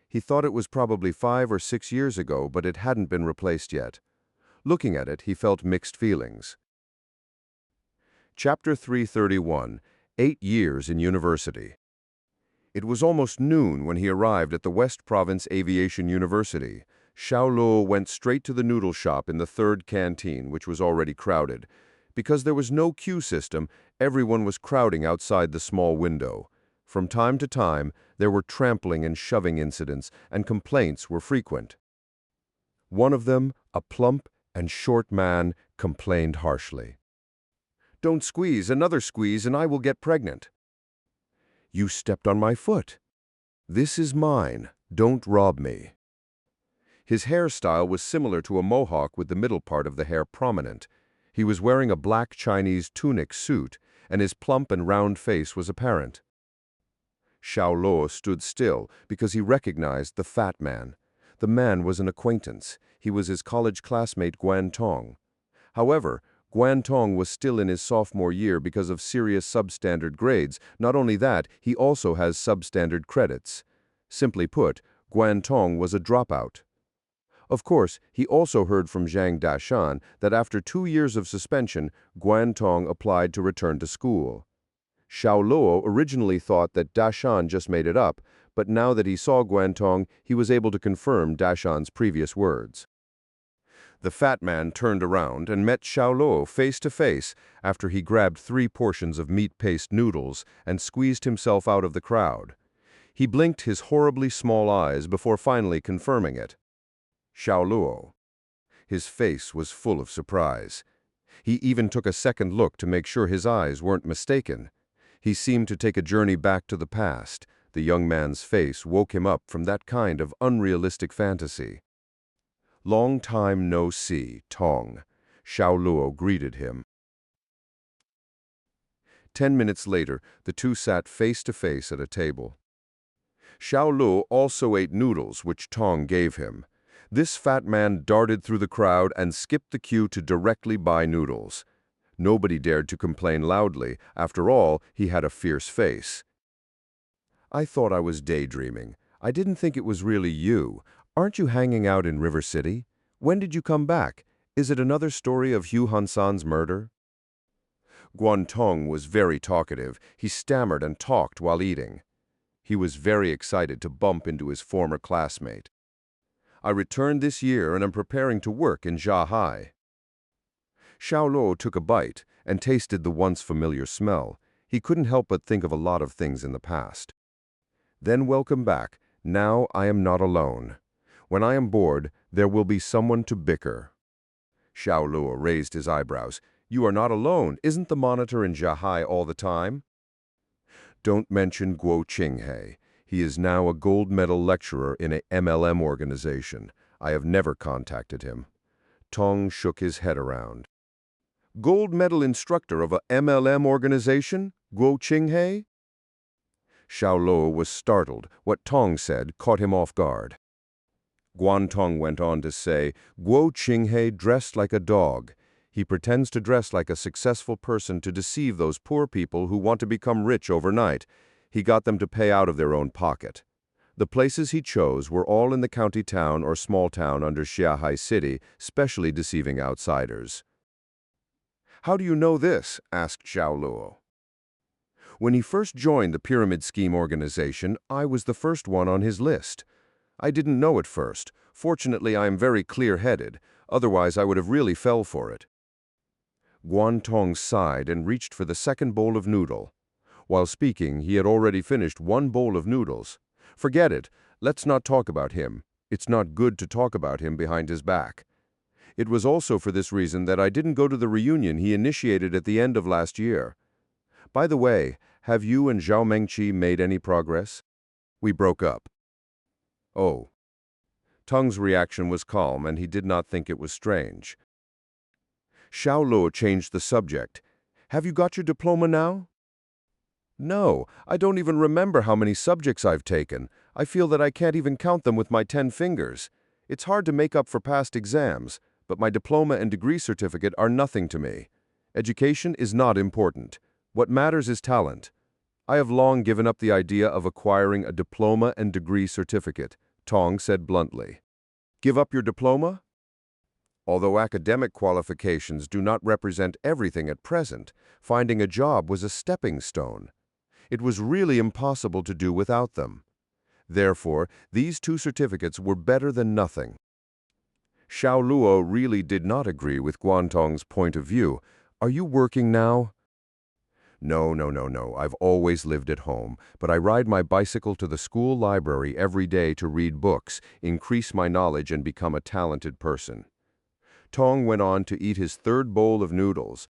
He thought it was probably 5 or 6 years ago, but it hadn't been replaced yet. Looking at it, he felt mixed feelings. Chapter 331. 8 years in university. It was almost noon when he arrived at the West Province Aviation University. Xiao Luo went straight to the noodle shop in the third canteen, which was already crowded. Because there was no queue system, everyone was crowding outside the small window. From time to time, there were trampling and shoving incidents, and complaints were frequent. One of them, a plump and short man, complained harshly. "Don't squeeze, another squeeze, and I will get pregnant." "You stepped on my foot." "This is mine. Don't rob me." His hairstyle was similar to a mohawk with the middle part of the hair prominent. He was wearing a black Chinese tunic suit, and his plump and round face was apparent. Xiao Luo stood still because he recognized the fat man. The man was an acquaintance. He was his college classmate Guan Tong. However, Guan Tong was still in his sophomore year because of serious substandard grades. Not only that, he also has substandard credits. Simply put, Guan Tong was a dropout. Of course, he also heard from Zhang Dashan that after 2 years of suspension, Guan Tong applied to return to school. Xiao Luo originally thought that Dashan just made it up, but now that he saw Guan Tong, he was able to confirm Dashan's previous words. The fat man turned around and met Xiao Luo face to face after he grabbed 3 portions of meat paste noodles and squeezed himself out of the crowd. He blinked his horribly small eyes before finally confirming it. Xiao Luo. His face was full of surprise. He even took a second look to make sure his eyes weren't mistaken. He seemed to take a journey back to the past. The young man's face woke him up from that kind of unrealistic fantasy. "Long time no see, Tong," Xiao Luo greeted him. 10 minutes later, the two sat face to face at a table. Xiao Luo also ate noodles, which Tong gave him. This fat man darted through the crowd and skipped the queue to directly buy noodles. Nobody dared to complain loudly. After all, he had a fierce face. "I thought I was daydreaming. I didn't think it was really you. Aren't you hanging out in River City? When did you come back? Is it another story of Hu Hansan's murder?" Guan Tong was very talkative. He stammered and talked while eating. He was very excited to bump into his former classmate. "I returned this year and am preparing to work in Zhahai." Xiao Luo took a bite and tasted the once familiar smell. He couldn't help but think of a lot of things in the past. "Then welcome back. Now I am not alone. When I am bored, there will be someone to bicker." Xiao Luo raised his eyebrows. "You are not alone. Isn't the monitor in Zhahai all the time?" "Don't mention Guo Qinghe. He is now a gold medal lecturer in a MLM organization. I have never contacted him." Tong shook his head around. "Gold medal instructor of a MLM organization? Guo Qinghe?" Xiao Luo was startled. What Tong said caught him off guard. Guan Tong went on to say, "Guo Qinghe dressed like a dog. He pretends to dress like a successful person to deceive those poor people who want to become rich overnight. He got them to pay out of their own pocket. The places he chose were all in the county town or small town under Zhahai City, specially deceiving outsiders." "How do you know this?" asked Xiao Luo. "When he first joined the Pyramid Scheme organization, I was the first one on his list. I didn't know at first. Fortunately, I am very clear-headed. Otherwise, I would have really fell for it." Guan Tong sighed and reached for the second bowl of noodle. While speaking, he had already finished 1 bowl of noodles. "Forget it. Let's not talk about him. It's not good to talk about him behind his back. It was also for this reason that I didn't go to the reunion he initiated at the end of last year. By the way, have you and Zhao Mengqi made any progress?" "We broke up." "Oh." Tong's reaction was calm, and he did not think it was strange. Xiao Luo changed the subject. "Have you got your diploma now?" "No, I don't even remember how many subjects I've taken. I feel that I can't even count them with my 10 fingers. It's hard to make up for past exams, but my diploma and degree certificate are nothing to me. Education is not important. What matters is talent. I have long given up the idea of acquiring a diploma and degree certificate," Tong said bluntly. "Give up your diploma?" Although academic qualifications do not represent everything at present, finding a job was a stepping stone. It was really impossible to do without them. Therefore, these 2 certificates were better than nothing. Xiao Luo really did not agree with Guan Tong's point of view. Are you working now? No, no, no, no. I've always lived at home, but I ride my bicycle to the school library every day to read books, increase my knowledge, and become a talented person. Tong went on to eat his third bowl of noodles.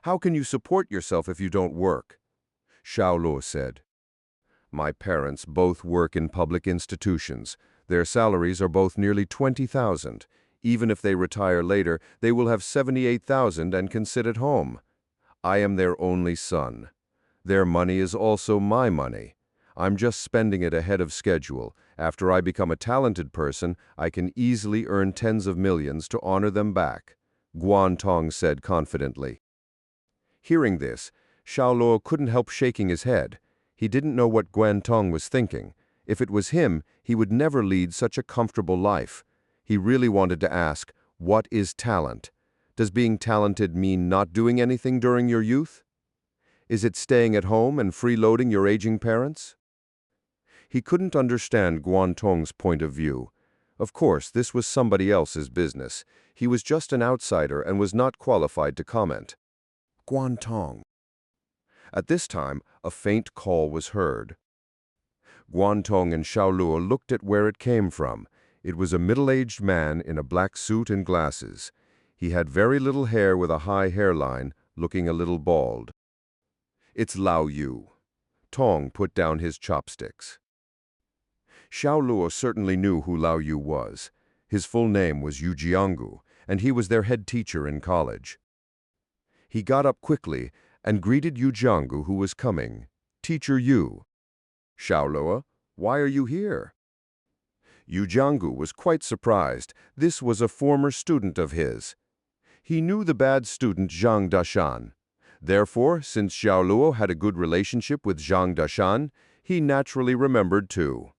How can you support yourself if you don't work? Xiao Luo said. My parents both work in public institutions. Their salaries are both nearly 20,000. Even if they retire later, they will have 78,000 and can sit at home. I am their only son. Their money is also my money. I'm just spending it ahead of schedule. After I become a talented person, I can easily earn tens of millions to honor them back, Guan Tong said confidently. Hearing this, Xiao Luo couldn't help shaking his head. He didn't know what Guan Tong was thinking. If it was him, he would never lead such a comfortable life. He really wanted to ask, what is talent? Does being talented mean not doing anything during your youth? Is it staying at home and freeloading your aging parents? He couldn't understand Guan Tong's point of view. Of course, this was somebody else's business. He was just an outsider and was not qualified to comment. Guan Tong. At this time, a faint call was heard. Guan Tong and Xiao Luo looked at where it came from. It was a middle-aged man in a black suit and glasses. He had very little hair with a high hairline, looking a little bald. It's Lao Yu. Tong put down his chopsticks. Xiao Luo certainly knew who Lao Yu was. His full name was Yu Jianggu, and he was their head teacher in college. He got up quickly and greeted Yu Jianggu, who was coming. Teacher Yu. Xiao Luo, why are you here? Yu Jianggu was quite surprised. This was a former student of his. He knew the bad student Zhang Dashan. Therefore, since Xiao Luo had a good relationship with Zhang Dashan, he naturally remembered too.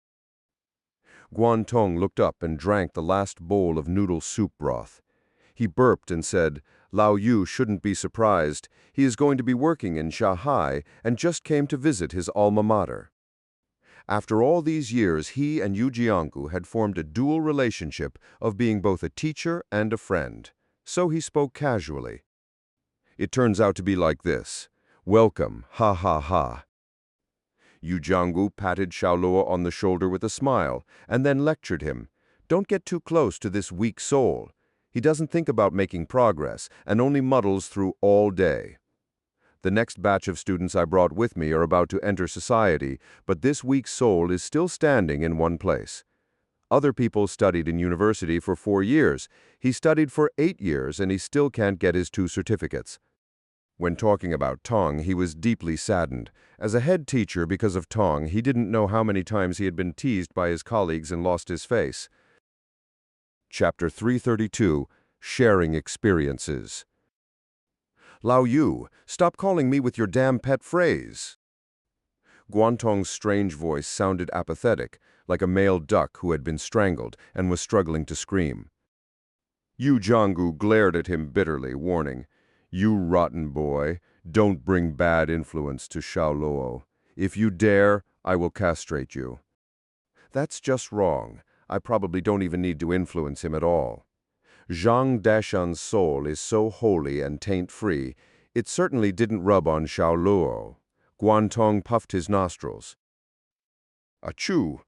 Guan Tong looked up and drank the last bowl of noodle soup broth. He burped and said, Lao Yu shouldn't be surprised. He is going to be working in Shanghai and just came to visit his alma mater. After all these years, he and Yu Jianggu had formed a dual relationship of being both a teacher and a friend. So he spoke casually. It turns out to be like this. Welcome, ha ha ha. Yu Jianggu patted Xiao Luo on the shoulder with a smile, and then lectured him. Don't get too close to this weak soul. He doesn't think about making progress, and only muddles through all day. The next batch of students I brought with me are about to enter society, but this weak soul is still standing in one place. Other people studied in university for 4 years. He studied for 8 years, and he still can't get his 2 certificates. When talking about Tong, he was deeply saddened. As a head teacher, because of Tong, he didn't know how many times he had been teased by his colleagues and lost his face. Chapter 332, Sharing Experiences. Lao Yu, stop calling me with your damn pet phrase. Guan Tong's strange voice sounded apathetic, like a male duck who had been strangled and was struggling to scream. Yu Jianggu glared at him bitterly, warning, You rotten boy, don't bring bad influence to Xiao Luo. If you dare, I will castrate you. That's just wrong. I probably don't even need to influence him at all. Zhang Dashan's soul is so holy and taint-free, it certainly didn't rub on Xiao Luo. Guan Tong puffed his nostrils. Achoo!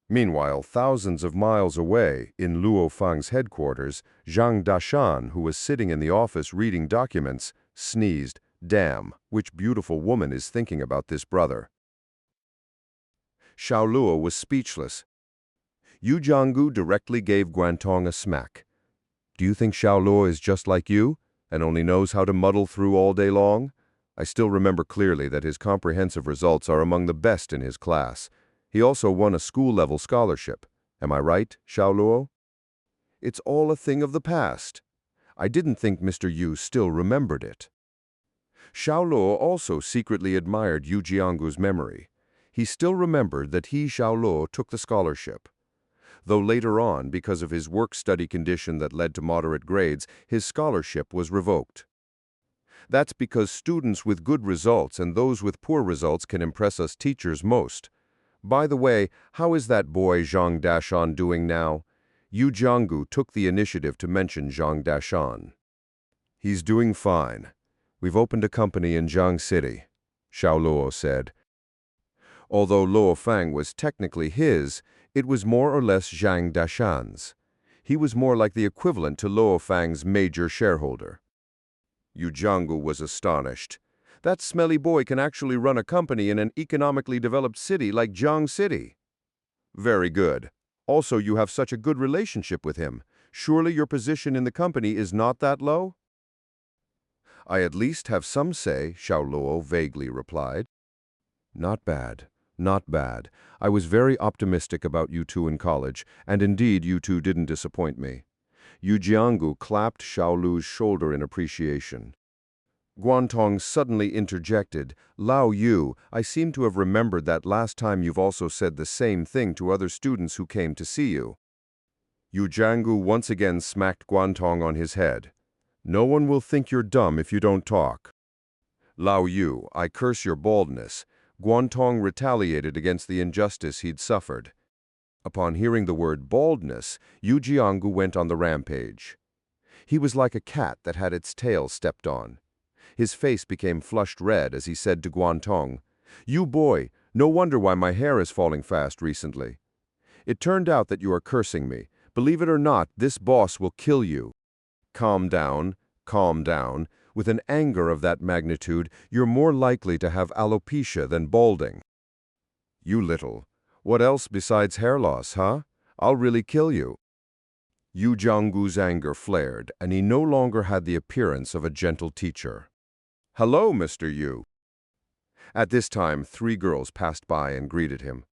Meanwhile, thousands of miles away, in Luo Fang's headquarters, Zhang Dashan, who was sitting in the office reading documents, sneezed, Damn, which beautiful woman is thinking about this brother? Xiao Luo was speechless. Yu Jianggu directly gave Guan Tong a smack. Do you think Xiao Luo is just like you, and only knows how to muddle through all day long? I still remember clearly that his comprehensive results are among the best in his class. He also won a school-level scholarship. Am I right, Xiao Luo? It's all a thing of the past. I didn't think Mr. Yu still remembered it. Xiao Luo also secretly admired Yu Jianggu's memory. He still remembered that he, Xiao Luo, took the scholarship. Though later on, because of his work-study condition that led to moderate grades, his scholarship was revoked. That's because students with good results and those with poor results can impress us teachers most. By the way, how is that boy Zhang Dashan doing now? Yu Jianggu took the initiative to mention Zhang Dashan. He's doing fine. We've opened a company in Jiang City, Xiao Luo said. Although Luo Fang was technically his, it was more or less Zhang Dashan's. He was more like the equivalent to Luo Fang's major shareholder. Yu Jianggu was astonished. That smelly boy can actually run a company in an economically developed city like Jiang City. Very good. Also, you have such a good relationship with him. Surely your position in the company is not that low? I at least have some say, Xiao Luo vaguely replied. Not bad. Not bad. I was very optimistic about you two in college, and indeed you two didn't disappoint me. Yu Jianggu clapped Xiao Luo's shoulder in appreciation. Guantong suddenly interjected, Lao Yu, I seem to have remembered that last time you've also said the same thing to other students who came to see you. Yu Jianggu once again smacked Guantong on his head. No one will think you're dumb if you don't talk. Lao Yu, I curse your baldness. Guantong retaliated against the injustice he'd suffered. Upon hearing the word baldness, Yu Jianggu went on the rampage. He was like a cat that had its tail stepped on. His face became flushed red as he said to Guantong, You boy, no wonder why my hair is falling fast recently. It turned out that you are cursing me. Believe it or not, this boss will kill you. Calm down, calm down. With an anger of that magnitude, you're more likely to have alopecia than balding. You little. What else besides hair loss, huh? I'll really kill you. Yu Jianggu's anger flared, and he no longer had the appearance of a gentle teacher. Hello, Mr. Yu. At this time, 3 girls passed by and greeted him.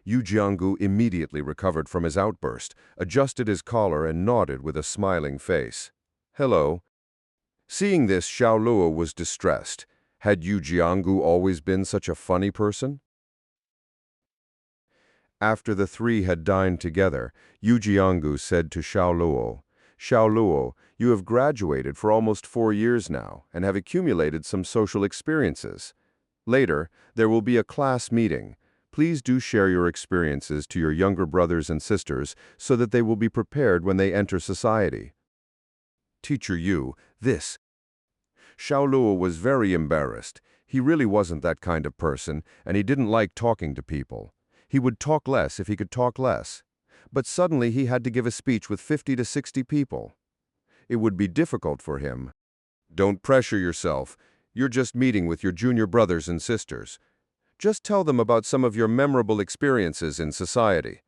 Yu Jianggu immediately recovered from his outburst, adjusted his collar and nodded with a smiling face. Hello. Seeing this, Xiao Luo was distressed. Had Yu Jianggu always been such a funny person? After the 3 had dined together, Yu Jianggu said to Xiao Luo, Xiao Luo, you have graduated for almost 4 years now and have accumulated some social experiences. Later, there will be a class meeting. Please do share your experiences to your younger brothers and sisters so that they will be prepared when they enter society. Teacher Yu, this. Xiao Luo was very embarrassed. He really wasn't that kind of person, and he didn't like talking to people. He would talk less if he could talk less. But suddenly he had to give a speech with 50 to 60 people. It would be difficult for him. Don't pressure yourself. You're just meeting with your junior brothers and sisters. Just tell them about some of your memorable experiences in society.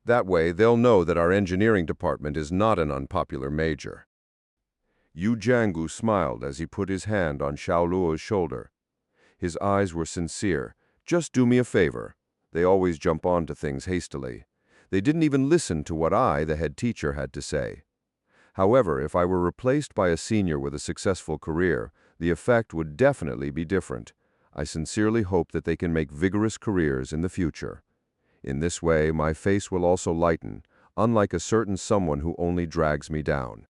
That way, they'll know that our engineering department is not an unpopular major. Yu Jianggu smiled as he put his hand on Xiao Luo's shoulder. His eyes were sincere. Just do me a favor. They always jump onto things hastily. They didn't even listen to what I, the head teacher, had to say. However, if I were replaced by a senior with a successful career, the effect would definitely be different. I sincerely hope that they can make vigorous careers in the future. In this way, my face will also lighten, unlike a certain someone who only drags me down.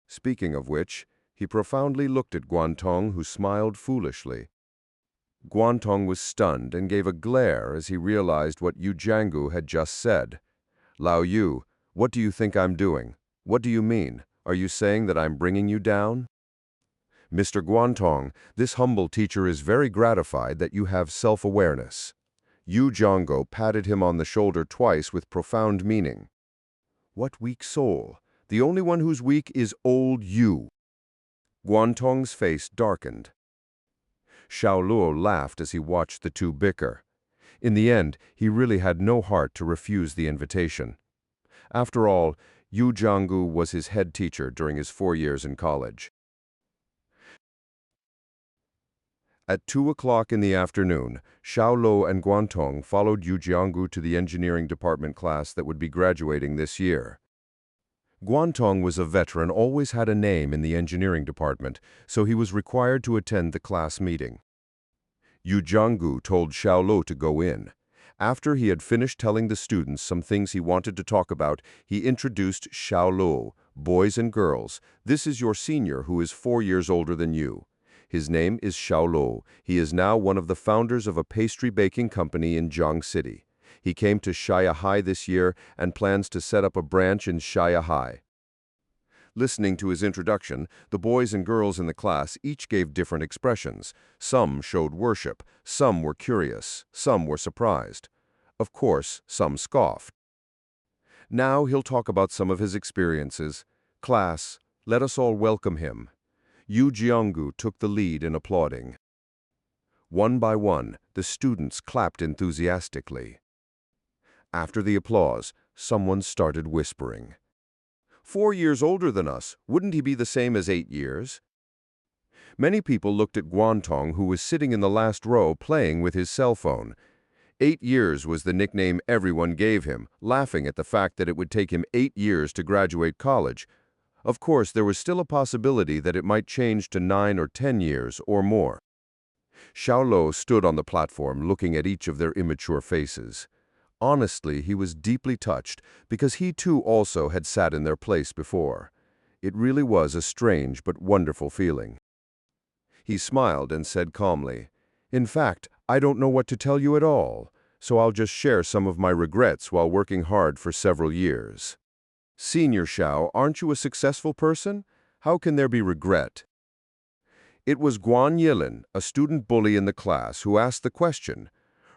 Speaking of which, he profoundly looked at Guantong, who smiled foolishly. Guantong was stunned and gave a glare as he realized what Yu Jianggu had just said. Lao Yu, what do you think I'm doing? What do you mean? Are you saying that I'm bringing you down? Mr. Guantong, this humble teacher is very gratified that you have self-awareness. Yu Jianggu patted him on the shoulder twice with profound meaning. What weak soul! The only one who's weak is old Yu. Guantong's face darkened. Xiao Luo laughed as he watched the 2 bicker. In the end, he really had no heart to refuse the invitation. After all, Yu Jianggu was his head teacher during his 4 years in college. At 2 o'clock in the afternoon, Xiao Luo and Guantong followed Yu Jianggu to the engineering department class that would be graduating this year. Guantong was a veteran, always had a name in the engineering department, so he was required to attend the class meeting. Yu Jianggu told Xiao Luo to go in. After he had finished telling the students some things he wanted to talk about, he introduced Xiao Luo. Boys and girls, this is your senior who is 4 years older than you. His name is Xiao Luo. He is now one of the founders of a pastry baking company in Jiang City. He came to Shanghai this year and plans to set up a branch in Shanghai. Listening to his introduction, the boys and girls in the class each gave different expressions. Some showed worship, some were curious, some were surprised. Of course, some scoffed. Now he'll talk about some of his experiences. Class, let us all welcome him. Yu Jianggu took the lead in applauding. One by one, the students clapped enthusiastically. After the applause, someone started whispering. 4 years older than us, wouldn't he be the same as 8 years? Many people looked at Guantong, who was sitting in the last row playing with his cell phone. 8 years was the nickname everyone gave him, laughing at the fact that it would take him 8 years to graduate college. Of course, there was still a possibility that it might change to 9 or 10 years or more. Xiao Luo stood on the platform looking at each of their immature faces. Honestly, he was deeply touched because he too also had sat in their place before. It really was a strange but wonderful feeling. He smiled and said calmly, "In fact, I don't know what to tell you at all, so I'll just share some of my regrets while working hard for several years." "Senior Xiao, aren't you a successful person? How can there be regret?" It was Guan Yilin, a student bully in the class, who asked the question.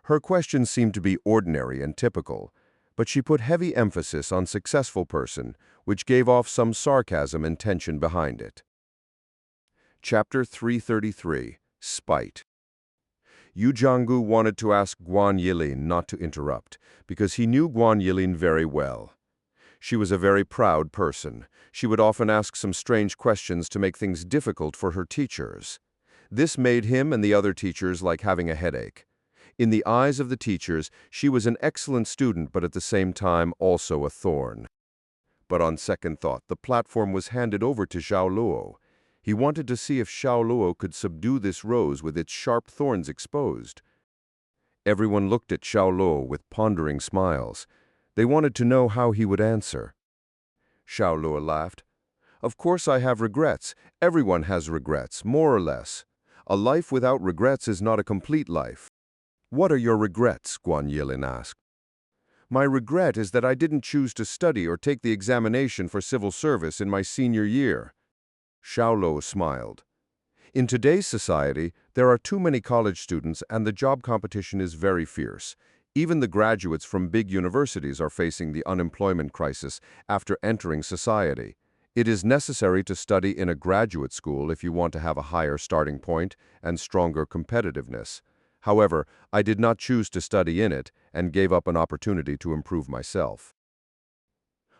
Her question seemed to be ordinary and typical, but she put heavy emphasis on successful person, which gave off some sarcasm and tension behind it. Chapter 333, Spite. Yu Jianggu wanted to ask Guan Yilin not to interrupt, because he knew Guan Yilin very well. She was a very proud person. She would often ask some strange questions to make things difficult for her teachers. This made him and the other teachers like having a headache. In the eyes of the teachers, she was an excellent student, but at the same time also a thorn. But on second thought, the platform was handed over to Xiao Luo. He wanted to see if Xiao Luo could subdue this rose with its sharp thorns exposed. Everyone looked at Xiao Luo with pondering smiles. They wanted to know how he would answer. Xiao Luo laughed. "Of course I have regrets. Everyone has regrets, more or less. A life without regrets is not a complete life." "What are your regrets?" Guan Yilin asked. "My regret is that I didn't choose to study or take the examination for civil service in my senior year." Xiao Luo smiled. "In today's society, there are too many college students and the job competition is very fierce. Even the graduates from big universities are facing the unemployment crisis after entering society. It is necessary to study in a graduate school if you want to have a higher starting point and stronger competitiveness. However, I did not choose to study in it and gave up an opportunity to improve myself."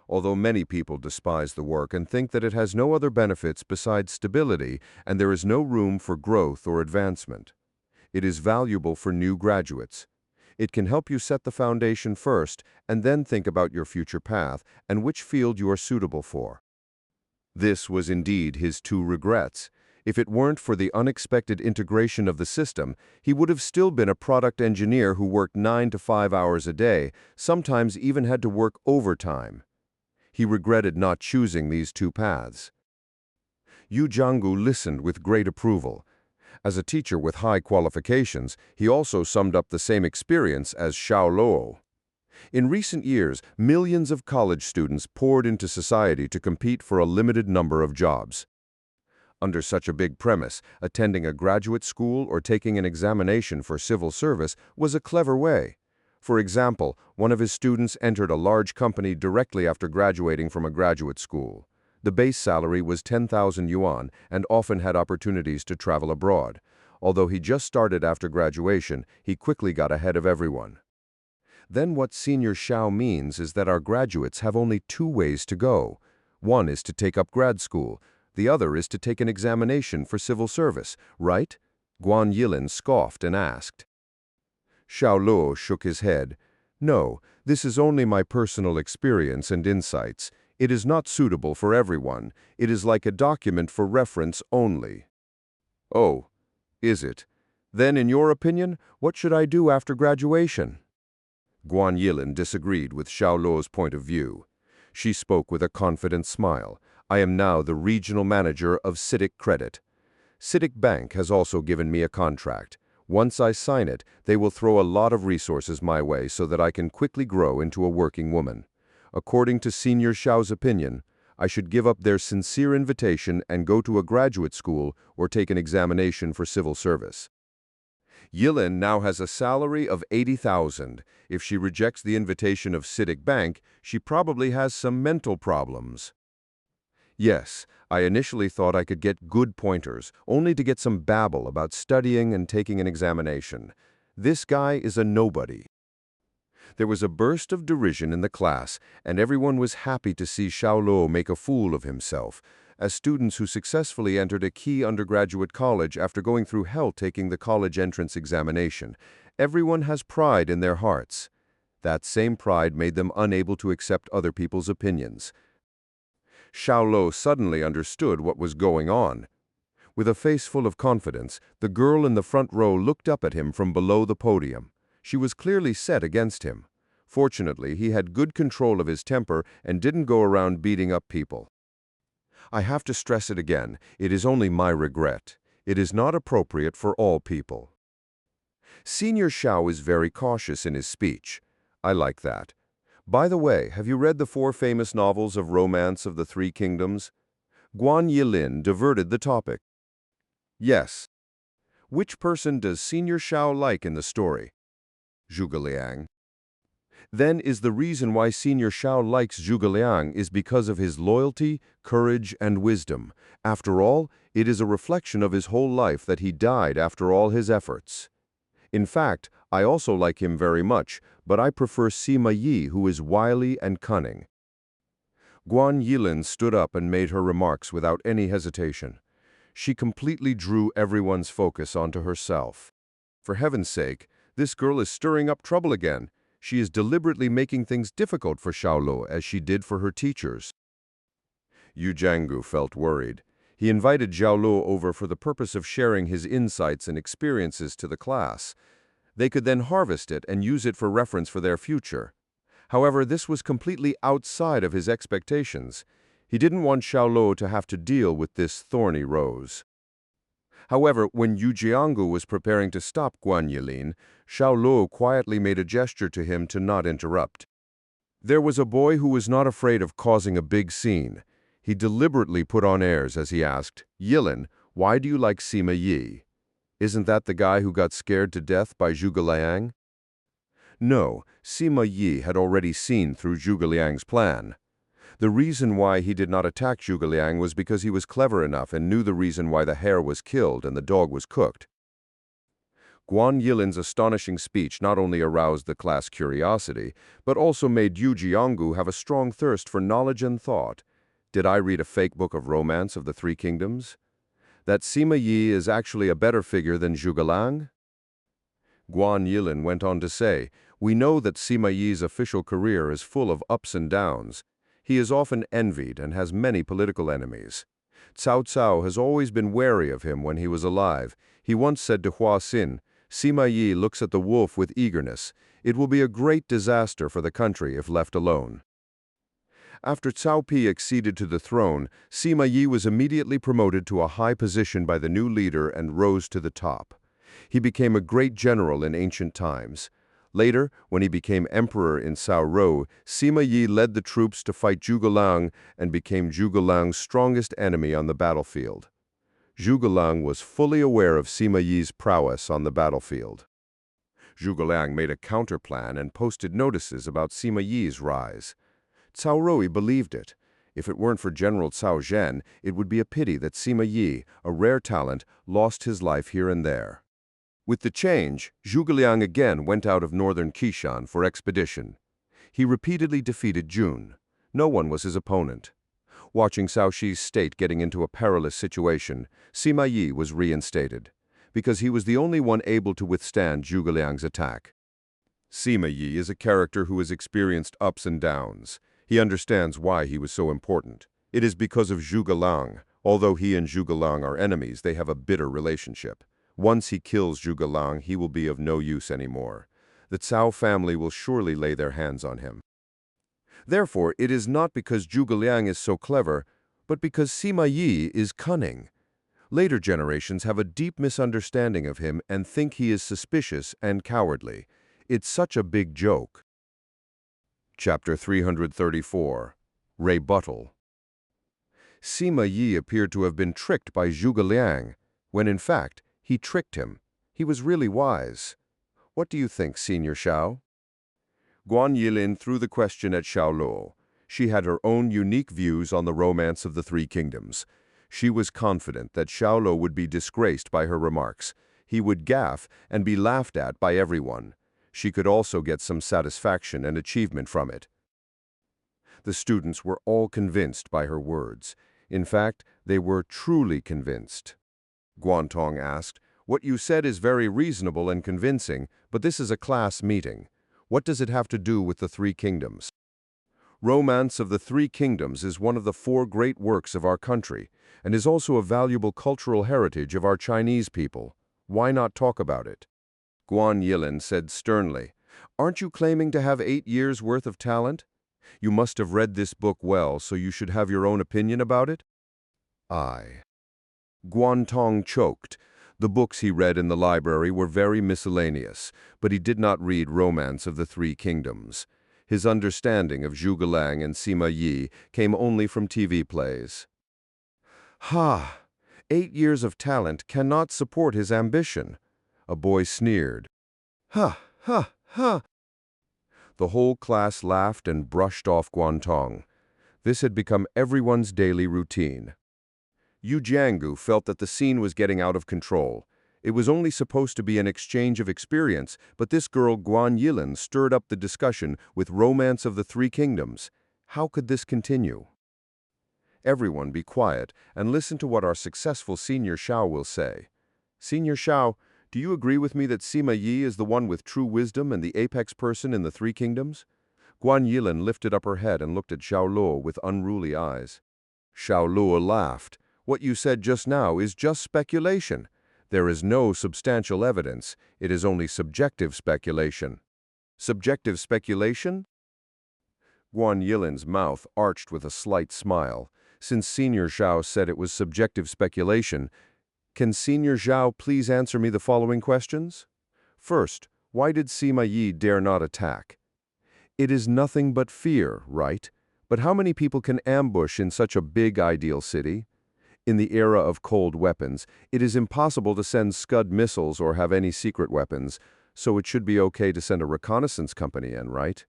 Although many people despise the work and think that it has no other benefits besides stability and there is no room for growth or advancement, it is valuable for new graduates. It can help you set the foundation first and then think about your future path and which field you are suitable for. This was indeed his 2 regrets. If it weren't for the unexpected integration of the system, he would have still been a product engineer who worked 9 to 5 hours a day, sometimes even had to work overtime. He regretted not choosing these 2 paths. Yu Jianggu listened with great approval. As a teacher with high qualifications, he also summed up the same experience as Xiao Luo. In recent years, millions of college students poured into society to compete for a limited number of jobs. Under such a big premise, attending a graduate school or taking an examination for civil service was a clever way. For example, one of his students entered a large company directly after graduating from a graduate school. The base salary was 10,000 yuan and often had opportunities to travel abroad. Although he just started after graduation, he quickly got ahead of everyone. Then what Senior Xiao means is that our graduates have only 2 ways to go. One is to take up grad school. The other is to take an examination for civil service, right? Guan Yilin scoffed and asked. Xiao Luo shook his head. "No, this is only my personal experience and insights. It is not suitable for everyone. It is like a document for reference only." "Oh, is it? Then, in your opinion, what should I do after graduation?" Guan Yilin disagreed with Xiao Luo's point of view. She spoke with a confident smile. "I am now the regional manager of CITIC Credit. CITIC Bank has also given me a contract. Once I sign it, they will throw a lot of resources my way so that I can quickly grow into a working woman. According to Senior Xiao's opinion, I should give up their sincere invitation and go to a graduate school or take an examination for civil service. Yilin now has a salary of 80,000. If she rejects the invitation of CITIC Bank, she probably has some mental problems. Yes, I initially thought I could get good pointers, only to get some babble about studying and taking an examination. This guy is a nobody. There was a burst of derision in the class, and everyone was happy to see Xiao Luo make a fool of himself, as students who successfully entered a key undergraduate college after going through hell taking the college entrance examination. Everyone has pride in their hearts. That same pride made them unable to accept other people's opinions. Xiao Luo suddenly understood what was going on. With a face full of confidence, the girl in the front row looked up at him from below the podium. She was clearly set against him. Fortunately, he had good control of his temper and didn't go around beating up people. I have to stress it again, it is only my regret. It is not appropriate for all people. Senior Xiao is very cautious in his speech. I like that. By the way, have you read the 4 famous novels of romance of the 3 kingdoms? Guan Yilin diverted the topic. Yes. Which person does Senior Xiao like in the story? Zhuge Liang. Then is the reason why Senior Xiao likes Zhuge Liang is because of his loyalty, courage, and wisdom. After all, it is a reflection of his whole life that he died after all his efforts. In fact, I also like him very much, but I prefer Sima Yi, who is wily and cunning. Guan Yilin stood up and made her remarks without any hesitation. She completely drew everyone's focus onto herself. For heaven's sake, this girl is stirring up trouble again. She is deliberately making things difficult for Xiao Luo, as she did for her teachers. Yu Jianggu felt worried. He invited Xiao Luo over for the purpose of sharing his insights and experiences to the class. They could then harvest it and use it for reference for their future. However, this was completely outside of his expectations. He didn't want Xiao Luo to have to deal with this thorny rose. However, when Yu Jianggu was preparing to stop Guan Yilin, Xiao Luo quietly made a gesture to him to not interrupt. There was a boy who was not afraid of causing a big scene. He deliberately put on airs as he asked, "Yilin, why do you like Sima Yi? Isn't that the guy who got scared to death by Zhuge Liang?" No, Sima Yi had already seen through Zhuge Liang's plan. The reason why he did not attack Zhuge Liang was because he was clever enough and knew the reason why the hare was killed and the dog was cooked. Guan Yilin's astonishing speech not only aroused the class curiosity, but also made Yu Jianggu have a strong thirst for knowledge and thought. Did I read a fake book of romance of the 3 kingdoms? That Sima Yi is actually a better figure than Zhuge Liang? Guan Yilin went on to say, "We know that Sima Yi's official career is full of ups and downs. He is often envied and has many political enemies. Cao Cao has always been wary of him when he was alive. He once said to Hua Xin, 'Sima Yi looks at the wolf with eagerness. It will be a great disaster for the country if left alone.'" After Cao Pi acceded to the throne, Sima Yi was immediately promoted to a high position by the new leader and rose to the top. He became a great general in ancient times. Later, when he became emperor in Cao Rou, Sima Yi led the troops to fight Zhuge Liang and became Zhuge Liang's strongest enemy on the battlefield. Zhuge Liang was fully aware of Sima Yi's prowess on the battlefield. Zhuge Liang made a counterplan and posted notices about Sima Yi's rise. Cao Rui believed it. If it weren't for General Cao Zhen, it would be a pity that Sima Yi, a rare talent, lost his life here and there. With the change, Zhuge Liang again went out of northern Qishan for expedition. He repeatedly defeated Jun. No one was his opponent. Watching Cao Shi's state getting into a perilous situation, Sima Yi was reinstated, because he was the only one able to withstand Zhuge Liang's attack. Sima Yi is a character who has experienced ups and downs. He understands why he was so important. It is because of Zhuge Liang. Although he and Zhuge Liang are enemies, they have a bitter relationship. Once he kills Zhuge Liang, he will be of no use anymore. The Cao family will surely lay their hands on him. Therefore, it is not because Zhuge Liang is so clever, but because Sima Yi is cunning. Later generations have a deep misunderstanding of him and think he is suspicious and cowardly. It's such a big joke. Chapter 334. Rebuttal. Sima Yi appeared to have been tricked by Zhuge Liang, when in fact, he tricked him. He was really wise. What do you think, Senior Xiao? Guan Yilin threw the question at Xiao Luo. She had her own unique views on the romance of the Three Kingdoms. She was confident that Xiao Luo would be disgraced by her remarks. He would gaffe and be laughed at by everyone. She could also get some satisfaction and achievement from it. The students were all convinced by her words. In fact, they were truly convinced. Guantong asked, "What you said is very reasonable and convincing, but this is a class meeting. What does it have to do with the Three Kingdoms?" Romance of the Three Kingdoms is one of the 4 great works of our country, and is also a valuable cultural heritage of our Chinese people. Why not talk about it? Guan Yilin said sternly, "Aren't you claiming to have 8 years' worth of talent? You must have read this book well, so you should have your own opinion about it?" Guantong choked. The books he read in the library were very miscellaneous, but he did not read Romance of the Three Kingdoms. His understanding of Zhuge Liang and Sima Yi came only from TV plays. 8 years of talent cannot support his ambition. A boy sneered. Ha! The whole class laughed and brushed off Guantong. This had become everyone's daily routine. Yu Jiangu felt that the scene was getting out of control. It was only supposed to be an exchange of experience, but this girl Guan Yilin stirred up the discussion with Romance of the Three Kingdoms. How could this continue? Everyone be quiet and listen to what our successful Senior Xiao will say. Senior Xiao, do you agree with me that Sima Yi is the one with true wisdom and the apex person in the Three Kingdoms? Guan Yilin lifted up her head and looked at Xiao Luo with unruly eyes. Xiao Luo laughed. What you said just now is just speculation. There is no substantial evidence. It is only subjective speculation. Subjective speculation? Guan Yilin's mouth arched with a slight smile. Since Senior Xiao said it was subjective speculation, can Senior Xiao please answer me the following questions? First, why did Sima Yi dare not attack? It is nothing but fear, right? But how many people can ambush in such a big ideal city? In the era of cold weapons, it is impossible to send Scud missiles or have any secret weapons, so it should be okay to send a reconnaissance company in, right?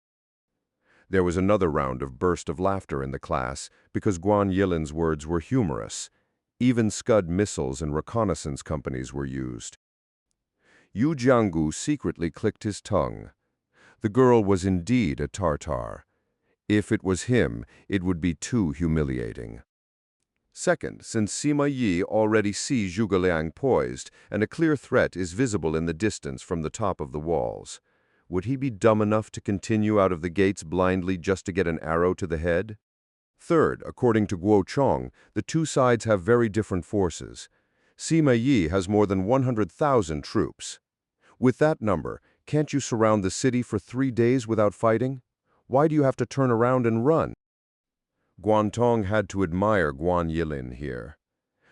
There was another round of burst of laughter in the class because Guan Yilin's words were humorous. Even Scud missiles and reconnaissance companies were used. Yu Jiangu secretly clicked his tongue. The girl was indeed a Tartar. If it was him, it would be too humiliating. Second, since Sima Yi already sees Zhuge Liang poised, and a clear threat is visible in the distance from the top of the walls, would he be dumb enough to continue out of the gates blindly just to get an arrow to the head? Third, according to Guo Chong, the two sides have very different forces. Sima Yi has more than 100,000 troops. With that number, can't you surround the city for 3 days without fighting? Why do you have to turn around and run? Guantong had to admire Guan Yilin here.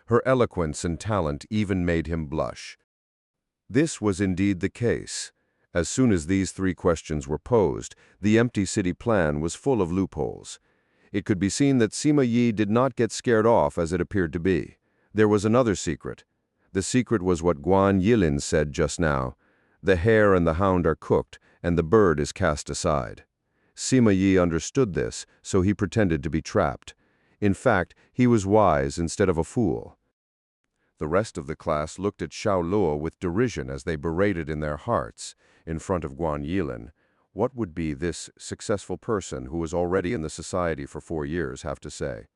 Her eloquence and talent even made him blush. This was indeed the case. As soon as these 3 questions were posed, the empty city plan was full of loopholes. It could be seen that Sima Yi did not get scared off as it appeared to be. There was another secret. The secret was what Guan Yilin said just now. The hare and the hound are cooked, and the bird is cast aside. Sima Yi understood this, so he pretended to be trapped. In fact, he was wise instead of a fool. The rest of the class looked at Xiao Luo with derision as they berated in their hearts, in front of Guan Yilin. What would be this successful person who was already in the society for 4 years have to say?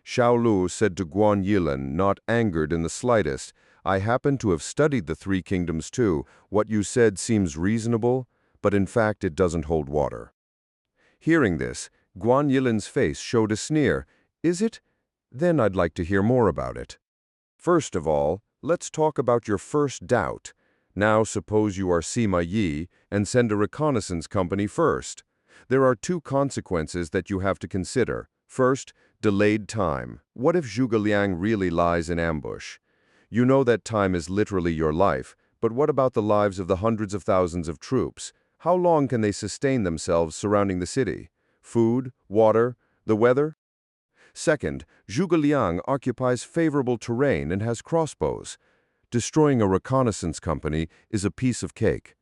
Xiao Luo said to Guan Yilin, not angered in the slightest, "I happen to have studied the Three Kingdoms too. What you said seems reasonable, but in fact it doesn't hold water." Hearing this, Guan Yilin's face showed a sneer. "Is it? Then I'd like to hear more about it. First of all, let's talk about your first doubt. Now suppose you are Sima Yi and send a reconnaissance company first. There are 2 consequences that you have to consider. First, delayed time. What if Zhuge Liang really lies in ambush? You know that time is literally your life, but what about the lives of the hundreds of thousands of troops? How long can they sustain themselves surrounding the city? Food, water, the weather? Second, Zhuge Liang occupies favorable terrain and has crossbows. Destroying a reconnaissance company is a piece of cake.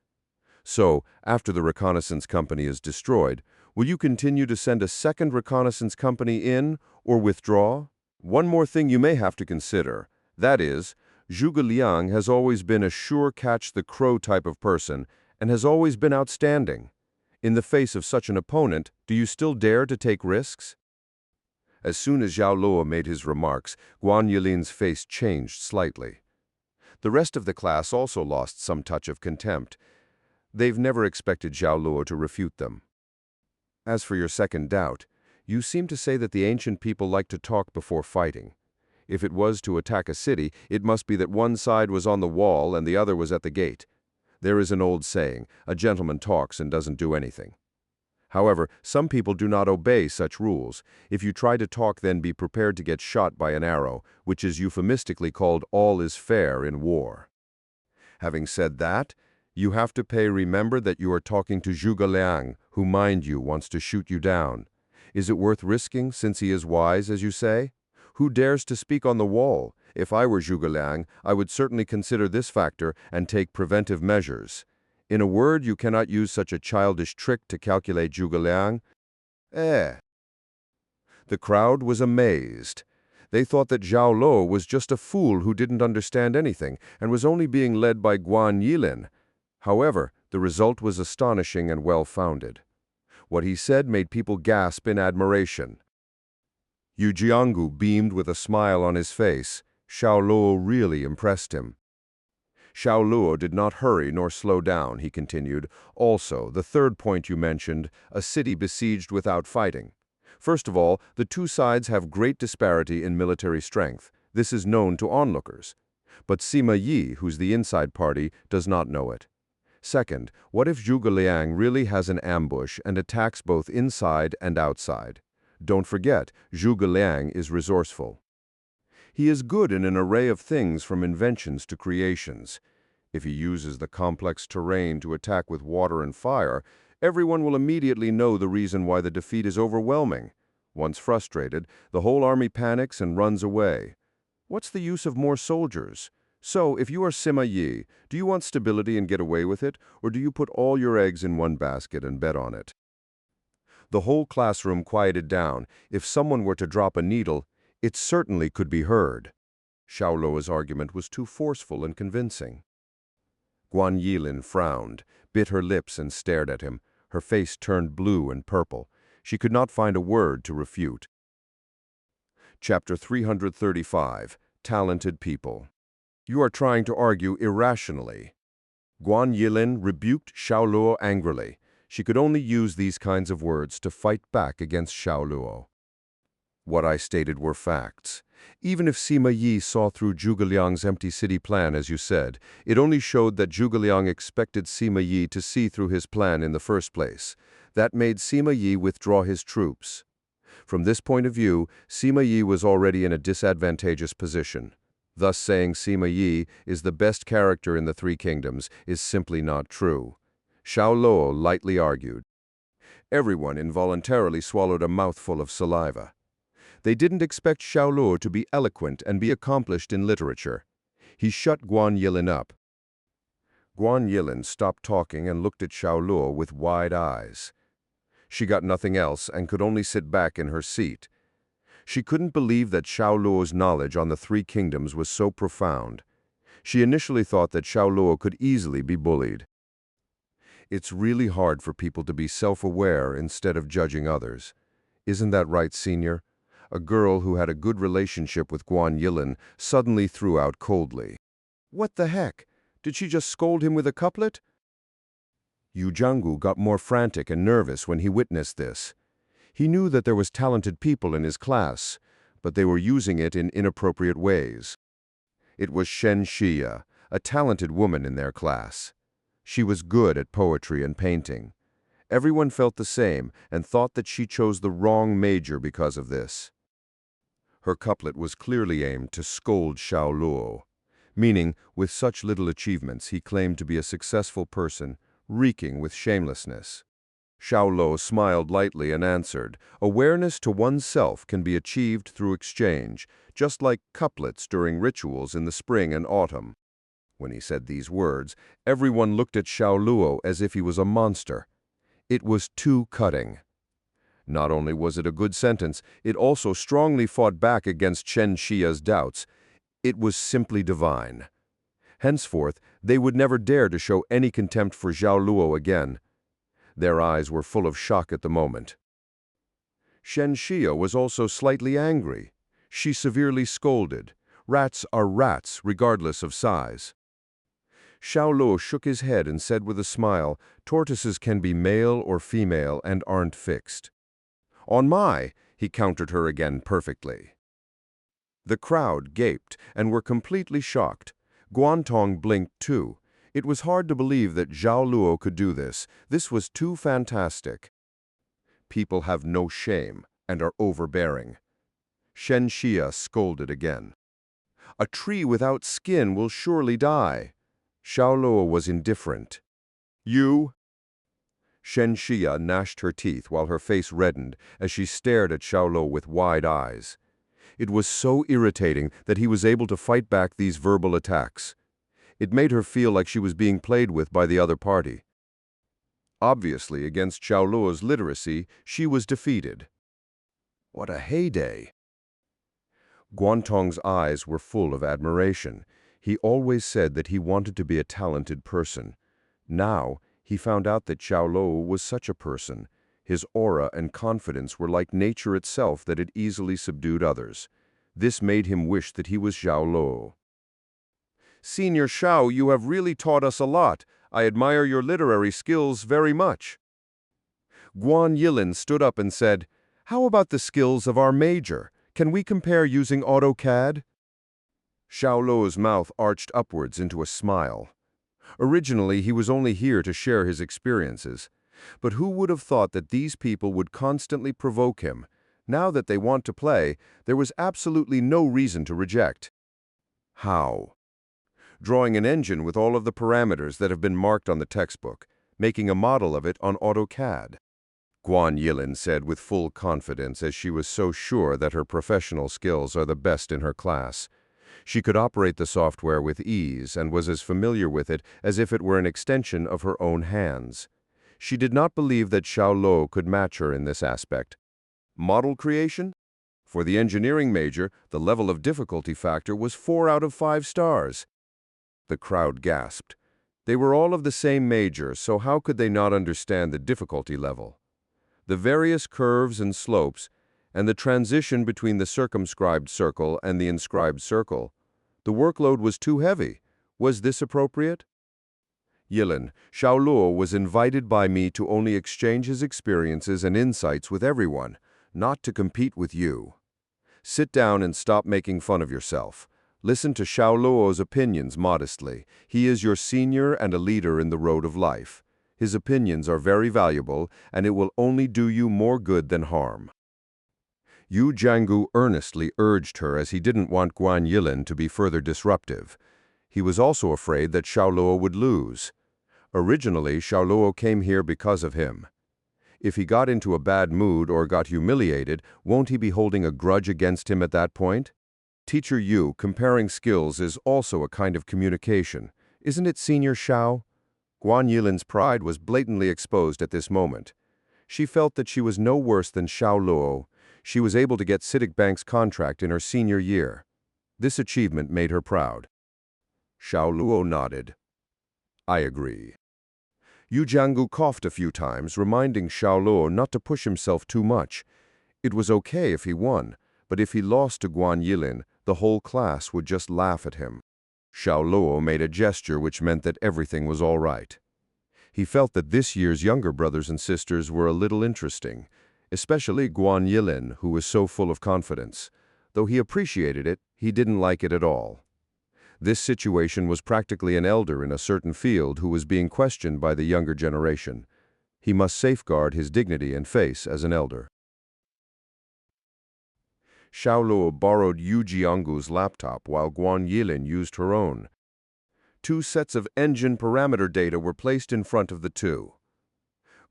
So, after the reconnaissance company is destroyed, will you continue to send a second reconnaissance company in or withdraw? One more thing you may have to consider. That is, Zhuge Liang has always been a sure catch-the-crow type of person and has always been outstanding. In the face of such an opponent, do you still dare to take risks? As soon as Xiao Luo made his remarks, Guan Yilin's face changed slightly. The rest of the class also lost some touch of contempt. They've never expected Xiao Luo to refute them. As for your second doubt, you seem to say that the ancient people like to talk before fighting. If it was to attack a city, it must be that one side was on the wall and the other was at the gate. There is an old saying, a gentleman talks and doesn't do anything. However, some people do not obey such rules. If you try to talk, then be prepared to get shot by an arrow, which is euphemistically called all is fair in war. Having said that, you have to remember that you are talking to Zhuge Liang, who, mind you, wants to shoot you down. Is it worth risking, since he is wise, as you say? Who dares to speak on the wall? If I were Zhuge Liang, I would certainly consider this factor and take preventive measures. In a word, you cannot use such a childish trick to calculate Zhuge Liang. The crowd was amazed. They thought that Xiao Luo was just a fool who didn't understand anything and was only being led by Guan Yilin. However, the result was astonishing and well-founded. What he said made people gasp in admiration. Yu Jianggu beamed with a smile on his face. Xiao Luo really impressed him. Xiao Luo did not hurry nor slow down, he continued. Also, the third point you mentioned, a city besieged without fighting. First of all, the two sides have great disparity in military strength. This is known to onlookers. But Sima Yi, who's the inside party, does not know it. Second, what if Zhuge Liang really has an ambush and attacks both inside and outside? Don't forget, Zhuge Liang is resourceful. He is good in an array of things from inventions to creations. If he uses the complex terrain to attack with water and fire, everyone will immediately know the reason why the defeat is overwhelming. Once frustrated, the whole army panics and runs away. What's the use of more soldiers? So, if you are Sima Yi, do you want stability and get away with it, or do you put all your eggs in one basket and bet on it? The whole classroom quieted down. If someone were to drop a needle, it certainly could be heard. Xiao Luo's argument was too forceful and convincing. Guan Yilin frowned, bit her lips and stared at him. Her face turned blue and purple. She could not find a word to refute. Chapter 335, Talented People. You are trying to argue irrationally. Guan Yilin rebuked Xiao Luo angrily. She could only use these kinds of words to fight back against Xiao Luo. What I stated were facts. Even if Sima Yi saw through Zhuge Liang's empty city plan, as you said, it only showed that Zhuge Liang expected Sima Yi to see through his plan in the first place. That made Sima Yi withdraw his troops. From this point of view, Sima Yi was already in a disadvantageous position. Thus saying Sima Yi is the best character in the Three Kingdoms is simply not true. Xiao Luo lightly argued. Everyone involuntarily swallowed a mouthful of saliva. They didn't expect Xiao Luo to be eloquent and be accomplished in literature. He shut Guan Yilin up. Guan Yilin stopped talking and looked at Xiao Luo with wide eyes. She got nothing else and could only sit back in her seat. She couldn't believe that Xiao Luo's knowledge on the Three Kingdoms was so profound. She initially thought that Xiao Luo could easily be bullied. It's really hard for people to be self-aware instead of judging others. Isn't that right, Senior? A girl who had a good relationship with Guan Yilin suddenly threw out coldly. What the heck? Did she just scold him with a couplet? Yu Jianggu got more frantic and nervous when he witnessed this. He knew that there was talented people in his class, but they were using it in inappropriate ways. It was Shen Xia, a talented woman in their class. She was good at poetry and painting. Everyone felt the same and thought that she chose the wrong major because of this. Her couplet was clearly aimed to scold Xiao Luo, meaning, with such little achievements, he claimed to be a successful person, reeking with shamelessness. Xiao Luo smiled lightly and answered, "Awareness to oneself can be achieved through exchange, just like couplets during rituals in the spring and autumn." When he said these words, everyone looked at Xiao Luo as if he was a monster. It was too cutting. Not only was it a good sentence, it also strongly fought back against Chen Xia's doubts. It was simply divine. Henceforth, they would never dare to show any contempt for Xiao Luo again. Their eyes were full of shock at the moment. Chen Xia was also slightly angry. She severely scolded. Rats are rats, regardless of size. Xiao Luo shook his head and said with a smile, "Tortoises can be male or female and aren't fixed." "On my," he countered her again perfectly. The crowd gaped and were completely shocked. Guantong blinked too. It was hard to believe that Xiao Luo could do this. This was too fantastic. People have no shame and are overbearing. Chen Xia scolded again. "A tree without skin will surely die." Xiao Luo was indifferent. "You?" Chen Xia gnashed her teeth while her face reddened as she stared at Xiao Luo with wide eyes. It was so irritating that he was able to fight back these verbal attacks. It made her feel like she was being played with by the other party. Obviously, against Xiao Luo's literacy, she was defeated. What a heyday! Guantong's eyes were full of admiration. He always said that he wanted to be a talented person. Now, he found out that Xiao Luo was such a person. His aura and confidence were like nature itself that had easily subdued others. This made him wish that he was Xiao Luo. "Senior Xiao, you have really taught us a lot. I admire your literary skills very much." Guan Yilin stood up and said, "How about the skills of our major? Can we compare using AutoCAD?" Xiao Luo's mouth arched upwards into a smile. Originally, he was only here to share his experiences. But who would have thought that these people would constantly provoke him? Now that they want to play, there was absolutely no reason to reject. How? Drawing an engine with all of the parameters that have been marked on the textbook, making a model of it on AutoCAD. Guan Yilin said with full confidence, as she was so sure that her professional skills are the best in her class. She could operate the software with ease and was as familiar with it as if it were an extension of her own hands. She did not believe that Xiao Luo could match her in this aspect. Model creation? For the engineering major, the level of difficulty factor was 4 out of 5 stars. The crowd gasped. They were all of the same major, so how could they not understand the difficulty level? The various curves and slopes, and the transition between the circumscribed circle and the inscribed circle. The workload was too heavy. Was this appropriate? Yilin, Xiao Luo was invited by me to only exchange his experiences and insights with everyone, not to compete with you. Sit down and stop making fun of yourself. Listen to Xiao Luo's opinions modestly. He is your senior and a leader in the road of life. His opinions are very valuable, and it will only do you more good than harm. Yu Jianggu earnestly urged her as he didn't want Guan Yilin to be further disruptive. He was also afraid that Xiao Luo would lose. Originally, Xiao Luo came here because of him. If he got into a bad mood or got humiliated, won't he be holding a grudge against him at that point? Teacher Yu, comparing skills is also a kind of communication. Isn't it, Senior Xiao? Guan Yilin's pride was blatantly exposed at this moment. She felt that she was no worse than Xiao Luo. She was able to get CITIC Bank's contract in her senior year. This achievement made her proud. Xiao Luo nodded. "I agree." Yu Jianggu coughed a few times, reminding Xiao Luo not to push himself too much. It was okay if he won, but if he lost to Guan Yilin, the whole class would just laugh at him. Xiao Luo made a gesture which meant that everything was all right. He felt that this year's younger brothers and sisters were a little interesting, especially Guan Yilin, who was so full of confidence. Though he appreciated it, he didn't like it at all. This situation was practically an elder in a certain field who was being questioned by the younger generation. He must safeguard his dignity and face as an elder. Xiao Luo borrowed Yu Jianggu's laptop while Guan Yilin used her own. 2 sets of engine parameter data were placed in front of the two.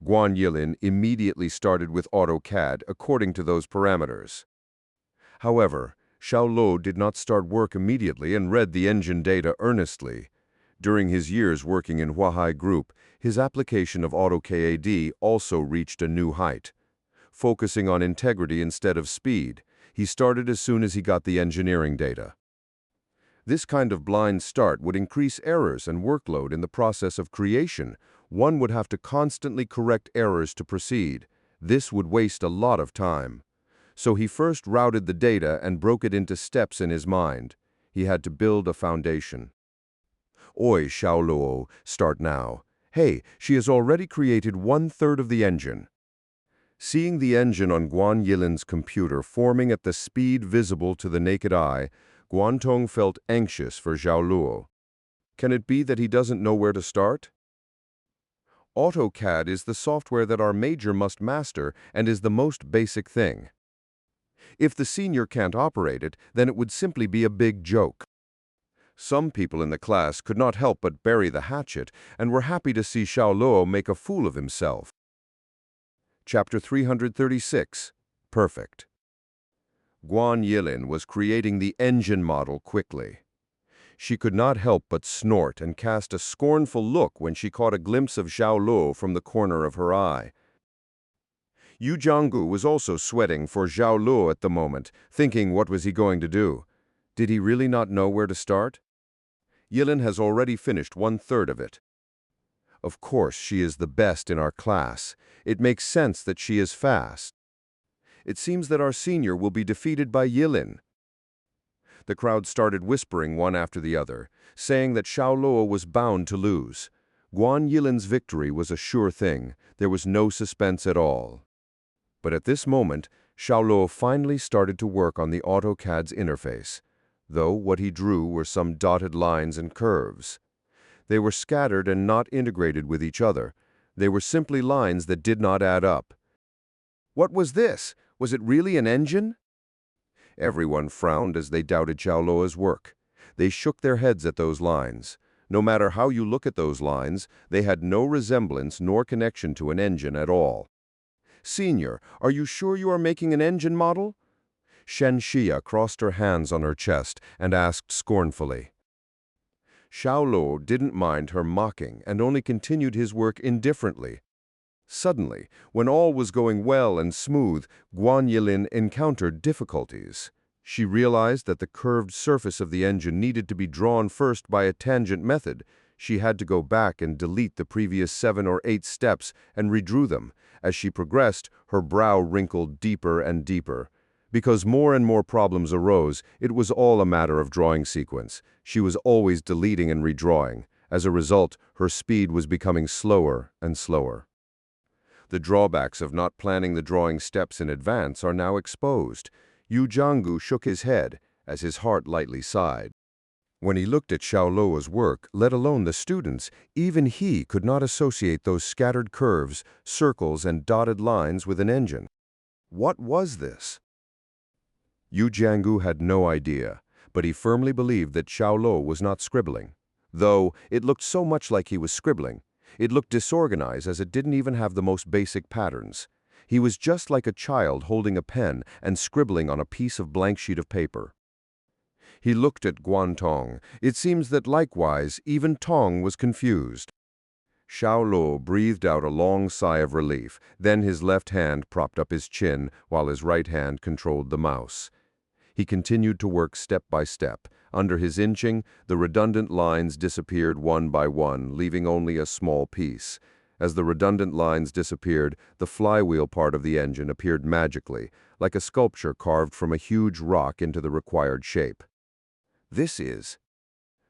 Guan Yilin immediately started with AutoCAD according to those parameters. However, Xiao Luo did not start work immediately and read the engine data earnestly. During his years working in Huahai Group, his application of AutoCAD also reached a new height. Focusing on integrity instead of speed, he started as soon as he got the engineering data. This kind of blind start would increase errors and workload in the process of creation. One would have to constantly correct errors to proceed. This would waste a lot of time. So he first routed the data and broke it into steps in his mind. He had to build a foundation. Oi, Xiao Luo, start now. Hey, she has already created 1/3 of the engine. Seeing the engine on Guan Yilin's computer forming at the speed visible to the naked eye, Guantong felt anxious for Xiao Luo. Can it be that he doesn't know where to start? AutoCAD is the software that our major must master and is the most basic thing. If the senior can't operate it, then it would simply be a big joke. Some people in the class could not help but bury the hatchet and were happy to see Xiao Luo make a fool of himself. Chapter 336. Perfect. Guan Yilin was creating the engine model quickly. She could not help but snort and cast a scornful look when she caught a glimpse of Xiao Luo from the corner of her eye. Yu Jianggu was also sweating for Xiao Luo at the moment, thinking what was he going to do. Did he really not know where to start? Yilin has already finished 1/3 of it. Of course, she is the best in our class. It makes sense that she is fast. It seems that our senior will be defeated by Yilin. The crowd started whispering one after the other, saying that Xiao Luo was bound to lose. Guan Yilin's victory was a sure thing. There was no suspense at all. But at this moment, Xiao Luo finally started to work on the AutoCAD's interface, though what he drew were some dotted lines and curves. They were scattered and not integrated with each other. They were simply lines that did not add up. What was this? Was it really an engine? Everyone frowned as they doubted Xiao Luo's work. They shook their heads at those lines. No matter how you look at those lines, they had no resemblance nor connection to an engine at all. Senior, are you sure you are making an engine model? Shen Xia crossed her hands on her chest and asked scornfully. Xiao Luo didn't mind her mocking and only continued his work indifferently. Suddenly, when all was going well and smooth, Guan Yilin encountered difficulties. She realized that the curved surface of the engine needed to be drawn first by a tangent method. She had to go back and delete the previous 7 or 8 steps and redrew them. As she progressed, her brow wrinkled deeper and deeper. Because more and more problems arose, it was all a matter of drawing sequence. She was always deleting and redrawing. As a result, her speed was becoming slower and slower. The drawbacks of not planning the drawing steps in advance are now exposed. Yu Jianggu shook his head, as his heart lightly sighed. When he looked at Xiao Luo's work, let alone the students, even he could not associate those scattered curves, circles, and dotted lines with an engine. What was this? Yu Jianggu had no idea, but he firmly believed that Xiao Luo was not scribbling. Though it looked so much like he was scribbling, it looked disorganized as it didn't even have the most basic patterns. He was just like a child holding a pen and scribbling on a piece of blank sheet of paper. He looked at Guantong. It seems that likewise, even Tong was confused. Xiao Luo breathed out a long sigh of relief. Then his left hand propped up his chin while his right hand controlled the mouse. He continued to work step by step. Under his inching, the redundant lines disappeared one by one, leaving only a small piece. As the redundant lines disappeared, the flywheel part of the engine appeared magically, like a sculpture carved from a huge rock into the required shape. This is...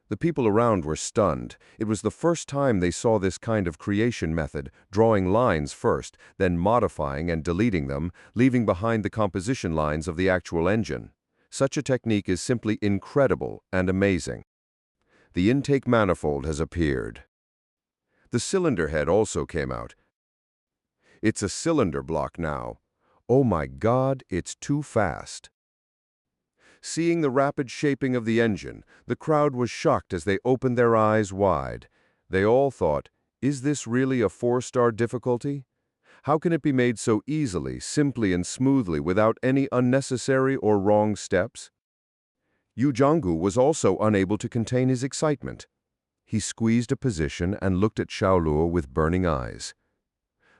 The people around were stunned. It was the first time they saw this kind of creation method, drawing lines first, then modifying and deleting them, leaving behind the composition lines of the actual engine. Such a technique is simply incredible and amazing. The intake manifold has appeared. The cylinder head also came out. It's a cylinder block now. Oh my God, it's too fast. Seeing the rapid shaping of the engine, the crowd was shocked as they opened their eyes wide. They all thought, is this really a 4-star difficulty? How can it be made so easily, simply and smoothly without any unnecessary or wrong steps? Yu Jianggu was also unable to contain his excitement. He squeezed a position and looked at Xiao Luo with burning eyes.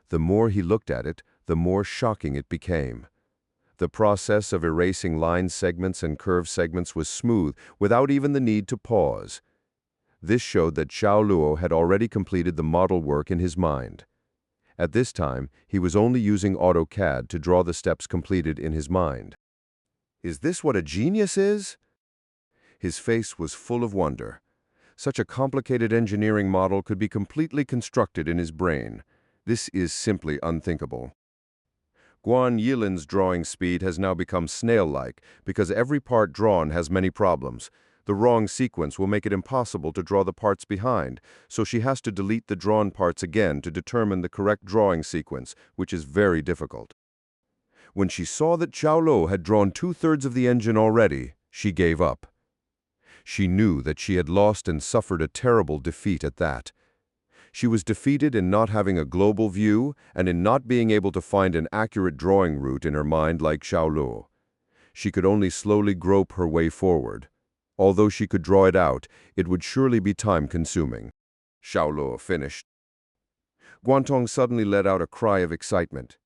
The more he looked at it, the more shocking it became. The process of erasing line segments and curve segments was smooth, without even the need to pause. This showed that Xiao Luo had already completed the model work in his mind. At this time, he was only using AutoCAD to draw the steps completed in his mind. Is this what a genius is? His face was full of wonder. Such a complicated engineering model could be completely constructed in his brain. This is simply unthinkable. Guan Yilin's drawing speed has now become snail-like because every part drawn has many problems. The wrong sequence will make it impossible to draw the parts behind, so she has to delete the drawn parts again to determine the correct drawing sequence, which is very difficult. When she saw that Xiao Luo had drawn 2/3 of the engine already, she gave up. She knew that she had lost and suffered a terrible defeat at that. She was defeated in not having a global view and in not being able to find an accurate drawing route in her mind like Xiao Luo. She could only slowly grope her way forward. Although she could draw it out, it would surely be time-consuming. Xiao Luo finished. Guantong suddenly let out a cry of excitement.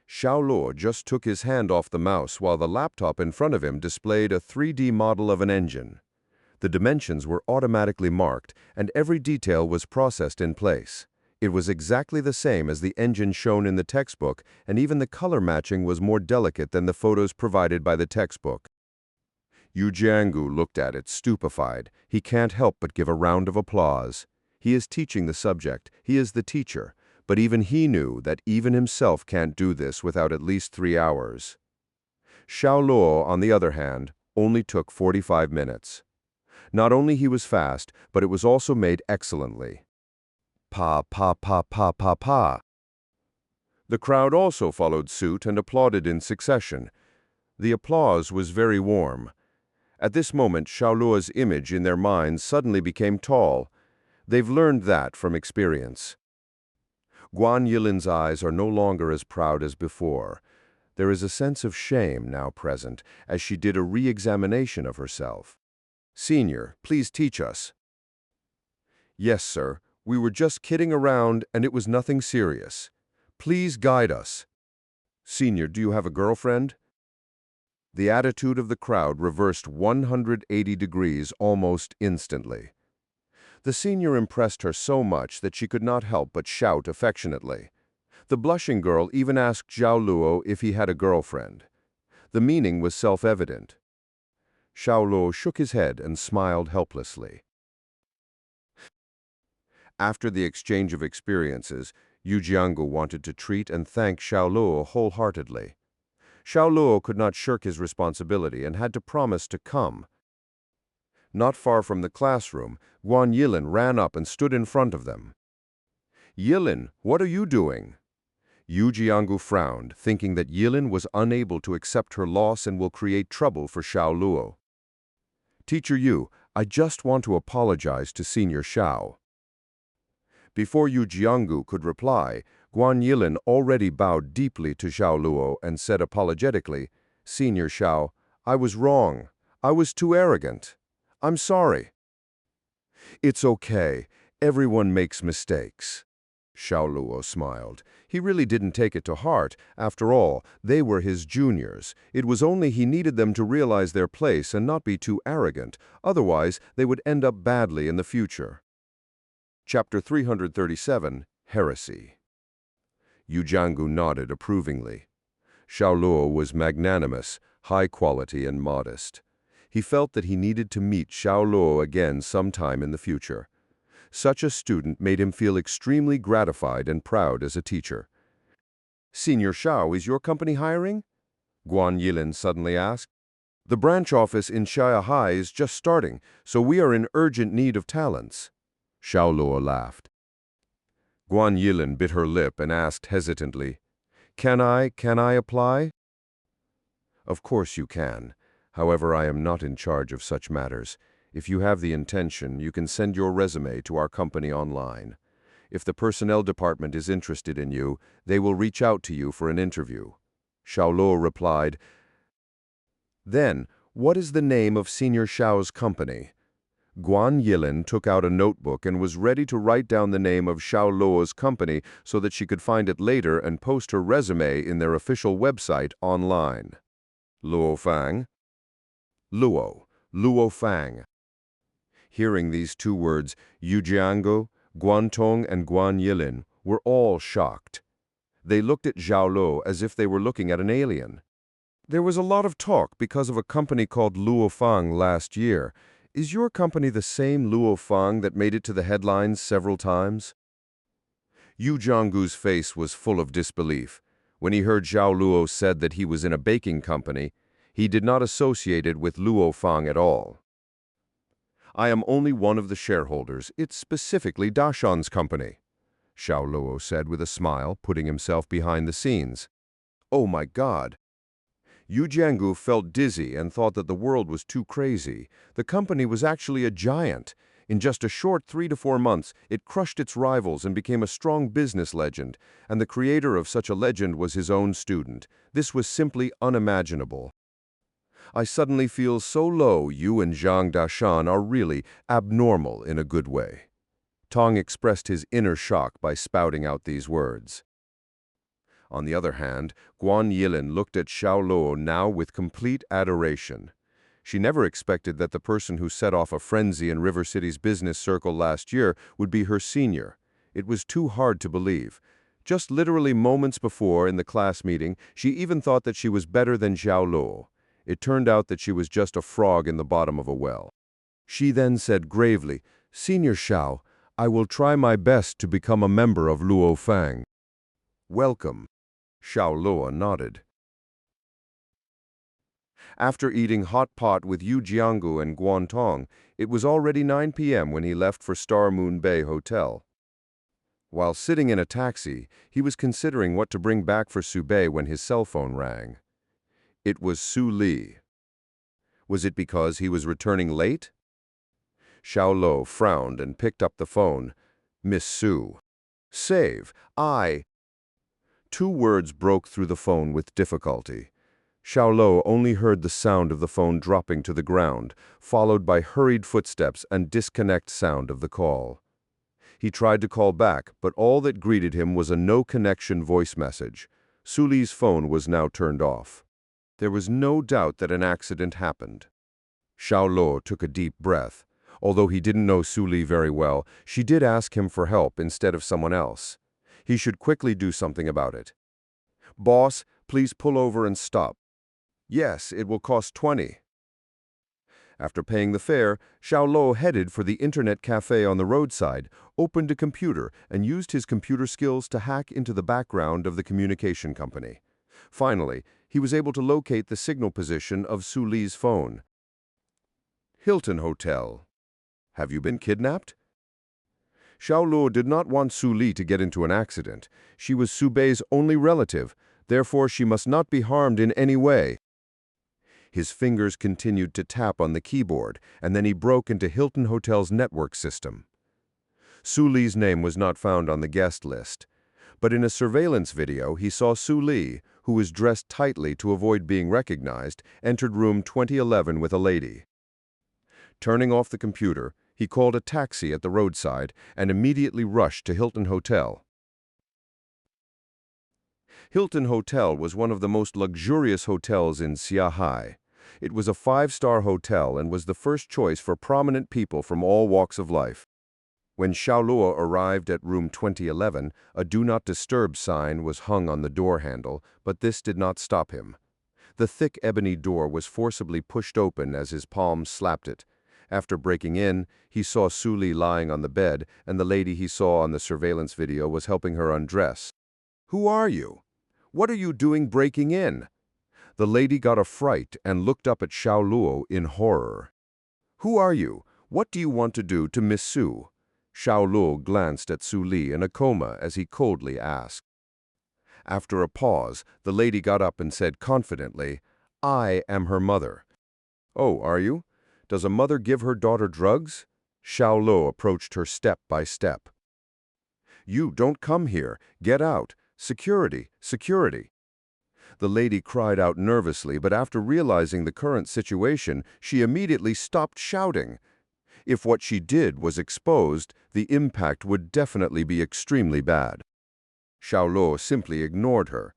Xiao Luo just took his hand off the mouse while the laptop in front of him displayed a 3D model of an engine. The dimensions were automatically marked, and every detail was processed in place. It was exactly the same as the engine shown in the textbook, and even the color matching was more delicate than the photos provided by the textbook. Yu Jianggu looked at it, stupefied. He can't help but give a round of applause. He is teaching the subject. He is the teacher. But even he knew that even himself can't do this without at least 3 hours. Xiao Luo, on the other hand, only took 45 minutes. Not only he was fast, but it was also made excellently. Pa, pa, pa, pa, pa, pa. The crowd also followed suit and applauded in succession. The applause was very warm. At this moment, Xiao Luo's image in their minds suddenly became tall. They've learned that from experience. Guan Yilin's eyes are no longer as proud as before. There is a sense of shame now present, as she did a re-examination of herself. Senior, please teach us. Yes, sir. We were just kidding around, and it was nothing serious. Please guide us. Senior, do you have a girlfriend? The attitude of the crowd reversed 180 degrees almost instantly. The senior impressed her so much that she could not help but shout affectionately. The blushing girl even asked Xiao Luo if he had a girlfriend. The meaning was self-evident. Xiao Luo shook his head and smiled helplessly. After the exchange of experiences, Yu Jianggu wanted to treat and thank Xiao Luo wholeheartedly. Xiao Luo could not shirk his responsibility and had to promise to come. Not far from the classroom, Guan Yilin ran up and stood in front of them. Yilin, what are you doing? Yu Jianggu frowned, thinking that Yilin was unable to accept her loss and will create trouble for Xiao Luo. Teacher Yu, I just want to apologize to Senior Xiao. Before Yu Jianggu could reply, Guan Yilin already bowed deeply to Xiao Luo and said apologetically, Senior Xiao, I was wrong. I was too arrogant. I'm sorry. It's okay. Everyone makes mistakes. Xiao Luo smiled. He really didn't take it to heart. After all, they were his juniors. It was only he needed them to realize their place and not be too arrogant. Otherwise, they would end up badly in the future. Chapter 337, Heresy. Yu Jianggu nodded approvingly. Xiao Luo was magnanimous, high quality, and modest. He felt that he needed to meet Xiao Luo again sometime in the future. Such a student made him feel extremely gratified and proud as a teacher. Senior Xiao, is your company hiring? Guan Yilin suddenly asked. The branch office in Shanghai is just starting, so we are in urgent need of talents. Xiao Luo laughed. Guan Yilin bit her lip and asked hesitantly, Can I apply? Of course you can. However, I am not in charge of such matters. If you have the intention, you can send your resume to our company online. If the personnel department is interested in you, they will reach out to you for an interview." Xiao Luo replied, "Then, what is the name of Senior Xiao's company?" Guan Yilin took out a notebook and was ready to write down the name of Xiao Luo's company so that she could find it later and post her resume in their official website online. Luo Fang? Luo Fang. Hearing these two words, Yu Jiangu, Guan Tong, and Guan Yilin were all shocked. They looked at Xiao Luo as if they were looking at an alien. "There was a lot of talk because of a company called Luo Fang last year. Is your company the same Luo Fang that made it to the headlines several times?" Yu Jiangu's face was full of disbelief. When he heard Xiao Luo said that he was in a baking company, he did not associate it with Luo Fang at all. "I am only one of the shareholders. It's specifically Dashan's company," Xiao Luo said with a smile, putting himself behind the scenes. "Oh my God!" Yu Jiangu felt dizzy and thought that the world was too crazy. The company was actually a giant. In just a short 3 to 4 months, it crushed its rivals and became a strong business legend, and the creator of such a legend was his own student. This was simply unimaginable. "I suddenly feel so low. You and Zhang Dashan are really abnormal in a good way." Tong expressed his inner shock by spouting out these words. On the other hand, Guan Yilin looked at Xiao Luo now with complete adoration. She never expected that the person who set off a frenzy in River City's business circle last year would be her senior. It was too hard to believe. Just literally moments before, in the class meeting, she even thought that she was better than Xiao Luo. It turned out that she was just a frog in the bottom of a well. She then said gravely, "Senior Xiao, I will try my best to become a member of Luo Fang." "Welcome." Xiao Luo nodded. After eating hot pot with Yu Jiangu and Guan Tong, it was already 9 p.m. when he left for Star Moon Bay Hotel. While sitting in a taxi, he was considering what to bring back for Su Bei when his cell phone rang. It was Su Li. Was it because he was returning late? Xiao Luo frowned and picked up the phone. "Miss Su." "Save. I—" Two words broke through the phone with difficulty. Xiao Luo only heard the sound of the phone dropping to the ground, followed by hurried footsteps and disconnect sound of the call. He tried to call back, but all that greeted him was a no-connection voice message. Su Li's phone was now turned off. There was no doubt that an accident happened. Xiao Luo took a deep breath. Although he didn't know Su Li very well, she did ask him for help instead of someone else. He should quickly do something about it. "Boss, please pull over and stop." "Yes, it will cost 20. After paying the fare, Xiao Luo headed for the internet cafe on the roadside, opened a computer, and used his computer skills to hack into the background of the communication company. Finally, he was able to locate the signal position of Su Li's phone. "Hilton Hotel. Have you been kidnapped?" Xiao Luo did not want Su Li to get into an accident. She was Su Bei's only relative, therefore she must not be harmed in any way. His fingers continued to tap on the keyboard, and then he broke into Hilton Hotel's network system. Su Li's name was not found on the guest list, but in a surveillance video he saw Su Li, who was dressed tightly to avoid being recognized, entered room 2011 with a lady. Turning off the computer, he called a taxi at the roadside and immediately rushed to Hilton Hotel. Hilton Hotel was one of the most luxurious hotels in Xiahai. It was a 5-star hotel and was the first choice for prominent people from all walks of life. When Xiao Luo arrived at room 2011, a Do Not Disturb sign was hung on the door handle, but this did not stop him. The thick ebony door was forcibly pushed open as his palms slapped it. After breaking in, he saw Su Li lying on the bed, and the lady he saw on the surveillance video was helping her undress. "Who are you? What are you doing breaking in?" The lady got a fright and looked up at Xiao Luo in horror. "Who are you? What do you want to do to Miss Su?" Xiao Luo glanced at Su Li in a coma as he coldly asked. After a pause, the lady got up and said confidently, "I am her mother." "Oh, are you? Does a mother give her daughter drugs?" Xiao Luo approached her step by step. "You don't come here. Get out. Security, security." The lady cried out nervously, but after realizing the current situation, she immediately stopped shouting. If what she did was exposed, the impact would definitely be extremely bad. Xiao Luo simply ignored her.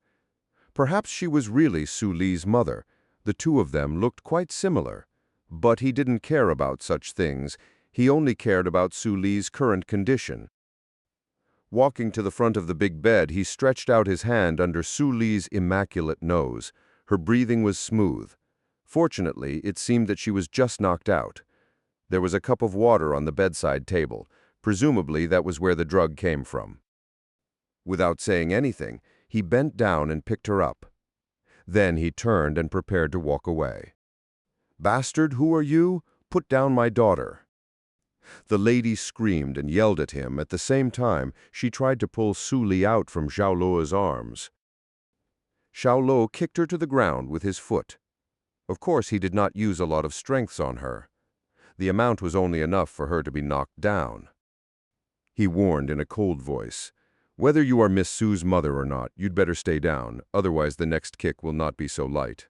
Perhaps she was really Su Li's mother. The two of them looked quite similar. But he didn't care about such things. He only cared about Su Li's current condition. Walking to the front of the big bed, he stretched out his hand under Su Li's immaculate nose. Her breathing was smooth. Fortunately, it seemed that she was just knocked out. There was a cup of water on the bedside table. Presumably, that was where the drug came from. Without saying anything, he bent down and picked her up. Then he turned and prepared to walk away. "Bastard, who are you? Put down my daughter." The lady screamed and yelled at him. At the same time, she tried to pull Su Li out from Xiao Luo's arms. Xiao Luo kicked her to the ground with his foot. Of course, he did not use a lot of strength on her. The amount was only enough for her to be knocked down. He warned in a cold voice, "Whether you are Miss Su's mother or not, you'd better stay down, otherwise the next kick will not be so light."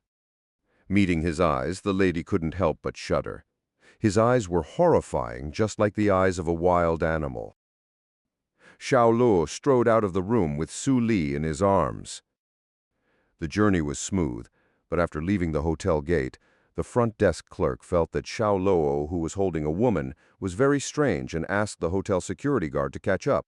Meeting his eyes, the lady couldn't help but shudder. His eyes were horrifying, just like the eyes of a wild animal. Xiao Luo strode out of the room with Su Li in his arms. The journey was smooth, but after leaving the hotel gate, the front desk clerk felt that Xiao Luo, who was holding a woman, was very strange and asked the hotel security guard to catch up.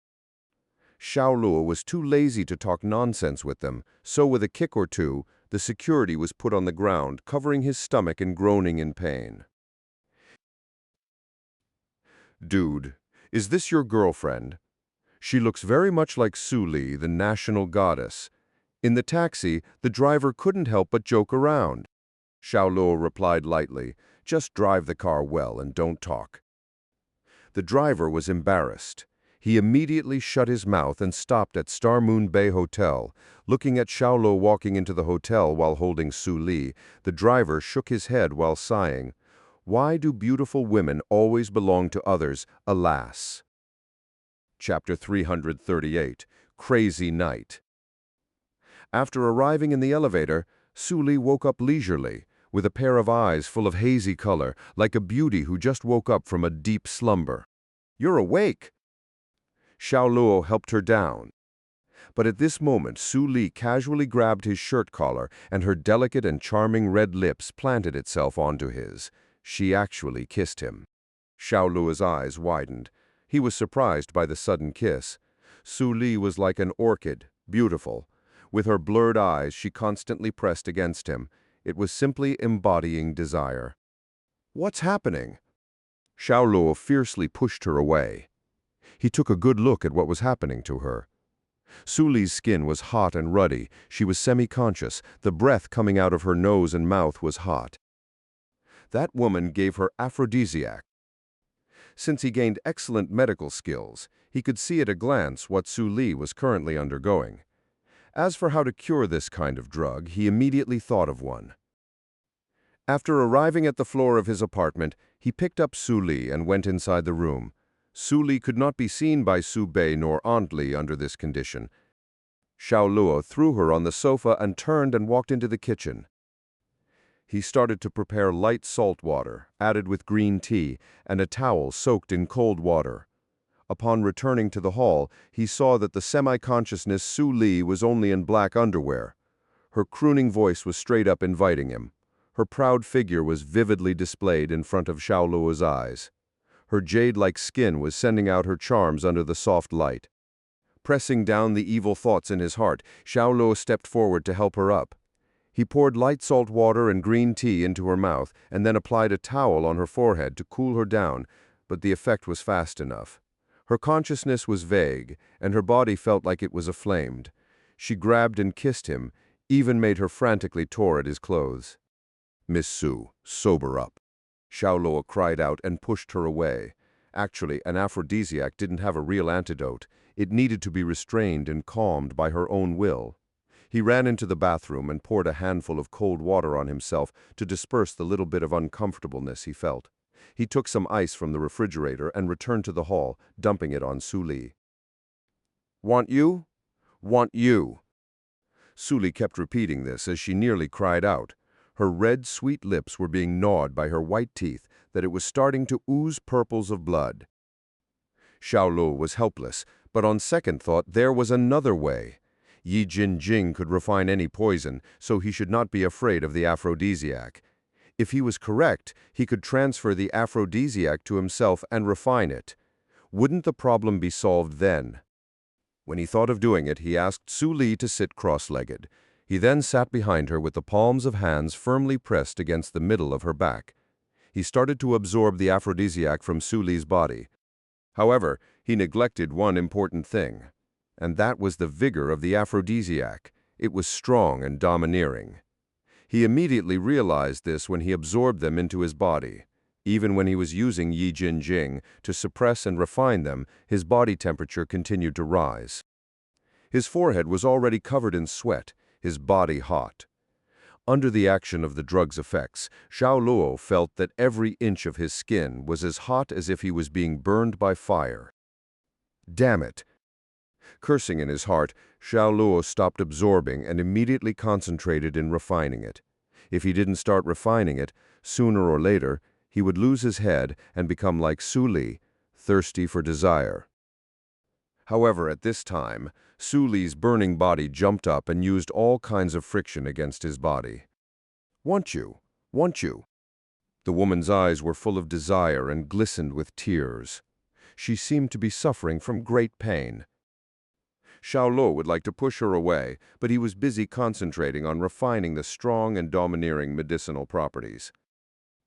Xiao Luo was too lazy to talk nonsense with them, so with a kick or two, the security was put on the ground, covering his stomach and groaning in pain. "Dude, is this your girlfriend? She looks very much like Su Li, the national goddess." In the taxi, the driver couldn't help but joke around. Xiao Luo replied lightly, "Just drive the car well and don't talk." The driver was embarrassed. He immediately shut his mouth and stopped at Star Moon Bay Hotel. Looking at Xiao Luo walking into the hotel while holding Su Li, the driver shook his head while sighing. Why do beautiful women always belong to others, alas? Chapter 338, Crazy Night. After arriving in the elevator, Su Li woke up leisurely, with a pair of eyes full of hazy color, like a beauty who just woke up from a deep slumber. "You're awake!" Xiao Luo helped her down. But at this moment, Su Li casually grabbed his shirt collar, and her delicate and charming red lips planted itself onto his. She actually kissed him. Xiao Luo's eyes widened. He was surprised by the sudden kiss. Su Li was like an orchid, beautiful. With her blurred eyes, she constantly pressed against him. It was simply embodying desire. "What's happening?" Xiao Luo fiercely pushed her away. He took a good look at what was happening to her. Su Li's skin was hot and ruddy. She was semi-conscious. The breath coming out of her nose and mouth was hot. That woman gave her aphrodisiac. Since he gained excellent medical skills, he could see at a glance what Su Li was currently undergoing. As for how to cure this kind of drug, he immediately thought of one. After arriving at the floor of his apartment, he picked up Su Li and went inside the room. Su Li could not be seen by Su Bei nor Aunt Li under this condition. Xiao Luo threw her on the sofa and turned and walked into the kitchen. He started to prepare light salt water, added with green tea, and a towel soaked in cold water. Upon returning to the hall, he saw that the semi-consciousness Su Li was only in black underwear. Her crooning voice was straight up inviting him. Her proud figure was vividly displayed in front of Xiao Luo's eyes. Her jade-like skin was sending out her charms under the soft light. Pressing down the evil thoughts in his heart, Xiao Luo stepped forward to help her up. He poured light salt water and green tea into her mouth and then applied a towel on her forehead to cool her down, but the effect was fast enough. Her consciousness was vague, and her body felt like it was aflamed. She grabbed and kissed him, even made her frantically tore at his clothes. "Miss Su, sober up." Xiao Luo cried out and pushed her away. Actually, an aphrodisiac didn't have a real antidote. It needed to be restrained and calmed by her own will. He ran into the bathroom and poured a handful of cold water on himself to disperse the little bit of uncomfortableness he felt. He took some ice from the refrigerator and returned to the hall, dumping it on Su Li. Want you? Want you." Su Li kept repeating this as she nearly cried out. Her red, sweet lips were being gnawed by her white teeth that it was starting to ooze purples of blood. Xiao Luo was helpless, but on second thought there was another way. Yi Jinjing could refine any poison, so he should not be afraid of the aphrodisiac. If he was correct, he could transfer the aphrodisiac to himself and refine it. Wouldn't the problem be solved then? When he thought of doing it, he asked Su Li to sit cross-legged. He then sat behind her with the palms of hands firmly pressed against the middle of her back. He started to absorb the aphrodisiac from Su Li's body. However, he neglected one important thing, and that was the vigor of the aphrodisiac. It was strong and domineering. He immediately realized this when he absorbed them into his body. Even when he was using Yi Jinjing to suppress and refine them, his body temperature continued to rise. His forehead was already covered in sweat, his body hot. Under the action of the drug's effects, Xiao Luo felt that every inch of his skin was as hot as if he was being burned by fire. Damn it! Cursing in his heart, Xiao Luo stopped absorbing and immediately concentrated in refining it. If he didn't start refining it, sooner or later, he would lose his head and become like Su Li, thirsty for desire. However, at this time, Su Li's burning body jumped up and used all kinds of friction against his body. "Want you? Want you?" The woman's eyes were full of desire and glistened with tears. She seemed to be suffering from great pain. Xiao Luo would like to push her away, but he was busy concentrating on refining the strong and domineering medicinal properties.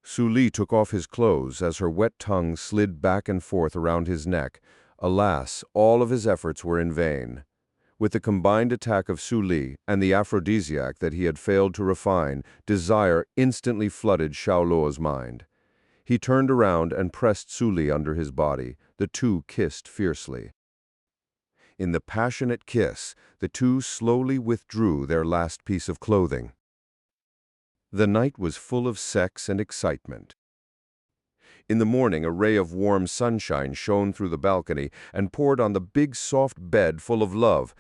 Su Li took off his clothes as her wet tongue slid back and forth around his neck. Alas, all of his efforts were in vain. With the combined attack of Su Li and the aphrodisiac that he had failed to refine, desire instantly flooded Xiao Luo's mind. He turned around and pressed Su Li under his body. The two kissed fiercely. In the passionate kiss, the two slowly withdrew their last piece of clothing. The night was full of sex and excitement. In the morning, a ray of warm sunshine shone through the balcony and poured on the big soft bed full of love.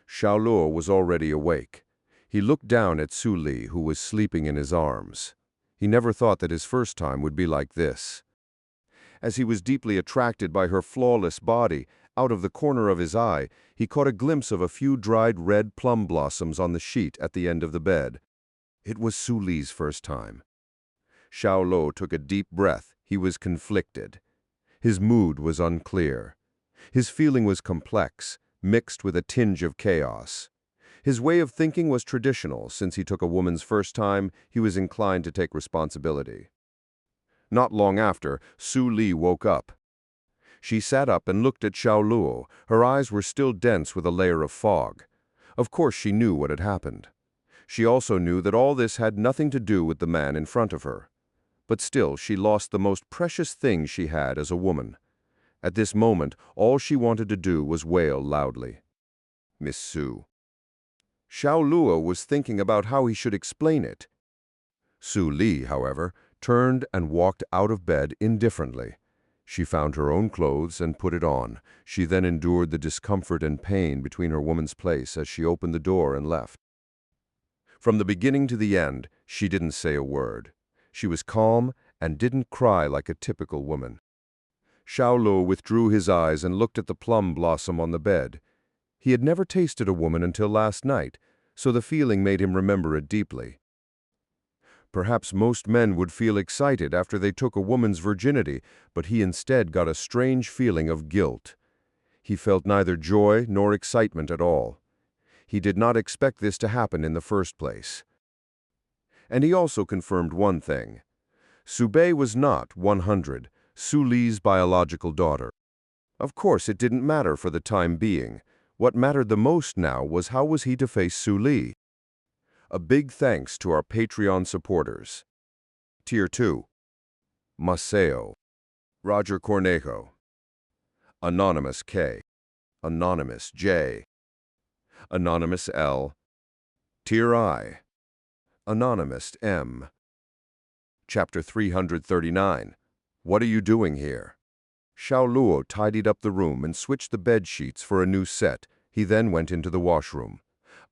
Xiao Luo was already awake. He looked down at Su Li, who was sleeping in his arms. He never thought that his first time would be like this. As he was deeply attracted by her flawless body, out of the corner of his eye, he caught a glimpse of a few dried red plum blossoms on the sheet at the end of the bed. It was Su Li's first time. Xiao Luo took a deep breath. He was conflicted. His mood was unclear. His feeling was complex, mixed with a tinge of chaos. His way of thinking was traditional. Since he took a woman's first time, he was inclined to take responsibility. Not long after, Su Li woke up. She sat up and looked at Xiao Luo. Her eyes were still dense with a layer of fog. Of course she knew what had happened. She also knew that all this had nothing to do with the man in front of her. But still, she lost the most precious thing she had as a woman. At this moment, all she wanted to do was wail loudly. "Miss Su." Xiao Luo was thinking about how he should explain it. Su Li, however, turned and walked out of bed indifferently. She found her own clothes and put it on. She then endured the discomfort and pain between her woman's place as she opened the door and left. From the beginning to the end, she didn't say a word. She was calm and didn't cry like a typical woman. Xiao Luo withdrew his eyes and looked at the plum blossom on the bed. He had never tasted a woman until last night, so the feeling made him remember it deeply. Perhaps most men would feel excited after they took a woman's virginity, but he instead got a strange feeling of guilt. He felt neither joy nor excitement at all. He did not expect this to happen in the first place. And he also confirmed one thing. Su Bei was not 100, Su Li's biological daughter. Of course, it didn't matter for the time being. What mattered the most now was how was he to face Su Li. A big thanks to our Patreon supporters. Tier 2. Maceo. Roger Cornejo. Anonymous K. Anonymous J. Anonymous L. Tier I. Anonymous M. Chapter 339. What are you doing here? Xiao Luo tidied up the room and switched the bed sheets for a new set. He then went into the washroom.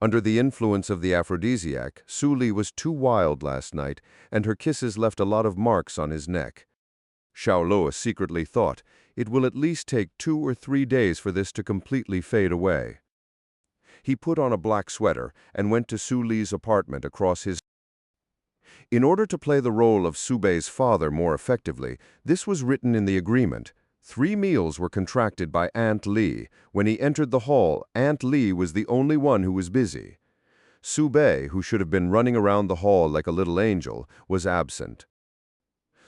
Under the influence of the aphrodisiac, Su Li was too wild last night, and her kisses left a lot of marks on his neck. Xiao Luo secretly thought, it will at least take 2 or 3 days for this to completely fade away. He put on a black sweater and went to Su Li's apartment across his. In order to play the role of Su Bei's father more effectively, this was written in the agreement. 3 meals were contracted by Aunt Li. When he entered the hall, Aunt Li was the only one who was busy. Su Bei, who should have been running around the hall like a little angel, was absent.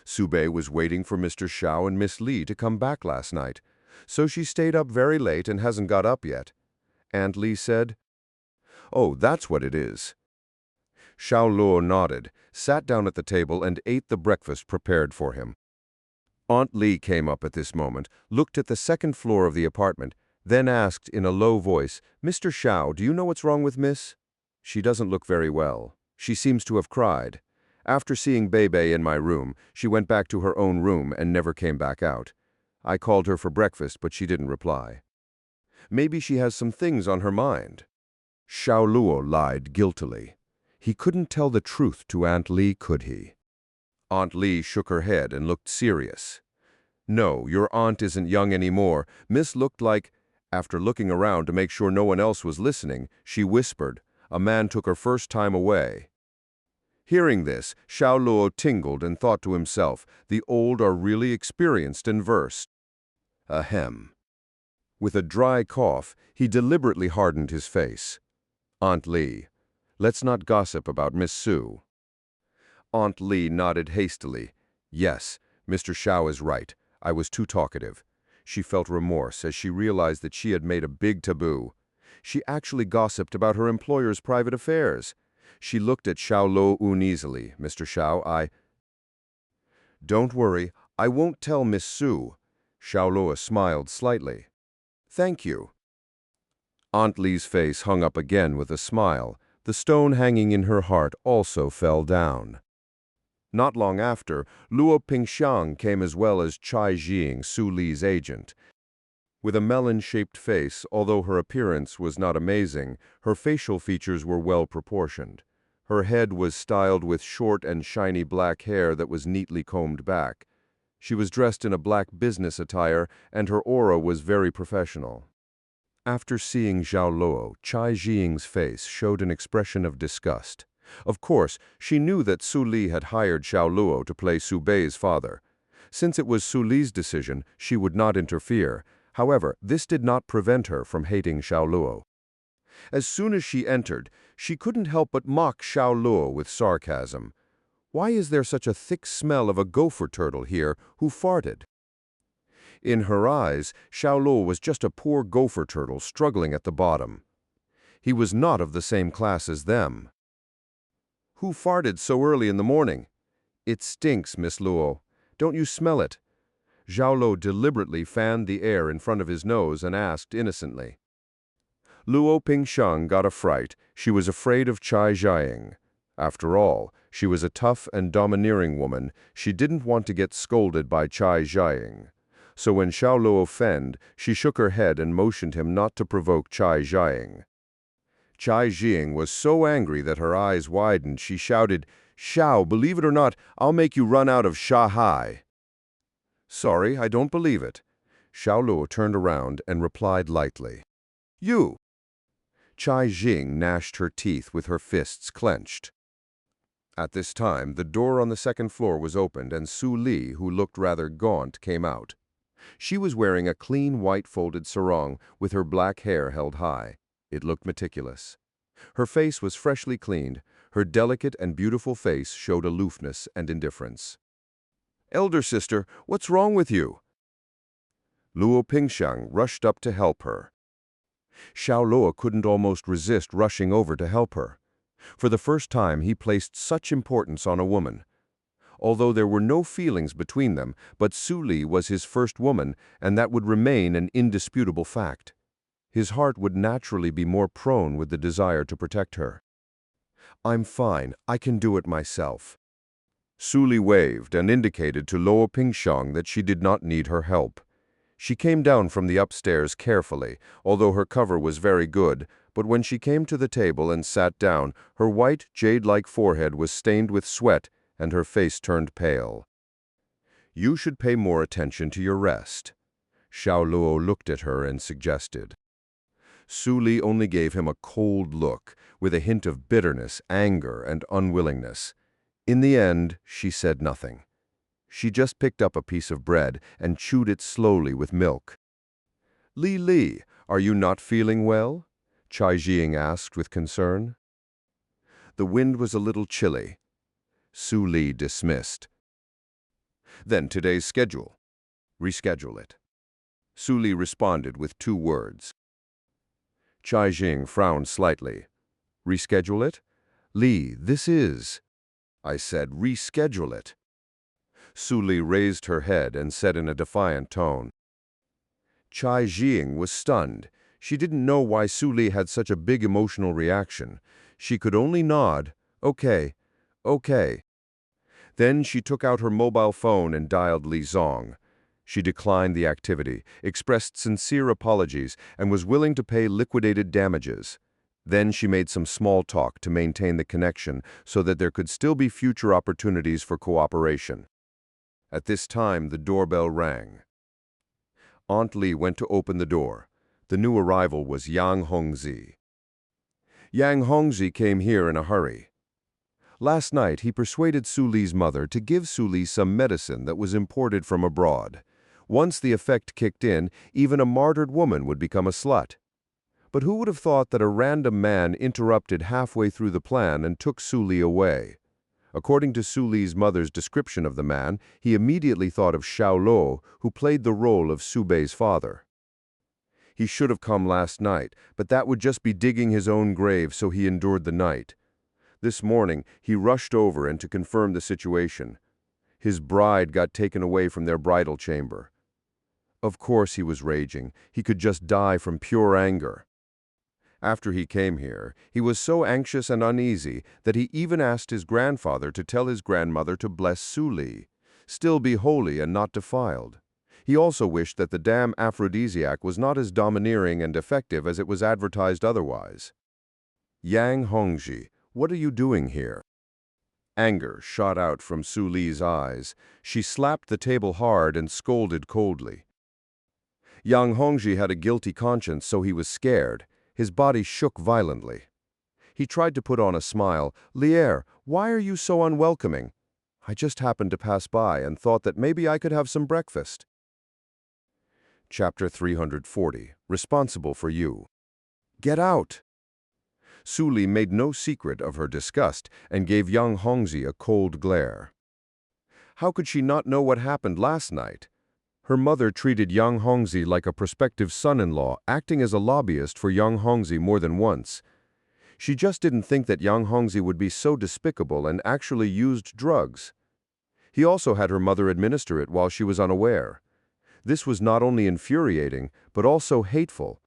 Su Bei was waiting for Mr. Xiao and Miss Li to come back last night, so she stayed up very late and hasn't got up yet. Aunt Li said, "Oh, that's what it is." Xiao Luo nodded, sat down at the table and ate the breakfast prepared for him. Aunt Li came up at this moment, looked at the second floor of the apartment, then asked in a low voice, "Mr. Xiao, do you know what's wrong with Miss? She doesn't look very well. She seems to have cried. After seeing Bei in my room, she went back to her own room and never came back out. I called her for breakfast, but she didn't reply. Maybe she has some things on her mind." Xiao Luo lied guiltily. He couldn't tell the truth to Aunt Li, could he? Aunt Li shook her head and looked serious. "No, your aunt isn't young anymore. Miss looked like—" After looking around to make sure no one else was listening, she whispered, "A man took her first time away." Hearing this, Xiao Luo tingled and thought to himself, the old are really experienced and versed. Ahem. With a dry cough, he deliberately hardened his face. "Aunt Li, let's not gossip about Miss Su." Aunt Li nodded hastily. "Yes, Mr. Xiao is right. I was too talkative." She felt remorse as she realized that she had made a big taboo. She actually gossiped about her employer's private affairs. She looked at Xiao Luo uneasily. "Mr. Xiao, Don't worry, I won't tell Miss Su." Xiao Luo smiled slightly. "Thank you." Aunt Li's face hung up again with a smile. The stone hanging in her heart also fell down. Not long after, Luo Pingxiang came as well as Chai Jing, Su Li's agent. With a melon-shaped face, although her appearance was not amazing, her facial features were well proportioned. Her head was styled with short and shiny black hair that was neatly combed back. She was dressed in a black business attire, and her aura was very professional. After seeing Xiao Luo, Chai Jing's face showed an expression of disgust. Of course, she knew that Su Li had hired Xiao Luo to play Su Bei's father. Since it was Su Li's decision, she would not interfere. However, this did not prevent her from hating Xiao Luo. As soon as she entered, she couldn't help but mock Xiao Luo with sarcasm. "Why is there such a thick smell of a gopher turtle here? Who farted?" In her eyes, Xiao Luo was just a poor gopher turtle struggling at the bottom. He was not of the same class as them. "Who farted so early in the morning?" "It stinks, Miss Luo. Don't you smell it?" Xiao Luo deliberately fanned the air in front of his nose and asked innocently. Luo Pingxiang got a fright. She was afraid of Chai Jing. After all, she was a tough and domineering woman. She didn't want to get scolded by Chai Jing. So when Xiao Luo fanned, she shook her head and motioned him not to provoke Chai Jing. Chai Jing was so angry that her eyes widened. She shouted, "Xiao, believe it or not, I'll make you run out of Shanghai." "Sorry, I don't believe it." Xiao Luo turned around and replied lightly, "You." Chai Jing gnashed her teeth with her fists clenched. At this time, the door on the second floor was opened and Su Li, who looked rather gaunt, came out. She was wearing a clean white folded sarong with her black hair held high. It looked meticulous. Her face was freshly cleaned. Her delicate and beautiful face showed aloofness and indifference. "Elder sister, what's wrong with you?" Luo Pingxiang rushed up to help her. Xiao Luo couldn't almost resist rushing over to help her. For the first time, he placed such importance on a woman. Although there were no feelings between them, but Su Li was his first woman, and that would remain an indisputable fact. His heart would naturally be more prone with the desire to protect her. "I'm fine. I can do it myself." Su Li waved and indicated to Luo Pingxiang that she did not need her help. She came down from the upstairs carefully, although her cover was very good, but when she came to the table and sat down, her white, jade-like forehead was stained with sweat and her face turned pale. "You should pay more attention to your rest," Xiao Luo looked at her and suggested. Su Li only gave him a cold look, with a hint of bitterness, anger, and unwillingness. In the end, she said nothing. She just picked up a piece of bread and chewed it slowly with milk. "Li, are you not feeling well?" Chai Jing asked with concern. The wind was a little chilly. Su Li dismissed. "Then today's schedule. Reschedule it." Su Li responded with 2 words. Chai Jing frowned slightly. "Reschedule it? Li, this is—" "I said reschedule it." Su Li raised her head and said in a defiant tone. Chai Jing was stunned. She didn't know why Su Li had such a big emotional reaction. She could only nod. "Okay, okay." Then she took out her mobile phone and dialed Li Zong. She declined the activity, expressed sincere apologies, and was willing to pay liquidated damages. Then she made some small talk to maintain the connection so that there could still be future opportunities for cooperation. At this time, the doorbell rang. Aunt Li went to open the door. The new arrival was Yang Hongzhi. Yang Hongzhi came here in a hurry. Last night, he persuaded Su Li's mother to give Su Li some medicine that was imported from abroad. Once the effect kicked in, even a martyred woman would become a slut. But who would have thought that a random man interrupted halfway through the plan and took Su Li away? According to Su Li's mother's description of the man, he immediately thought of Xiao Luo, who played the role of Su Bei's father. He should have come last night, but that would just be digging his own grave, so he endured the night. This morning, he rushed over and to confirm the situation. His bride got taken away from their bridal chamber. Of course he was raging. He could just die from pure anger. After he came here, he was so anxious and uneasy that he even asked his grandfather to tell his grandmother to bless Su Li, still be holy and not defiled. He also wished that the damn aphrodisiac was not as domineering and effective as it was advertised otherwise. "Yang Hongzhi, what are you doing here?" Anger shot out from Su Li's eyes. She slapped the table hard and scolded coldly. Yang Hongzhi had a guilty conscience, so he was scared. His body shook violently. He tried to put on a smile. "Lier, why are you so unwelcoming? I just happened to pass by and thought that maybe I could have some breakfast." Chapter 340. Responsible for you. "Get out!" Su Li made no secret of her disgust and gave Yang Hongzhi a cold glare. How could she not know what happened last night? Her mother treated Yang Hongzhi like a prospective son-in-law, acting as a lobbyist for Yang Hongzhi more than once. She just didn't think that Yang Hongzhi would be so despicable and actually used drugs. He also had her mother administer it while she was unaware. This was not only infuriating, but also hateful.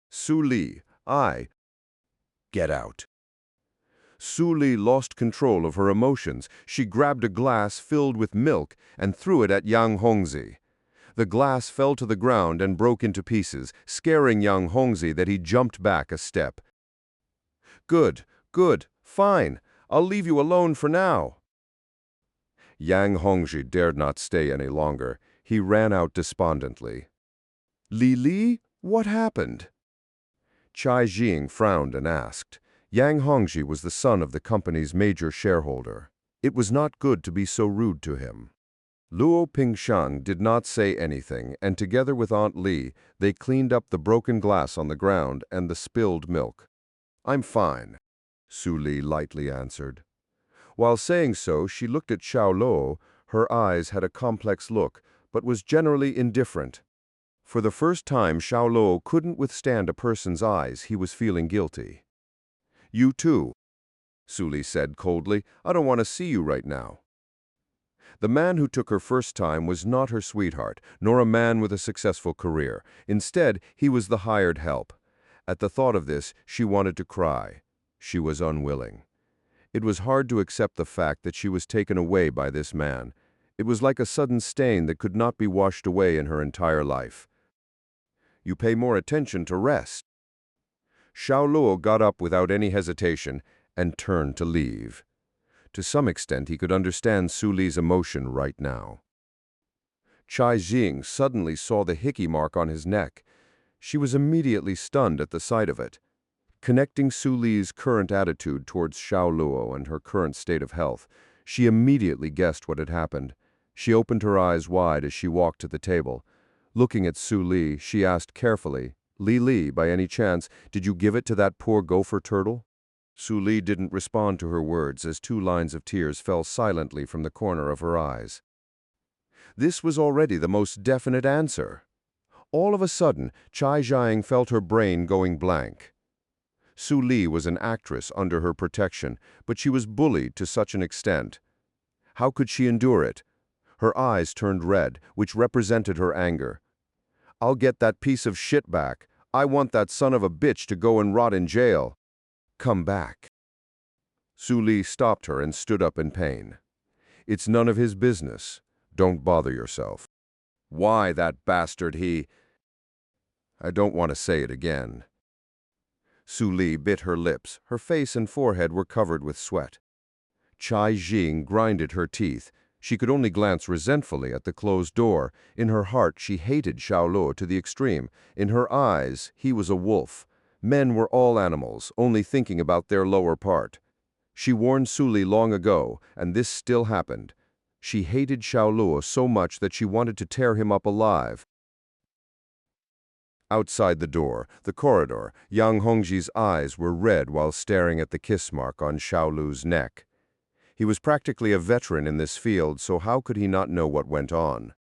"Su Li, get out." Su Li lost control of her emotions. She grabbed a glass filled with milk and threw it at Yang Hongzhi. The glass fell to the ground and broke into pieces, scaring Yang Hongzhi that he jumped back a step. Good, fine. I'll leave you alone for now." Yang Hongzhi dared not stay any longer. He ran out despondently. "Li, what happened?" Chai Jing frowned and asked. Yang Hongzhi was the son of the company's major shareholder. It was not good to be so rude to him. Luo Pingshan did not say anything, and together with Aunt Li, they cleaned up the broken glass on the ground and the spilled milk. "I'm fine," Su Li lightly answered. While saying so, she looked at Xiao Luo. Her eyes had a complex look, but was generally indifferent. For the first time, Xiao Luo couldn't withstand a person's eyes. He was feeling guilty. "You too," Su Li said coldly. "I don't want to see you right now." The man who took her first time was not her sweetheart, nor a man with a successful career. Instead, he was the hired help. At the thought of this, she wanted to cry. She was unwilling. It was hard to accept the fact that she was taken away by this man. It was like a sudden stain that could not be washed away in her entire life. You pay more attention to rest." Xiao Luo got up without any hesitation and turned to leave. To some extent, he could understand Su Li's emotion right now. Chai Jing suddenly saw the hickey mark on his neck. She was immediately stunned at the sight of it. Connecting Su Li's current attitude towards Xiao Luo and her current state of health, she immediately guessed what had happened. She opened her eyes wide as she walked to the table. Looking at Su Li, she asked carefully, Li, by any chance, did you give it to that poor gopher turtle?" Su Li didn't respond to her words as 2 lines of tears fell silently from the corner of her eyes. This was already the most definite answer. All of a sudden, Chai Jiang felt her brain going blank. Su Li was an actress under her protection, but she was bullied to such an extent. How could she endure it? Her eyes turned red, which represented her anger. "I'll get that piece of shit back. I want that son of a bitch to go and rot in jail. Come back." Su Li stopped her and stood up in pain. "It's none of his business. Don't bother yourself." "Why, that bastard, he—" "I don't want to say it again." Su Li bit her lips. Her face and forehead were covered with sweat. Chai Jing grinded her teeth. She could only glance resentfully at the closed door. In her heart, she hated Xiao Luo to the extreme. In her eyes, he was a wolf. Men were all animals, only thinking about their lower part. She warned Su Li long ago, and this still happened. She hated Xiao Luo so much that she wanted to tear him up alive. Outside the door, the corridor, young Hongzhi's eyes were red while staring at the kiss mark on Xiao Luo's neck. He was practically a veteran in this field, so how could he not know what went on?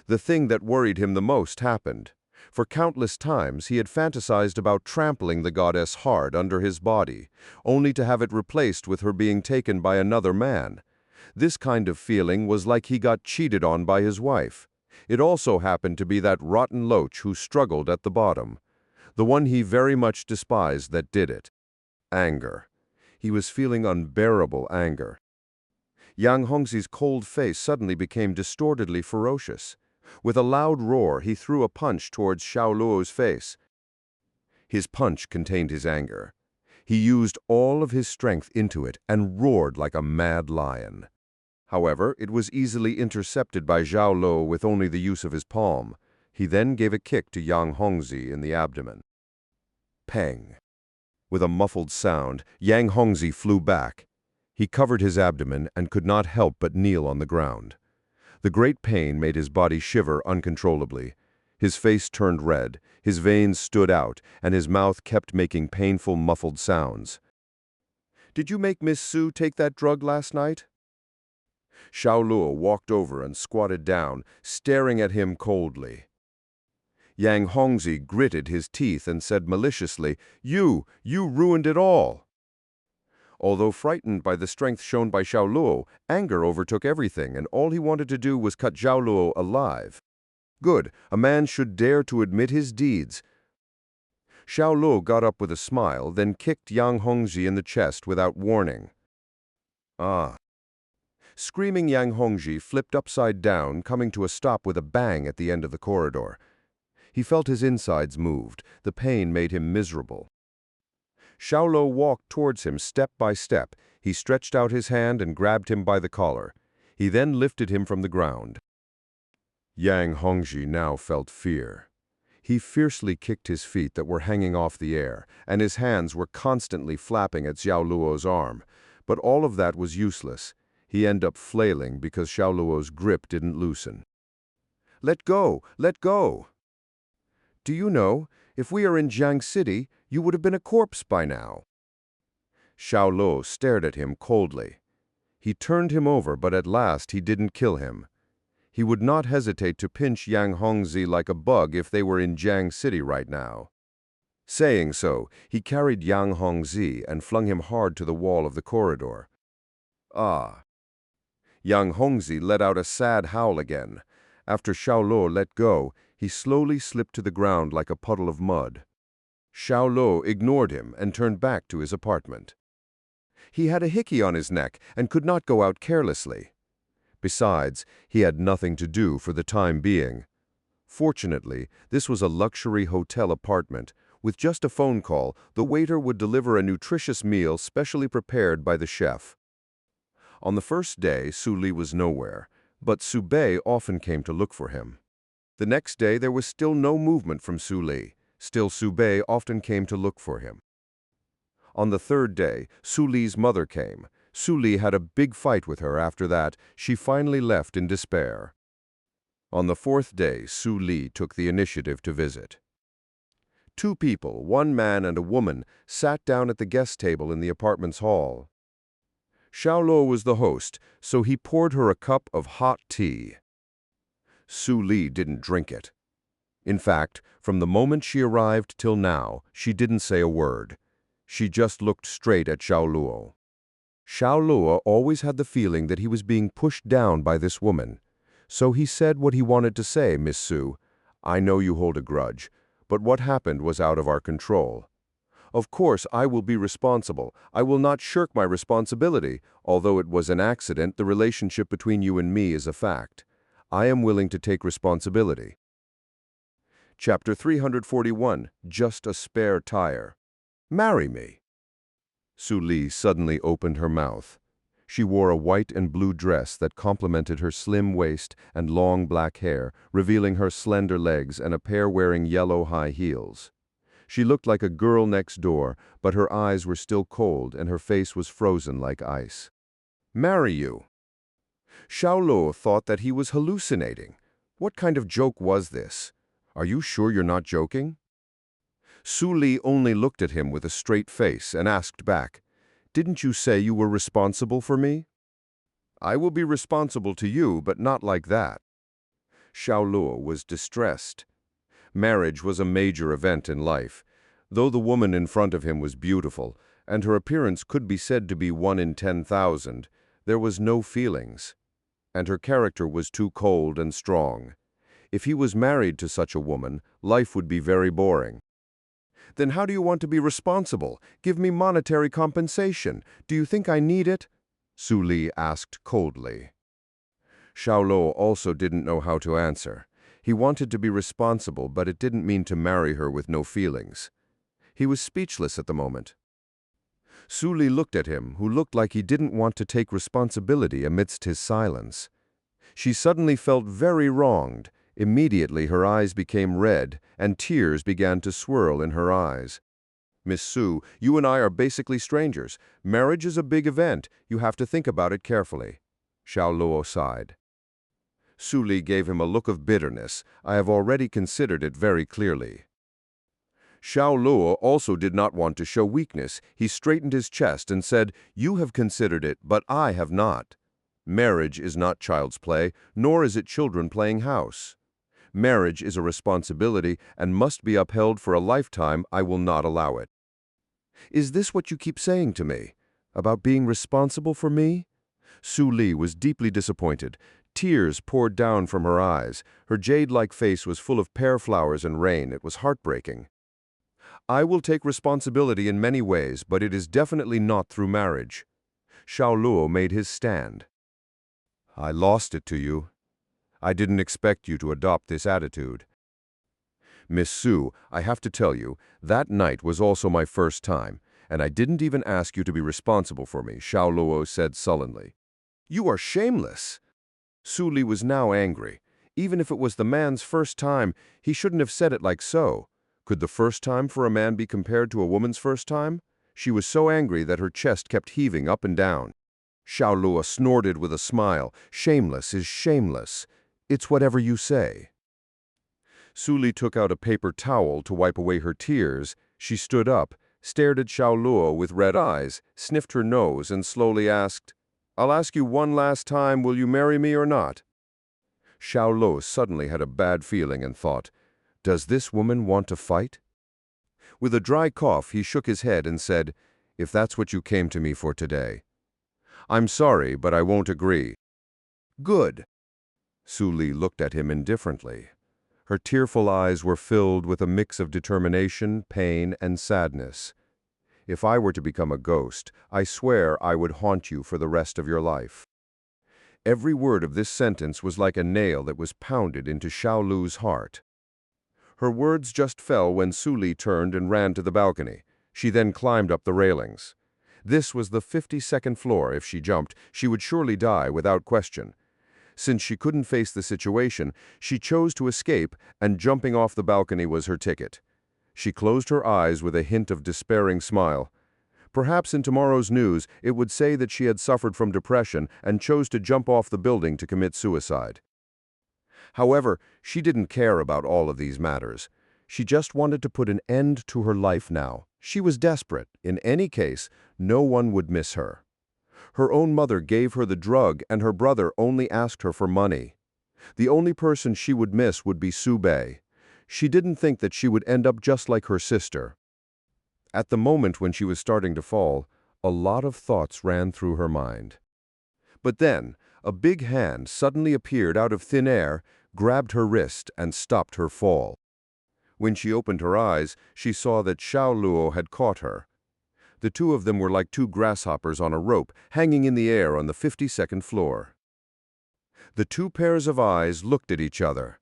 The thing that worried him the most happened. For countless times he had fantasized about trampling the goddess hard under his body, only to have it replaced with her being taken by another man. This kind of feeling was like he got cheated on by his wife. It also happened to be that rotten loach who struggled at the bottom. The one he very much despised that did it. Anger. He was feeling unbearable anger. Yang Hongzi's cold face suddenly became distortedly ferocious. With a loud roar, he threw a punch towards Xiao Luo's face. His punch contained his anger. He used all of his strength into it and roared like a mad lion. However, it was easily intercepted by Xiao Luo with only the use of his palm. He then gave a kick to Yang Hongzhi in the abdomen. Pang. With a muffled sound, Yang Hongzhi flew back. He covered his abdomen and could not help but kneel on the ground. The great pain made his body shiver uncontrollably. His face turned red, his veins stood out, and his mouth kept making painful, muffled sounds. "Did you make Miss Su take that drug last night?" Xiao Luo walked over and squatted down, staring at him coldly. Yang Hongzhi gritted his teeth and said maliciously, You ruined it all." Although frightened by the strength shown by Xiao Luo, anger overtook everything, and all he wanted to do was cut Xiao Luo alive. Good, a man should dare to admit his deeds. Xiao Luo got up with a smile, then kicked Yang Hongzhi in the chest without warning. "Ah." Screaming, Yang Hongzhi flipped upside down, coming to a stop with a bang at the end of the corridor. He felt his insides moved. The pain made him miserable. Xiao Luo walked towards him step by step. He stretched out his hand and grabbed him by the collar. He then lifted him from the ground. Yang Hongzhi now felt fear. He fiercely kicked his feet that were hanging off the air, and his hands were constantly flapping at Xiao Luo's arm. But all of that was useless. He ended up flailing because Xiao Luo's grip didn't loosen. "Let go! Let go!" "Do you know, if we are in Jiang City, you would have been a corpse by now." Xiao Luo stared at him coldly. He turned him over, but at last he didn't kill him. He would not hesitate to pinch Yang Hongzhi like a bug if they were in Jiang City right now. Saying so, he carried Yang Hongzhi and flung him hard to the wall of the corridor. "Ah." Yang Hongzhi let out a sad howl again. After Xiao Luo let go, he slowly slipped to the ground like a puddle of mud. Xiao Luo ignored him and turned back to his apartment. He had a hickey on his neck and could not go out carelessly. Besides, he had nothing to do for the time being. Fortunately, this was a luxury hotel apartment. With just a phone call, the waiter would deliver a nutritious meal specially prepared by the chef. On the first day, Su Li was nowhere, but Su Bei often came to look for him. The next day, there was still no movement from Su Li. Still, Su Bei often came to look for him. On the third day, Su Li's mother came. Su Li had a big fight with her. After that, she finally left in despair. On the fourth day, Su Li took the initiative to visit. Two people, one man and a woman, sat down at the guest table in the apartment's hall. Xiao Luo was the host, so he poured her a cup of hot tea. Su Li didn't drink it. In fact, from the moment she arrived till now, she didn't say a word. She just looked straight at Xiao Luo. Xiao Luo always had the feeling that he was being pushed down by this woman. So he said what he wanted to say, Miss Su. I know you hold a grudge, but what happened was out of our control. Of course, I will be responsible. I will not shirk my responsibility. Although it was an accident, the relationship between you and me is a fact. I am willing to take responsibility. Chapter 341, Just a Spare Tire. Marry me. Su Li suddenly opened her mouth. She wore a white and blue dress that complemented her slim waist and long black hair, revealing her slender legs and a pair wearing yellow high heels. She looked like a girl next door, but her eyes were still cold and her face was frozen like ice. Marry you. Xiao Luo thought that he was hallucinating. What kind of joke was this? Are you sure you're not joking? Su Li only looked at him with a straight face and asked back, Didn't you say you were responsible for me? I will be responsible to you, but not like that. Xiao Luo was distressed. Marriage was a major event in life. Though the woman in front of him was beautiful, and her appearance could be said to be 1 in 10,000, there was no feelings. And her character was too cold and strong. If he was married to such a woman, life would be very boring. Then how do you want to be responsible? Give me monetary compensation. Do you think I need it? Su Li asked coldly. Xiao Luo also didn't know how to answer. He wanted to be responsible, but it didn't mean to marry her with no feelings. He was speechless at the moment. Su Li looked at him, who looked like he didn't want to take responsibility amidst his silence. She suddenly felt very wronged. Immediately her eyes became red, and tears began to swirl in her eyes. Miss Su, you and I are basically strangers. Marriage is a big event. You have to think about it carefully. Xiao Luo sighed. Su Li gave him a look of bitterness. I have already considered it very clearly. Xiao Luo also did not want to show weakness. He straightened his chest and said, You have considered it, but I have not. Marriage is not child's play, nor is it children playing house. Marriage is a responsibility and must be upheld for a lifetime. I will not allow it. Is this what you keep saying to me? About being responsible for me? Su Li was deeply disappointed. Tears poured down from her eyes. Her jade-like face was full of pear flowers and rain. It was heartbreaking. I will take responsibility in many ways, but it is definitely not through marriage. Xiao Luo made his stand. I lost it to you. I didn't expect you to adopt this attitude. Miss Su, I have to tell you, that night was also my first time, and I didn't even ask you to be responsible for me, Xiao Luo said sullenly. You are shameless. Su Li was now angry. Even if it was the man's first time, he shouldn't have said it like so. Could the first time for a man be compared to a woman's first time? She was so angry that her chest kept heaving up and down. Xiao Luo snorted with a smile. Shameless is shameless. It's whatever you say. Su Li took out a paper towel to wipe away her tears. She stood up, stared at Xiao Luo with red eyes, sniffed her nose, and slowly asked, I'll ask you one last time, will you marry me or not? Xiao Luo suddenly had a bad feeling and thought, Does this woman want to fight? With a dry cough, he shook his head and said, If that's what you came to me for today. I'm sorry, but I won't agree. Good. Su Li looked at him indifferently. Her tearful eyes were filled with a mix of determination, pain, and sadness. If I were to become a ghost, I swear I would haunt you for the rest of your life. Every word of this sentence was like a nail that was pounded into Xiao Luo's heart. Her words just fell when Su Li turned and ran to the balcony. She then climbed up the railings. This was the 52nd floor. If she jumped, she would surely die without question. Since she couldn't face the situation, she chose to escape, and jumping off the balcony was her ticket. She closed her eyes with a hint of despairing smile. Perhaps in tomorrow's news it would say that she had suffered from depression and chose to jump off the building to commit suicide. However, she didn't care about all of these matters. She just wanted to put an end to her life now. She was desperate. In any case, no one would miss her. Her own mother gave her the drug, and her brother only asked her for money. The only person she would miss would be Su Bei. She didn't think that she would end up just like her sister. At the moment when she was starting to fall, a lot of thoughts ran through her mind. But then, a big hand suddenly appeared out of thin air, grabbed her wrist, and stopped her fall. When she opened her eyes, she saw that Xiao Luo had caught her. The two of them were like two grasshoppers on a rope, hanging in the air on the 52nd floor. The two pairs of eyes looked at each other.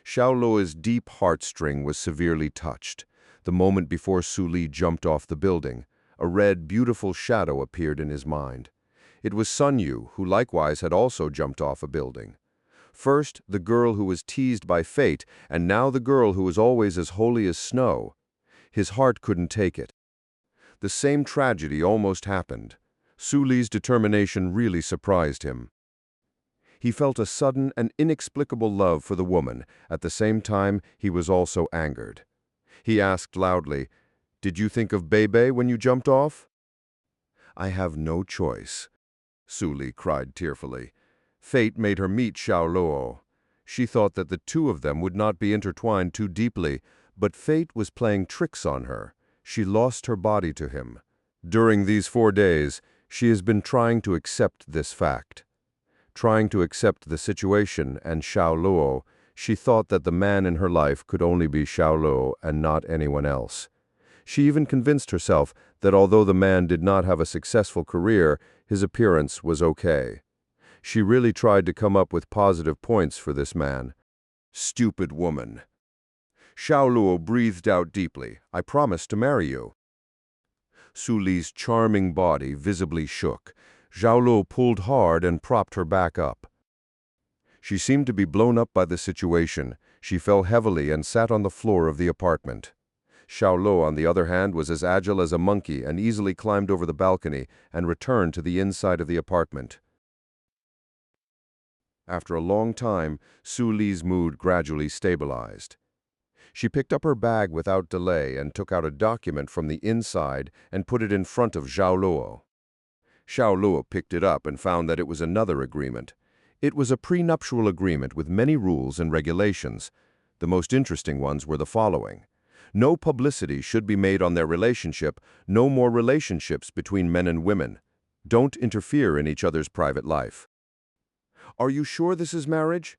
Xiao Luo's deep heartstring was severely touched. The moment before Su Li jumped off the building, a red, beautiful shadow appeared in his mind. It was Sun Yu, who likewise had also jumped off a building. First, the girl who was teased by fate, and now the girl who was always as holy as snow. His heart couldn't take it. The same tragedy almost happened. Su Li's determination really surprised him. He felt a sudden and inexplicable love for the woman. At the same time, he was also angered. He asked loudly, "Did you think of Bei when you jumped off?" "I have no choice," Su Li cried tearfully. Fate made her meet Xiao Luo. She thought that the two of them would not be intertwined too deeply, but fate was playing tricks on her. She lost her body to him. During these 4 days, she has been trying to accept this fact. Trying to accept the situation and Xiao Luo, she thought that the man in her life could only be Xiao Luo and not anyone else. She even convinced herself that although the man did not have a successful career, his appearance was okay. She really tried to come up with positive points for this man. Stupid woman. Xiao Luo breathed out deeply. "I promise to marry you." Su Li's charming body visibly shook. Xiao Luo pulled hard and propped her back up. She seemed to be blown up by the situation. She fell heavily and sat on the floor of the apartment. Xiao Luo, on the other hand, was as agile as a monkey and easily climbed over the balcony and returned to the inside of the apartment. After a long time, Su Li's mood gradually stabilized. She picked up her bag without delay and took out a document from the inside and put it in front of Xiao Luo. Xiao Luo picked it up and found that it was another agreement. It was a prenuptial agreement with many rules and regulations. The most interesting ones were the following. No publicity should be made on their relationship, no more relationships between men and women. Don't interfere in each other's private life. "Are you sure this is marriage?"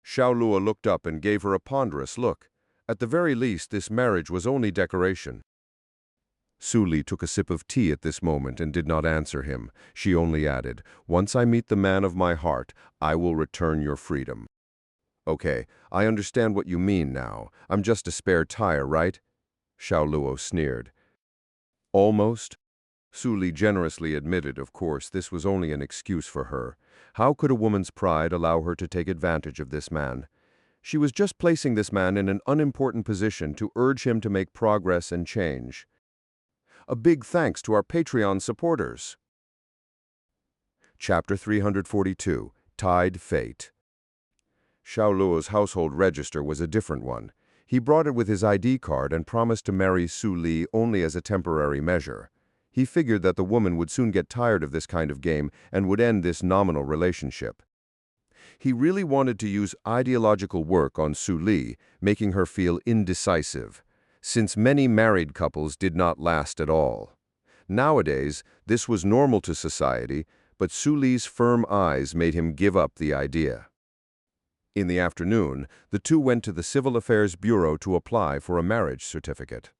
Xiao Luo looked up and gave her a ponderous look. At the very least, this marriage was only decoration. Su Li took a sip of tea at this moment and did not answer him. She only added, "Once I meet the man of my heart, I will return your freedom." "Okay, I understand what you mean now. I'm just a spare tire, right?" Xiao Luo sneered. "Almost." Su Li generously admitted, of course, this was only an excuse for her. How could a woman's pride allow her to take advantage of this man? She was just placing this man in an unimportant position to urge him to make progress and change. A big thanks to our Patreon supporters. Chapter 342, Tied Fate. Xiao Luo's household register was a different one. He brought it with his ID card and promised to marry Su Li only as a temporary measure. He figured that the woman would soon get tired of this kind of game and would end this nominal relationship. He really wanted to use ideological work on Su Li, making her feel indecisive, since many married couples did not last at all. Nowadays, this was normal to society, but Su Li's firm eyes made him give up the idea. In the afternoon, the two went to the Civil Affairs Bureau to apply for a marriage certificate.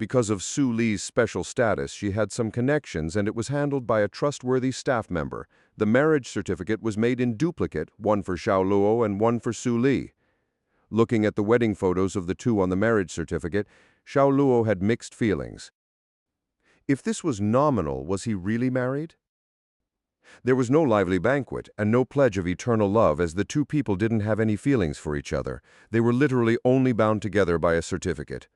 Because of Su Li's special status, she had some connections and it was handled by a trustworthy staff member. The marriage certificate was made in duplicate, one for Xiao Luo and one for Su Li. Looking at the wedding photos of the two on the marriage certificate, Xiao Luo had mixed feelings. If this was nominal, was he really married? There was no lively banquet and no pledge of eternal love, as the two people didn't have any feelings for each other. They were literally only bound together by a certificate.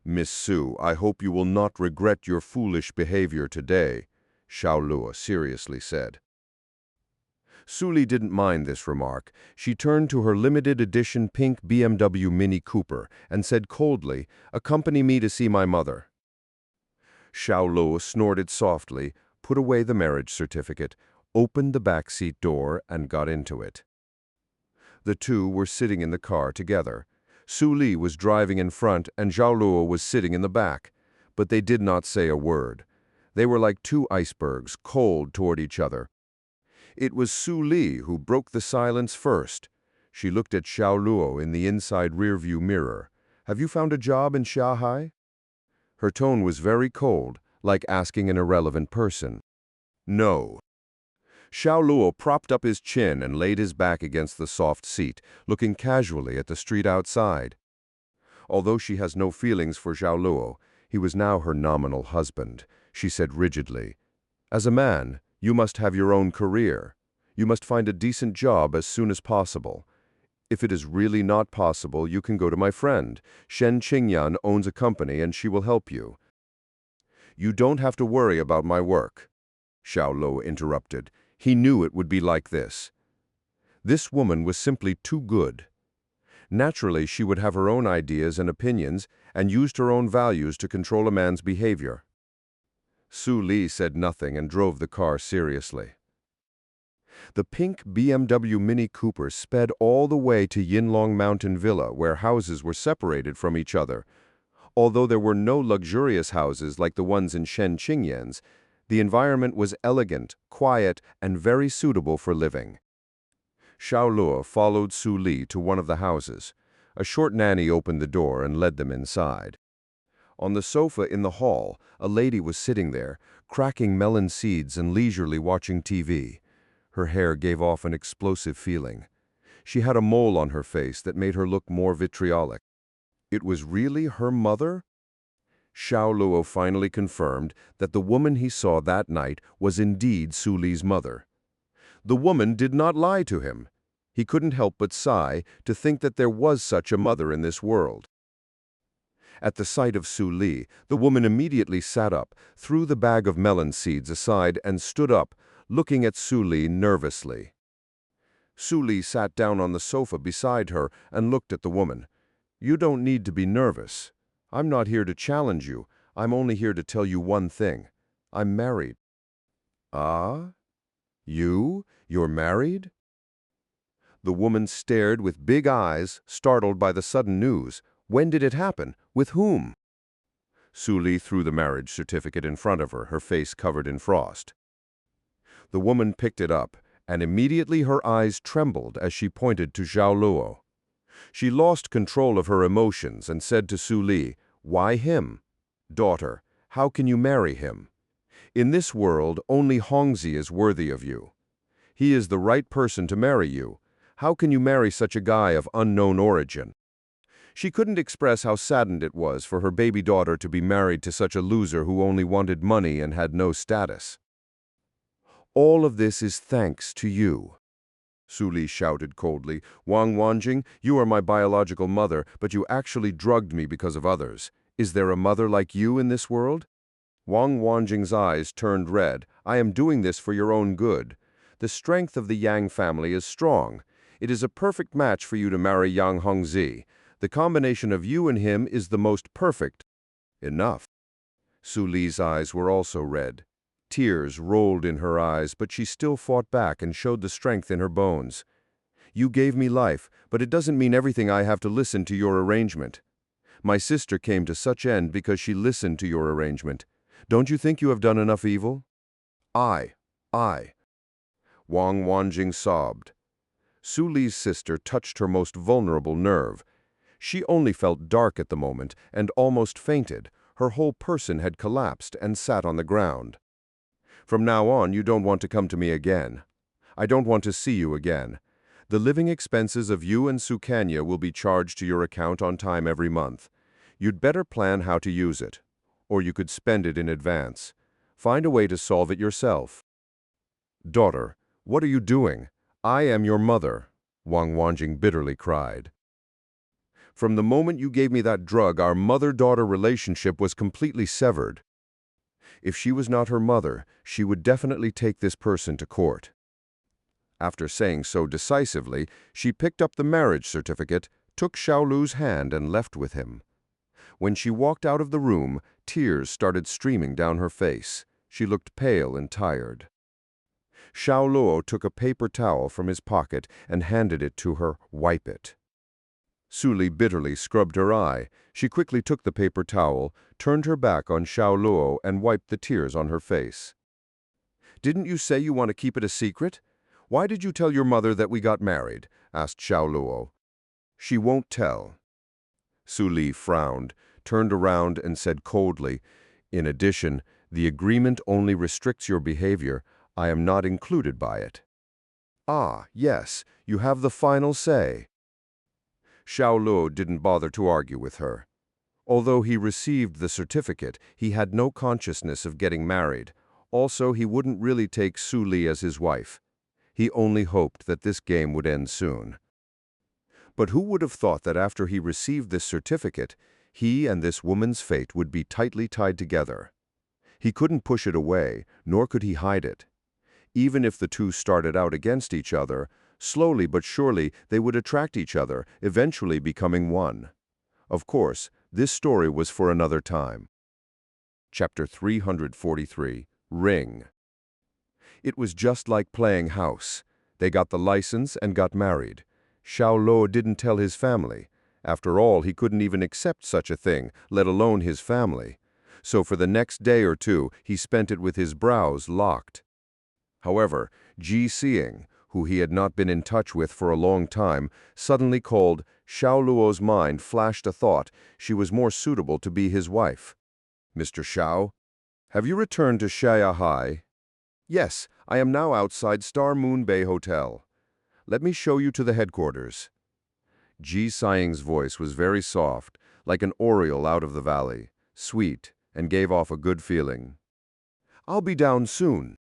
"Miss Su, I hope you will not regret your foolish behavior today," Xiao Luo seriously said. Su Li didn't mind this remark. She turned to her limited edition pink BMW Mini Cooper and said coldly, "Accompany me to see my mother." Xiao Luo snorted softly, put away the marriage certificate, opened the backseat door, and got into it. The two were sitting in the car together. Su Li was driving in front and Xiao Luo was sitting in the back, but they did not say a word. They were like two icebergs, cold toward each other. It was Su Li who broke the silence first. She looked at Xiao Luo in the inside rearview mirror. "Have you found a job in Shanghai?" Her tone was very cold, like asking an irrelevant person. "No." Xiao Luo propped up his chin and laid his back against the soft seat, looking casually at the street outside. Although she has no feelings for Xiao Luo, he was now her nominal husband. She said rigidly, "As a man, you must have your own career. You must find a decent job as soon as possible. If it is really not possible, you can go to my friend. Shen Qingyan owns a company and she will help you." "You don't have to worry about my work," Xiao Luo interrupted. He knew it would be like this. This woman was simply too good. Naturally, she would have her own ideas and opinions and used her own values to control a man's behavior. Su Li said nothing and drove the car seriously. The pink BMW Mini Cooper sped all the way to Yinlong Mountain Villa, where houses were separated from each other. Although there were no luxurious houses like the ones in Shen Qingyan's, the environment was elegant, quiet, and very suitable for living. Xiao Luo followed Su Li to one of the houses. A short nanny opened the door and led them inside. On the sofa in the hall, a lady was sitting there, cracking melon seeds and leisurely watching TV. Her hair gave off an explosive feeling. She had a mole on her face that made her look more vitriolic. It was really her mother? Xiao Luo finally confirmed that the woman he saw that night was indeed Su Li's mother. The woman did not lie to him. He couldn't help but sigh to think that there was such a mother in this world. At the sight of Su Li, the woman immediately sat up, threw the bag of melon seeds aside, and stood up, looking at Su Li nervously. Su Li sat down on the sofa beside her and looked at the woman. "You don't need to be nervous. I'm not here to challenge you. I'm only here to tell you one thing. I'm married." "Ah? You're married?" The woman stared with big eyes, startled by the sudden news. When did it happen? With whom? Su Li threw the marriage certificate in front of her, her face covered in frost. The woman picked it up, and immediately her eyes trembled as she pointed to Xiao Luo. She lost control of her emotions and said to Su Li, "Why him? Daughter, how can you marry him? In this world, only Hongzhi is worthy of you. He is the right person to marry you. How can you marry such a guy of unknown origin?" She couldn't express how saddened it was for her baby daughter to be married to such a loser who only wanted money and had no status. "All of this is thanks to you," Su Li shouted coldly. "Wang Wanjing, you are my biological mother, but you actually drugged me because of others. Is there a mother like you in this world?" Wang Wanjing's eyes turned red. "I am doing this for your own good. The strength of the Yang family is strong. It is a perfect match for you to marry young Hongzhi. The combination of you and him is the most perfect." "Enough." Su Li's eyes were also red. Tears rolled in her eyes, but she still fought back and showed the strength in her bones. "You gave me life, but it doesn't mean everything I have to listen to your arrangement. My sister came to such end because she listened to your arrangement. Don't you think you have done enough evil?" I. Wang Wanjing sobbed. Su Li's sister touched her most vulnerable nerve. She only felt dark at the moment and almost fainted. Her whole person had collapsed and sat on the ground. "From now on, you don't want to come to me again. I don't want to see you again. The living expenses of you and Sukanya will be charged to your account on time every month. You'd better plan how to use it. Or you could spend it in advance. Find a way to solve it yourself." "Daughter, what are you doing? I am your mother," Wang Wanjing bitterly cried. "From the moment you gave me that drug, our mother-daughter relationship was completely severed. If she was not her mother, she would definitely take this person to court." After saying so decisively, she picked up the marriage certificate, took Xiao Luo's hand and left with him. When she walked out of the room, tears started streaming down her face. She looked pale and tired. Xiao Luo took a paper towel from his pocket and handed it to her. "Wipe it." Suli bitterly scrubbed her eye. She quickly took the paper towel, turned her back on Xiao Luo and wiped the tears on her face. "Didn't you say you want to keep it a secret? Why did you tell your mother that we got married?" asked Xiao Luo. "She won't tell." Suli frowned, turned around and said coldly, "In addition, the agreement only restricts your behavior. I am not included by it." "Ah, yes, you have the final say." Xiao Luo didn't bother to argue with her. Although he received the certificate, he had no consciousness of getting married. Also, he wouldn't really take Suli as his wife. He only hoped that this game would end soon. But who would have thought that after he received this certificate, he and this woman's fate would be tightly tied together? He couldn't push it away, nor could he hide it. Even if the two started out against each other, slowly but surely they would attract each other, eventually becoming one. Of course, this story was for another time. Chapter 343, Ring. It was just like playing house. They got the license and got married. Xiao Luo didn't tell his family. After all, he couldn't even accept such a thing, let alone his family. So for the next day or two, he spent it with his brows locked. However, Ji Seeing, who he had not been in touch with for a long time, suddenly called. Xiao Luo's mind flashed a thought. She was more suitable to be his wife. "Mr. Xiao, have you returned to Shanghai?" "Yes, I am now outside Star Moon Bay Hotel. Let me show you to the headquarters." Ji Seeing's voice was very soft, like an oriole out of the valley, sweet, and gave off a good feeling. "I'll be down soon."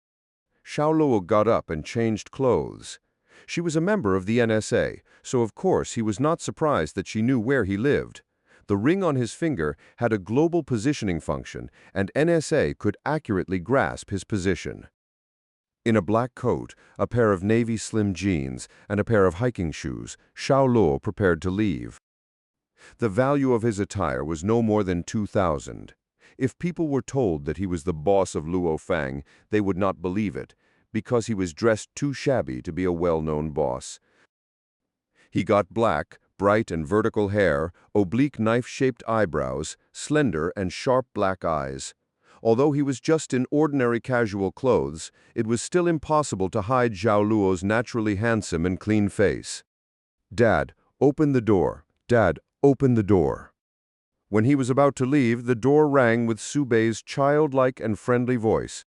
Xiao Luo got up and changed clothes. She was a member of the NSA, so of course he was not surprised that she knew where he lived. The ring on his finger had a global positioning function, and NSA could accurately grasp his position. In a black coat, a pair of navy slim jeans, and a pair of hiking shoes, Xiao Luo prepared to leave. The value of his attire was no more than 2,000. If people were told that he was the boss of Luo Fang, they would not believe it, because he was dressed too shabby to be a well-known boss. He got black, bright and vertical hair, oblique knife-shaped eyebrows, slender and sharp black eyes. Although he was just in ordinary casual clothes, it was still impossible to hide Xiao Luo's naturally handsome and clean face. "Dad, open the door. Dad, open the door." When he was about to leave, the door rang with Subei's childlike and friendly voice.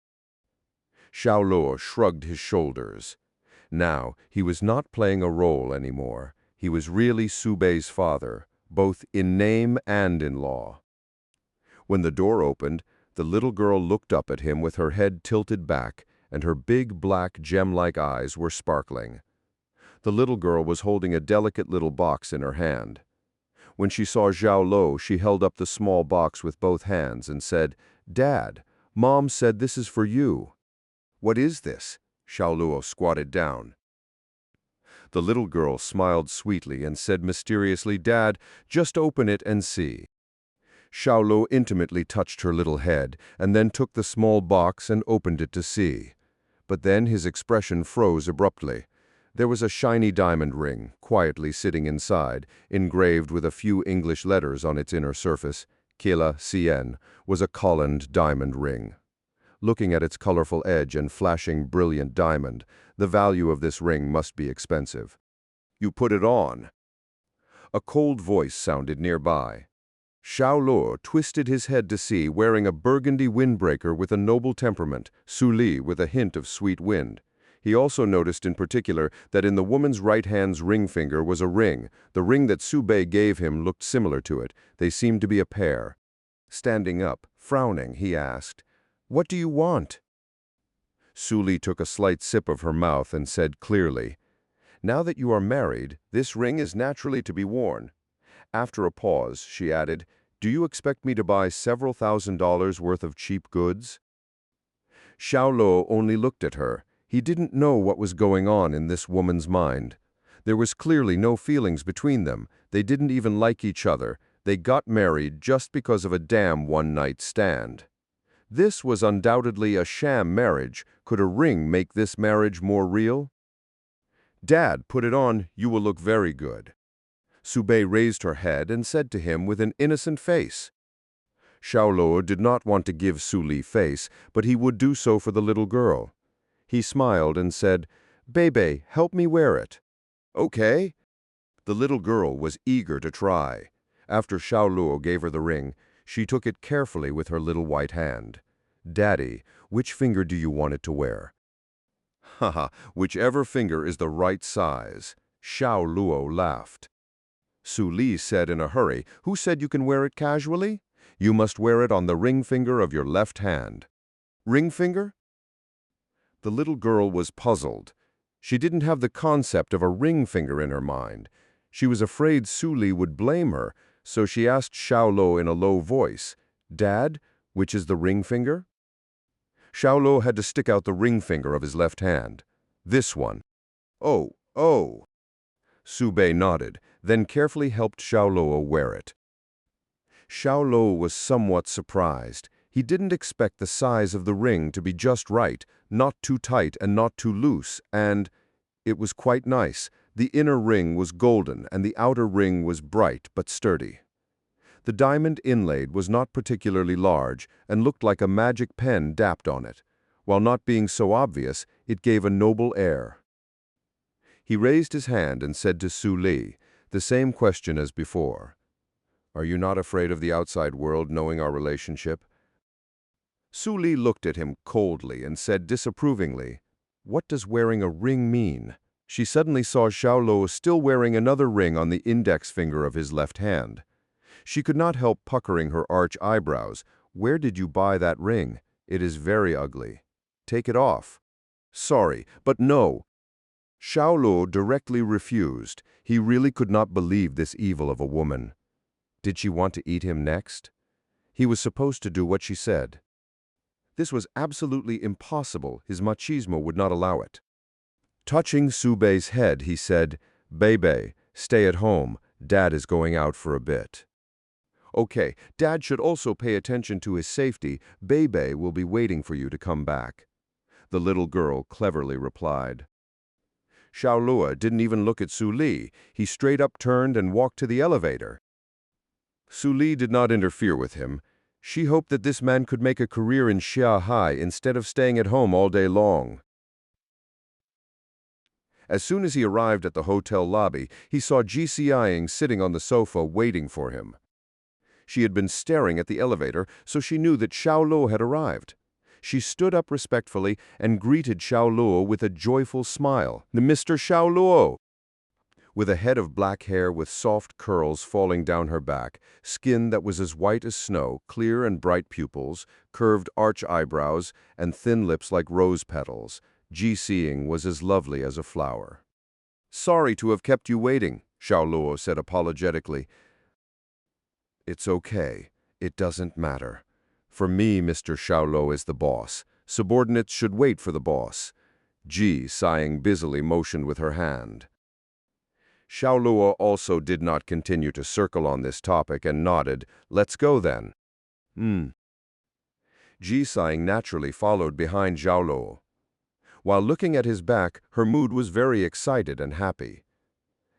Xiao Luo shrugged his shoulders. Now, he was not playing a role anymore. He was really Subei's father, both in name and in law. When the door opened, the little girl looked up at him with her head tilted back, and her big black gem-like eyes were sparkling. The little girl was holding a delicate little box in her hand. When she saw Xiao Luo, she held up the small box with both hands and said, "Dad, Mom said this is for you." "What is this?" Xiao Luo squatted down. The little girl smiled sweetly and said mysteriously, "Dad, just open it and see." Xiao Luo intimately touched her little head and then took the small box and opened it to see. But then his expression froze abruptly. There was a shiny diamond ring, quietly sitting inside, engraved with a few English letters on its inner surface. Kila Cien was a colonned diamond ring. Looking at its colorful edge and flashing brilliant diamond, the value of this ring must be expensive. "You put it on." A cold voice sounded nearby. Xiao Luo twisted his head to see, wearing a burgundy windbreaker with a noble temperament, Su Li with a hint of sweet wind. He also noticed in particular that in the woman's right hand's ring finger was a ring. The ring that Su Bei gave him looked similar to it. They seemed to be a pair. Standing up, frowning, he asked, "What do you want?" Su Li took a slight sip of her mouth and said clearly, "Now that you are married, this ring is naturally to be worn." After a pause, she added, "Do you expect me to buy several $1,000s worth of cheap goods?" Xiao Luo only looked at her. He didn't know what was going on in this woman's mind. There was clearly no feelings between them. They didn't even like each other. They got married just because of a damn one-night stand. This was undoubtedly a sham marriage. Could a ring make this marriage more real? "Dad, put it on. You will look very good." Su Bei raised her head and said to him with an innocent face. Xiao Luo did not want to give Su Li face, but he would do so for the little girl. He smiled and said, "Bebe, help me wear it." "Okay." The little girl was eager to try. After Xiao Luo gave her the ring, she took it carefully with her little white hand. "Daddy, which finger do you want it to wear?" "Haha, whichever finger is the right size." Xiao Luo laughed. Su Li said in a hurry, "Who said you can wear it casually? You must wear it on the ring finger of your left hand." "Ring finger?" The little girl was puzzled. She didn't have the concept of a ring finger in her mind. She was afraid Su Li would blame her, so she asked Xiao Luo in a low voice, "Dad, which is the ring finger?" Xiao Luo had to stick out the ring finger of his left hand. "This one." Oh. Su Bei nodded, then carefully helped Xiao Luo wear it. Xiao Luo was somewhat surprised. He didn't expect the size of the ring to be just right, not too tight and not too loose, and it was quite nice. The inner ring was golden and the outer ring was bright but sturdy. The diamond inlaid was not particularly large and looked like a magic pen dapped on it. While not being so obvious, it gave a noble air. He raised his hand and said to Su Li, the same question as before. "Are you not afraid of the outside world knowing our relationship?" Su Li looked at him coldly and said disapprovingly, "What does wearing a ring mean?" She suddenly saw Xiao Luo still wearing another ring on the index finger of his left hand. She could not help puckering her arch eyebrows. "Where did you buy that ring? It is very ugly. Take it off." "Sorry, but no." Xiao Luo directly refused. He really could not believe this evil of a woman. Did she want to eat him next? He was supposed to do what she said. This was absolutely impossible. His machismo would not allow it. Touching Su Bei's head, he said, "Bebe, stay at home. Dad is going out for a bit." "Okay, Dad should also pay attention to his safety. Bebe will be waiting for you to come back." The little girl cleverly replied. Xiao Luo didn't even look at Su Li. He straight up turned and walked to the elevator. Su Li did not interfere with him. She hoped that this man could make a career in Xia instead of staying at home all day long. As soon as he arrived at the hotel lobby, he saw Ji sitting on the sofa waiting for him. She had been staring at the elevator, so she knew that Xiao Luo had arrived. She stood up respectfully and greeted Xiao Luo with a joyful smile. "Mr. Xiao Luo!" With a head of black hair with soft curls falling down her back, skin that was as white as snow, clear and bright pupils, curved arch eyebrows, and thin lips like rose petals, Ji was as lovely as a flower. "Sorry to have kept you waiting," Xiao Luo said apologetically. "It's okay. It doesn't matter. For me, Mr. Xiao Luo is the boss. Subordinates should wait for the boss." Ji, sighing busily, motioned with her hand. Xiao Luo also did not continue to circle on this topic and nodded. "Let's go then." Ji, sighing naturally, followed behind Xiao Luo. While looking at his back, her mood was very excited and happy.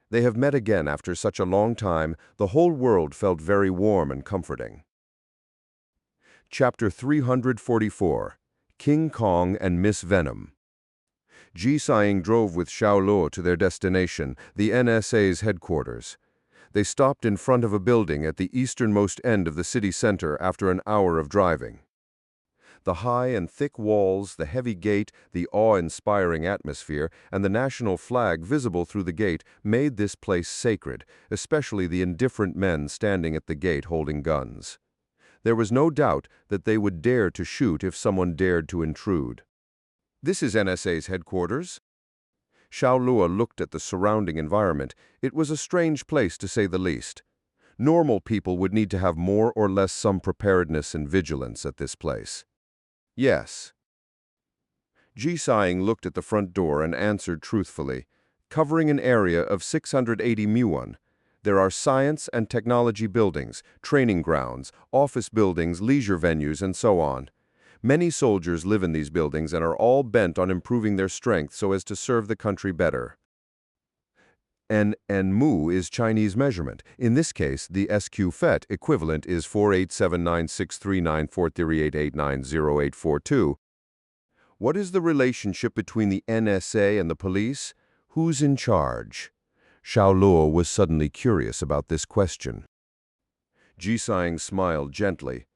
They have met again after such a long time. The whole world felt very warm and comforting. Chapter 344, King Kong and Miss Venom. Ji drove with Xiao Luo to their destination, the NSA's headquarters. They stopped in front of a building at the easternmost end of the city center after an hour of driving. The high and thick walls, the heavy gate, the awe-inspiring atmosphere, and the national flag visible through the gate made this place sacred, especially the indifferent men standing at the gate holding guns. There was no doubt that they would dare to shoot if someone dared to intrude. "This is NSA's headquarters." Xiao Luo looked at the surrounding environment. It was a strange place, to say the least. Normal people would need to have more or less some preparedness and vigilance at this place. "Yes." Ji looked at the front door and answered truthfully, "Covering an area of 680 muon. There are science and technology buildings, training grounds, office buildings, leisure venues, and so on. Many soldiers live in these buildings and are all bent on improving their strength so as to serve the country better." And mu is Chinese measurement. In this case, the SQ FET equivalent is 4879639438890842. What is the relationship between the NSA and the police? Who's in charge? Xiao Luo was suddenly curious about this question. Ji smiled gently.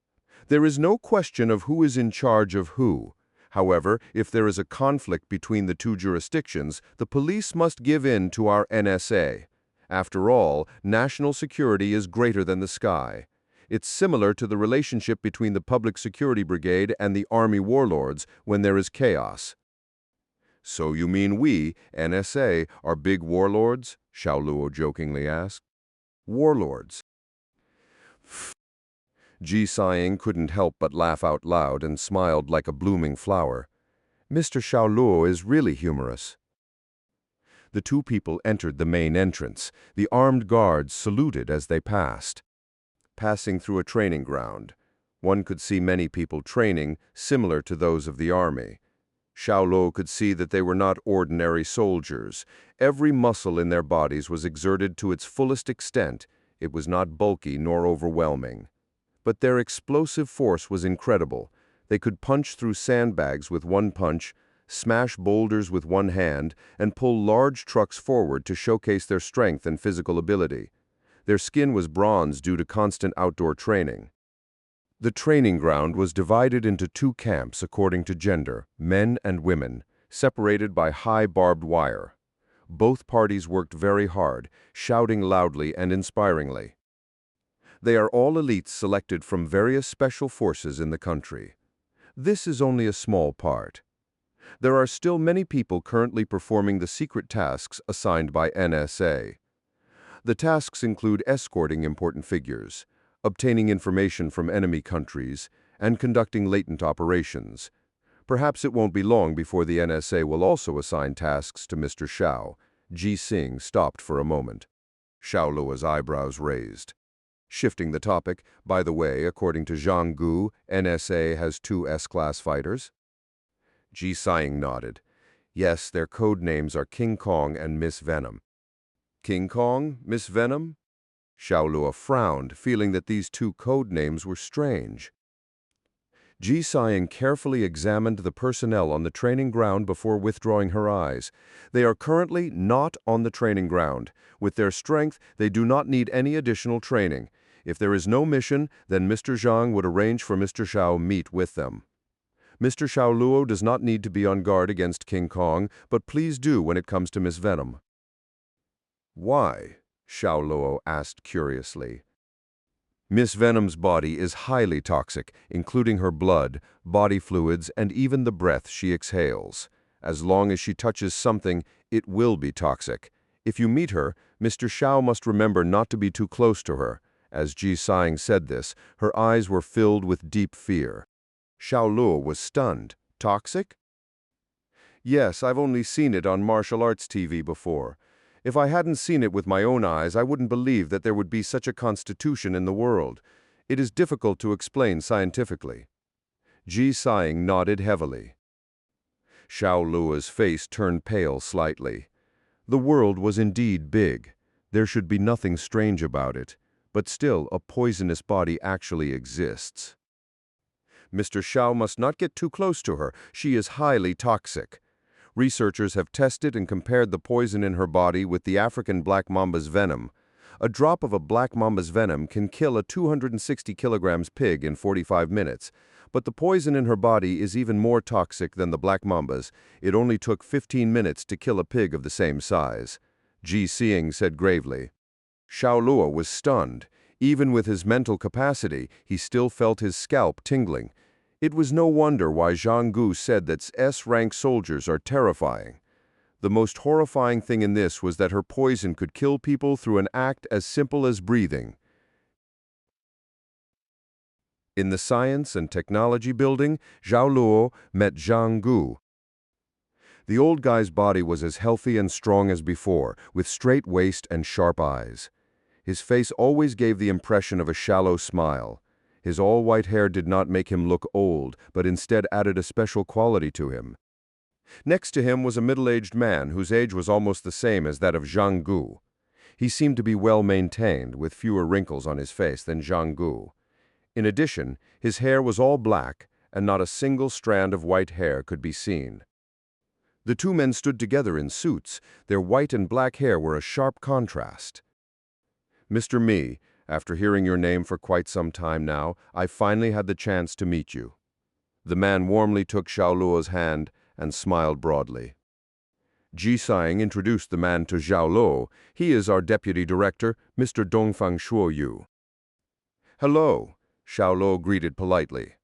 There is no question of who is in charge of who. However, if there is a conflict between the two jurisdictions, the police must give in to our NSA. After all, national security is greater than the sky. It's similar to the relationship between the Public Security Brigade and the Army warlords when there is chaos. "So you mean we, NSA, are big warlords?" Xiao Luo jokingly asked. "Warlords." Ji couldn't help but laugh out loud and smiled like a blooming flower. Mr. Xiao Luo is really humorous. The two people entered the main entrance. The armed guards saluted as they passed. Passing through a training ground, one could see many people training, similar to those of the army. Xiao Luo could see that they were not ordinary soldiers. Every muscle in their bodies was exerted to its fullest extent. It was not bulky nor overwhelming. But their explosive force was incredible. They could punch through sandbags with one punch, smash boulders with one hand, and pull large trucks forward to showcase their strength and physical ability. Their skin was bronze due to constant outdoor training. The training ground was divided into two camps according to gender, men and women, separated by high barbed wire. Both parties worked very hard, shouting loudly and inspiringly. They are all elites selected from various special forces in the country. This is only a small part. There are still many people currently performing the secret tasks assigned by NSA. The tasks include escorting important figures, obtaining information from enemy countries, and conducting latent operations. Perhaps it won't be long before the NSA will also assign tasks to Mr. Xiao. Ji stopped for a moment. Xiao Luo's eyebrows raised. Shifting the topic, by the way, according to Zhang Gu, NSA has 2 S-class fighters? Ji nodded. Yes, their code names are King Kong and Miss Venom. King Kong, Miss Venom? Xiao Luo frowned, feeling that these 2 code names were strange. Ji carefully examined the personnel on the training ground before withdrawing her eyes. They are currently not on the training ground. With their strength, they do not need any additional training. If there is no mission, then Mr. Zhang would arrange for Mr. Xiao meet with them. Mr. Xiao Luo does not need to be on guard against King Kong, but please do when it comes to Miss Venom. Why? Xiao Luo asked curiously. Miss Venom's body is highly toxic, including her blood, body fluids, and even the breath she exhales. As long as she touches something, it will be toxic. If you meet her, Mr. Xiao must remember not to be too close to her. As Ji said this, her eyes were filled with deep fear. Xiao Luo was stunned. Toxic? Yes, I've only seen it on martial arts TV before. If I hadn't seen it with my own eyes, I wouldn't believe that there would be such a constitution in the world. It is difficult to explain scientifically. Ji nodded heavily. Xiao Luo's face turned pale slightly. The world was indeed big. There should be nothing strange about it. But still, a poisonous body actually exists. Mr. Xiao must not get too close to her. She is highly toxic. Researchers have tested and compared the poison in her body with the African black mamba's venom. A drop of a black mamba's venom can kill a 260 kilograms pig in 45 minutes, but the poison in her body is even more toxic than the black mamba's. It only took 15 minutes to kill a pig of the same size. Ji Xing said gravely. Xiao Luo was stunned. Even with his mental capacity, he still felt his scalp tingling. It was no wonder why Zhang Gu said that S-rank soldiers are terrifying. The most horrifying thing in this was that her poison could kill people through an act as simple as breathing. In the Science and Technology Building, Xiao Luo met Zhang Gu. The old guy's body was as healthy and strong as before, with straight waist and sharp eyes. His face always gave the impression of a shallow smile. His all-white hair did not make him look old, but instead added a special quality to him. Next to him was a middle-aged man whose age was almost the same as that of Zhang Gu. He seemed to be well-maintained, with fewer wrinkles on his face than Zhang Gu. In addition, his hair was all black, and not a single strand of white hair could be seen. The two men stood together in suits. Their white and black hair were a sharp contrast. "Mr. Mi, after hearing your name for quite some time now, I finally had the chance to meet you." The man warmly took Xiao Luo's hand and smiled broadly. Ji Xing introduced the man to Xiao Luo. "He is our deputy director, Mr. Dongfang Shuoyu." "Hello," Xiao Luo greeted politely.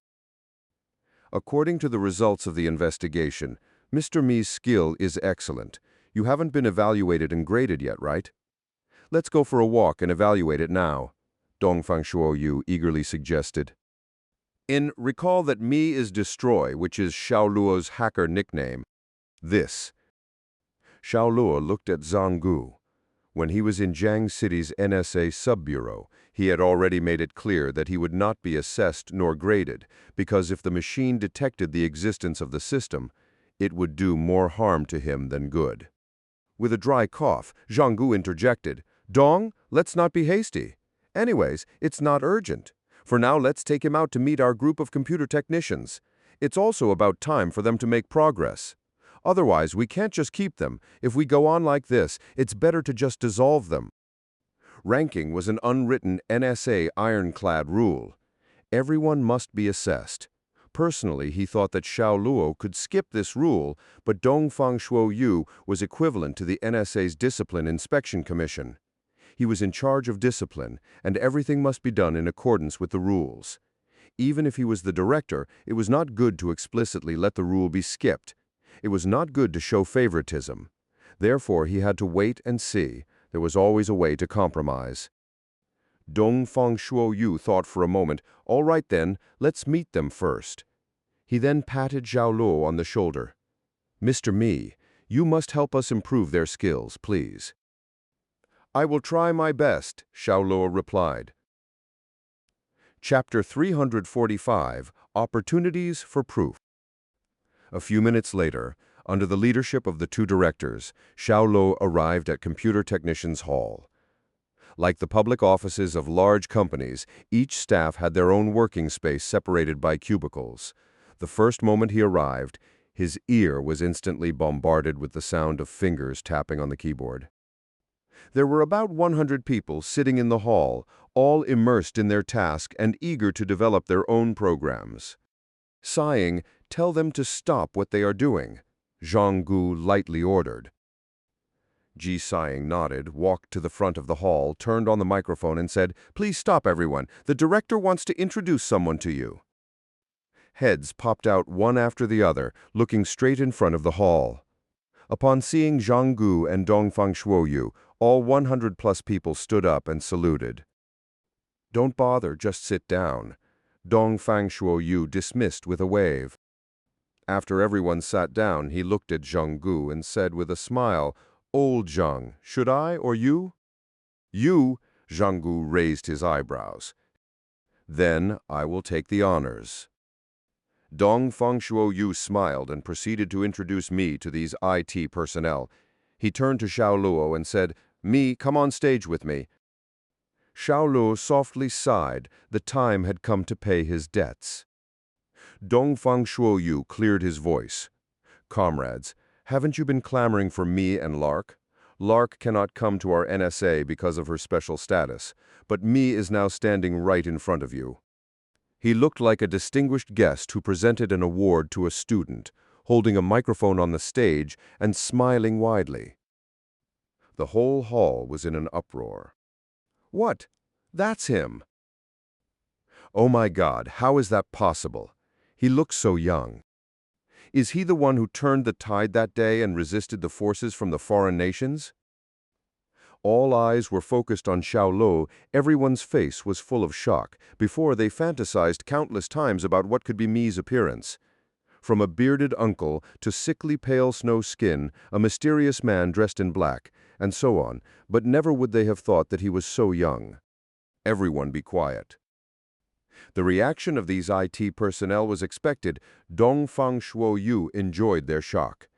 "According to the results of the investigation, Mr. Mi's skill is excellent. You haven't been evaluated and graded yet, right? Let's go for a walk and evaluate it now," Dongfang Shuoyu eagerly suggested. Recall that Mi is Destroy, which is Xiao Luo's hacker nickname. This. Xiao Luo looked at Zhang Gu. When he was in Jiang City's NSA sub-bureau, he had already made it clear that he would not be assessed nor graded, because if the machine detected the existence of the system, it would do more harm to him than good. With a dry cough, Zhang Gu interjected, "Dong, let's not be hasty. Anyways, it's not urgent. For now, let's take him out to meet our group of computer technicians. It's also about time for them to make progress. Otherwise, we can't just keep them. If we go on like this, it's better to just dissolve them." Ranking was an unwritten NSA ironclad rule. Everyone must be assessed. Personally, he thought that Xiao Luo could skip this rule, but Dongfang Shuoyu was equivalent to the NSA's Discipline Inspection Commission. He was in charge of discipline, and everything must be done in accordance with the rules. Even if he was the director, it was not good to explicitly let the rule be skipped. It was not good to show favoritism. Therefore, he had to wait and see. There was always a way to compromise. Dongfang Shuoyu thought for a moment, "All right then, let's meet them first." He then patted Xiao Luo on the shoulder. "Mr. Mi, you must help us improve their skills, please." "I will try my best," Xiao Luo replied. Chapter 345, Opportunities for Proof. A few minutes later, under the leadership of the two directors, Xiao Luo arrived at Computer Technicians Hall. Like the public offices of large companies, each staff had their own working space separated by cubicles. The first moment he arrived, his ear was instantly bombarded with the sound of fingers tapping on the keyboard. There were about 100 people sitting in the hall, all immersed in their task and eager to develop their own programs. Sighing, "Tell them to stop what they are doing," Zhang Gu lightly ordered. Ji Xing nodded, walked to the front of the hall, turned on the microphone and said, "Please stop everyone. The director wants to introduce someone to you." Heads popped out one after the other, looking straight in front of the hall. Upon seeing Zhang Gu and Dongfang Shuoyu, all 100+ people stood up and saluted. "Don't bother, just sit down," Dongfang Shuoyu dismissed with a wave. After everyone sat down, he looked at Zhang Gu and said with a smile, "Old Zhang, should I or you?" "You," Zhang Gu raised his eyebrows. "Then I will take the honors." Dongfang Shuoyu smiled and proceeded to introduce Mi to these IT personnel. He turned to Xiao Luo and said, "Mi, come on stage with me." Xiao Luo softly sighed. The time had come to pay his debts. Dongfang Shuoyu cleared his voice. "Comrades, haven't you been clamoring for me and Lark? Lark cannot come to our NSA because of her special status, but me is now standing right in front of you." He looked like a distinguished guest who presented an award to a student, holding a microphone on the stage and smiling widely. The whole hall was in an uproar. "What? That's him!" "Oh my God, how is that possible? He looks so young. Is he the one who turned the tide that day and resisted the forces from the foreign nations?" All eyes were focused on Xiao Luo. Everyone's face was full of shock. Before, they fantasized countless times about what could be Mi's appearance. From a bearded uncle to sickly pale snow skin, a mysterious man dressed in black, and so on, but never would they have thought that he was so young. Everyone be quiet. The reaction of these IT personnel was expected. Dongfang Shuoyu enjoyed their shock.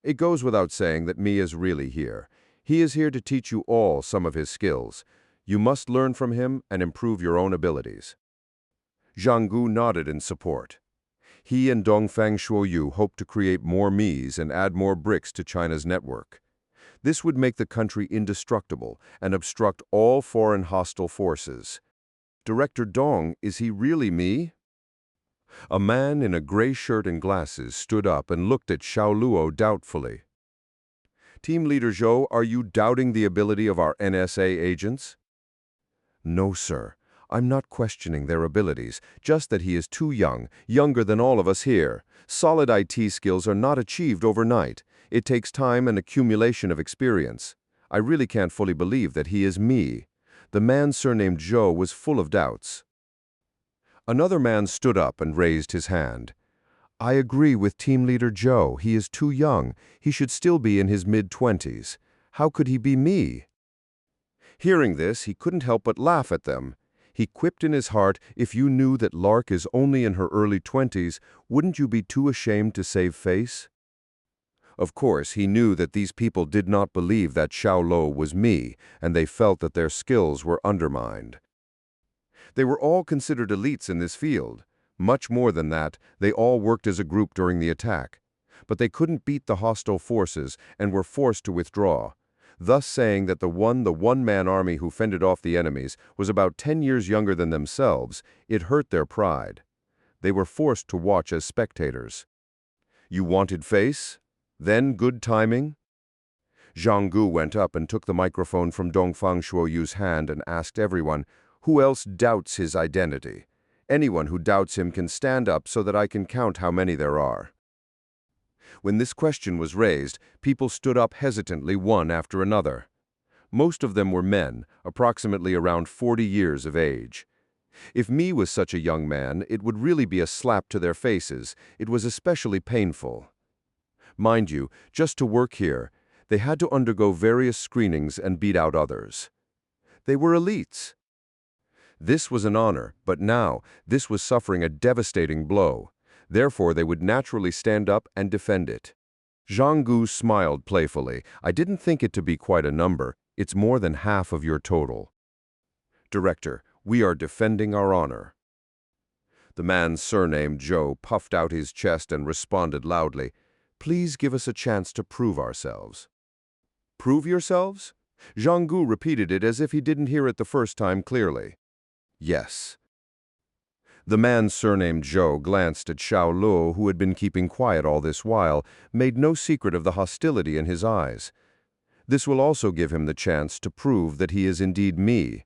It goes without saying that Mi is really here. He is here to teach you all some of his skills. You must learn from him and improve your own abilities. Zhang Gu nodded in support. He and Dongfang Shuoyu hoped to create more Mi's and add more bricks to China's network. This would make the country indestructible and obstruct all foreign hostile forces. "Director Dong, is he really Mi?" A man in a gray shirt and glasses stood up and looked at Xiao Luo doubtfully. "Team Leader Zhou, are you doubting the ability of our NSA agents?" "No, sir. I'm not questioning their abilities, just that he is too young, younger than all of us here. Solid IT skills are not achieved overnight. It takes time and accumulation of experience. I really can't fully believe that he is Mi." The man surnamed Zhou was full of doubts. Another man stood up and raised his hand. "I agree with Team Leader Zhou. He is too young. He should still be in his mid-20s. How could he be Mi?" Hearing this, he couldn't help but laugh at them. He quipped in his heart, "If you knew that Lark is only in her early 20s, wouldn't you be too ashamed to save face?" Of course, he knew that these people did not believe that Xiao Luo was Mi, and they felt that their skills were undermined. They were all considered elites in this field. Much more than that, they all worked as a group during the attack. But they couldn't beat the hostile forces and were forced to withdraw, thus saying that the one-man army who fended off the enemies was about 10 years younger than themselves. It hurt their pride. They were forced to watch as spectators. "You wanted face? Then good timing?" Zhang Gu went up and took the microphone from Dongfang Shuoyu's hand and asked everyone, "Who else doubts his identity? Anyone who doubts him can stand up so that I can count how many there are." When this question was raised, people stood up hesitantly one after another. Most of them were men, approximately around 40 years of age. If Mi was such a young man, it would really be a slap to their faces. It was especially painful. Mind you, just to work here, they had to undergo various screenings and beat out others. They were elites. This was an honor, but now this was suffering a devastating blow. Therefore, they would naturally stand up and defend it. Zhang Gu smiled playfully. "I didn't think it to be quite a number. It's more than half of your total." "Director, we are defending our honor." The man surnamed Zhou puffed out his chest and responded loudly, "Please give us a chance to prove ourselves." "Prove yourselves?" Zhang Gu repeated it as if he didn't hear it the first time clearly. "Yes." The man surnamed Zhou glanced at Xiao Luo, who had been keeping quiet all this while, made no secret of the hostility in his eyes. This will also give him the chance to prove that he is indeed Mi.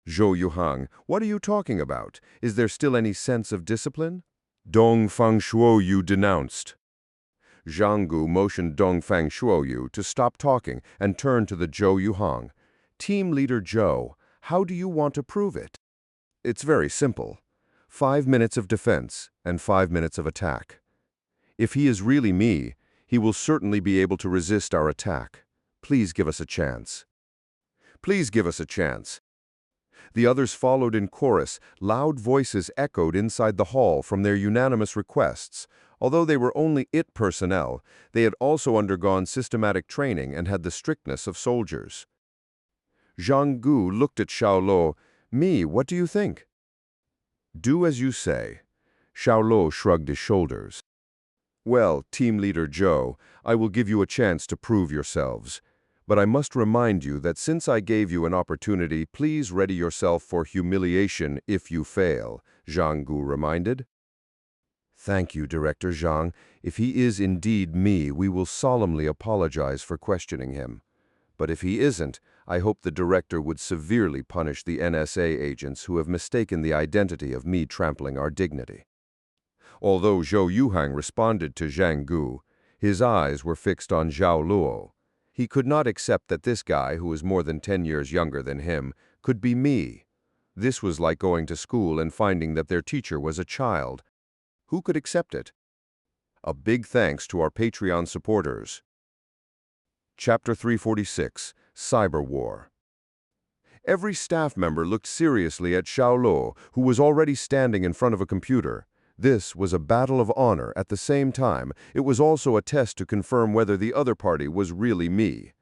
"Zhou Yuhang, what are you talking about? Is there still any sense of discipline?" Dongfang Shuoyu denounced. Zhang Gu motioned Dongfang Shuoyu to stop talking and turned to the Zhou Yuhang. "Team Leader Zhou, how do you want to prove it?" "It's very simple. 5 minutes of defense and 5 minutes of attack. If he is really Mi, he will certainly be able to resist our attack. Please give us a chance." "Please give us a chance." The others followed in chorus. Loud voices echoed inside the hall from their unanimous requests. Although they were only IT personnel, they had also undergone systematic training and had the strictness of soldiers. Zhang Gu looked at Xiao Luo. "Mi, what do you think?" "Do as you say." Xiao Luo shrugged his shoulders. "Well, Team Leader Zhou, I will give you a chance to prove yourselves. But I must remind you that since I gave you an opportunity, please ready yourself for humiliation if you fail, Zhang Gu reminded. Thank you, Director Zhang. If he is indeed me, we will solemnly apologize for questioning him. But if he isn't, I hope the director would severely punish the NSA agents who have mistaken the identity of me trampling our dignity. Although Zhou Yuhang responded to Zhang Gu, his eyes were fixed on Xiao Luo. He could not accept that this guy, who was more than 10 years younger than him, could be me. This was like going to school and finding that their teacher was a child. Who could accept it? A big thanks to our Patreon supporters. Chapter 346, Cyber War. Every staff member looked seriously at Xiao Luo, who was already standing in front of a computer. This was a battle of honor. At the same time, it was also a test to confirm whether the other party was really me.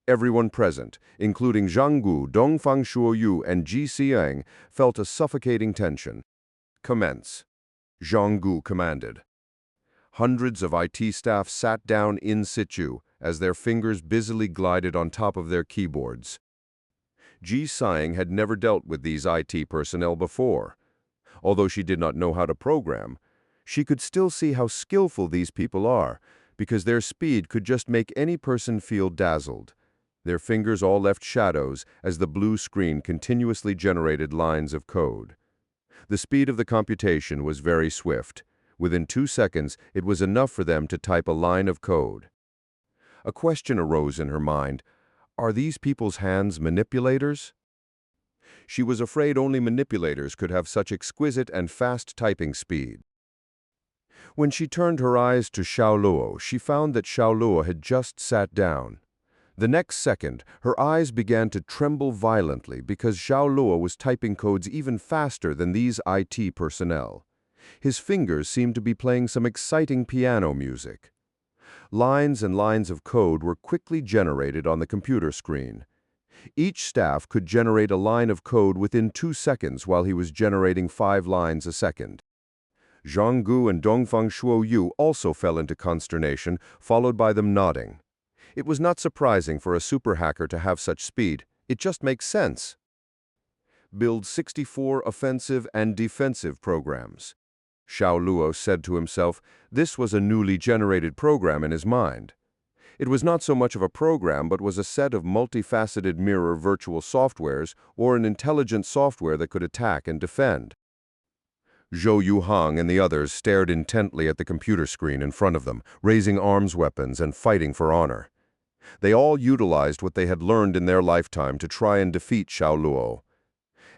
Everyone present, including Zhang Gu, Dongfang Shuoyu, and Ji Xiang, felt a suffocating tension. Commence, Zhang Gu commanded. Hundreds of IT staff sat down in situ as their fingers busily glided on top of their keyboards. Ji Xiang had never dealt with these IT personnel before. Although she did not know how to program, she could still see how skillful these people are, because their speed could just make any person feel dazzled. Their fingers all left shadows as the blue screen continuously generated lines of code. The speed of the computation was very swift. Within 2 seconds, it was enough for them to type a line of code. A question arose in her mind. Are these people's hands manipulators? She was afraid only manipulators could have such exquisite and fast typing speed. When she turned her eyes to Xiao Luo, she found that Xiao Luo had just sat down. The next second, her eyes began to tremble violently because Xiao Luo was typing codes even faster than these IT personnel. His fingers seemed to be playing some exciting piano music. Lines and lines of code were quickly generated on the computer screen. Each staff could generate a line of code within 2 seconds while he was generating 5 lines a second. Zhang Gu and Dongfang Shuoyu also fell into consternation, followed by them nodding. It was not surprising for a super hacker to have such speed. It just makes sense. Build 64 offensive and defensive programs. Xiao Luo said to himself. This was a newly generated program in his mind. It was not so much of a program, but was a set of multifaceted mirror virtual softwares or an intelligent software that could attack and defend. Zhou Yuhang and the others stared intently at the computer screen in front of them, raising arms weapons and fighting for honor. They all utilized what they had learned in their lifetime to try and defeat Xiao Luo.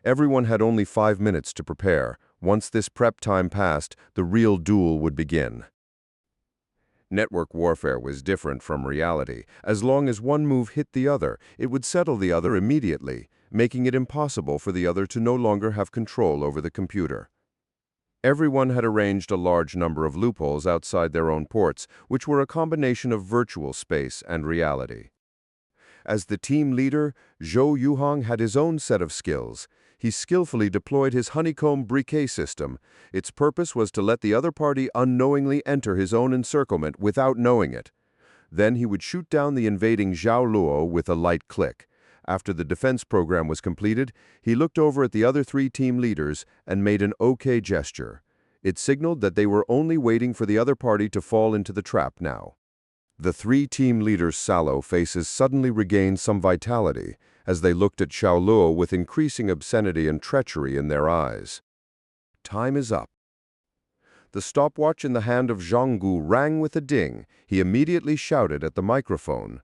Everyone had only 5 minutes to prepare. Once this prep time passed, the real duel would begin. Network warfare was different from reality. As long as one move hit the other, it would settle the other immediately, making it impossible for the other to no longer have control over the computer. Everyone had arranged a large number of loopholes outside their own ports, which were a combination of virtual space and reality. As the team leader, Zhou Yuhang had his own set of skills. He skillfully deployed his honeycomb briquet system. Its purpose was to let the other party unknowingly enter his own encirclement without knowing it. Then he would shoot down the invading Xiao Luo with a light click. After the defense program was completed, he looked over at the other 3 team leaders and made an OK gesture. It signaled that they were only waiting for the other party to fall into the trap now. The 3 team leaders' sallow faces suddenly regained some vitality as they looked at Xiao Luo with increasing obscenity and treachery in their eyes. Time is up. The stopwatch in the hand of Zhang Gu rang with a ding. He immediately shouted at the microphone.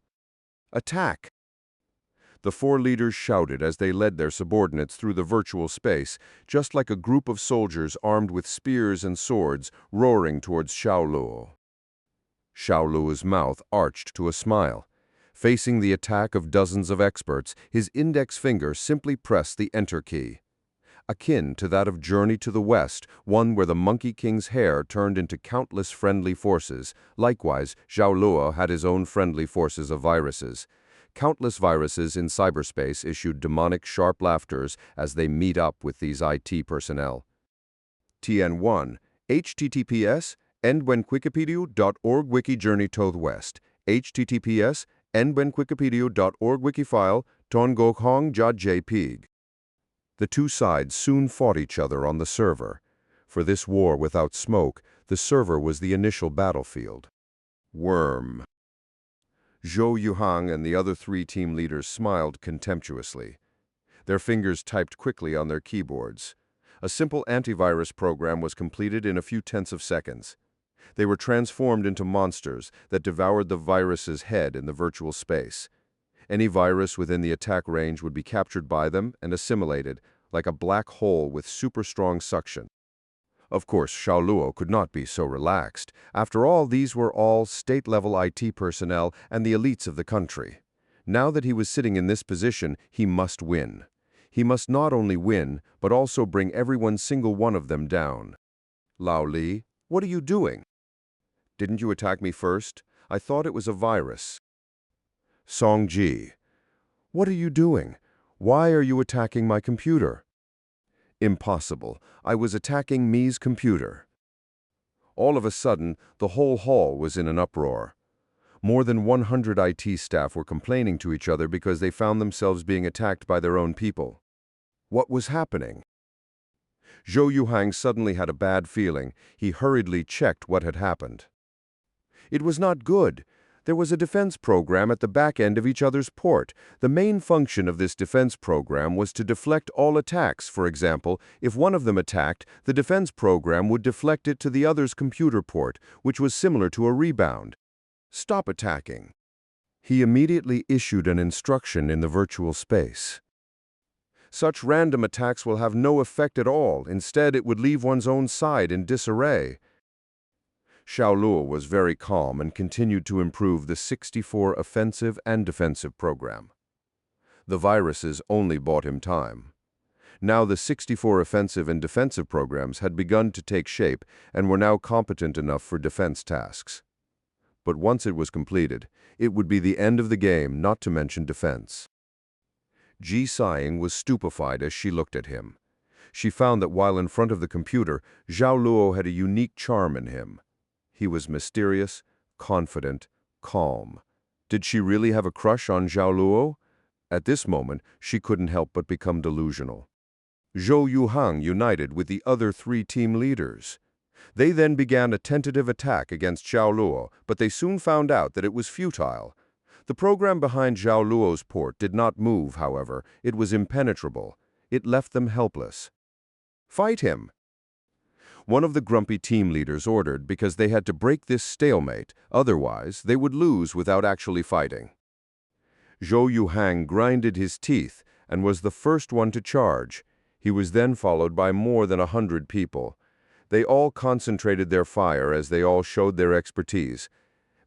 Attack! The 4 leaders shouted as they led their subordinates through the virtual space, just like a group of soldiers armed with spears and swords roaring towards Xiao Luo. Xiao Luo's mouth arched to a smile. Facing the attack of dozens of experts, his index finger simply pressed the Enter key. Akin to that of Journey to the West, one where the Monkey King's hair turned into countless friendly forces. Likewise, Xiao Luo had his own friendly forces of viruses. Countless viruses in cyberspace issued demonic sharp laughters as they meet up with these IT personnel. TN1, https://endwenquikipedia.org wiki journey to the west, https nbenwikipedia.org wikifile tongokhong.jpg. The two sides soon fought each other on the server. For this war without smoke, the server was the initial battlefield. Worm. Zhou Yuhang and the other three team leaders smiled contemptuously. Their fingers typed quickly on their keyboards. A simple antivirus program was completed in a few tenths of seconds. They were transformed into monsters that devoured the virus's head in the virtual space. Any virus within the attack range would be captured by them and assimilated, like a black hole with super-strong suction. Of course, Xiao Luo could not be so relaxed. After all, these were all state-level IT personnel and the elites of the country. Now that he was sitting in this position, he must win. He must not only win, but also bring every single one of them down. Lao Li, what are you doing? Didn't you attack me first? I thought it was a virus. Song Ji, what are you doing? Why are you attacking my computer? Impossible. I was attacking Mi's computer. All of a sudden, the whole hall was in an uproar. More than 100 IT staff were complaining to each other because they found themselves being attacked by their own people. What was happening? Zhou Yuhang suddenly had a bad feeling. He hurriedly checked what had happened. It was not good. There was a defense program at the back end of each other's port. The main function of this defense program was to deflect all attacks. For example, if one of them attacked, the defense program would deflect it to the other's computer port, which was similar to a rebound. Stop attacking. He immediately issued an instruction in the virtual space. Such random attacks will have no effect at all. Instead, it would leave one's own side in disarray. Xiao Luo was very calm and continued to improve the 64 offensive and defensive program. The viruses only bought him time. Now the 64 offensive and defensive programs had begun to take shape and were now competent enough for defense tasks. But once it was completed, it would be the end of the game, not to mention defense. Ji Siying was stupefied as she looked at him. She found that while in front of the computer, Xiao Luo had a unique charm in him. He was mysterious, confident, calm. Did she really have a crush on Xiao Luo? At this moment, she couldn't help but become delusional. Zhou Yuhang united with the other three team leaders. They then began a tentative attack against Xiao Luo, but they soon found out that it was futile. The program behind Xiao Luo's port did not move, however. It was impenetrable. It left them helpless. Fight him! One of the grumpy team leaders ordered because they had to break this stalemate, otherwise they would lose without actually fighting. Zhou Yuhang grinded his teeth and was the first one to charge. He was then followed by more than 100 people. They all concentrated their fire as they all showed their expertise.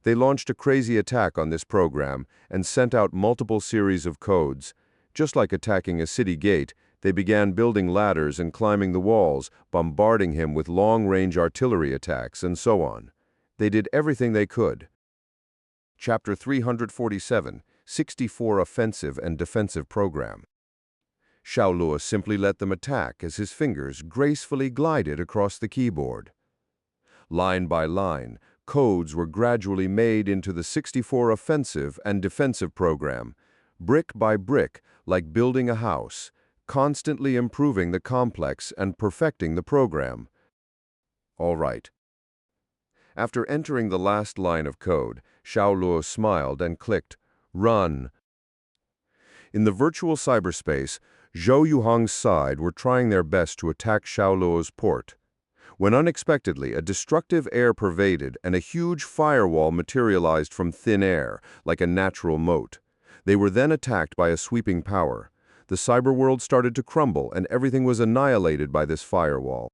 They launched a crazy attack on this program and sent out multiple series of codes. Just like attacking a city gate, they began building ladders and climbing the walls, bombarding him with long-range artillery attacks, and so on. They did everything they could. Chapter 347, 64 Offensive and Defensive Program. Xiao Luo simply let them attack as his fingers gracefully glided across the keyboard. Line by line, codes were gradually made into the 64 Offensive and Defensive Program, brick by brick, like building a house, constantly improving the complex and perfecting the program. All right. After entering the last line of code, Xiao Luo smiled and clicked, Run. In the virtual cyberspace, Zhou Yuhang's side were trying their best to attack Xiao Luo's port, when unexpectedly a destructive air pervaded and a huge firewall materialized from thin air, like a natural moat. They were then attacked by a sweeping power. The cyber world started to crumble and everything was annihilated by this firewall.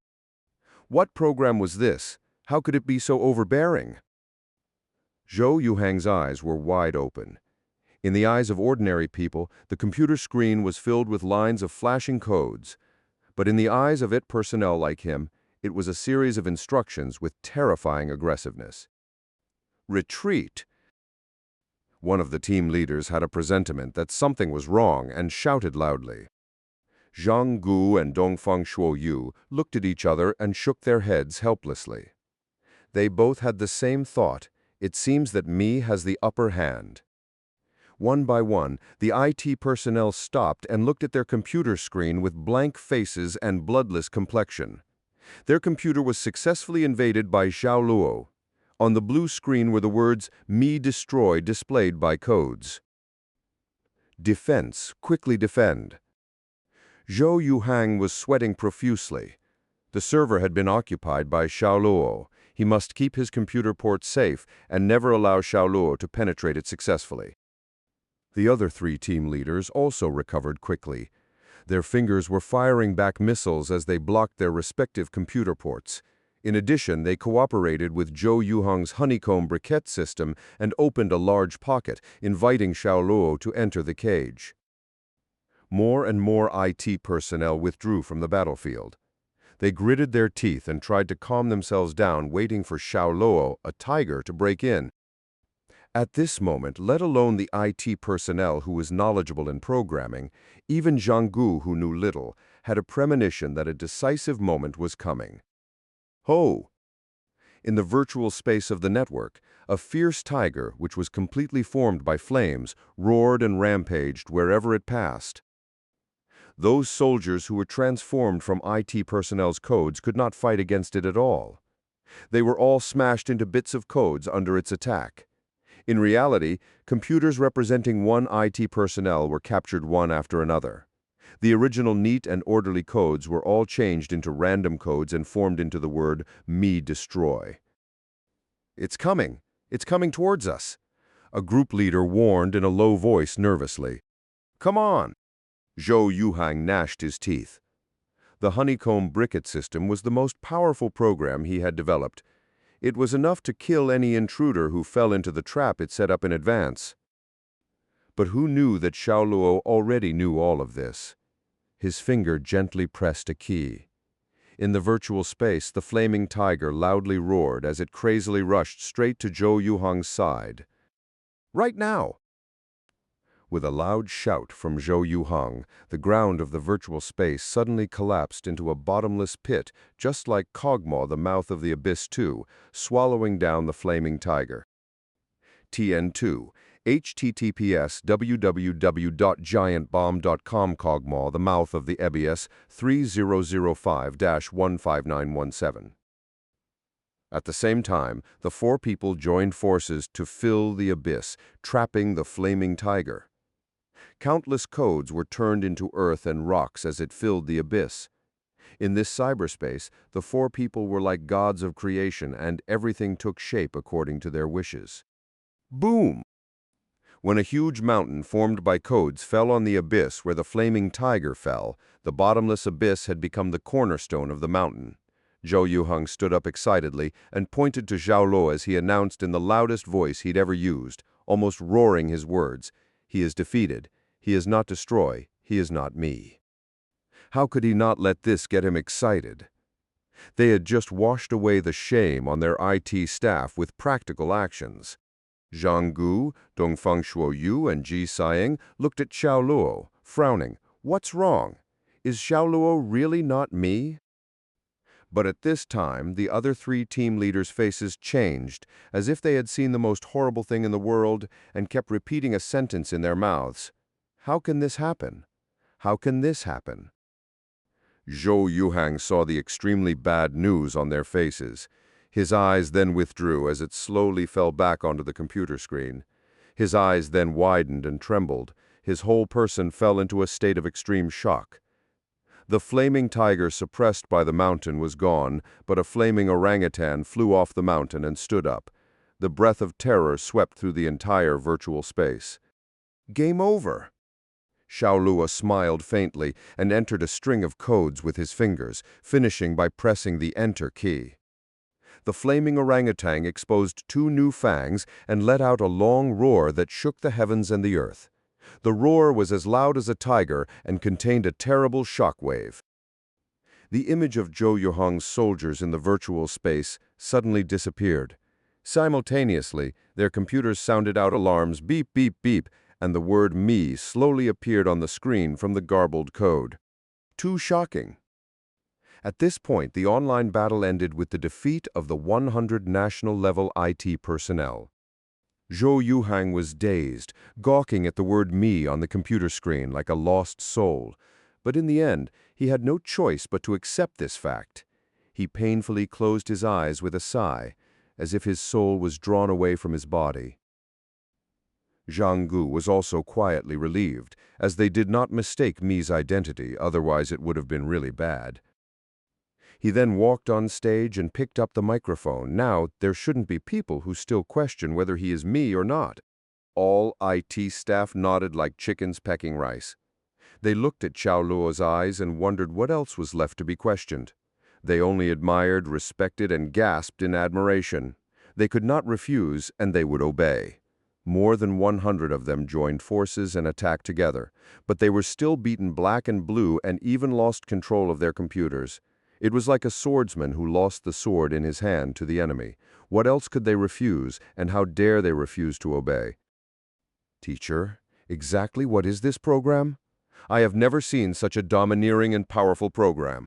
What program was this? How could it be so overbearing? Zhou Yuhang's eyes were wide open. In the eyes of ordinary people, the computer screen was filled with lines of flashing codes. But in the eyes of IT personnel like him, it was a series of instructions with terrifying aggressiveness. Retreat! One of the team leaders had a presentiment that something was wrong and shouted loudly. Zhang Gu and Dongfang Shuoyu looked at each other and shook their heads helplessly. They both had the same thought. It seems that Mi has the upper hand. One by one, the IT personnel stopped and looked at their computer screen with blank faces and bloodless complexion. Their computer was successfully invaded by Xiao Luo. On the blue screen were the words, "Me destroy," displayed by codes. Defense, quickly defend. Zhou Yuhang was sweating profusely. The server had been occupied by Xiao Luo. He must keep his computer port safe and never allow Xiao Luo to penetrate it successfully. The other 3 team leaders also recovered quickly. Their fingers were firing back missiles as they blocked their respective computer ports. In addition, they cooperated with Zhou Yuhang's honeycomb briquette system and opened a large pocket, inviting Xiao Luo to enter the cage. More and more IT personnel withdrew from the battlefield. They gritted their teeth and tried to calm themselves down, waiting for Xiao Luo, a tiger, to break in. At this moment, let alone the IT personnel who was knowledgeable in programming, even Zhang Gu, who knew little, had a premonition that a decisive moment was coming. Ho! In the virtual space of the network, a fierce tiger, which was completely formed by flames, roared and rampaged wherever it passed. Those soldiers who were transformed from IT personnel's codes could not fight against it at all. They were all smashed into bits of codes under its attack. In reality, computers representing one IT personnel were captured one after another. The original neat and orderly codes were all changed into random codes and formed into the word, "Me destroy." "It's coming! It's coming towards us!" A group leader warned in a low voice nervously. "Come on!" Zhou Yuhang gnashed his teeth. The honeycomb briquette system was the most powerful program he had developed. It was enough to kill any intruder who fell into the trap it set up in advance. But who knew that Xiao Luo already knew all of this? His finger gently pressed a key. In the virtual space, the flaming tiger loudly roared as it crazily rushed straight to Zhou Yuhang's side. "Right now!" With a loud shout from Zhou Yuhang, the ground of the virtual space suddenly collapsed into a bottomless pit, just like Kog'Maw, the mouth of the abyss 2, swallowing down the flaming tiger. TN2, https www.giantbomb.com Kog'Maw, the mouth of the abyss 3005-15917. At the same time, the 4 people joined forces to fill the abyss, trapping the flaming tiger. Countless codes were turned into earth and rocks as it filled the abyss. In this cyberspace, the 4 people were like gods of creation, and everything took shape according to their wishes. Boom! When a huge mountain formed by codes fell on the abyss where the flaming tiger fell, the bottomless abyss had become the cornerstone of the mountain. Zhou Yuhang stood up excitedly and pointed to Xiao Luo as he announced in the loudest voice he'd ever used, almost roaring his words, "He is defeated. He is not destroy. He is not me." How could he not let this get him excited? They had just washed away the shame on their IT staff with practical actions. Zhang Gu, Dongfang Shuoyu, and Ji Saiying looked at Xiao Luo, frowning. What's wrong? Is Xiao Luo really not me? But at this time, the other 3 team leaders' faces changed, as if they had seen the most horrible thing in the world and kept repeating a sentence in their mouths. How can this happen? How can this happen? Zhou Yuhang saw the extremely bad news on their faces. His eyes then withdrew as it slowly fell back onto the computer screen. His eyes then widened and trembled. His whole person fell into a state of extreme shock. The flaming tiger suppressed by the mountain was gone, but a flaming orangutan flew off the mountain and stood up. The breath of terror swept through the entire virtual space. Game over! Xiao Luo smiled faintly and entered a string of codes with his fingers, finishing by pressing the Enter key. The flaming orangutan exposed 2 new fangs and let out a long roar that shook the heavens and the earth. The roar was as loud as a tiger and contained a terrible shock wave. The image of Zhou Yuhang's soldiers in the virtual space suddenly disappeared. Simultaneously, their computers sounded out alarms beep, beep, beep, and the word "me" slowly appeared on the screen from the garbled code. Too shocking. At this point, the online battle ended with the defeat of the 100 national-level IT personnel. Zhou Yuhang was dazed, gawking at the word me on the computer screen like a lost soul. But in the end, he had no choice but to accept this fact. He painfully closed his eyes with a sigh, as if his soul was drawn away from his body. Zhang Gu was also quietly relieved, as they did not mistake Mi's identity, otherwise it would have been really bad. He then walked on stage and picked up the microphone. Now, there shouldn't be people who still question whether he is me or not. All IT staff nodded like chickens pecking rice. They looked at Xiao Luo's eyes and wondered what else was left to be questioned. They only admired, respected, and gasped in admiration. They could not refuse, and they would obey. More than 100 of them joined forces and attacked together, but they were still beaten black and blue and even lost control of their computers. It was like a swordsman who lost the sword in his hand to the enemy. What else could they refuse, and how dare they refuse to obey? Teacher, exactly what is this program? I have never seen such a domineering and powerful program.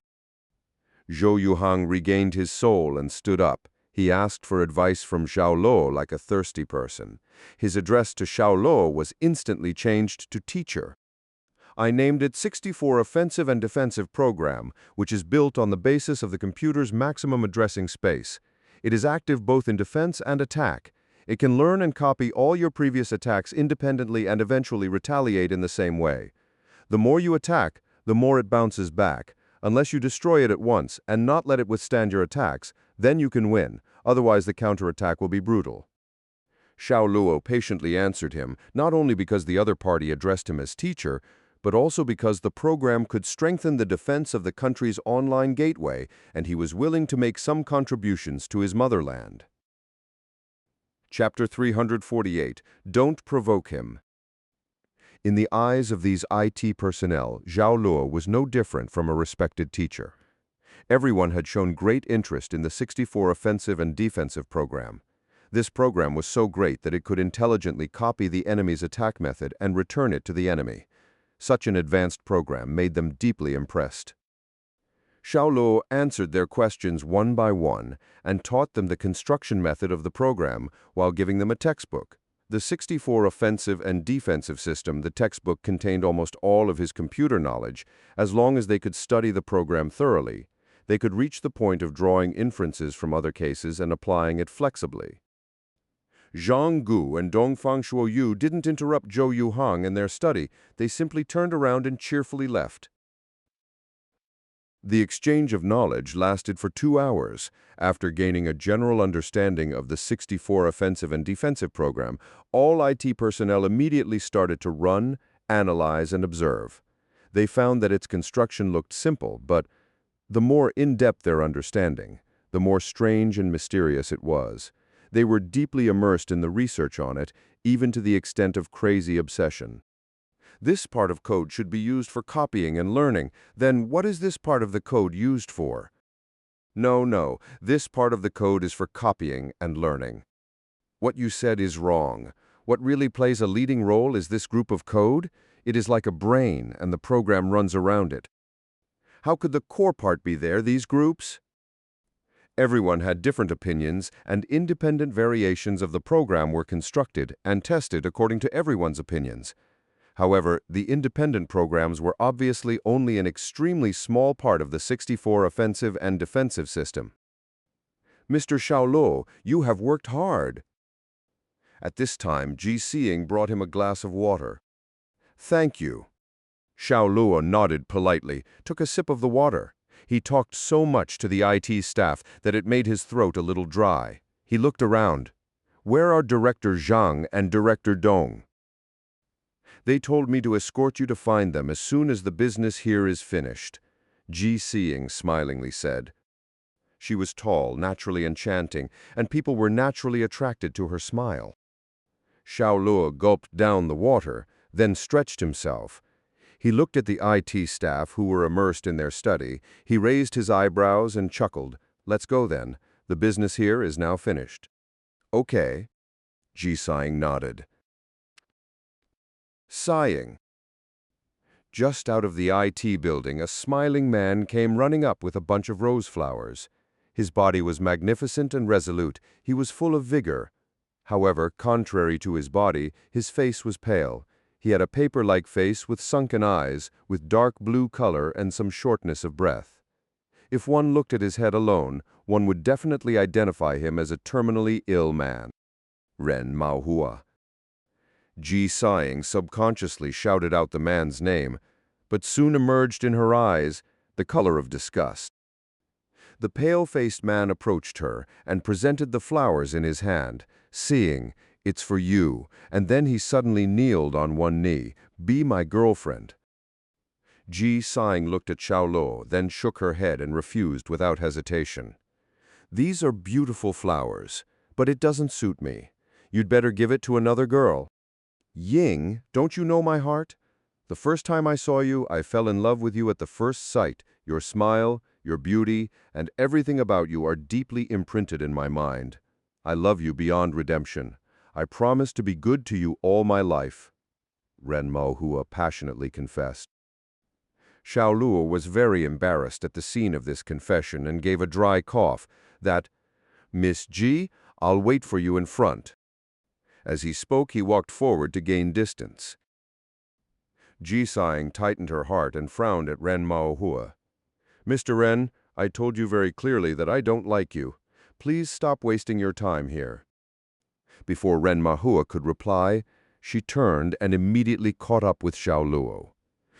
Zhou Yuhang regained his soul and stood up. He asked for advice from Xiao Luo like a thirsty person. His address to Xiao Luo was instantly changed to teacher. I named it 64 Offensive and Defensive Program, which is built on the basis of the computer's maximum addressing space. It is active both in defense and attack. It can learn and copy all your previous attacks independently and eventually retaliate in the same way. The more you attack, the more it bounces back. Unless you destroy it at once and not let it withstand your attacks, then you can win. Otherwise, the counterattack will be brutal. Xiao Luo patiently answered him, not only because the other party addressed him as teacher, but also because the program could strengthen the defense of the country's online gateway, and he was willing to make some contributions to his motherland. Chapter 348. Don't Provoke Him. In the eyes of these IT personnel, Xiao Luo was no different from a respected teacher. Everyone had shown great interest in the 64 Offensive and Defensive program. This program was so great that it could intelligently copy the enemy's attack method and return it to the enemy. Such an advanced program made them deeply impressed. Xiao Luo answered their questions one by one and taught them the construction method of the program while giving them a textbook. The 64 Offensive and Defensive system, the textbook contained almost all of his computer knowledge. As long as they could study the program thoroughly, they could reach the point of drawing inferences from other cases and applying it flexibly. Zhang Gu and Dongfang Shuoyu didn't interrupt Zhou Yuhang in their study. They simply turned around and cheerfully left. The exchange of knowledge lasted for 2 hours. After gaining a general understanding of the 64 Offensive and Defensive program, all IT personnel immediately started to run, analyze, and observe. They found that its construction looked simple, but the more in-depth their understanding, the more strange and mysterious it was. They were deeply immersed in the research on it, even to the extent of crazy obsession. This part of code should be used for copying and learning. Then what is this part of the code used for? No, this part of the code is for copying and learning. What you said is wrong. What really plays a leading role is this group of code. It is like a brain, and the program runs around it. How could the core part be there, these groups? Everyone had different opinions, and independent variations of the program were constructed and tested according to everyone's opinions. However, the independent programs were obviously only an extremely small part of the 64 Offensive and Defensive system. Mr. Xiao Luo, you have worked hard. At this time, Ji Xing brought him a glass of water. Thank you. Xiao Luo nodded politely, took a sip of the water. He talked so much to the IT staff that it made his throat a little dry. He looked around. Where are Director Zhang and Director Dong? They told me to escort you to find them as soon as the business here is finished, Ji Xing smilingly said. She was tall, naturally enchanting, and people were naturally attracted to her smile. Xiao Luo gulped down the water, then stretched himself. He looked at the IT staff who were immersed in their study. He raised his eyebrows and chuckled. Let's go then. The business here is now finished. Okay. Ji Xing nodded. Sighing. Just out of the IT building, a smiling man came running up with a bunch of rose flowers. His body was magnificent and resolute. He was full of vigor. However, contrary to his body, his face was pale. He had a paper-like face with sunken eyes, with dark blue color and some shortness of breath. If one looked at his head alone, one would definitely identify him as a terminally ill man. Ren Maohua. Ji, sighing, subconsciously shouted out the man's name, but soon emerged in her eyes the color of disgust. The pale-faced man approached her and presented the flowers in his hand, seeing, "It's for you," and then he suddenly kneeled on one knee, "Be my girlfriend." Ji, sighing, looked at Xiao Luo, then shook her head and refused without hesitation. "These are beautiful flowers, but it doesn't suit me. You'd better give it to another girl." "Ying, don't you know my heart? The first time I saw you, I fell in love with you at the first sight. Your smile, your beauty, and everything about you are deeply imprinted in my mind. I love you beyond redemption. I promise to be good to you all my life," Ren Maohua passionately confessed. Xiao Luo was very embarrassed at the scene of this confession and gave a dry cough that, "Miss Ji, I'll wait for you in front." As he spoke, he walked forward to gain distance. Ji, sighing, tightened her heart and frowned at Ren Maohua. "Mr. Ren, I told you very clearly that I don't like you. Please stop wasting your time here." Before Ren Maohua could reply, she turned and immediately caught up with Xiao Luo.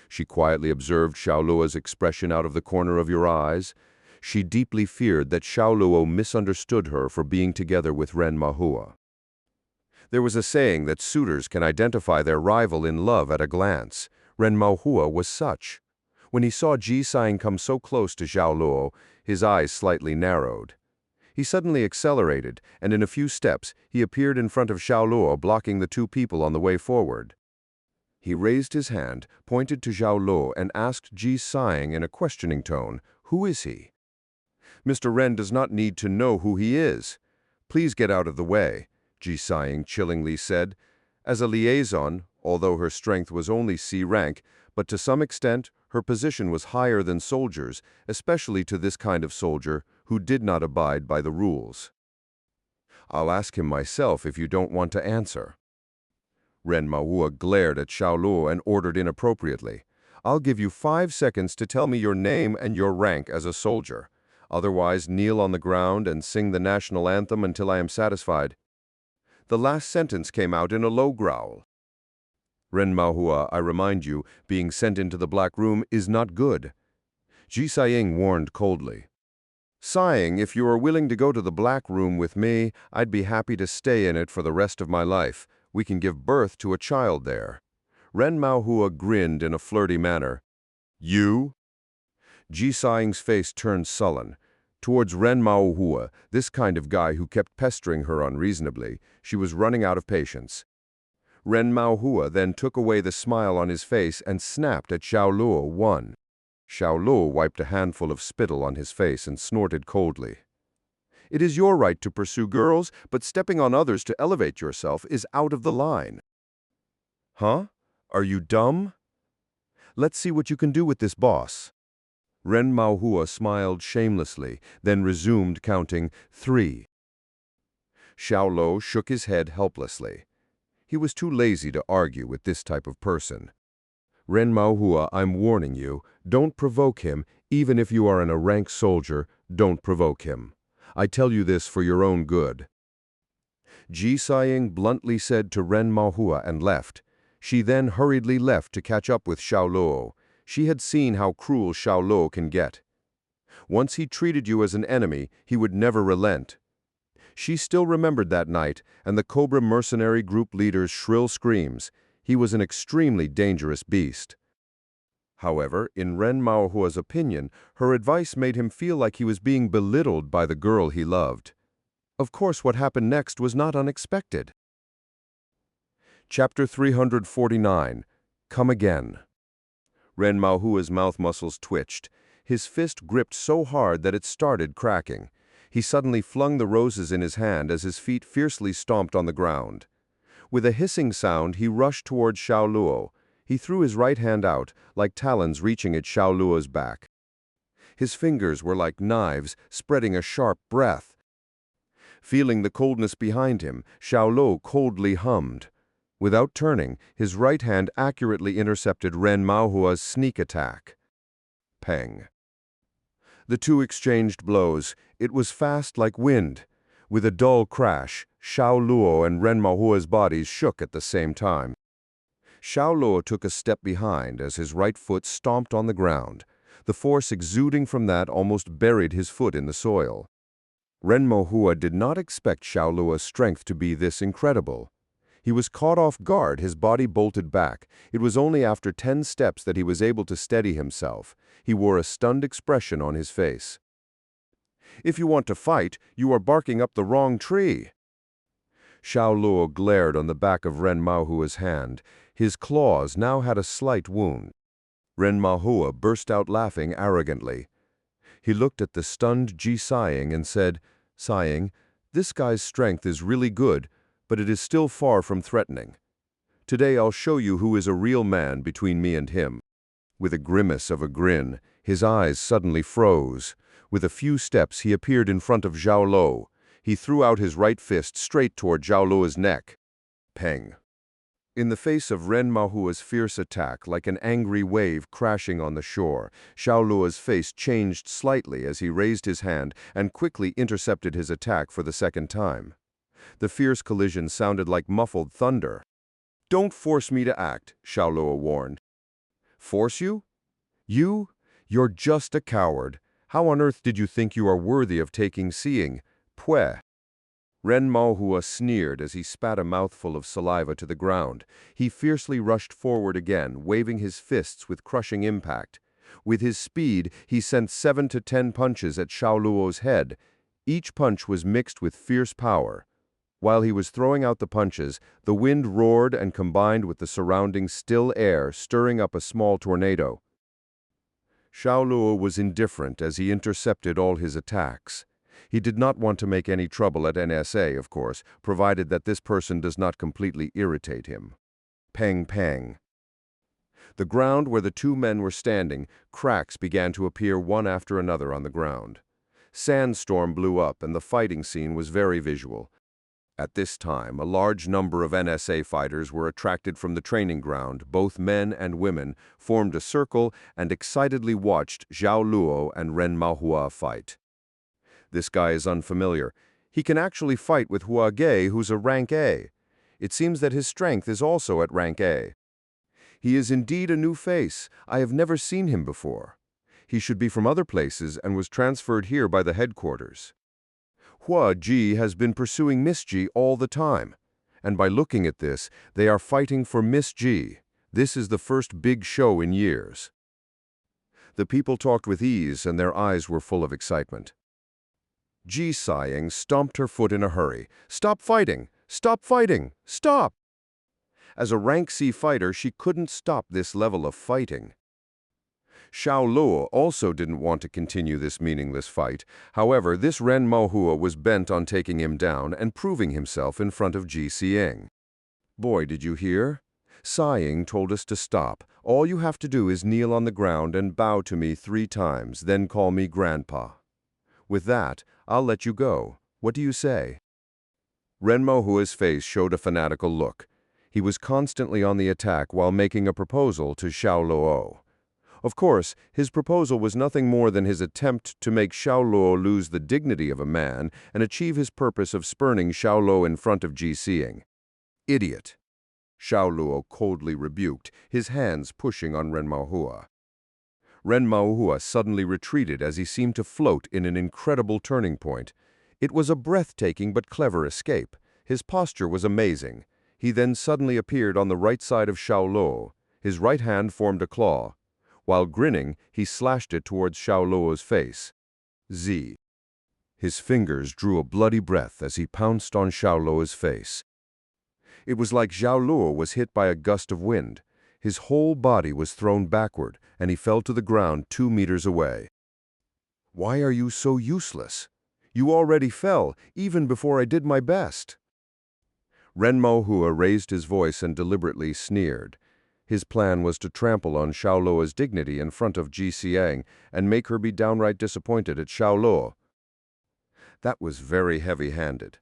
She quietly observed Xiao Luo's expression out of the corner of your eyes. She deeply feared that Xiao Luo misunderstood her for being together with Ren Maohua. There was a saying that suitors can identify their rival in love at a glance. Ren Maohua was such. When he saw Ji sighing come so close to Xiao Luo, his eyes slightly narrowed. He suddenly accelerated, and in a few steps, he appeared in front of Xiao Luo, blocking the two people on the way forward. He raised his hand, pointed to Xiao Luo, and asked Ji, sighing in a questioning tone, "Who is he?" "Mr. Ren does not need to know who he is. Please get out of the way," Ji, sighing, chillingly said. As a liaison, although her strength was only C rank, but to some extent, her position was higher than soldiers, especially to this kind of soldier who did not abide by the rules. "I'll ask him myself if you don't want to answer." Ren Maohua glared at Xiao Luo and ordered inappropriately, "I'll give you 5 seconds to tell me your name and your rank as a soldier. Otherwise, kneel on the ground and sing the national anthem until I am satisfied." The last sentence came out in a low growl. "Ren Maohua, I remind you, being sent into the Black Room is not good," Ji Saying warned coldly. "Sighing, if you are willing to go to the Black Room with me, I'd be happy to stay in it for the rest of my life. We can give birth to a child there." Ren Maohua grinned in a flirty manner. "You?" Ji Saying's face turned sullen. Towards Ren Maohua, this kind of guy who kept pestering her unreasonably, she was running out of patience. Ren Maohua then took away the smile on his face and snapped at Xiao Luo. "One." Xiao Luo wiped a handful of spittle on his face and snorted coldly. "It is your right to pursue girls, but stepping on others to elevate yourself is out of the line." "Huh? Are you dumb? Let's see what you can do with this boss." Ren Maohua smiled shamelessly, then resumed counting 3. Xiao Luo shook his head helplessly. He was too lazy to argue with this type of person. "Ren Maohua, I'm warning you, don't provoke him, even if you are a rank soldier, don't provoke him. I tell you this for your own good." Ji Saying bluntly said to Ren Maohua and left. She then hurriedly left to catch up with Xiao Luo. She had seen how cruel Xiao Luo can get. Once he treated you as an enemy, he would never relent. She still remembered that night, and the Cobra mercenary group leader's shrill screams. He was an extremely dangerous beast. However, in Ren Maohua's opinion, her advice made him feel like he was being belittled by the girl he loved. Of course, what happened next was not unexpected. Chapter 349. Come Again. Ren Maohua's mouth muscles twitched. His fist gripped so hard that it started cracking. He suddenly flung the roses in his hand as his feet fiercely stomped on the ground. With a hissing sound, he rushed toward Xiao Luo. He threw his right hand out, like talons reaching at Xiao Luo's back. His fingers were like knives, spreading a sharp breath. Feeling the coldness behind him, Xiao Luo coldly hummed. Without turning, his right hand accurately intercepted Ren Maohua's sneak attack. Peng. The two exchanged blows. It was fast like wind. With a dull crash, Xiao Luo and Ren Maohua's bodies shook at the same time. Xiao Luo took a step behind as his right foot stomped on the ground. The force exuding from that almost buried his foot in the soil. Ren Maohua did not expect Xiao Luo's strength to be this incredible. He was caught off guard, his body bolted back. It was only after 10 steps that he was able to steady himself. He wore a stunned expression on his face. "If you want to fight, you are barking up the wrong tree." Xiao Luo glared on the back of Ren Maohua's hand. His claws now had a slight wound. Ren Maohua burst out laughing arrogantly. He looked at the stunned Ji Sighing and said, "Sighing, this guy's strength is really good, but it is still far from threatening. Today I'll show you who is a real man between me and him." With a grimace of a grin, his eyes suddenly froze. With a few steps he appeared in front of Xiao Luo. He threw out his right fist straight toward Xiao Luo's neck. Peng. In the face of Ren Maohua's fierce attack, like an angry wave crashing on the shore, Xiao Luo's face changed slightly as he raised his hand and quickly intercepted his attack for the second time. The fierce collision sounded like muffled thunder. "Don't force me to act," Xiao Luo warned. "Force you? You? You're just a coward. How on earth did you think you are worthy of taking seeing? Pue." Ren Maohua sneered as he spat a mouthful of saliva to the ground. He fiercely rushed forward again, waving his fists with crushing impact. With his speed, he sent 7 to 10 punches at Xiao Luo's head. Each punch was mixed with fierce power. While he was throwing out the punches, the wind roared and combined with the surrounding still air, stirring up a small tornado. Xiao Luo was indifferent as he intercepted all his attacks. He did not want to make any trouble at NSA, of course, provided that this person does not completely irritate him. Peng peng. The ground where the two men were standing, cracks began to appear one after another on the ground. Sandstorm blew up and the fighting scene was very visual. At this time, a large number of NSA fighters were attracted from the training ground. Both men and women formed a circle and excitedly watched Xiao Luo and Ren Maohua fight. "This guy is unfamiliar. He can actually fight with Hua Ge, who's a rank A. It seems that his strength is also at rank A. He is indeed a new face. I have never seen him before. He should be from other places and was transferred here by the headquarters. Hua Ji has been pursuing Miss Ji all the time, and by looking at this, they are fighting for Miss Ji. This is the first big show in years." The people talked with ease and their eyes were full of excitement. Ji Sighing stomped her foot in a hurry. "Stop fighting! Stop fighting! Stop!" As a rank C fighter, she couldn't stop this level of fighting. Xiao Luo also didn't want to continue this meaningless fight. However, this Ren Maohua was bent on taking him down and proving himself in front of Ji Siang. "Boy, did you hear? Sighing told us to stop. All you have to do is kneel on the ground and bow to me 3 times, then call me Grandpa. With that, I'll let you go. What do you say?" Ren Maohua's face showed a fanatical look. He was constantly on the attack while making a proposal to Xiao Luo. Of course, his proposal was nothing more than his attempt to make Xiao Luo lose the dignity of a man and achieve his purpose of spurning Xiao Luo in front of Ji Siang. "Idiot!" Xiao Luo coldly rebuked, his hands pushing on Ren Maohua. Ren Maohua suddenly retreated as he seemed to float in an incredible turning point. It was a breathtaking but clever escape. His posture was amazing. He then suddenly appeared on the right side of Xiao Luo. His right hand formed a claw. While grinning, he slashed it towards Xiao Luo's face. Z. His fingers drew a bloody breath as he pounced on Xiao Luo's face. It was like Xiao Luo was hit by a gust of wind. His whole body was thrown backward, and he fell to the ground 2 meters away. "Why are you so useless? You already fell, even before I did my best." Ren Maohua raised his voice and deliberately sneered. His plan was to trample on Xiao Luo's dignity in front of Ji Siang and make her be downright disappointed at Xiao Luo. That was very heavy-handed.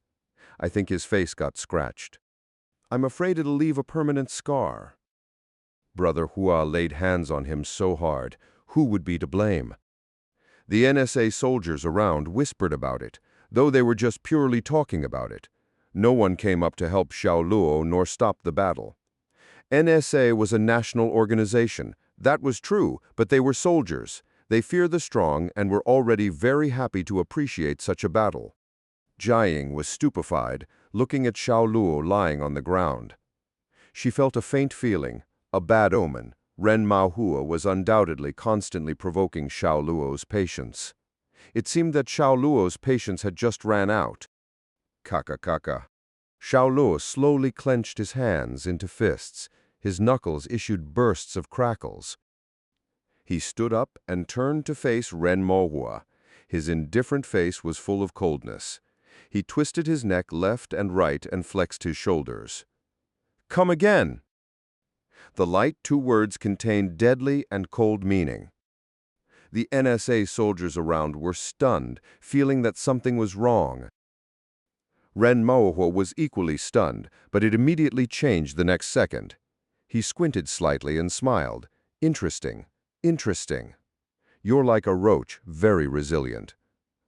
I think his face got scratched. I'm afraid it'll leave a permanent scar. Brother Hua laid hands on him so hard. Who would be to blame? The NSA soldiers around whispered about it, though they were just purely talking about it. No one came up to help Xiao Luo nor stop the battle. NSA was a national organization. That was true, but they were soldiers. They fear the strong and were already very happy to appreciate such a battle. Jiaying was stupefied, looking at Xiao Luo lying on the ground. She felt a faint feeling, a bad omen. Ren Maohua was undoubtedly constantly provoking Xiao Luo's patience. It seemed that Xiao Luo's patience had just ran out. Kaka. Xiao Luo slowly clenched his hands into fists. His knuckles issued bursts of crackles. He stood up and turned to face Ren Maohua. His indifferent face was full of coldness. He twisted his neck left and right and flexed his shoulders. Come again! The light two words contained deadly and cold meaning. The NSA soldiers around were stunned, feeling that something was wrong. Ren Maohua was equally stunned, but it immediately changed the next second. He squinted slightly and smiled. Interesting. You're like a roach, very resilient.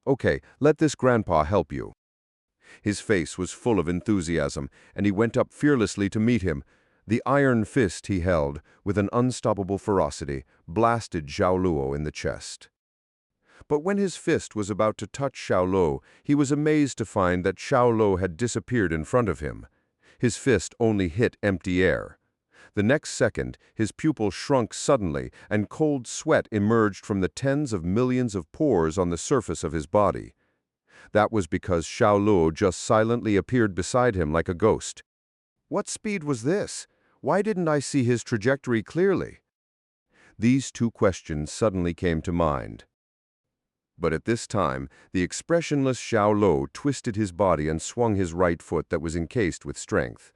Okay, let this grandpa help you. His face was full of enthusiasm, and he went up fearlessly to meet him. The iron fist he held, with an unstoppable ferocity, blasted Xiao Luo in the chest. But when his fist was about to touch Xiao Luo, he was amazed to find that Xiao Luo had disappeared in front of him. His fist only hit empty air. The next second, his pupil shrunk suddenly, and cold sweat emerged from the tens of millions of pores on the surface of his body. That was because Xiao Luo just silently appeared beside him like a ghost. What speed was this? Why didn't I see his trajectory clearly? These two questions suddenly came to mind. But at this time, the expressionless Xiao Luo twisted his body and swung his right foot that was encased with strength.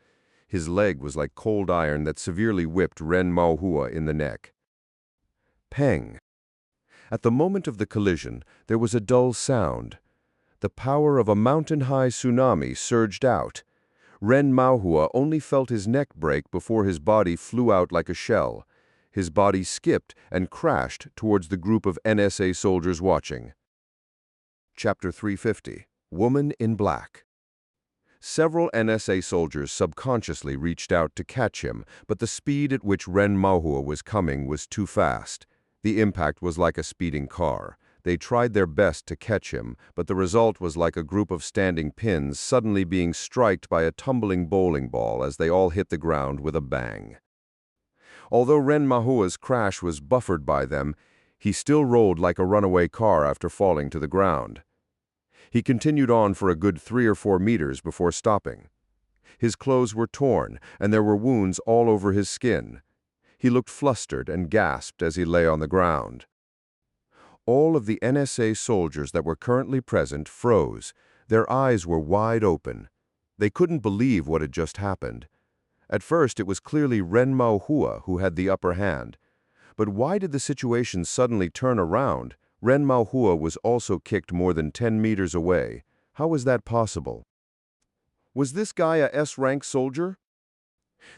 His leg was like cold iron that severely whipped Ren Maohua in the neck. Peng. At the moment of the collision, there was a dull sound. The power of a mountain-high tsunami surged out. Ren Maohua only felt his neck break before his body flew out like a shell. His body skipped and crashed towards the group of NSA soldiers watching. Chapter 350. Woman in Black. Several NSA soldiers subconsciously reached out to catch him, but the speed at which Ren Maohua was coming was too fast. The impact was like a speeding car. They tried their best to catch him, but the result was like a group of standing pins suddenly being striked by a tumbling bowling ball as they all hit the ground with a bang. Although Ren Maohua's crash was buffered by them, he still rolled like a runaway car after falling to the ground. He continued on for a good 3 or 4 meters before stopping. His clothes were torn, and there were wounds all over his skin. He looked flustered and gasped as he lay on the ground. All of the NSA soldiers that were currently present froze. Their eyes were wide open. They couldn't believe what had just happened. At first, it was clearly Ren Maohua who had the upper hand. But why did the situation suddenly turn around? Ren Maohua was also kicked more than 10 meters away. How was that possible? Was this guy a S-rank soldier?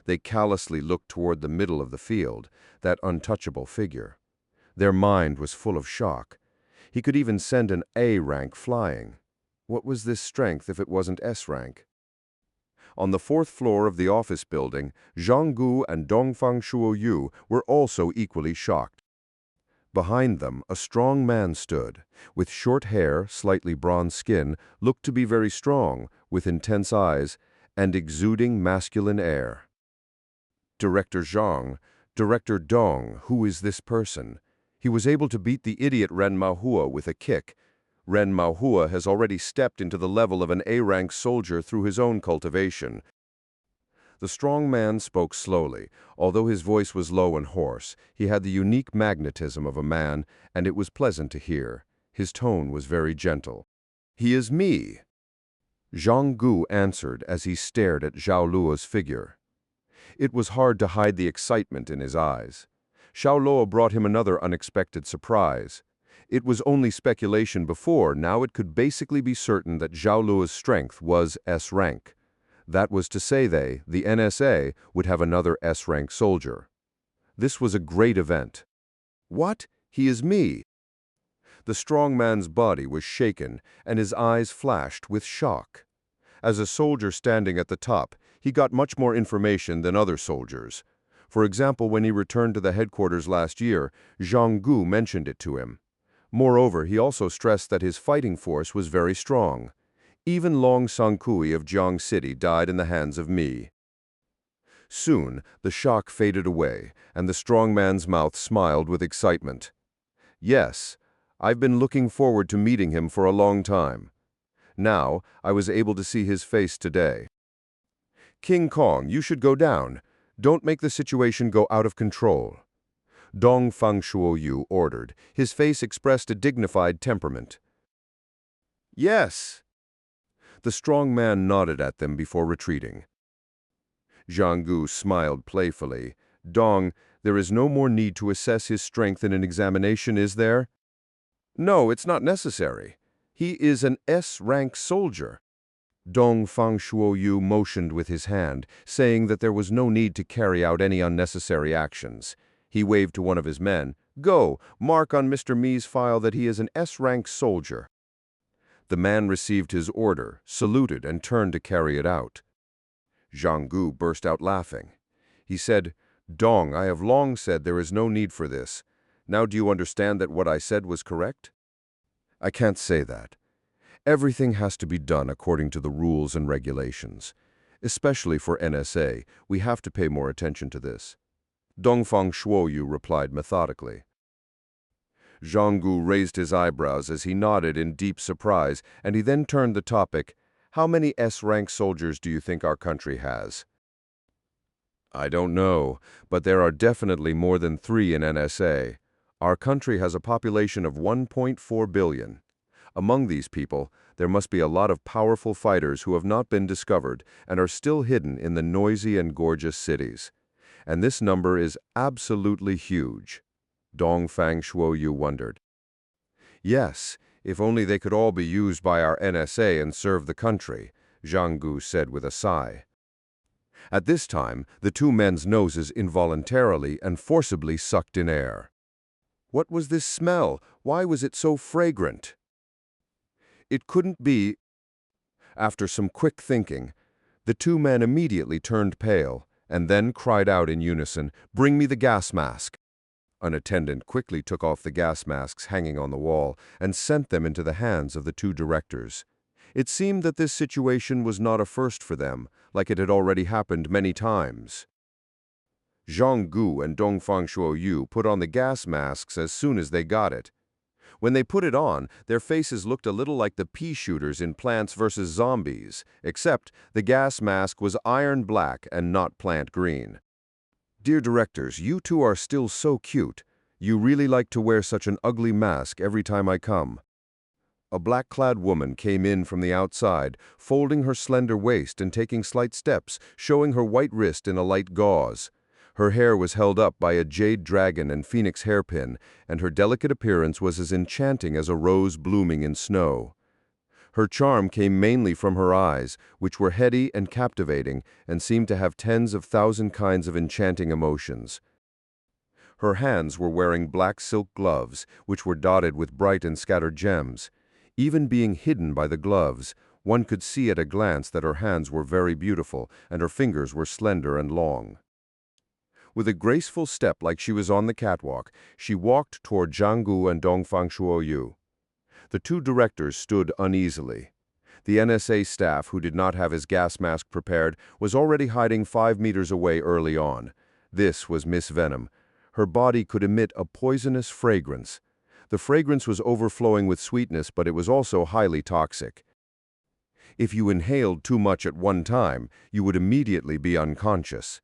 They callously looked toward the middle of the field, that untouchable figure. Their mind was full of shock. He could even send an A-rank flying. What was this strength if it wasn't S-rank? On the 4th floor of the office building, Zhang Gu and Dongfang Shuoyu were also equally shocked. Behind them, a strong man stood, with short hair, slightly bronze skin, looked to be very strong, with intense eyes, and exuding masculine air. Director Zhang, Director Dong, who is this person? He was able to beat the idiot Ren Maohua with a kick. Ren Maohua has already stepped into the level of an A-rank soldier through his own cultivation. The strong man spoke slowly. Although his voice was low and hoarse, he had the unique magnetism of a man, and it was pleasant to hear. His tone was very gentle. "He is me," Zhang Gu answered as he stared at Xiao Luo's figure. It was hard to hide the excitement in his eyes. Xiao Luo brought him another unexpected surprise. It was only speculation before, now it could basically be certain that Xiao Luo's strength was S rank. That was to say they, the NSA, would have another S-rank soldier. This was a great event. What? He is me! The strong man's body was shaken, and his eyes flashed with shock. As a soldier standing at the top, he got much more information than other soldiers. For example, when he returned to the headquarters last year, Zhang Gu mentioned it to him. Moreover, he also stressed that his fighting force was very strong. Even Long Sangkui of Jiang City died in the hands of me. Soon, the shock faded away, and the strong man's mouth smiled with excitement. Yes, I've been looking forward to meeting him for a long time. Now, I was able to see his face today. King Kong, you should go down. Don't make the situation go out of control. Dong Fangshuoyu ordered. His face expressed a dignified temperament. Yes. The strong man nodded at them before retreating. Zhang Gu smiled playfully. Dong, there is no more need to assess his strength in an examination, is there? No, it's not necessary. He is an S-rank soldier. Dong Fangshuoyu motioned with his hand, saying that there was no need to carry out any unnecessary actions. He waved to one of his men. Go, mark on Mr. Mi's file that he is an S-rank soldier. The man received his order, saluted, and turned to carry it out. Zhang Gu burst out laughing. He said, Dong, I have long said there is no need for this. Now do you understand that what I said was correct? I can't say that. Everything has to be done according to the rules and regulations. Especially for NSA, we have to pay more attention to this. Dongfang Shuoyu replied methodically. Zhang Gu raised his eyebrows as he nodded in deep surprise, and he then turned the topic. How many S-rank soldiers do you think our country has? I don't know, but there are definitely more than 3 in NSA. Our country has a population of 1.4 billion. Among these people, there must be a lot of powerful fighters who have not been discovered and are still hidden in the noisy and gorgeous cities. And this number is absolutely huge. Dongfang Shuoyu wondered. Yes, if only they could all be used by our NSA and serve the country, Zhang Gu said with a sigh. At this time, the two men's noses involuntarily and forcibly sucked in air. What was this smell? Why was it so fragrant? It couldn't be. After some quick thinking, the two men immediately turned pale and then cried out in unison, "Bring me the gas mask." An attendant quickly took off the gas masks hanging on the wall and sent them into the hands of the two directors. It seemed that this situation was not a first for them, like it had already happened many times. Zhang Gu and Dongfang Shuoyu put on the gas masks as soon as they got it. When they put it on, their faces looked a little like the pea shooters in Plants vs. Zombies, except the gas mask was iron black and not plant green. Dear directors, you two are still so cute. You really like to wear such an ugly mask every time I come. A black-clad woman came in from the outside, folding her slender waist and taking slight steps, showing her white wrist in a light gauze. Her hair was held up by a jade dragon and phoenix hairpin, and her delicate appearance was as enchanting as a rose blooming in snow. Her charm came mainly from her eyes, which were heady and captivating and seemed to have tens of thousand kinds of enchanting emotions. Her hands were wearing black silk gloves, which were dotted with bright and scattered gems. Even being hidden by the gloves, one could see at a glance that her hands were very beautiful and her fingers were slender and long. With a graceful step like she was on the catwalk, she walked toward Zhang Gu and Dongfang Shuoyu. The two directors stood uneasily. The NSA staff, who did not have his gas mask prepared, was already hiding 5 meters away early on. This was Miss Venom. Her body could emit a poisonous fragrance. The fragrance was overflowing with sweetness, but it was also highly toxic. If you inhaled too much at one time, you would immediately be unconscious.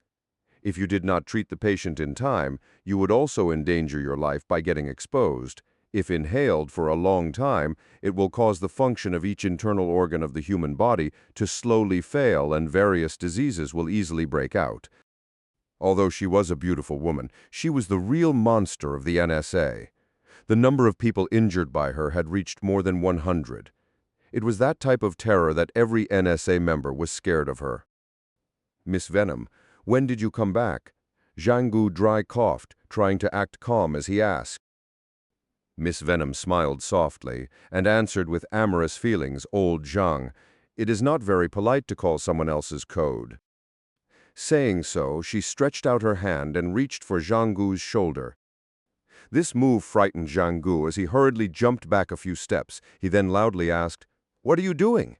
If you did not treat the patient in time, you would also endanger your life by getting exposed. If inhaled for a long time, it will cause the function of each internal organ of the human body to slowly fail and various diseases will easily break out. Although she was a beautiful woman, she was the real monster of the NSA. The number of people injured by her had reached more than 100. It was that type of terror that every NSA member was scared of her. "Miss Venom, when did you come back?" Zhang Gu dry coughed, trying to act calm as he asked. Miss Venom smiled softly and answered with amorous feelings, "Old Zhang, it is not very polite to call someone else's code." Saying so, she stretched out her hand and reached for Zhang Gu's shoulder. This move frightened Zhang Gu as he hurriedly jumped back a few steps. He then loudly asked, "What are you doing?"